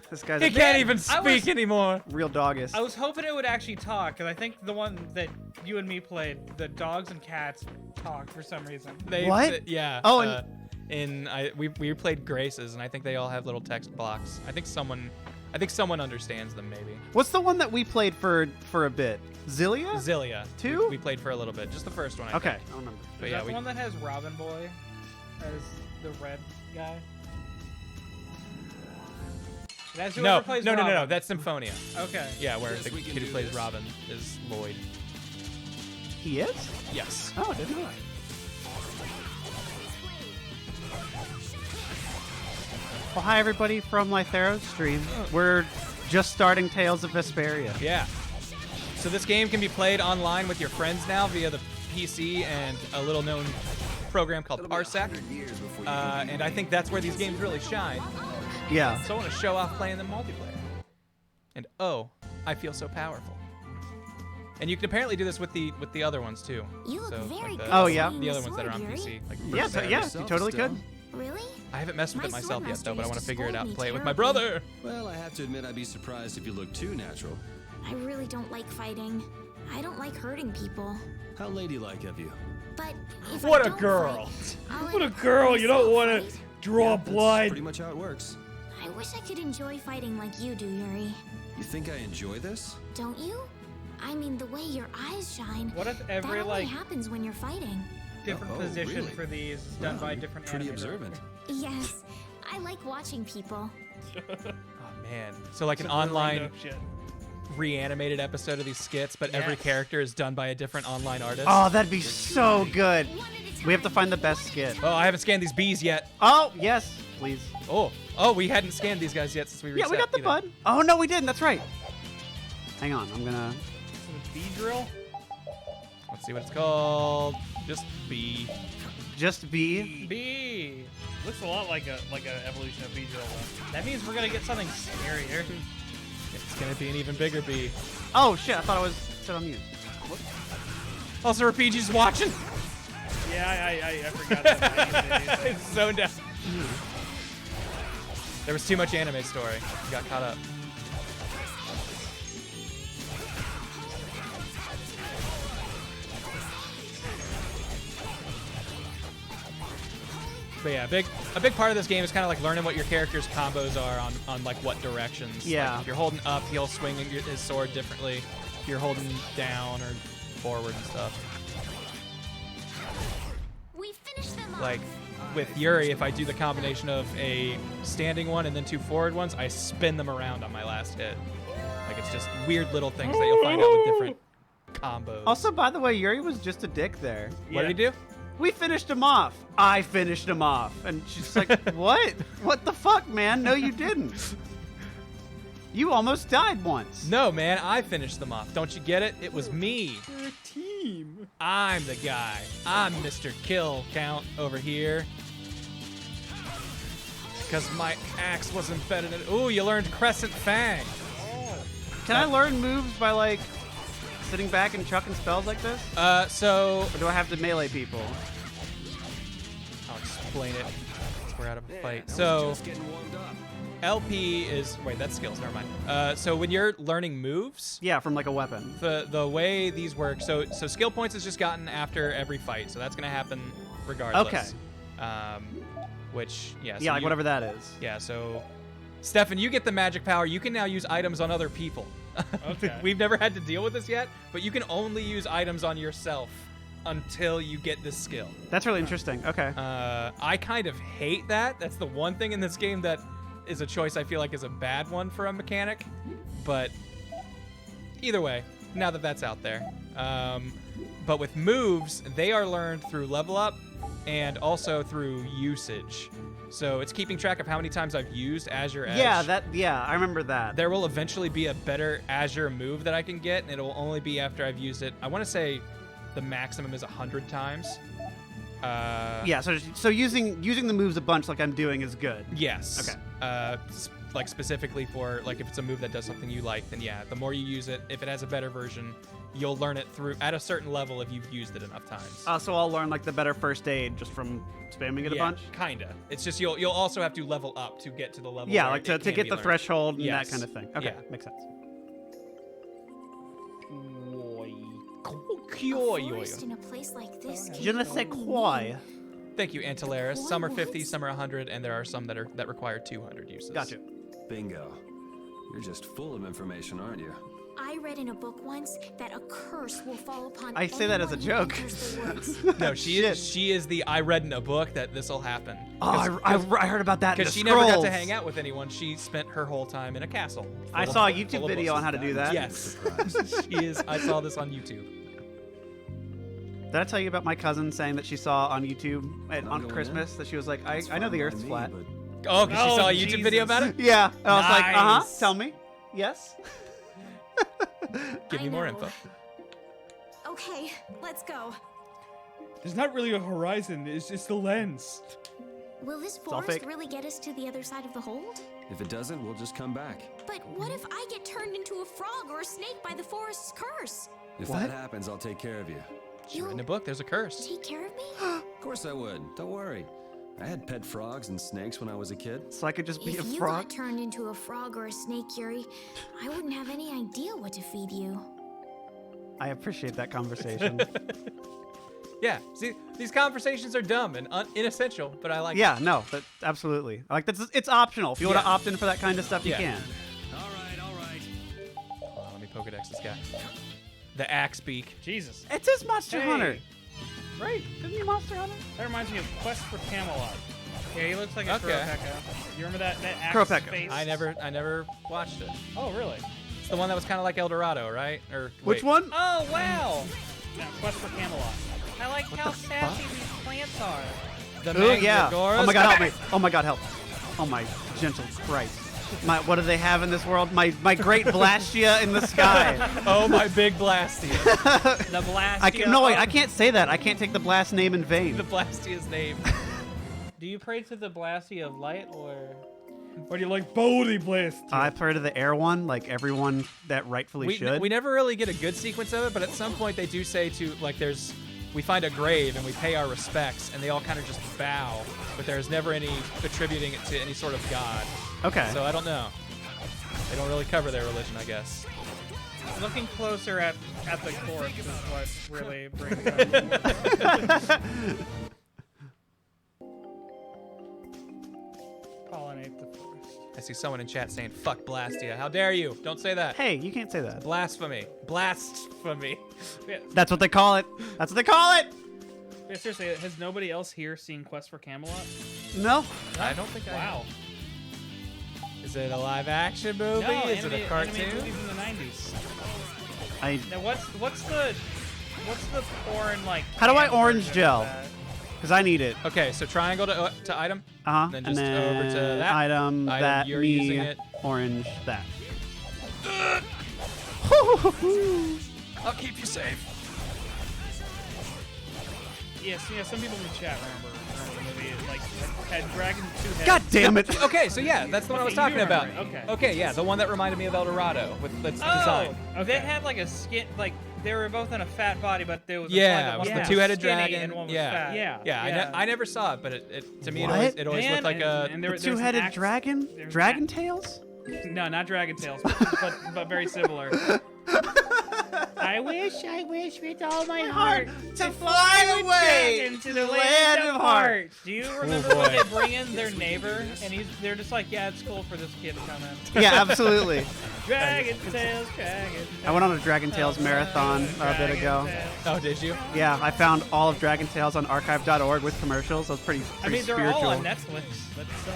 Speaker 3: This guy's
Speaker 2: He can't even speak anymore.
Speaker 3: Real doggish.
Speaker 6: I was hoping it would actually talk, because I think the one that you and me played, the dogs and cats talk for some reason.
Speaker 3: What?
Speaker 2: Yeah.
Speaker 3: Oh,
Speaker 2: we played Graces, and I think they all have little text blocks. I think someone understands them, maybe.
Speaker 3: What's the one that we played for a bit? Zillia?
Speaker 2: Zillia.
Speaker 3: Two?
Speaker 2: We played for a little bit. Just the first one, I
Speaker 3: okay,
Speaker 2: think.
Speaker 3: I don't remember.
Speaker 2: But
Speaker 6: Is
Speaker 2: yeah,
Speaker 6: that the one that has Robin Boy as the red guy? That's
Speaker 2: No,
Speaker 6: whoever plays
Speaker 2: no.
Speaker 6: Robin.
Speaker 2: That's Symphonia.
Speaker 6: Okay.
Speaker 2: Yeah, where the kid who plays Robin is Lloyd.
Speaker 3: He is?
Speaker 2: Yes.
Speaker 3: Oh, I didn't know. Well, hi everybody from Lythero's stream. We're just starting Tales of Vesperia.
Speaker 2: Yeah. So this game can be played online with your friends now via the PC and a little known program called Parsec. And I think that's where these games really shine.
Speaker 3: Yeah.
Speaker 2: So I want to show off playing them multiplayer. And oh, I feel so powerful. And you can apparently do this with the other ones too.
Speaker 5: You look very good.
Speaker 3: Oh yeah.
Speaker 2: The other ones that are on PC. Like
Speaker 3: yeah, you totally could.
Speaker 5: Really?
Speaker 2: I haven't messed with it myself yet though, but I want to figure it out and play it with my
Speaker 5: terribly.
Speaker 2: brother.
Speaker 8: Well, I have to admit I'd be surprised if you look too natural.
Speaker 5: I really don't like fighting. I don't like hurting people.
Speaker 8: How ladylike of you.
Speaker 5: But if
Speaker 6: What
Speaker 5: I
Speaker 6: a
Speaker 5: don't
Speaker 6: girl.
Speaker 5: fight, I'll
Speaker 6: What a
Speaker 5: end up
Speaker 6: girl.
Speaker 5: hurting
Speaker 6: You don't
Speaker 5: myself,
Speaker 6: want
Speaker 5: right?
Speaker 6: to draw blood.
Speaker 8: Pretty much how it works.
Speaker 5: I wish I could enjoy fighting like you do, Yuri.
Speaker 8: You think I enjoy this?
Speaker 5: Don't you? I mean, the way your eyes shine.
Speaker 6: What if
Speaker 5: that
Speaker 6: every
Speaker 5: only
Speaker 6: like
Speaker 5: happens when you're fighting.
Speaker 6: different position
Speaker 8: really?
Speaker 6: for these is done by different
Speaker 8: Pretty
Speaker 6: animators?
Speaker 8: observant.
Speaker 5: Yes, I like watching people.
Speaker 2: Oh man. So like an
Speaker 6: It's a really
Speaker 2: online
Speaker 6: dope shit.
Speaker 2: reanimated episode of these skits, but every
Speaker 6: Yes.
Speaker 2: character is done by a different online artist.
Speaker 3: Oh, that'd be so good. We have to find the best skit.
Speaker 2: Oh, I haven't scanned these bees yet.
Speaker 3: Oh, yes, please.
Speaker 2: Oh, we hadn't scanned these guys yet since we reset.
Speaker 3: Yeah, we got the
Speaker 2: either.
Speaker 3: bud. Oh, no, we didn't. That's right. Hang on. I'm going to...
Speaker 6: Bee drill?
Speaker 2: Let's see what it's called. Just bee.
Speaker 3: Just bee.
Speaker 6: Bee. Looks a lot like a evolution of bee drill though. That means we're gonna get something scarier.
Speaker 2: It's gonna be an even bigger bee.
Speaker 3: Oh, shit. I thought I was set on mute.
Speaker 2: Also, RPG's watching.
Speaker 6: Yeah, I forgot that.
Speaker 2: It's zoned out. There was too much anime story. You got caught up. But yeah, a big part of this game is kind of like learning what your character's combos are on like what directions.
Speaker 3: Yeah.
Speaker 2: Like if you're holding up, he'll swing his sword differently. If you're holding down or forward and stuff.
Speaker 5: We finished them
Speaker 2: Like with Yuri, if I do the combination of a standing one and then 2 forward ones, I spin them around on my last hit. Like, it's just weird little things that you'll find out with different combos.
Speaker 3: Also, by the way, Yuri was just a dick there.
Speaker 2: What did he do?
Speaker 3: We finished him off. I finished him off. And she's like, what? What the fuck, man? No, you didn't. You almost died once.
Speaker 2: No, man, I finished them off. Don't you get it? It was me.
Speaker 6: You're a team.
Speaker 2: I'm the guy. I'm Mr. Kill Count over here. Because my axe was embedded in... Ooh, you learned Crescent Fang.
Speaker 3: Can I learn moves by, like, sitting back and chucking spells like this?
Speaker 2: So...
Speaker 3: Or do I have to melee people?
Speaker 2: I'll explain it. We're out of a fight. So...
Speaker 8: Just getting warmed up.
Speaker 2: LP is... Wait, that's skills. Never mind. So when you're learning moves...
Speaker 3: Yeah, from, like, a weapon.
Speaker 2: The way these work... So skill points is just gotten after every fight. So that's going to happen regardless.
Speaker 3: Okay.
Speaker 2: Which, yeah.
Speaker 3: Yeah, like whatever that is.
Speaker 2: Yeah, so... Stefan, you get the magic power. You can now use items on other people.
Speaker 6: Okay.
Speaker 2: We've never had to deal with this yet, but you can only use items on yourself until you get this skill.
Speaker 3: That's really interesting. Okay.
Speaker 2: I kind of hate that. That's the one thing in this game that is a choice I feel like is a bad one for a mechanic. But either way, now that that's out there. But with moves, they are learned through level up and also through usage. So it's keeping track of how many times I've used Azure Edge.
Speaker 3: Yeah, I remember that.
Speaker 2: There will eventually be a better Azure move that I can get, and it will only be after I've used it. I want to say the maximum is 100 times.
Speaker 3: Yeah, so using the moves a bunch like I'm doing is good.
Speaker 2: Yes.
Speaker 3: Okay.
Speaker 2: Like specifically for, like, if it's a move that does something you like, then yeah, the more you use it, if it has a better version, you'll learn it through at a certain level if you've used it enough times.
Speaker 3: So I'll learn like the better first aid just from spamming it a bunch?
Speaker 2: Kinda. It's just you'll also have to level up to get to the level.
Speaker 3: Yeah,
Speaker 2: where
Speaker 3: like to
Speaker 2: it can
Speaker 3: get
Speaker 2: be
Speaker 3: the
Speaker 2: learned.
Speaker 3: threshold and
Speaker 2: Yes.
Speaker 3: that kind of thing. Okay,
Speaker 2: Yeah.
Speaker 3: makes sense.
Speaker 5: A forest in a place like this
Speaker 3: Je ne sais quoi.
Speaker 2: Thank you, Antilaris. Some are 50, some are 100, and there are some that require 200 uses.
Speaker 3: Gotcha.
Speaker 13: Bingo. You're just full of information, aren't you?
Speaker 5: I read in a book once that a curse will fall upon
Speaker 3: I say that as a
Speaker 5: anyone who
Speaker 3: joke.
Speaker 5: enters the woods.
Speaker 2: No, she is the I read in a book that this will happen.
Speaker 3: Oh, I heard about that in
Speaker 2: Because
Speaker 3: the
Speaker 2: she never got to
Speaker 3: scrolls.
Speaker 2: hang out with anyone. She spent her whole time in a castle.
Speaker 3: I
Speaker 2: full
Speaker 3: saw a
Speaker 2: of-
Speaker 3: YouTube
Speaker 2: full of
Speaker 3: video
Speaker 2: books.
Speaker 3: on how to do that.
Speaker 2: Yes. She is. I saw this on YouTube.
Speaker 3: Did I tell you about my cousin saying that she saw on YouTube on
Speaker 13: going
Speaker 3: Christmas that she was like, I know the Earth's flat.
Speaker 2: Oh, because she
Speaker 6: Oh,
Speaker 2: saw a YouTube
Speaker 6: Jesus.
Speaker 2: video about it?
Speaker 3: Yeah, and I was like,
Speaker 2: Nice.
Speaker 3: tell me. Yes.
Speaker 2: Give me
Speaker 5: I
Speaker 2: more
Speaker 5: know.
Speaker 2: info.
Speaker 5: Okay, let's go.
Speaker 6: There's not really a horizon. It's just the lens.
Speaker 5: Will this
Speaker 3: all
Speaker 5: forest
Speaker 3: fake.
Speaker 5: really get us to the other side of the hold?
Speaker 13: If it doesn't, we'll just come back.
Speaker 5: But what if I get turned into a frog or a snake by the forest's curse?
Speaker 13: If
Speaker 3: What?
Speaker 13: that happens, I'll take care of you.
Speaker 2: She read in a book. There's a curse.
Speaker 5: Take care of me?
Speaker 13: Of course I would. Don't worry. I had pet frogs and snakes when I was a kid.
Speaker 3: So I could just be
Speaker 5: If
Speaker 3: a
Speaker 5: you
Speaker 3: frog.
Speaker 5: got turned into a frog or a snake, Yuri, I wouldn't have any idea what to feed you.
Speaker 3: I appreciate that conversation.
Speaker 2: Yeah. See, these conversations are dumb and inessential, but I like.
Speaker 3: Yeah, no, but absolutely. Like it's optional. If you want to
Speaker 2: Yeah.
Speaker 3: opt in for that kind of stuff, you
Speaker 2: Yeah.
Speaker 3: can.
Speaker 2: Hold on, let me Pokedex this guy. The axe beak.
Speaker 6: Jesus.
Speaker 3: It says Monster
Speaker 6: Hey.
Speaker 3: Hunter. Right? Didn't you Monster Hunter?
Speaker 6: That reminds me of Quest for Camelot. Yeah, he looks like a
Speaker 2: Okay.
Speaker 6: Kurapeka. You remember that axe
Speaker 3: Kurapeka.
Speaker 6: face?
Speaker 2: I never watched it.
Speaker 6: Oh, really?
Speaker 2: It's the one that was kind of like El Dorado, right? Or
Speaker 3: Which
Speaker 2: wait.
Speaker 3: one?
Speaker 6: Oh, wow. No, Quest for Camelot. I like how
Speaker 3: the
Speaker 6: sassy
Speaker 3: fuck?
Speaker 6: these plants are.
Speaker 2: The
Speaker 3: Oh yeah.
Speaker 2: Mandragoras.
Speaker 3: Oh my God, help me. Oh my God, help. Oh my gentle Christ. What do they have in this world? My great Blastia in the sky.
Speaker 2: Oh my big Blastia.
Speaker 6: The Blastia.
Speaker 3: I can't say that. I can't take the Blast name in vain.
Speaker 2: The Blastia's name.
Speaker 6: Do you pray to the Blastia of light, or do you like Bodhi Blast?
Speaker 3: I've heard of the air one, like everyone that rightfully should.
Speaker 2: We never really get a good sequence of it, but at some point they do say to, like, we find a grave and we pay our respects, and they all kind of just bow, but there's never any attributing it to any sort of god.
Speaker 3: Okay.
Speaker 2: So I don't know. They don't really cover their religion, I guess.
Speaker 6: Looking closer at the corpse is what really brings up. Pollinate the forest.
Speaker 2: I see someone in chat saying, fuck Blastia. How dare you? Don't say that.
Speaker 3: Hey, you can't say that.
Speaker 2: Blasphemy. Blasphemy.
Speaker 6: Yeah.
Speaker 3: That's what they call it. That's what they call it.
Speaker 6: Yeah, seriously, has nobody else here seen Quest for Camelot?
Speaker 3: No.
Speaker 2: I don't think I
Speaker 6: Wow.
Speaker 2: Is it a live action movie?
Speaker 6: No,
Speaker 2: Is it a cartoon?
Speaker 6: animated movie from the 90s. Now what's the porn like?
Speaker 3: How do I
Speaker 6: cam
Speaker 3: orange
Speaker 6: version of
Speaker 3: gel?
Speaker 6: that?
Speaker 3: Because I need it.
Speaker 2: Okay, so triangle to item.
Speaker 3: Then
Speaker 2: just over to that
Speaker 3: item that
Speaker 2: you're
Speaker 3: me
Speaker 2: using it.
Speaker 3: orange that.
Speaker 2: I'll keep you safe.
Speaker 6: Yes, yeah, some people in the chat remember the movie. It, like had dragon 2 heads.
Speaker 3: God damn it!
Speaker 2: Okay, so yeah, that's the one I was
Speaker 6: Okay, you
Speaker 2: talking about.
Speaker 6: remember it, okay.
Speaker 2: Okay, yeah, the one that reminded me of El Dorado with its design.
Speaker 6: They had like a skin, like they were both in a fat body, but there was
Speaker 2: Yeah,
Speaker 6: one
Speaker 2: it was
Speaker 6: that
Speaker 2: the
Speaker 6: was
Speaker 2: two-headed
Speaker 6: skinny
Speaker 2: dragon.
Speaker 6: and one was
Speaker 2: Yeah,
Speaker 6: fat.
Speaker 2: yeah. I never saw it, but it to me it
Speaker 3: What?
Speaker 2: always looked like a
Speaker 3: The two-headed dragon? Dragon tails?
Speaker 6: No, not dragon tails, but very similar. I wish with all my heart
Speaker 3: to fly away
Speaker 6: into the land of heart. Do you remember
Speaker 2: boy.
Speaker 6: when they bring in their neighbor and they're just like, yeah, it's cool for this kid to come in.
Speaker 3: Yeah, absolutely.
Speaker 6: Dragon tails, dragon.
Speaker 3: I went on a Dragon Tales marathon a bit ago.
Speaker 2: Oh, did you?
Speaker 3: Yeah, I found all of Dragon Tales on archive.org with commercials. That was pretty
Speaker 6: I mean, they're
Speaker 3: spiritual.
Speaker 6: all on Netflix. Let's go.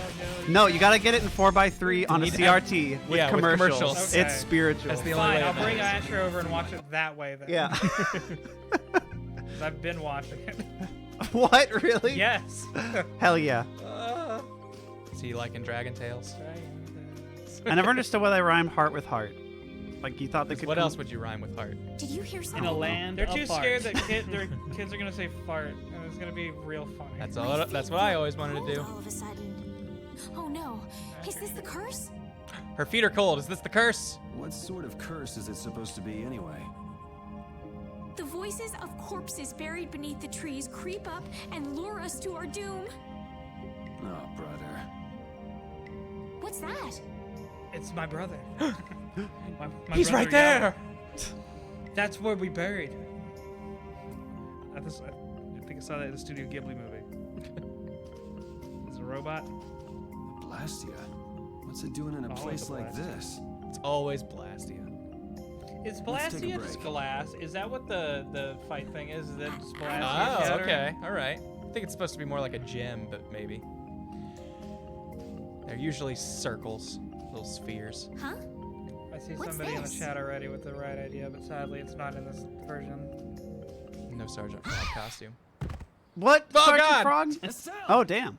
Speaker 3: No, you gotta get it in 4x3 on a
Speaker 2: need to have-
Speaker 3: CRT with
Speaker 2: yeah, with
Speaker 3: commercials.
Speaker 2: commercials.
Speaker 6: Okay.
Speaker 3: It's spiritual.
Speaker 2: That's the only
Speaker 6: Fine,
Speaker 2: way
Speaker 6: I'll
Speaker 2: to
Speaker 6: bring
Speaker 2: do it.
Speaker 6: Asher over and watch it that way then.
Speaker 3: Yeah.
Speaker 6: 'Cause I've been watching it.
Speaker 3: What? Really?
Speaker 6: Yes.
Speaker 3: Hell yeah.
Speaker 2: Is he liking Dragon Tales?
Speaker 3: I never understood why they rhyme heart with heart. Like, you thought they could.
Speaker 2: What else would you rhyme with heart?
Speaker 5: Did you hear something?
Speaker 6: In a land They're too
Speaker 4: apart.
Speaker 6: scared that their kids are gonna say fart, and it's gonna be real funny.
Speaker 2: That's all. That's what I always wanted to do.
Speaker 5: All of a sudden. Oh no! Is this the curse?
Speaker 2: Her feet are cold. Is this the curse?
Speaker 13: What sort of curse is it supposed to be anyway?
Speaker 5: The voices of corpses buried beneath the trees creep up and lure us to our doom.
Speaker 13: Oh, brother.
Speaker 5: What's that?
Speaker 6: It's my brother. my
Speaker 2: He's
Speaker 6: brother
Speaker 2: right there.
Speaker 6: Yao. That's where we buried. I think I saw that in the Studio Ghibli movie. It's a robot.
Speaker 13: Blastia? What's it doing in a
Speaker 6: Always
Speaker 13: place
Speaker 6: a
Speaker 13: like
Speaker 6: Blastia.
Speaker 13: this?
Speaker 2: It's always Blastia.
Speaker 6: Is
Speaker 13: Let's take a
Speaker 6: Blastia just
Speaker 13: break.
Speaker 6: glass? Is that what the fight thing is? Is that just Blastia?
Speaker 2: Oh,
Speaker 6: shattering?
Speaker 2: okay. All right. I think it's supposed to be more like a gem, but maybe. They're usually circles, little spheres.
Speaker 5: Huh?
Speaker 6: I see
Speaker 5: What's
Speaker 6: somebody in the
Speaker 5: this?
Speaker 6: chat already with the right idea, but sadly it's not in this version.
Speaker 2: No Sergeant Frog costume.
Speaker 3: What?
Speaker 2: Oh,
Speaker 3: Sergeant
Speaker 2: God.
Speaker 3: Frog? Oh, damn.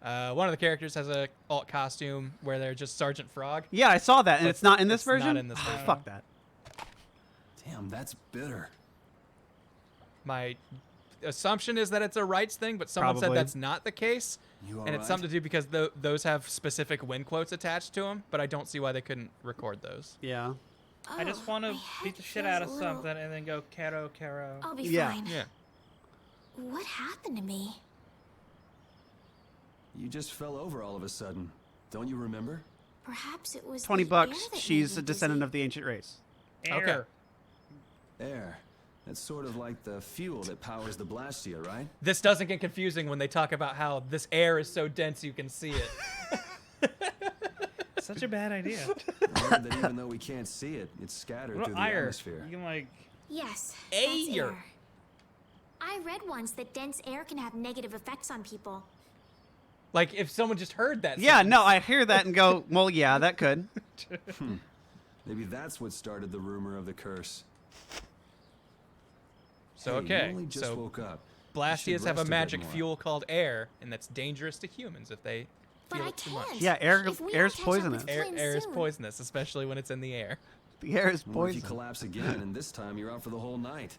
Speaker 2: One of the characters has a alt costume where they're just Sergeant Frog.
Speaker 3: Yeah, I saw that, and
Speaker 2: But
Speaker 3: it's not in this
Speaker 2: it's
Speaker 3: version?
Speaker 2: Not in this
Speaker 3: Ah,
Speaker 2: version.
Speaker 3: fuck that.
Speaker 13: Damn, that's bitter.
Speaker 2: My assumption is that it's a rights thing, but someone said
Speaker 3: Probably.
Speaker 2: that's not the case.
Speaker 13: You
Speaker 2: And it's
Speaker 13: alright?
Speaker 2: something to do because those have specific win quotes attached to them, but I don't see why they couldn't record those.
Speaker 3: Yeah.
Speaker 6: I just want to beat the shit out of something and then go caro caro.
Speaker 5: I'll be
Speaker 3: Yeah.
Speaker 5: fine.
Speaker 2: Yeah.
Speaker 5: What happened to me?
Speaker 13: You just fell over all of a sudden. Don't you remember?
Speaker 5: Perhaps it was
Speaker 3: 20
Speaker 5: the
Speaker 3: bucks.
Speaker 5: air that
Speaker 3: She's
Speaker 5: made
Speaker 3: a
Speaker 5: me
Speaker 3: descendant
Speaker 5: dizzy.
Speaker 3: of the ancient race.
Speaker 6: Air.
Speaker 13: Air. That's sort of like the fuel that powers the Blastia, right?
Speaker 2: This doesn't get confusing when they talk about how this air is so dense you can see it.
Speaker 6: Such a bad idea.
Speaker 13: I heard that even though we can't see it, it's scattered
Speaker 6: What
Speaker 13: through the
Speaker 6: air?
Speaker 13: atmosphere.
Speaker 6: You can like.
Speaker 5: Yes, that's
Speaker 2: Air.
Speaker 5: air. I read once that dense air can have negative effects on people.
Speaker 2: Like if someone just heard that.
Speaker 3: Yeah,
Speaker 2: sentence.
Speaker 3: no, I hear that and go, well, yeah, that could.
Speaker 13: Maybe that's what started the rumor of the curse.
Speaker 2: So
Speaker 13: Hey,
Speaker 2: okay,
Speaker 13: you only just
Speaker 2: so
Speaker 13: woke up.
Speaker 2: Blastias have
Speaker 13: rest
Speaker 2: a
Speaker 13: a bit
Speaker 2: magic
Speaker 13: more.
Speaker 2: fuel called air, and that's dangerous to humans if they
Speaker 5: But
Speaker 2: feel
Speaker 5: I
Speaker 2: it too much.
Speaker 5: can't.
Speaker 3: Yeah, air,
Speaker 5: If we
Speaker 3: air's
Speaker 5: don't catch up with
Speaker 3: poisonous.
Speaker 5: Flynn
Speaker 2: Air is
Speaker 5: soon.
Speaker 2: poisonous, especially when it's in the air.
Speaker 3: The air is
Speaker 13: What if you
Speaker 3: poison.
Speaker 13: collapse again, and this time you're out for the whole night?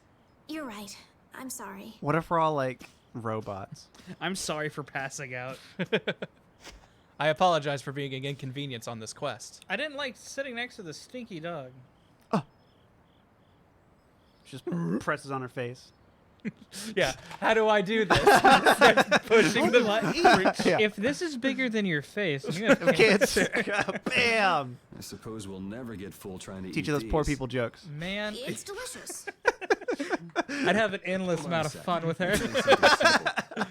Speaker 5: You're right. I'm sorry.
Speaker 3: What if we're all like robots?
Speaker 6: I'm sorry for passing out.
Speaker 2: I apologize for being an inconvenience on this quest.
Speaker 6: I didn't like sitting next to the stinky dog.
Speaker 3: Just presses on her face.
Speaker 2: Yeah, how do I do this? Pushing the button.
Speaker 3: Yeah.
Speaker 6: If this is bigger than your face, I'm gonna
Speaker 3: Okay, it's bam.
Speaker 13: I suppose we'll never get full trying to
Speaker 3: Teach
Speaker 13: eat
Speaker 3: you those poor
Speaker 13: these.
Speaker 3: people jokes.
Speaker 6: Man,
Speaker 5: It's delicious.
Speaker 6: I'd have an endless
Speaker 13: Hold on
Speaker 6: amount
Speaker 13: a
Speaker 6: of
Speaker 13: sec.
Speaker 6: fun with her.
Speaker 13: Something simple.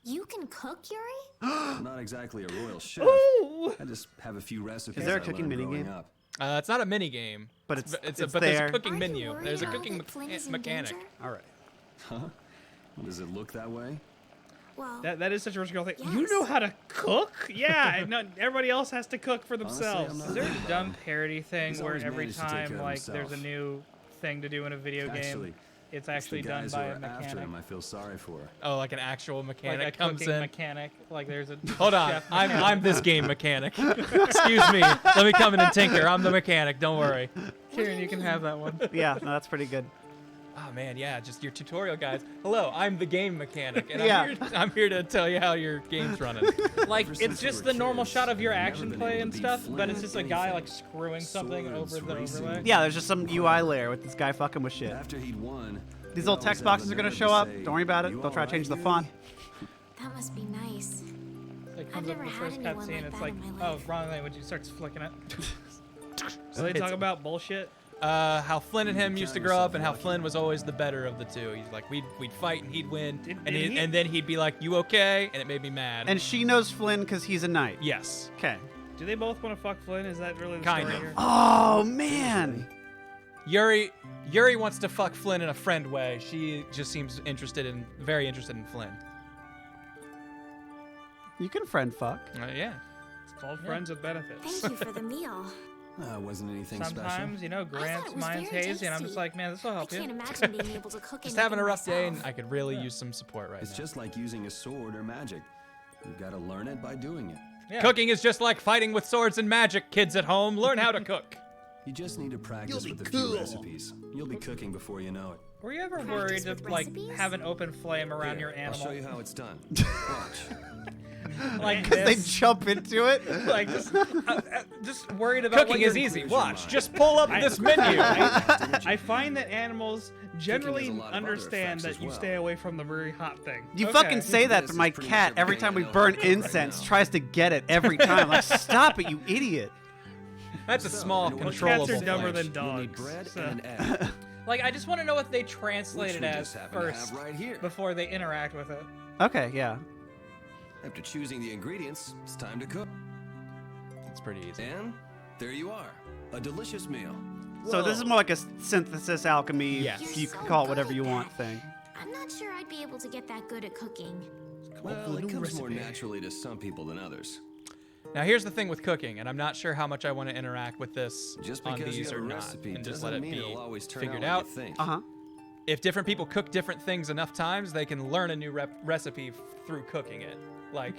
Speaker 5: You can cook, Yuri?
Speaker 13: Not exactly a royal chef.
Speaker 6: Ooh.
Speaker 13: I just have a few recipes.
Speaker 3: there a
Speaker 13: I
Speaker 3: cooking
Speaker 13: learned
Speaker 3: minigame?
Speaker 13: growing up.
Speaker 2: It's not a mini game,
Speaker 3: But it's
Speaker 2: but
Speaker 3: there.
Speaker 2: there's a cooking
Speaker 5: Aren't you
Speaker 2: menu.
Speaker 5: worried
Speaker 2: There's a
Speaker 5: at all
Speaker 2: cooking
Speaker 5: that Flynn is in
Speaker 2: mechanic.
Speaker 5: danger?
Speaker 3: All right.
Speaker 13: Huh? Does it look that way?
Speaker 5: Well,
Speaker 4: That is such a rich girl thing.
Speaker 5: yes.
Speaker 4: You know how to cook? Yeah, no, everybody else has to cook for
Speaker 13: Honestly,
Speaker 4: themselves.
Speaker 13: I'm not
Speaker 6: Is there
Speaker 13: mad
Speaker 6: a
Speaker 13: at
Speaker 6: dumb
Speaker 13: that.
Speaker 6: parody thing
Speaker 13: He's
Speaker 6: where
Speaker 13: always
Speaker 6: every
Speaker 13: managed to take
Speaker 6: time
Speaker 13: care of
Speaker 6: like there's a
Speaker 13: himself.
Speaker 6: new thing to do in a video game,
Speaker 13: Actually,
Speaker 6: it's actually
Speaker 13: the
Speaker 6: done
Speaker 13: guys
Speaker 6: by
Speaker 13: who
Speaker 6: a
Speaker 13: are after
Speaker 6: mechanic?
Speaker 13: him, I feel sorry for.
Speaker 2: Oh, like an actual mechanic
Speaker 6: Like a
Speaker 2: comes
Speaker 6: cooking
Speaker 2: in.
Speaker 6: mechanic. Like there's a
Speaker 2: Hold on,
Speaker 6: chef
Speaker 2: I'm
Speaker 6: mechanic.
Speaker 2: this game mechanic. Excuse me. Let me come in and tinker. I'm the mechanic. Don't worry.
Speaker 6: Kieran, you can have that one.
Speaker 3: Yeah, no, that's pretty good.
Speaker 2: Oh man, yeah, just your tutorial guys. Hello, I'm the game mechanic, and
Speaker 3: Yeah.
Speaker 2: I'm here to tell you how your game's running.
Speaker 6: Like
Speaker 13: Ever
Speaker 6: it's
Speaker 13: since we
Speaker 6: just
Speaker 13: were
Speaker 6: the normal
Speaker 13: kids,
Speaker 6: shot of your
Speaker 13: we've never
Speaker 6: action
Speaker 13: been
Speaker 6: play
Speaker 13: able
Speaker 6: and
Speaker 13: to beat
Speaker 6: stuff, but it's
Speaker 13: Flynn
Speaker 6: just a
Speaker 13: at
Speaker 6: guy
Speaker 13: anything.
Speaker 6: like screwing something
Speaker 13: Swords,
Speaker 6: over the
Speaker 13: racing.
Speaker 6: overlay.
Speaker 3: Yeah, there's just some UI layer with this guy fucking with shit.
Speaker 13: After he'd won,
Speaker 3: These
Speaker 13: he'd
Speaker 3: little text
Speaker 13: always have
Speaker 3: boxes
Speaker 13: the
Speaker 3: are gonna
Speaker 13: nerve
Speaker 3: show
Speaker 13: to
Speaker 3: up.
Speaker 13: say,
Speaker 3: Don't worry about it.
Speaker 13: "You
Speaker 3: They'll try
Speaker 13: all
Speaker 3: to change the
Speaker 13: right,
Speaker 3: font.
Speaker 5: that must be nice.
Speaker 6: It comes
Speaker 5: I've
Speaker 6: up
Speaker 5: never
Speaker 6: the
Speaker 5: had
Speaker 6: first
Speaker 5: anyone
Speaker 6: cutscene.
Speaker 5: like
Speaker 6: It's
Speaker 5: that
Speaker 6: like,
Speaker 5: in my
Speaker 6: oh,
Speaker 5: life.
Speaker 6: wrong language. It starts flicking it. So they talk about bullshit.
Speaker 2: How Flynn and him used to grow up, and how Flynn was always the better of the two. He's like, we'd fight and he'd win, and then he'd be like, "You okay?" And it made me mad.
Speaker 3: And she knows Flynn because he's a knight.
Speaker 2: Yes.
Speaker 3: Okay.
Speaker 4: Do they both want to fuck Flynn? Is that really the
Speaker 2: Kind
Speaker 4: story
Speaker 2: of.
Speaker 4: here?
Speaker 3: Oh man.
Speaker 2: Yuri wants to fuck Flynn in a friend way. She just seems very interested in Flynn.
Speaker 3: You can friend fuck.
Speaker 2: Yeah.
Speaker 4: It's called Friends with Benefits.
Speaker 5: Thank you for the meal.
Speaker 13: wasn't anything
Speaker 6: Sometimes, you know,
Speaker 5: I thought
Speaker 6: Grant's
Speaker 5: it was
Speaker 6: mind's
Speaker 5: very
Speaker 6: hazy, and I'm just
Speaker 5: tasty.
Speaker 6: like, man, this will
Speaker 5: I
Speaker 6: help you.
Speaker 5: can't imagine being able to cook
Speaker 2: Just
Speaker 5: anything
Speaker 2: having a rough day,
Speaker 5: myself.
Speaker 2: and I could really use some support right
Speaker 13: It's
Speaker 2: now.
Speaker 13: just like using a sword or magic. You've got to learn it by doing it.
Speaker 6: Yeah.
Speaker 2: Cooking is just like fighting with swords and magic, kids at home. Learn how to cook.
Speaker 13: You just need to practice with a few recipes. You'll be cooking before you know it.
Speaker 6: Were you ever
Speaker 5: Practice
Speaker 6: worried to
Speaker 5: with
Speaker 6: like
Speaker 5: recipes?
Speaker 6: have an open flame around
Speaker 13: Here,
Speaker 6: your animal?
Speaker 13: I'll show you how it's done. Watch.
Speaker 6: Like
Speaker 3: Because they
Speaker 6: this?
Speaker 3: jump into it.
Speaker 6: Like just worried about what
Speaker 2: Cooking
Speaker 6: you're
Speaker 2: is easy.
Speaker 13: Close your
Speaker 2: Watch.
Speaker 13: mind.
Speaker 2: Just pull up this menu.
Speaker 4: I find that animals generally
Speaker 13: a lot of other
Speaker 4: understand
Speaker 13: effects
Speaker 4: that
Speaker 13: as
Speaker 4: you
Speaker 13: well.
Speaker 4: stay away from the very hot thing.
Speaker 3: You
Speaker 6: Okay.
Speaker 3: fucking say that to
Speaker 13: This
Speaker 3: my
Speaker 13: is pretty
Speaker 3: cat
Speaker 13: much
Speaker 3: every
Speaker 13: everything
Speaker 3: time we
Speaker 13: I know
Speaker 3: burn
Speaker 13: how to cook right
Speaker 3: incense.
Speaker 13: now.
Speaker 3: Tries to get it every time. Like, stop it, you idiot.
Speaker 2: That's a small,
Speaker 13: Well,
Speaker 2: controllable
Speaker 4: cats are dumber
Speaker 2: flame.
Speaker 4: than
Speaker 13: You'll need
Speaker 4: dogs.
Speaker 13: bread
Speaker 4: so-
Speaker 13: and an egg.
Speaker 6: Like I just want to know what they translate
Speaker 13: Which
Speaker 6: it
Speaker 13: we
Speaker 6: as
Speaker 13: just happen to
Speaker 6: first
Speaker 13: have right here.
Speaker 6: before they interact with it.
Speaker 3: Okay, yeah.
Speaker 13: After choosing the ingredients, it's time to cook.
Speaker 2: It's pretty easy.
Speaker 13: And there you are, a delicious meal.
Speaker 3: So this is more like a synthesis alchemy.
Speaker 2: Yes.
Speaker 5: You're
Speaker 3: You
Speaker 5: so
Speaker 3: can call it
Speaker 5: good
Speaker 3: whatever
Speaker 5: at
Speaker 3: you want
Speaker 5: that.
Speaker 3: thing.
Speaker 5: I'm not sure I'd be able to get that good at cooking.
Speaker 13: Well, it comes more naturally to some people than others.
Speaker 2: Now here's the thing with cooking, and I'm not sure how much I want to interact with this
Speaker 13: Just
Speaker 2: on
Speaker 13: because you
Speaker 2: these
Speaker 13: have
Speaker 2: or
Speaker 13: a
Speaker 2: not,
Speaker 13: recipe
Speaker 2: and just
Speaker 13: doesn't
Speaker 2: let it
Speaker 13: mean
Speaker 2: be
Speaker 13: it'll always turn
Speaker 2: figured
Speaker 13: out
Speaker 2: out.
Speaker 13: like you think.
Speaker 3: Uh-huh.
Speaker 2: If different people cook different things enough times, they can learn a new recipe through cooking it. Like,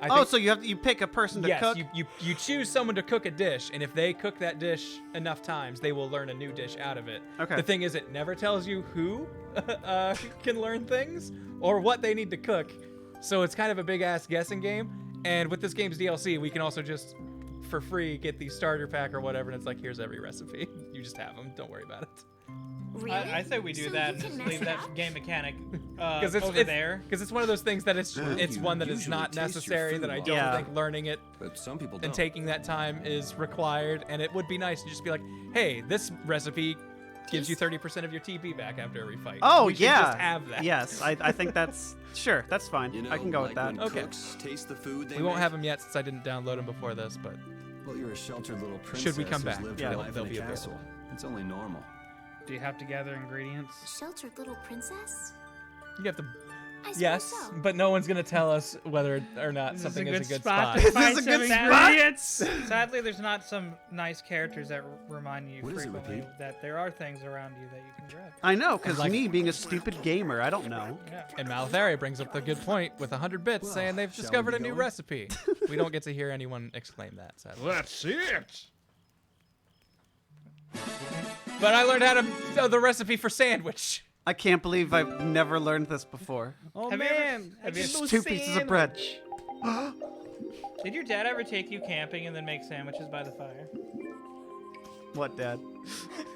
Speaker 2: I
Speaker 3: Oh,
Speaker 2: think,
Speaker 3: so you pick a person to
Speaker 2: yes,
Speaker 3: cook?
Speaker 2: you choose someone to cook a dish, and if they cook that dish enough times, they will learn a new dish out of it.
Speaker 3: Okay.
Speaker 2: The thing is, it never tells you who can learn things or what they need to cook, so it's kind of a big ass guessing game. And with this game's DLC, we can also just, for free, get the starter pack or whatever, and it's like, here's every recipe. You just have them. Don't worry about it.
Speaker 5: Really?
Speaker 6: I say we do
Speaker 5: So
Speaker 6: that
Speaker 5: you
Speaker 6: and
Speaker 5: can
Speaker 6: just
Speaker 5: mess
Speaker 6: leave
Speaker 5: it
Speaker 6: that
Speaker 5: up?
Speaker 6: game mechanic
Speaker 2: Because
Speaker 6: over there.
Speaker 2: Because it's one of those things that it's
Speaker 13: Well,
Speaker 2: it's
Speaker 13: you
Speaker 2: one that is
Speaker 13: usually
Speaker 2: not
Speaker 13: taste your
Speaker 2: necessary,
Speaker 13: food
Speaker 2: that I
Speaker 13: while
Speaker 2: don't
Speaker 3: Yeah.
Speaker 2: think learning it
Speaker 13: But some people
Speaker 2: and
Speaker 13: don't.
Speaker 2: taking that time is required. And it would be nice to just be like, hey, this recipe gives you 30% of your TP back after every fight.
Speaker 3: Oh,
Speaker 2: we should
Speaker 3: yeah.
Speaker 2: just have that.
Speaker 3: Yes, I think that's... Sure, that's fine.
Speaker 13: You know,
Speaker 3: I can go
Speaker 13: like
Speaker 3: with that.
Speaker 13: when
Speaker 2: Okay.
Speaker 13: cooks taste the food they
Speaker 2: We won't
Speaker 13: make?
Speaker 2: have them yet since I didn't download them before this, but
Speaker 13: Well, you're a sheltered little princess
Speaker 2: Should we come
Speaker 13: who's
Speaker 2: back?
Speaker 13: lived
Speaker 2: Yeah,
Speaker 13: her life
Speaker 2: they'll
Speaker 13: in
Speaker 2: be
Speaker 13: a
Speaker 2: available.
Speaker 13: castle. It's only normal.
Speaker 4: Do you have to gather ingredients?
Speaker 5: Sheltered little princess?
Speaker 2: you have to.
Speaker 5: I suppose
Speaker 2: Yes,
Speaker 5: so.
Speaker 2: but no one's gonna tell us whether or not
Speaker 6: This
Speaker 2: something
Speaker 6: is
Speaker 2: is a good
Speaker 6: spot.
Speaker 2: spot.
Speaker 6: to find
Speaker 3: This is a good
Speaker 6: some
Speaker 3: spot?
Speaker 6: ingredients. Sadly, there's not some nice characters that remind you
Speaker 13: What is it,
Speaker 6: frequently
Speaker 13: Repeat?
Speaker 6: that there are things around you that you can grab.
Speaker 3: I know, because
Speaker 2: Like-
Speaker 3: me being a stupid gamer, I don't know.
Speaker 6: Yeah.
Speaker 2: And Malthari brings up the good point with 100 bits saying they've
Speaker 13: shall we
Speaker 2: discovered
Speaker 13: be
Speaker 2: a new
Speaker 13: going?
Speaker 2: recipe. We don't get to hear anyone exclaim that, sadly.
Speaker 4: That's it.
Speaker 2: But I learned how to the recipe for sandwich.
Speaker 3: I can't believe I've never learned this before.
Speaker 4: Oh
Speaker 6: Have you ever-
Speaker 4: man,
Speaker 6: have you-
Speaker 3: Just 2 pieces of bread.
Speaker 6: Did your dad ever take you camping and then make sandwiches by the fire?
Speaker 3: What, Dad?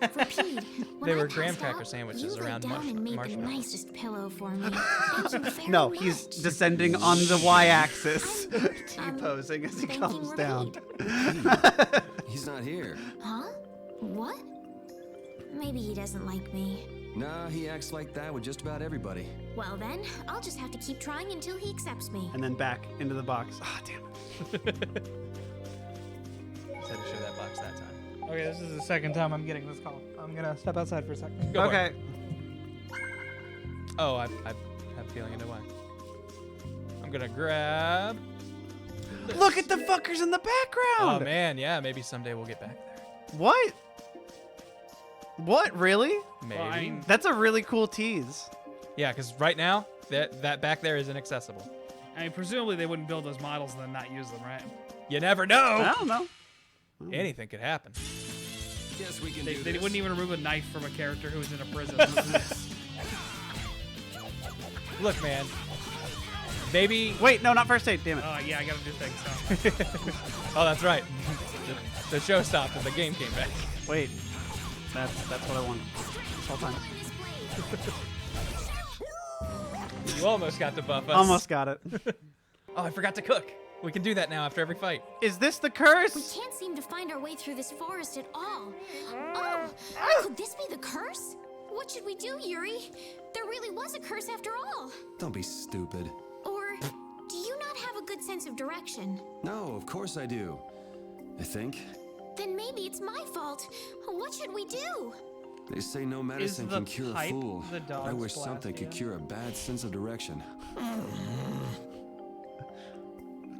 Speaker 5: Repeat. When
Speaker 2: They
Speaker 5: I
Speaker 2: were
Speaker 5: passed
Speaker 2: graham
Speaker 5: out,
Speaker 2: cracker sandwiches
Speaker 5: you lay
Speaker 2: around
Speaker 5: down and made the
Speaker 2: marshmallows.
Speaker 5: nicest pillow for me. Thank you very
Speaker 3: No,
Speaker 5: much.
Speaker 3: he's descending on the y-axis,
Speaker 5: I'm
Speaker 3: T-posing as he
Speaker 5: thanking
Speaker 3: comes down.
Speaker 5: Repeat.
Speaker 13: He's not here.
Speaker 5: Huh? What? Maybe he doesn't like me.
Speaker 13: Nah, he acts like that with just about everybody.
Speaker 5: Well then, I'll just have to keep trying until he accepts me.
Speaker 3: And then back into the box. Ah, damn it.
Speaker 2: Just had to show that box that time.
Speaker 6: Okay, this is the second time I'm getting this call. I'm gonna step outside for a second.
Speaker 2: Go for
Speaker 3: Okay.
Speaker 2: Oh, I have a feeling I know why. I'm gonna grab. This.
Speaker 3: Look at the fuckers in the background.
Speaker 2: Oh man, yeah. Maybe someday we'll get back there.
Speaker 3: What? What? Really?
Speaker 2: Maybe.
Speaker 6: Well,
Speaker 3: That's a really cool tease.
Speaker 2: Yeah, because right now that back there is inaccessible.
Speaker 6: I mean, presumably they wouldn't build those models and then not use them, right?
Speaker 2: You never know.
Speaker 3: I don't know.
Speaker 2: Anything could happen.
Speaker 8: Guess we can
Speaker 6: They
Speaker 8: do this.
Speaker 6: wouldn't even remove a knife from a character who was in a prison.
Speaker 2: Look, man. Maybe.
Speaker 3: Wait, no, not first aid. Damn it.
Speaker 6: Oh yeah, I gotta do things. So.
Speaker 2: Oh, that's right. The show stopped and the game came back.
Speaker 3: Wait. That's what I wanted this whole time.
Speaker 2: You almost got to buff us.
Speaker 3: Almost got it.
Speaker 2: Oh, I forgot to cook. We can do that now after every fight.
Speaker 3: Is this the curse?
Speaker 5: We can't seem to find our way through this forest at all. Oh, could this be the curse? What should we do, Yuri? There really was a curse after all.
Speaker 13: Don't be stupid.
Speaker 5: Or do you not have a good sense of direction?
Speaker 13: No, of course I do. I think.
Speaker 5: Then maybe it's my fault. What should we do?
Speaker 13: They say no medicine
Speaker 6: the
Speaker 13: can cure a
Speaker 6: pipe
Speaker 13: fool.
Speaker 6: the dog's
Speaker 13: I wish something could
Speaker 6: Blastia?
Speaker 13: cure a bad sense of direction.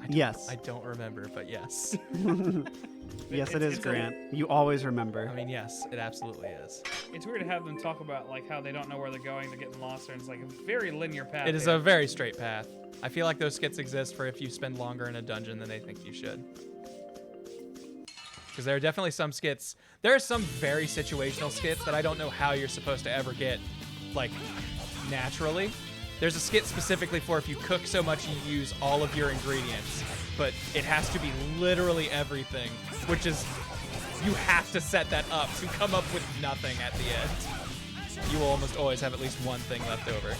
Speaker 3: Yes.
Speaker 2: I don't remember, but yes.
Speaker 3: Yes, it is, Grant. You always remember.
Speaker 2: I mean, yes, it absolutely is.
Speaker 6: It's weird to have them talk about like how they don't know where they're going, they're getting lost, and it's like a very linear path.
Speaker 2: It is a very straight path. I feel like those skits exist for if you spend longer in a dungeon than they think you should. Because there are definitely some skits. There are some very situational skits that I don't know how you're supposed to ever get, like, naturally. There's a skit specifically for if you cook so much you use all of your ingredients, but it has to be literally everything, which is, you have to set that up to come up with nothing at the end. You will almost always have at least one thing left over.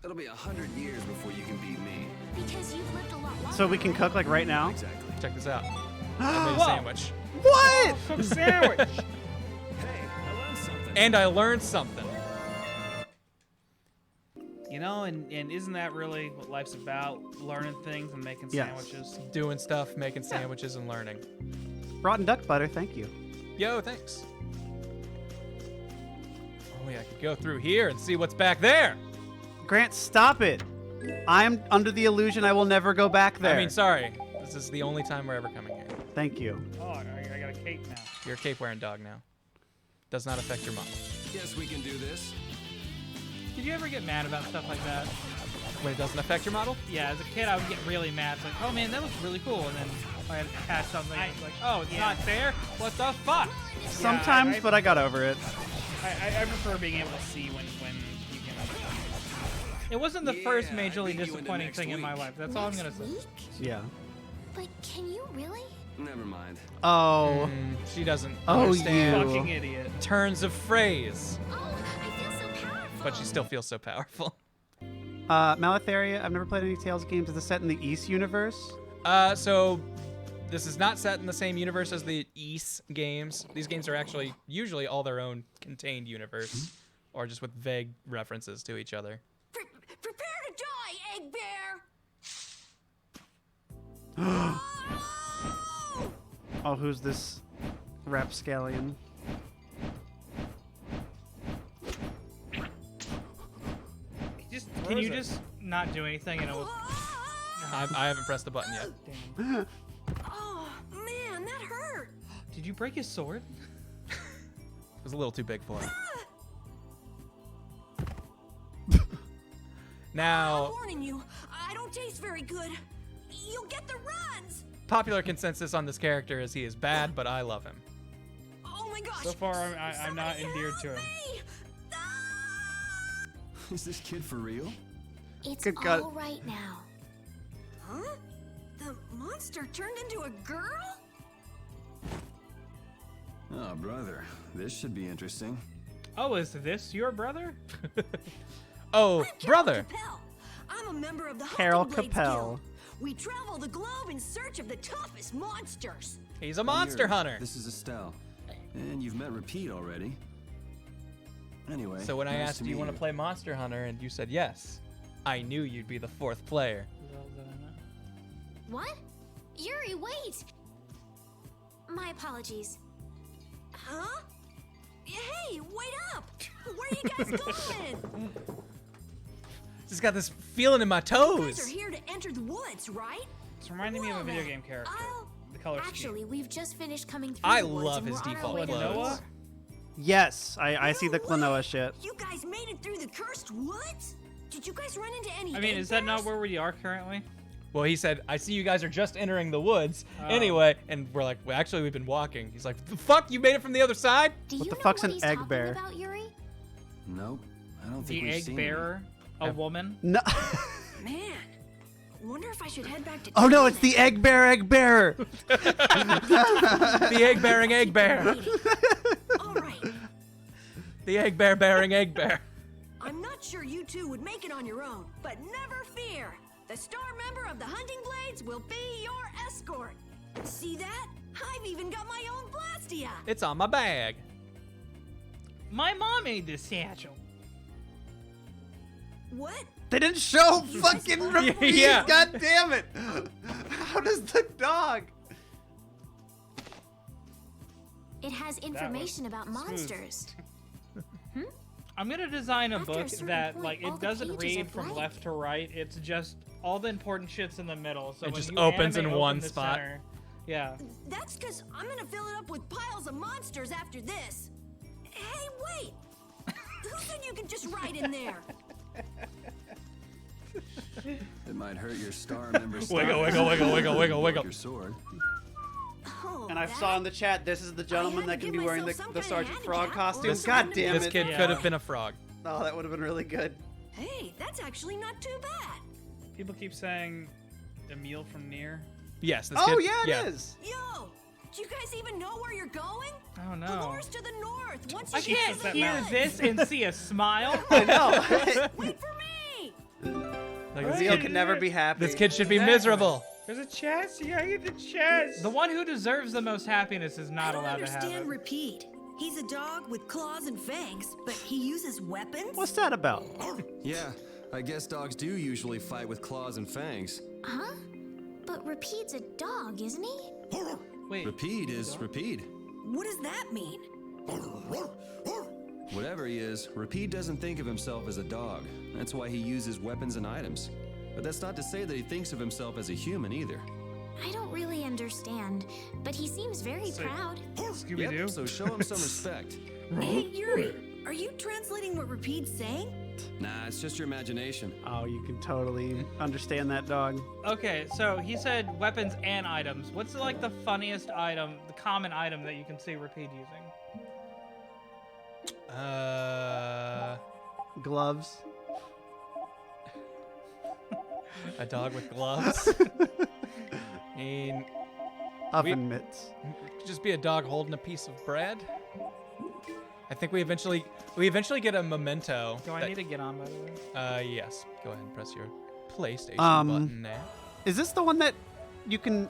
Speaker 13: It'll be 100 years before you can beat me.
Speaker 5: Because you've lived a lot longer.
Speaker 3: So we can cook like right now?
Speaker 13: Exactly.
Speaker 2: Check this out. I made a sandwich.
Speaker 3: What?
Speaker 6: Cook sandwich.
Speaker 13: Hey, I learned something.
Speaker 2: And I learned something.
Speaker 6: You know, and isn't that really what life's about? Learning things and making
Speaker 3: Yes.
Speaker 6: sandwiches.
Speaker 2: Doing stuff, making sandwiches, and learning.
Speaker 3: Rotten duck butter, thank you.
Speaker 2: Yo, thanks. Only I could go through here and see what's back there.
Speaker 3: Grant, stop it. I'm under the illusion I will never go back there.
Speaker 2: I mean, sorry. This is the only time we're ever coming here.
Speaker 3: Thank you.
Speaker 6: Oh, I got a cape now.
Speaker 2: You're a cape-wearing dog now. Does not affect your model.
Speaker 8: Guess we can do this.
Speaker 6: Did you ever get mad about stuff like that?
Speaker 2: When it doesn't affect your model?
Speaker 6: Yeah, as a kid, I would get really mad. It's like, oh man, that looks really cool. And then I had to catch something. It's like, oh, it's not there? What the fuck?
Speaker 3: Sometimes, but I got over it.
Speaker 6: I prefer being able to see when you can. It wasn't the first majorly disappointing thing in my life. That's all I'm gonna say.
Speaker 3: Yeah.
Speaker 5: But can you really?
Speaker 13: Never mind.
Speaker 3: Oh.
Speaker 2: She doesn't
Speaker 3: Oh,
Speaker 2: understand
Speaker 6: Fucking idiot.
Speaker 2: turns of phrase.
Speaker 5: Oh, I feel so powerful.
Speaker 2: But she still feels so powerful.
Speaker 3: Malatheria, I've never played any Tales games. Is this set in the East universe?
Speaker 2: So this is not set in the same universe as the Ys games. These games are actually usually all their own contained universe, or just with vague references to each other.
Speaker 5: Prepare to die, Egg Bear!
Speaker 3: Oh, who's this rapscallion?
Speaker 6: Can you just not do anything and it will...
Speaker 2: I haven't pressed the button yet.
Speaker 6: Damn.
Speaker 5: Oh, man, that hurt.
Speaker 6: Did you break his sword?
Speaker 2: It was a little too big for him. Now,
Speaker 18: I'm warning you, I don't taste very good. You'll get the runs.
Speaker 2: popular consensus on this character is he is bad, but I love him.
Speaker 18: Oh my gosh.
Speaker 6: So far, I'm not endeared to him.
Speaker 13: Is this kid for real?
Speaker 5: It's
Speaker 3: Good God.
Speaker 5: all right now.
Speaker 18: Huh? The monster turned into a girl?
Speaker 13: Oh, brother. This should be interesting.
Speaker 6: Oh, is this your brother?
Speaker 2: Oh, brother.
Speaker 18: Capel. I'm a member of the
Speaker 3: Carol
Speaker 18: Hunting Blades
Speaker 3: Capel.
Speaker 18: Guild. We travel the globe in search of the toughest monsters.
Speaker 2: He's a monster hunter.
Speaker 13: This is Estelle. And you've met Repeat already. Anyway.
Speaker 2: So when I
Speaker 13: nice
Speaker 2: asked,
Speaker 13: to
Speaker 2: do you
Speaker 13: meet
Speaker 2: want to play Monster Hunter, and you said yes, I knew you'd be the fourth player.
Speaker 5: What? Yuri, wait! My apologies.
Speaker 18: Huh? Hey, wait up! Where are you guys going?
Speaker 2: Just got this feeling in my
Speaker 18: You
Speaker 2: toes.
Speaker 18: guys are here to enter the woods, right?
Speaker 4: It's reminding me of a video game character. The color scheme.
Speaker 5: Actually, we've just finished coming through
Speaker 2: I
Speaker 5: the woods
Speaker 2: love
Speaker 5: and
Speaker 2: his
Speaker 5: we're on our
Speaker 2: default
Speaker 5: way to
Speaker 2: clothes.
Speaker 5: Halure.
Speaker 3: Yes, I see the Klonoa shit.
Speaker 18: You guys made it through the cursed woods? Did you guys run into any
Speaker 6: I mean,
Speaker 18: egg
Speaker 6: is that not
Speaker 18: bears?
Speaker 6: where we are currently?
Speaker 2: Well, he said, I see you guys are just entering the woods.
Speaker 6: Oh.
Speaker 2: Anyway, and we're like, well, actually, we've been walking. He's like, the fuck? You made it from the other side?
Speaker 5: Do
Speaker 3: What
Speaker 5: you
Speaker 3: the
Speaker 5: know
Speaker 3: fuck's
Speaker 5: what
Speaker 3: an
Speaker 5: he's
Speaker 3: egg
Speaker 5: talking
Speaker 3: bear?
Speaker 5: about, Yuri?
Speaker 13: Nope. I don't think
Speaker 6: The
Speaker 13: we've
Speaker 6: egg
Speaker 13: seen
Speaker 6: bearer, a woman.
Speaker 3: No.
Speaker 18: Man, wonder if I should head back to
Speaker 3: Oh no,
Speaker 18: town
Speaker 3: it's the egg bearer.
Speaker 2: The egg bearing egg bear.
Speaker 18: All right.
Speaker 2: The egg bear bearing egg bear.
Speaker 18: I'm not sure you two would make it on your own, but never fear. The star member of the Hunting Blades will be your escort. See that? I've even got my own Blastia.
Speaker 2: It's on my bag.
Speaker 6: My mom made this satchel.
Speaker 18: What?
Speaker 3: They didn't show fucking repeat.
Speaker 2: Yeah.
Speaker 3: God damn it. How does the dog?
Speaker 5: It has information about monsters.
Speaker 6: I'm gonna design a
Speaker 5: After a
Speaker 6: book
Speaker 5: certain
Speaker 6: that,
Speaker 5: point,
Speaker 6: like,
Speaker 5: all
Speaker 6: it
Speaker 5: the
Speaker 6: doesn't
Speaker 5: pages
Speaker 6: read
Speaker 5: are
Speaker 6: from
Speaker 5: blank.
Speaker 6: left to right. It's just all the important shit's in the middle. So
Speaker 2: It
Speaker 6: when
Speaker 2: just
Speaker 6: you
Speaker 2: opens
Speaker 6: animate
Speaker 2: in one
Speaker 6: open the
Speaker 2: spot.
Speaker 6: center- yeah.
Speaker 18: That's because I'm gonna fill it up with piles of monsters after this. Hey, wait! Who said you could just write in there?
Speaker 13: It might hurt your star member.
Speaker 2: Wiggle, wiggle, wiggle, wiggle, wiggle, wiggle.
Speaker 13: Your sword.
Speaker 18: Oh,
Speaker 3: And I saw in the chat, this is the gentleman that can be wearing the Sergeant Frog costume.
Speaker 2: This-
Speaker 3: God damn it.
Speaker 2: This kid could have been a frog.
Speaker 3: Oh, that would have been really good.
Speaker 18: Hey, that's actually not too bad.
Speaker 6: People keep saying Emil from Nier.
Speaker 2: Yes, this
Speaker 3: Oh,
Speaker 2: kid.
Speaker 3: yeah, it is.
Speaker 18: Yo, do you guys even know where you're going?
Speaker 6: Oh no.
Speaker 18: Halure's to the north. Once you
Speaker 6: I
Speaker 18: get
Speaker 6: can't
Speaker 18: to the
Speaker 6: hear
Speaker 18: woods.
Speaker 6: this and see a smile.
Speaker 3: I know.
Speaker 18: Wait for me.
Speaker 2: Like, this
Speaker 3: Zio
Speaker 2: kid-
Speaker 3: can never be happy.
Speaker 2: This kid should be
Speaker 6: Exactly.
Speaker 2: miserable.
Speaker 6: There's a chest. You gotta get the chest. The one who deserves the most happiness is
Speaker 18: I
Speaker 6: not
Speaker 18: don't
Speaker 6: allowed to have
Speaker 18: understand
Speaker 6: it.
Speaker 18: Repeat. He's a dog with claws and fangs, but he uses weapons?
Speaker 3: What's that about?
Speaker 13: Yeah, I guess dogs do usually fight with claws and fangs.
Speaker 5: Huh? But Repeat's a dog, isn't he?
Speaker 6: Wait.
Speaker 13: Rapide is Rapide.
Speaker 18: What does that mean?
Speaker 13: Whatever he is, Rapide doesn't think of himself as a dog. That's why he uses weapons and items. But that's not to say that he thinks of himself as a human either.
Speaker 5: I don't really understand, but he seems very proud.
Speaker 6: Scooby-Doo.
Speaker 13: Yep, so show him some respect.
Speaker 18: Hey, Yuri, are you translating what Repeat's saying?
Speaker 13: Nah, it's just your imagination.
Speaker 3: Oh, you can totally understand that dog.
Speaker 6: Okay, so he said weapons and items. What's like the funniest item, the common item that you can see Repeat using?
Speaker 3: Gloves.
Speaker 2: A dog with gloves. I mean,
Speaker 3: Oven mitts.
Speaker 2: just be a dog holding a piece of bread. I think we eventually get a memento.
Speaker 6: Do I
Speaker 2: that-
Speaker 6: need to get on, by the way?
Speaker 2: Yes. Go ahead and press your PlayStation
Speaker 3: Um,
Speaker 2: button now.
Speaker 3: Is this the one that you can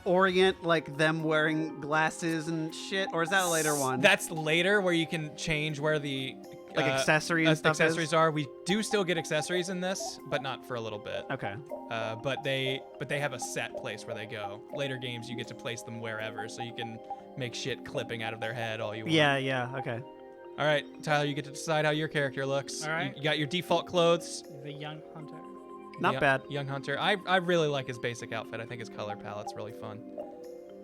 Speaker 3: orient like them wearing glasses and shit, or is that a later one?
Speaker 2: That's later, where you can change where the
Speaker 3: Like accessories and stuff
Speaker 2: accessories
Speaker 3: is?
Speaker 2: are. We do still get accessories in this, but not for a little bit.
Speaker 3: Okay.
Speaker 2: But they have a set place where they go. Later games, you get to place them wherever, so you can make shit clipping out of their head all you want.
Speaker 3: Yeah, okay.
Speaker 2: All right, Tyler, you get to decide how your character looks.
Speaker 6: All right.
Speaker 2: You got your default clothes.
Speaker 6: The young hunter.
Speaker 3: Not bad.
Speaker 2: Young hunter. I really like his basic outfit. I think his color palette's really fun.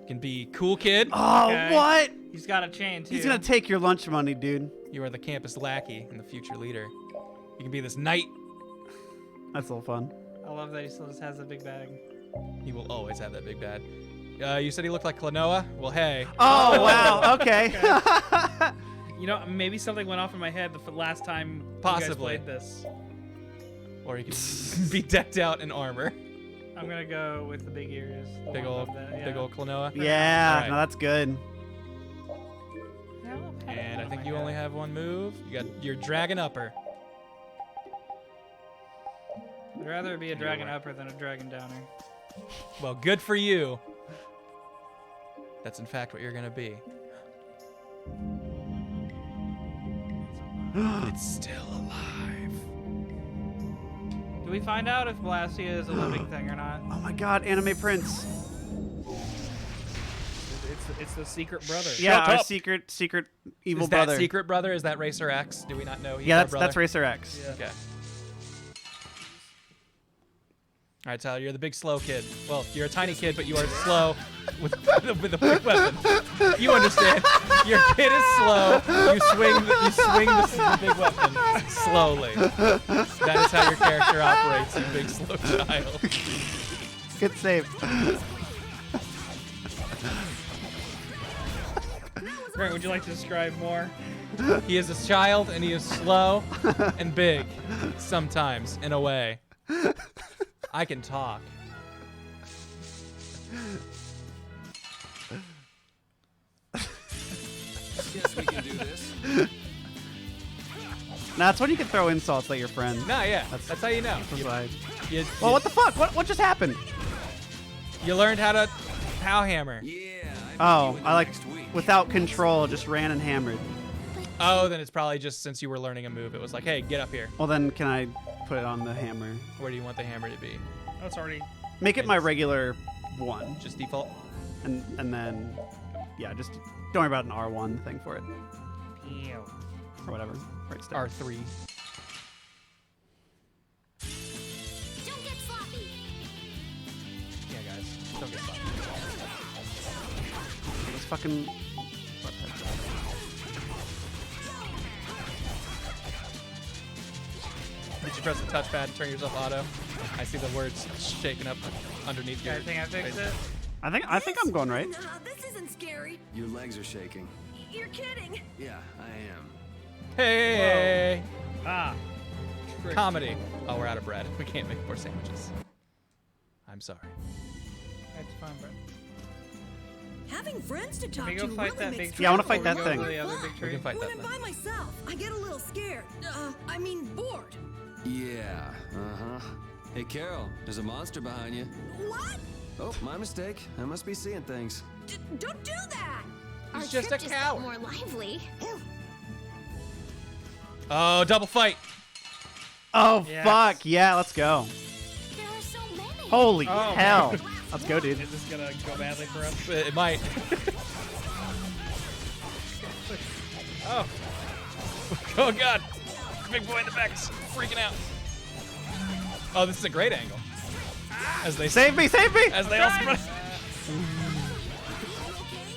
Speaker 2: You can be cool kid.
Speaker 3: Oh,
Speaker 6: Okay.
Speaker 3: what?
Speaker 6: He's got a chain too.
Speaker 3: He's gonna take your lunch money, dude.
Speaker 2: You are the campus lackey and the future leader. You can be this knight.
Speaker 3: That's a little fun.
Speaker 6: I love that he still just has a big bag.
Speaker 2: He will always have that big bad. You said he looked like Klonoa? Well, hey.
Speaker 3: Oh, wow. Okay.
Speaker 6: You know, maybe something went off in my head the last time
Speaker 2: Possibly.
Speaker 6: you guys played this.
Speaker 2: Or he could be decked out in armor.
Speaker 6: I'm gonna go with the big ears. the
Speaker 2: Big
Speaker 6: one
Speaker 2: old,
Speaker 6: above that,
Speaker 2: big
Speaker 6: yeah.
Speaker 2: old Klonoa.
Speaker 3: Yeah,
Speaker 2: All right.
Speaker 3: no, that's good.
Speaker 2: And I think you only have one move. You got your dragon upper.
Speaker 6: I'd rather be a dragon upper than a dragon downer.
Speaker 2: Well, good for you. That's in fact what you're gonna be. It's still alive.
Speaker 6: Do we find out if Blastia is a living thing or not?
Speaker 3: Oh my god, Anime Prince.
Speaker 4: It's the secret brother.
Speaker 3: Yeah,
Speaker 2: Shut
Speaker 3: our
Speaker 2: up.
Speaker 3: secret evil
Speaker 2: Is
Speaker 3: brother.
Speaker 2: that secret brother? Is that Racer X? Do we not know? He's
Speaker 3: Yeah,
Speaker 2: our brother?
Speaker 3: that's Racer X.
Speaker 4: Yeah.
Speaker 2: Okay. All right, Tyler, you're the big slow kid. Well, you're a tiny kid, but you are slow with a big weapon. You understand? Your kid is slow. You swing the big weapon slowly. That is how your character operates, you big slow child.
Speaker 3: Good save.
Speaker 4: Grant, would you like to describe more?
Speaker 2: He is a child, and he is slow and big, sometimes, in a way. I can talk.
Speaker 13: Guess we can do this.
Speaker 3: Nah, that's when you can throw insults at your friend.
Speaker 2: No, yeah, that's how you know.
Speaker 3: Well, what the fuck? What just happened?
Speaker 2: You learned how to pow hammer.
Speaker 3: Oh, I like without control, just ran and hammered.
Speaker 2: Oh, then it's probably just since you were learning a move, it was like, hey, get up here.
Speaker 3: Well, then can I put it on the hammer?
Speaker 2: Where do you want the hammer to be?
Speaker 4: Oh, it's already.
Speaker 3: Make it my regular one.
Speaker 2: Just default?
Speaker 3: And then, yeah, just don't worry about an R1 thing for it.
Speaker 4: Ew.
Speaker 3: Or whatever. Right stick.
Speaker 2: R3.
Speaker 5: Don't get sloppy.
Speaker 2: Yeah, guys. Don't get sloppy.
Speaker 3: Let's fucking...
Speaker 2: Did you press the touchpad and turn yourself auto? I see the words shaking up underneath your
Speaker 4: I think I fixed
Speaker 2: face.
Speaker 4: it.
Speaker 3: I think I'm going right.
Speaker 18: Nah, this isn't scary.
Speaker 13: Your legs are shaking.
Speaker 18: You're kidding.
Speaker 13: Yeah, I am.
Speaker 2: Hey!
Speaker 4: Ah.
Speaker 2: Comedy. Oh, we're out of bread. We can't make more sandwiches. I'm sorry.
Speaker 4: That's fine, bro.
Speaker 18: Having friends to
Speaker 4: Can
Speaker 18: talk
Speaker 4: we go
Speaker 18: to
Speaker 4: fight
Speaker 18: really
Speaker 4: that
Speaker 18: makes
Speaker 4: big tree?
Speaker 3: Yeah, I wanna fight
Speaker 4: before we
Speaker 3: that
Speaker 4: go
Speaker 3: thing.
Speaker 4: to the other big
Speaker 2: We
Speaker 4: tree?
Speaker 2: can fight
Speaker 18: When
Speaker 2: that
Speaker 18: I'm
Speaker 2: thing.
Speaker 18: by myself, I get a little scared. I mean bored.
Speaker 13: Yeah, uh-huh. Hey, Carol, there's a monster behind you.
Speaker 18: What?
Speaker 13: Oh, my mistake. I must be seeing things.
Speaker 18: Don't do that.
Speaker 5: Our
Speaker 2: He's just
Speaker 5: trip
Speaker 2: a
Speaker 5: just got
Speaker 2: coward.
Speaker 5: more lively.
Speaker 2: Oh, double fight.
Speaker 3: Oh,
Speaker 4: Yes.
Speaker 3: fuck. Yeah, let's go.
Speaker 5: There are so many.
Speaker 3: Holy
Speaker 4: Oh,
Speaker 3: hell.
Speaker 4: man.
Speaker 3: Let's go, dude.
Speaker 4: Is this gonna go badly for us?
Speaker 2: It might.
Speaker 4: Oh.
Speaker 2: Oh, God. Big boy in the back is freaking out. Oh, this is a great angle. As they
Speaker 3: Save me, save me!
Speaker 2: As they all sprint.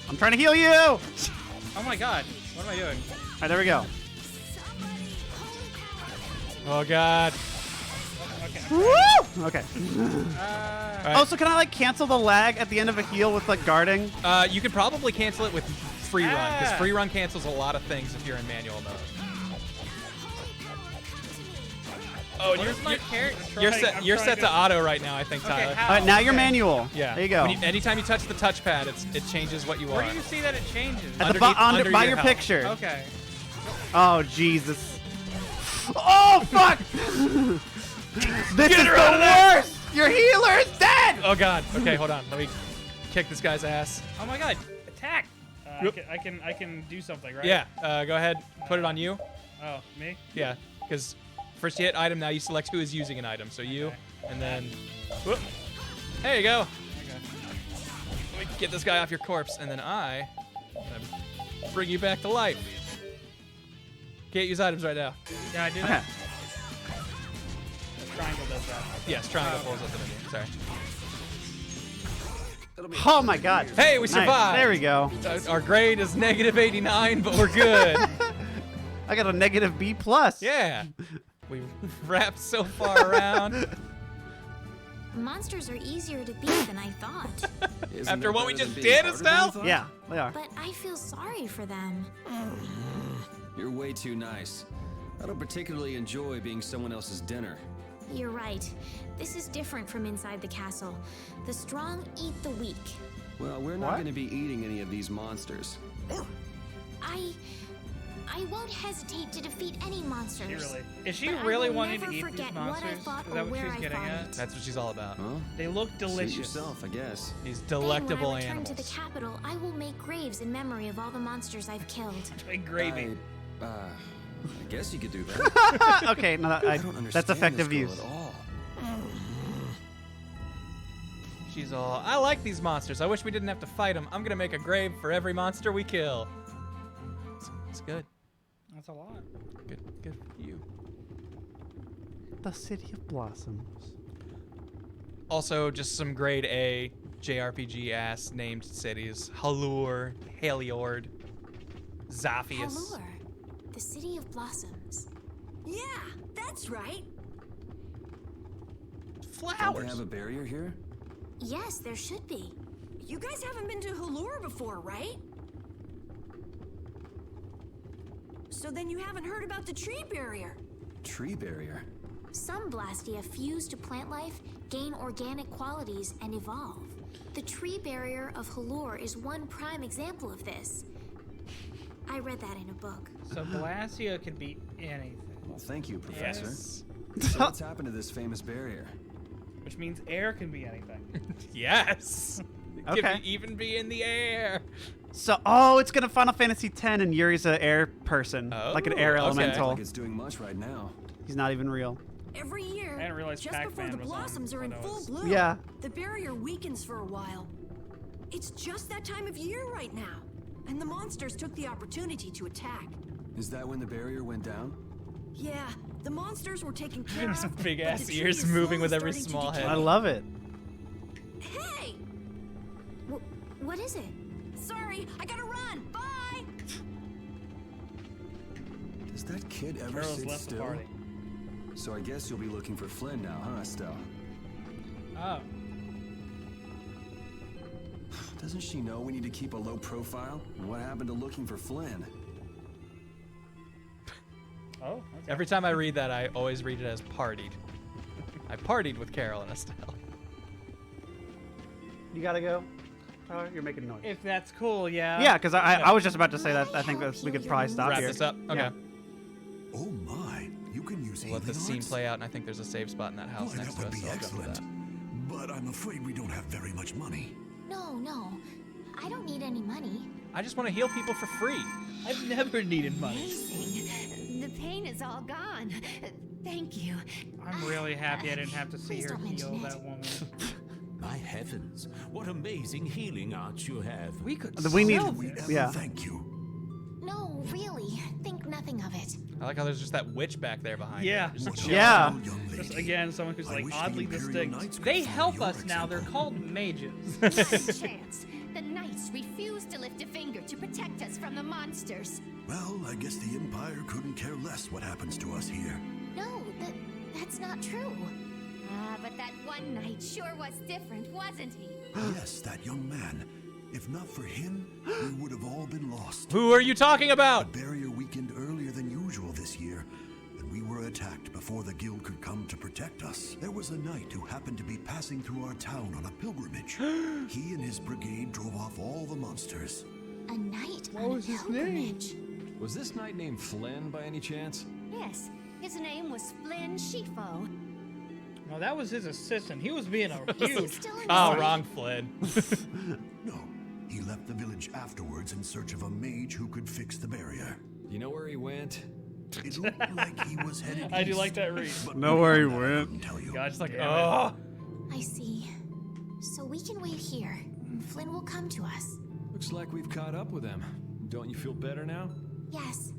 Speaker 3: I'm trying to heal you!
Speaker 4: Oh my god. What am I doing?
Speaker 3: Alright, there we go.
Speaker 2: Oh, God.
Speaker 4: Okay.
Speaker 3: Woo! Okay.
Speaker 2: All
Speaker 3: Oh, so can I like cancel the lag at the end of a heal with like guarding?
Speaker 2: You could probably cancel it with free run, because free run cancels a lot of things if you're in manual mode. Oh, and you're set to auto right now, I think, Tyler.
Speaker 3: Alright, now you're manual.
Speaker 2: Yeah.
Speaker 3: There you go.
Speaker 2: Anytime you touch the touchpad, it changes what you are.
Speaker 4: Where do you see that it changes?
Speaker 3: At the
Speaker 2: Underneath
Speaker 3: by your
Speaker 2: health.
Speaker 3: picture.
Speaker 4: Okay.
Speaker 3: Oh, Jesus. Oh, fuck! This is the worst! Your healer is dead!
Speaker 2: Oh, God. Okay, hold on. Let me kick this guy's ass.
Speaker 4: Oh my god. Attack. I can do something, right?
Speaker 2: Yeah. Go ahead. Put it on you.
Speaker 4: Oh, me?
Speaker 2: Yeah. Because first you hit item, now you select who is using an item. So you, and then... Whoop. There you go.
Speaker 4: Okay.
Speaker 2: Let me get this guy off your corpse, and then I'm gonna bring you back to life. Can't use items right now.
Speaker 4: Yeah, I do that. Triangle does that.
Speaker 2: Yes, triangle pulls up the menu. Sorry.
Speaker 3: Oh my god.
Speaker 2: Hey, we
Speaker 3: Nice.
Speaker 2: survived.
Speaker 3: There we go.
Speaker 2: Our grade is -89, but we're good.
Speaker 3: I got a -B+.
Speaker 2: Yeah. We wrapped so far around.
Speaker 5: Monsters are easier to beat than I thought.
Speaker 2: After what we just did, Estelle?
Speaker 3: Yeah, they are.
Speaker 5: But I feel sorry for them.
Speaker 13: You're way too nice. I don't particularly enjoy being someone else's dinner.
Speaker 5: You're right. This is different from inside the castle. The strong eat the weak.
Speaker 13: Well, we're not going to be eating any of these monsters.
Speaker 5: I won't hesitate to defeat any monsters.
Speaker 4: Is she
Speaker 5: But I
Speaker 4: really
Speaker 5: will
Speaker 4: wanting to
Speaker 5: never
Speaker 4: eat these
Speaker 5: forget what I
Speaker 4: monsters?
Speaker 5: thought
Speaker 4: Is that
Speaker 5: or
Speaker 4: what
Speaker 5: where
Speaker 4: she's
Speaker 5: I
Speaker 4: getting
Speaker 5: fought
Speaker 4: at?
Speaker 5: it.
Speaker 2: That's what she's all about.
Speaker 13: Huh?
Speaker 4: They look delicious.
Speaker 13: Suit yourself, I guess.
Speaker 2: These
Speaker 5: Then
Speaker 2: delectable
Speaker 5: when I return
Speaker 2: animals.
Speaker 5: to the capital, I will make graves in memory of all the monsters I've killed.
Speaker 4: Like gravy.
Speaker 13: I guess you could do that.
Speaker 3: Okay, no,
Speaker 13: I don't understand
Speaker 3: that's effective
Speaker 13: this girl
Speaker 3: use.
Speaker 13: at all.
Speaker 2: She's all, I like these monsters. I wish we didn't have to fight them. I'm gonna make a grave for every monster we kill. It's good.
Speaker 6: That's a lot.
Speaker 2: Good for you.
Speaker 3: The City of Blossoms.
Speaker 2: Also, just some grade A JRPG ass named cities: Halure, Halure, Zaphius.
Speaker 5: Halure, the City of Blossoms.
Speaker 18: Yeah, that's right.
Speaker 13: Don't
Speaker 2: Flowers.
Speaker 13: they have a barrier here?
Speaker 5: Yes, there should be.
Speaker 18: You guys haven't been to Halure before, right? So then you haven't heard about the tree barrier.
Speaker 13: Tree barrier?
Speaker 5: Some Blastia fuse to plant life, gain organic qualities, and evolve. The tree barrier of Halure is one prime example of this. I read that in a book.
Speaker 6: So Blastia could be anything.
Speaker 13: Well, thank you, Professor.
Speaker 2: Yes.
Speaker 13: So what's happened to this famous barrier?
Speaker 6: Which means air can be anything.
Speaker 2: Yes. It
Speaker 3: Okay.
Speaker 2: can even be in the air.
Speaker 3: So, it's gonna Final Fantasy X, and Yuri's an air person, like an air
Speaker 2: okay.
Speaker 3: elemental.
Speaker 13: Like it's doing much right now.
Speaker 3: He's not even real.
Speaker 18: Every year,
Speaker 6: I didn't realize
Speaker 18: just before
Speaker 6: Pac-Man
Speaker 18: the
Speaker 6: was on
Speaker 18: blossoms are in
Speaker 6: when I
Speaker 18: full
Speaker 6: was-
Speaker 18: bloom,
Speaker 3: Yeah.
Speaker 18: the barrier weakens for a while. It's just that time of year right now, and the monsters took the opportunity to attack.
Speaker 13: Is that when the barrier went down?
Speaker 18: Yeah, the monsters were taken care of.
Speaker 2: Big
Speaker 18: but
Speaker 2: ass
Speaker 18: the tree
Speaker 2: ears
Speaker 18: is
Speaker 2: moving with
Speaker 18: slowly
Speaker 2: every
Speaker 18: starting to
Speaker 2: small
Speaker 18: decay.
Speaker 2: head.
Speaker 3: I love it.
Speaker 18: Hey!
Speaker 5: What is it?
Speaker 18: Sorry, I gotta run. Bye!
Speaker 13: Does that kid ever
Speaker 6: Carol's
Speaker 13: sit
Speaker 6: left the
Speaker 13: still?
Speaker 6: party.
Speaker 13: So I guess you'll be looking for Flynn now, huh, Estelle?
Speaker 6: Oh.
Speaker 13: Doesn't she know we need to keep a low profile? And what happened to looking for Flynn?
Speaker 6: Oh. Okay.
Speaker 2: Every time I read that, I always read it as partied. I partied with Carol and Estelle.
Speaker 3: You gotta go. Oh, you're making noise.
Speaker 6: If that's cool, yeah.
Speaker 3: Yeah, because I was just about to say that. I think that we could probably stop
Speaker 2: Wrap
Speaker 3: here.
Speaker 2: this up. Okay.
Speaker 3: Yeah.
Speaker 14: Oh my, you can use
Speaker 2: We'll let the
Speaker 14: healing
Speaker 2: scene
Speaker 14: arts?
Speaker 2: play out, and I think there's a save spot in that house
Speaker 14: Why,
Speaker 2: next
Speaker 14: that
Speaker 2: to
Speaker 14: would
Speaker 2: us.
Speaker 14: be
Speaker 2: So I'll jump to
Speaker 14: excellent.
Speaker 2: that.
Speaker 14: But I'm afraid we don't have very much money.
Speaker 5: No. I don't need any money.
Speaker 2: I just want to heal people for free.
Speaker 6: I've never needed money.
Speaker 19: Amazing. The pain is all gone. Thank you.
Speaker 6: I'm really happy I didn't have to see
Speaker 5: Please
Speaker 6: her
Speaker 5: don't mention
Speaker 6: heal
Speaker 5: it.
Speaker 6: that woman.
Speaker 20: My heavens, what amazing healing arts you have.
Speaker 6: We could
Speaker 3: We need.
Speaker 6: sell
Speaker 14: We
Speaker 6: this.
Speaker 14: ever
Speaker 3: Yeah.
Speaker 14: thank you.
Speaker 5: No, really. Think nothing of it.
Speaker 2: I like how there's just that witch back there behind you.
Speaker 6: Yeah.
Speaker 2: Just
Speaker 14: What
Speaker 2: chilling.
Speaker 3: Yeah.
Speaker 14: a young
Speaker 6: Just
Speaker 14: lady.
Speaker 6: again, someone who's
Speaker 14: I
Speaker 6: like
Speaker 14: wish the
Speaker 6: oddly
Speaker 14: Imperial
Speaker 6: distinct.
Speaker 14: Knights could
Speaker 6: They
Speaker 14: follow
Speaker 6: help
Speaker 14: your
Speaker 6: us now. They're
Speaker 14: example.
Speaker 6: called mages.
Speaker 19: Not a chance. The knights refuse to lift a finger to protect us from the monsters.
Speaker 14: Well, I guess the Empire couldn't care less what happens to us here.
Speaker 5: No, that's not true.
Speaker 19: Ah, but that one knight sure was different, wasn't he?
Speaker 14: Yes, that young man. If not for him, we would have all been lost.
Speaker 2: Who are you talking about?
Speaker 14: The barrier weakened earlier than usual this year, and we were attacked before the guild could come to protect us. There was a knight who happened to be passing through our town on a pilgrimage. He and his brigade drove off all the monsters.
Speaker 5: A knight
Speaker 6: What
Speaker 5: on a
Speaker 6: was his
Speaker 5: pilgrimage.
Speaker 12: Was this knight named Flynn by any chance?
Speaker 19: Yes, his name was Flynn Shifo.
Speaker 6: No, that was his assistant. He was being a huge.
Speaker 19: Still in
Speaker 2: Oh,
Speaker 19: his
Speaker 2: wrong Flynn.
Speaker 14: No, he left the village afterwards in search of a mage who could fix the barrier.
Speaker 12: You know where he went?
Speaker 14: It looked like he was headed
Speaker 6: I do
Speaker 14: east,
Speaker 6: like that read.
Speaker 14: but
Speaker 3: Know where he
Speaker 14: beyond that, I
Speaker 3: went.
Speaker 14: couldn't tell you.
Speaker 2: God's like,
Speaker 6: Damn it.
Speaker 2: oh.
Speaker 5: I see. So we can wait here. Flynn will come to us.
Speaker 12: Looks like we've caught up with him. Don't you feel better now?
Speaker 5: Yes.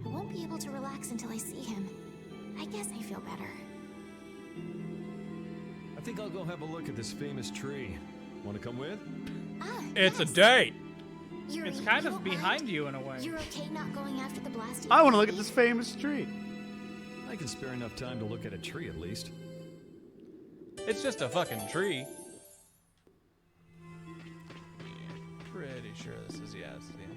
Speaker 5: I won't be able to relax until I see him. I guess I feel better.
Speaker 12: I think I'll go have a look at this famous tree. Want to come with?
Speaker 5: Ah,
Speaker 2: It's a
Speaker 5: yes.
Speaker 2: date.
Speaker 5: Yuri,
Speaker 6: It's kind
Speaker 5: you
Speaker 6: of
Speaker 5: don't
Speaker 6: behind
Speaker 5: mind?
Speaker 6: you in a way.
Speaker 5: You're okay not going after the blasted
Speaker 3: I want to look at
Speaker 5: baby?
Speaker 3: this famous tree.
Speaker 12: I can spare enough time to look at a tree at least.
Speaker 2: It's just a fucking tree. Pretty sure this is yes. Yeah.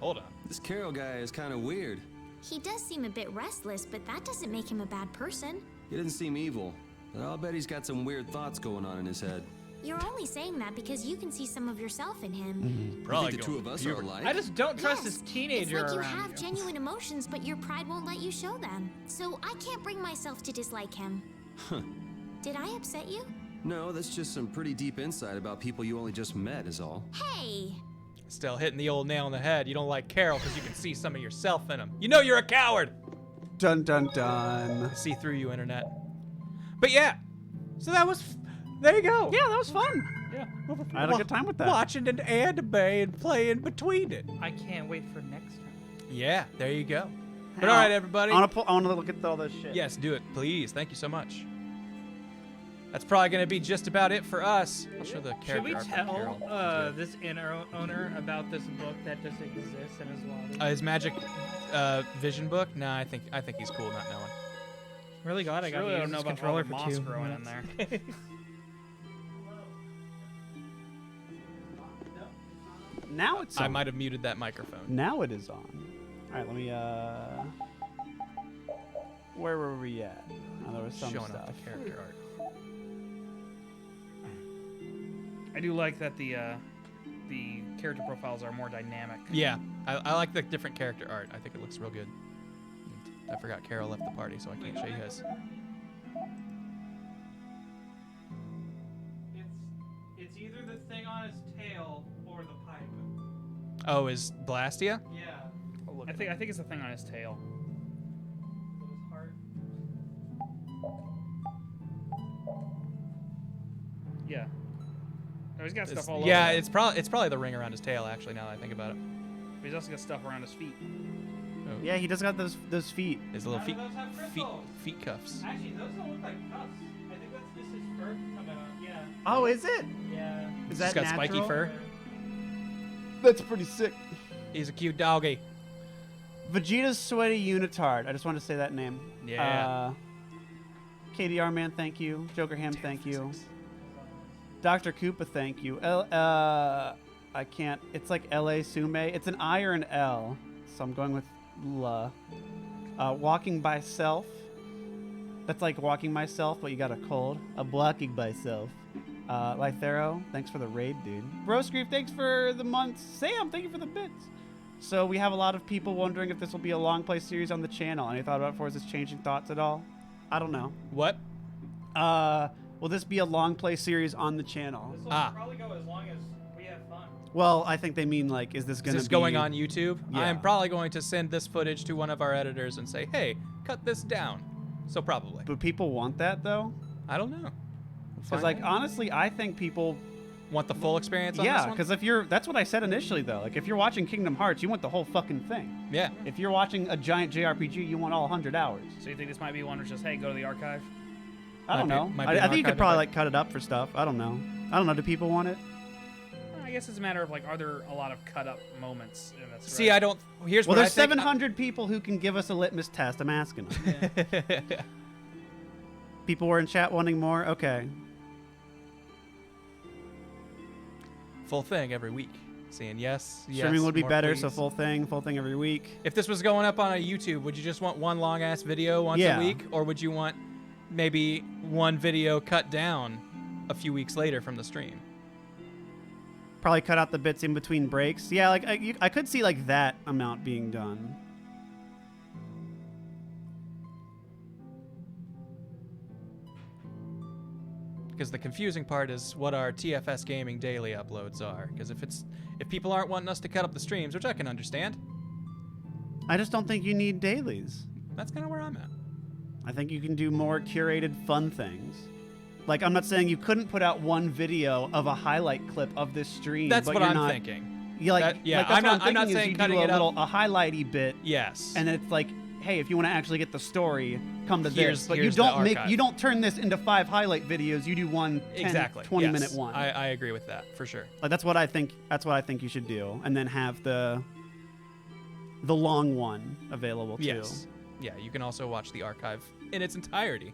Speaker 2: Hold on.
Speaker 13: This Carol guy is kind of weird.
Speaker 5: He does seem a bit restless, but that doesn't make him a bad person.
Speaker 13: He doesn't seem evil, but I'll bet he's got some weird thoughts going on in his head.
Speaker 5: You're only saying that because you can see some of yourself in him.
Speaker 13: I think the two of us are alike.
Speaker 6: I just don't trust
Speaker 5: Yes,
Speaker 6: this teenager
Speaker 5: it's like you
Speaker 6: around
Speaker 5: have
Speaker 6: you.
Speaker 5: genuine emotions, but your pride won't let you show them. So I can't bring myself to dislike him.
Speaker 13: Huh.
Speaker 5: Did I upset you?
Speaker 13: No, that's just some pretty deep insight about people you only just met is all.
Speaker 5: Hey!
Speaker 2: Still hitting the old nail on the head. You don't like Carol because you can see some of yourself in him. You know you're a coward.
Speaker 3: Dun dun dun.
Speaker 2: I see through you, internet. But yeah, so that was. There you go.
Speaker 3: Yeah, that was fun. I had a good time with that.
Speaker 2: Watching an anime and playing between it.
Speaker 6: I can't wait for next time.
Speaker 2: Yeah, there you go. But all right, everybody.
Speaker 3: I want to look at all this shit.
Speaker 2: Yes, do it, please. Thank you so much. That's probably going to be just about it for us. I'll show the character.
Speaker 6: Should we
Speaker 2: art for
Speaker 6: tell
Speaker 2: Carol.
Speaker 6: this owner about this book that just exists in his lobby?
Speaker 2: His magic vision book? No, I think he's cool not knowing.
Speaker 6: Really glad I got to use this controller for 2 growing in there.
Speaker 3: Now it's on.
Speaker 2: I might have muted that microphone.
Speaker 3: Now it is on. All right, let me. Where were we at? Oh, there was some
Speaker 2: Showing
Speaker 3: stuff.
Speaker 2: off the character art.
Speaker 4: I do like that the character profiles are more dynamic.
Speaker 2: Yeah, I like the different character art. I think it looks real good. And I forgot Carol left the party, so I can't show you guys.
Speaker 1: It's either the thing on his tail or the pipe.
Speaker 2: Oh, is Blastia?
Speaker 1: Yeah.
Speaker 4: I think it's the thing on his tail.
Speaker 1: His heart.
Speaker 4: Yeah. Oh, he's got stuff all over.
Speaker 2: Yeah,
Speaker 4: him.
Speaker 2: it's probably the ring around his tail. Actually, now that I think about it.
Speaker 4: But he's also got stuff around his feet.
Speaker 2: Oh.
Speaker 3: Yeah, he does got those feet.
Speaker 2: His little
Speaker 1: None
Speaker 2: feet
Speaker 1: of those have crystals.
Speaker 2: feet cuffs.
Speaker 1: Actually, those don't look like cuffs. I think that's just his fur coming out. Yeah.
Speaker 3: Oh, is it?
Speaker 1: Yeah.
Speaker 3: Is
Speaker 2: He's
Speaker 3: that
Speaker 2: got
Speaker 3: natural?
Speaker 2: spiky fur.
Speaker 3: That's pretty sick.
Speaker 2: He's a cute doggy.
Speaker 3: Vegeta's sweaty unitard. I just want to say that name.
Speaker 2: Yeah.
Speaker 3: KDR man, thank you. Joker Ham, thank you. Dr. Koopa, thank you. I can't. It's like L.A. Sume. It's an I or an L, so I'm going with L. Walking by self. That's like walking myself, but you got a cold. I'm walking by self. Lythero, thanks for the raid, dude. Broscreef, thanks for the months. Sam, thank you for the bits. So we have a lot of people wondering if this will be a long play series on the channel. Any thought about it for us changing thoughts at all? I don't know.
Speaker 2: What?
Speaker 3: Will this be a long play series on the channel?
Speaker 1: This will probably go as long as we have fun.
Speaker 3: Well, I think they mean like, is this going to be...
Speaker 2: Is this going on YouTube?
Speaker 3: Yeah.
Speaker 2: I'm probably going to send this footage to one of our editors and say, hey, cut this down. So probably.
Speaker 3: But people want that, though?
Speaker 2: I don't know.
Speaker 3: Because, like, honestly, I think people...
Speaker 2: Want the full experience on this
Speaker 3: Yeah,
Speaker 2: one?
Speaker 3: because if you're... That's what I said initially, though. Like, if you're watching Kingdom Hearts, you want the whole fucking thing.
Speaker 2: Yeah.
Speaker 3: If you're watching a giant JRPG, you want all 100 hours.
Speaker 4: So you think this might be one where it's just, hey, go to the archive?
Speaker 3: I don't know. I think you could probably, like, cut it up for stuff. I don't know. I don't know. Do people want it?
Speaker 4: I guess it's a matter of, like, are there a lot of cut-up moments in this?
Speaker 2: See, I don't... Here's
Speaker 3: well,
Speaker 2: what
Speaker 3: there's
Speaker 2: I think.
Speaker 3: 700 people who can give us a litmus test. I'm asking them. People were in chat wanting more? Okay.
Speaker 2: Full thing every week. Saying yes, yes.
Speaker 3: Streaming would be
Speaker 2: more
Speaker 3: better,
Speaker 2: please.
Speaker 3: so full thing every week.
Speaker 2: If this was going up on a YouTube, would you just want one long-ass video once
Speaker 3: Yeah.
Speaker 2: a week? Or would you want maybe one video cut down a few weeks later from the stream?
Speaker 3: Probably cut out the bits in between breaks. Yeah, like I could see like that amount being done.
Speaker 2: Because the confusing part is what our TFS Gaming daily uploads are. Because if people aren't wanting us to cut up the streams, which I can understand,
Speaker 3: I just don't think you need dailies.
Speaker 2: that's kind of where I'm at.
Speaker 3: I think you can do more curated fun things. Like, I'm not saying you couldn't put out one video of a highlight clip of this stream.
Speaker 2: That's
Speaker 3: but
Speaker 2: what
Speaker 3: you're
Speaker 2: I'm
Speaker 3: not,
Speaker 2: thinking.
Speaker 3: Yeah, like,
Speaker 2: yeah,
Speaker 3: like, that's
Speaker 2: I'm
Speaker 3: what
Speaker 2: not
Speaker 3: thinking is
Speaker 2: saying
Speaker 3: you
Speaker 2: cutting
Speaker 3: do
Speaker 2: it up.
Speaker 3: a highlighty bit.
Speaker 2: Yes.
Speaker 3: And it's like, hey, if you want to actually get the story, come to this. But you
Speaker 2: here's the
Speaker 3: don't
Speaker 2: archive.
Speaker 3: you don't turn this into 5 highlight videos. You do one 10,
Speaker 2: Exactly.
Speaker 3: 20
Speaker 2: yes.
Speaker 3: minute one.
Speaker 2: I agree with that for sure.
Speaker 3: Like, that's what I think. That's what I think you should do, and then have the long one available too.
Speaker 2: Yes. Yeah, you can also watch the archive in its entirety.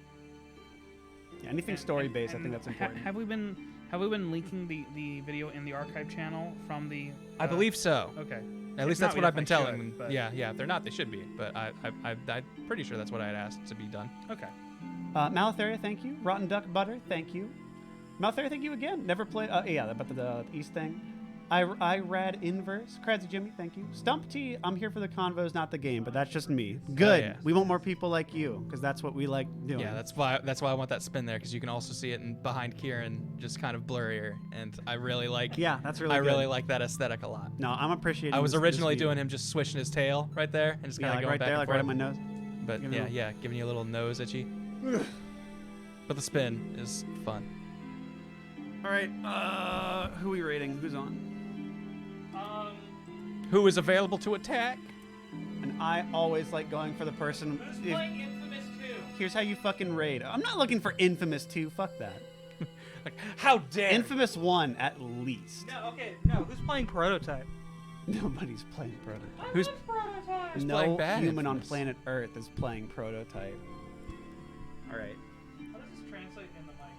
Speaker 3: Yeah, anything story based, I think that's important.
Speaker 4: Have we been linking the video in the archive channel from the?
Speaker 2: I believe so.
Speaker 4: Okay.
Speaker 2: At
Speaker 4: If
Speaker 2: least
Speaker 4: not,
Speaker 2: that's
Speaker 4: we
Speaker 2: what I've been
Speaker 4: definitely
Speaker 2: telling them.
Speaker 4: should, but-
Speaker 2: Yeah. If they're not, they should be. But I'm pretty sure that's what I had asked to be done.
Speaker 4: Okay.
Speaker 3: Malatheria, thank you. Rotten Duck Butter, thank you. Malatheria, thank you again. Never played. Yeah, about the East thing. I Rad Inverse. Crazy Jimmy, thank you. Stump T, I'm here for the convos, not the game, but that's just me. Good.
Speaker 2: yeah.
Speaker 3: We want more people like you, because that's what we like doing.
Speaker 2: Yeah, that's why I want that spin there, because you can also see it behind Kieran, just kind of blurrier, and I really like.
Speaker 3: Yeah, that's really
Speaker 2: I
Speaker 3: good.
Speaker 2: really like that aesthetic a lot.
Speaker 3: No, I'm appreciating.
Speaker 2: I was
Speaker 3: this
Speaker 2: originally
Speaker 3: view.
Speaker 2: doing him just swishing his tail right there and just kind of
Speaker 3: like
Speaker 2: going
Speaker 3: right
Speaker 2: back
Speaker 3: there,
Speaker 2: and
Speaker 3: like
Speaker 2: forth.
Speaker 3: right at my nose.
Speaker 2: But
Speaker 3: Give it a
Speaker 2: yeah,
Speaker 3: little-
Speaker 2: giving you a little nose itchy. But the spin is fun.
Speaker 3: All right. Who are we rating? Who's on?
Speaker 2: Who is available to attack?
Speaker 3: And I always like going for the person.
Speaker 1: Who's playing Infamous 2?
Speaker 3: Here's how you fucking raid. I'm not looking for Infamous 2. Fuck that.
Speaker 2: Like, how dare
Speaker 3: Infamous 1 at least.
Speaker 6: No, okay, no. Who's playing Prototype?
Speaker 3: Nobody's playing Prototype.
Speaker 2: Who's
Speaker 6: Prototype?
Speaker 3: No
Speaker 2: playing bad
Speaker 3: human on
Speaker 2: Infamous?
Speaker 3: planet Earth is playing Prototype. All right.
Speaker 1: How does this translate in the mic?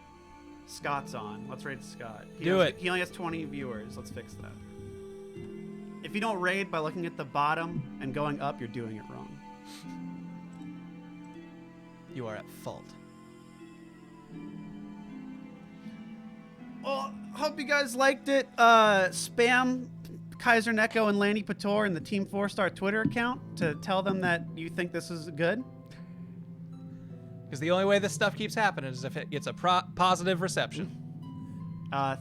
Speaker 3: Scott's on. Let's raid Scott.
Speaker 2: Do it.
Speaker 3: He only has 20 viewers. Let's fix that. If you don't raid by looking at the bottom and going up, you're doing it wrong.
Speaker 2: You are at fault.
Speaker 3: Well, hope you guys liked it. Spam Kaiser Neko and Lanny Pator in the Team 4-Star Twitter account to tell them that you think this is good.
Speaker 2: Because the only way this stuff keeps happening is if it gets a positive reception.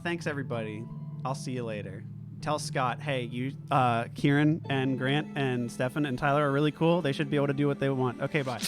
Speaker 3: Thanks, everybody. I'll see you later. Tell Scott, hey, you, Kieran and Grant and Stefan and Tyler are really cool. They should be able to do what they want. Okay, bye.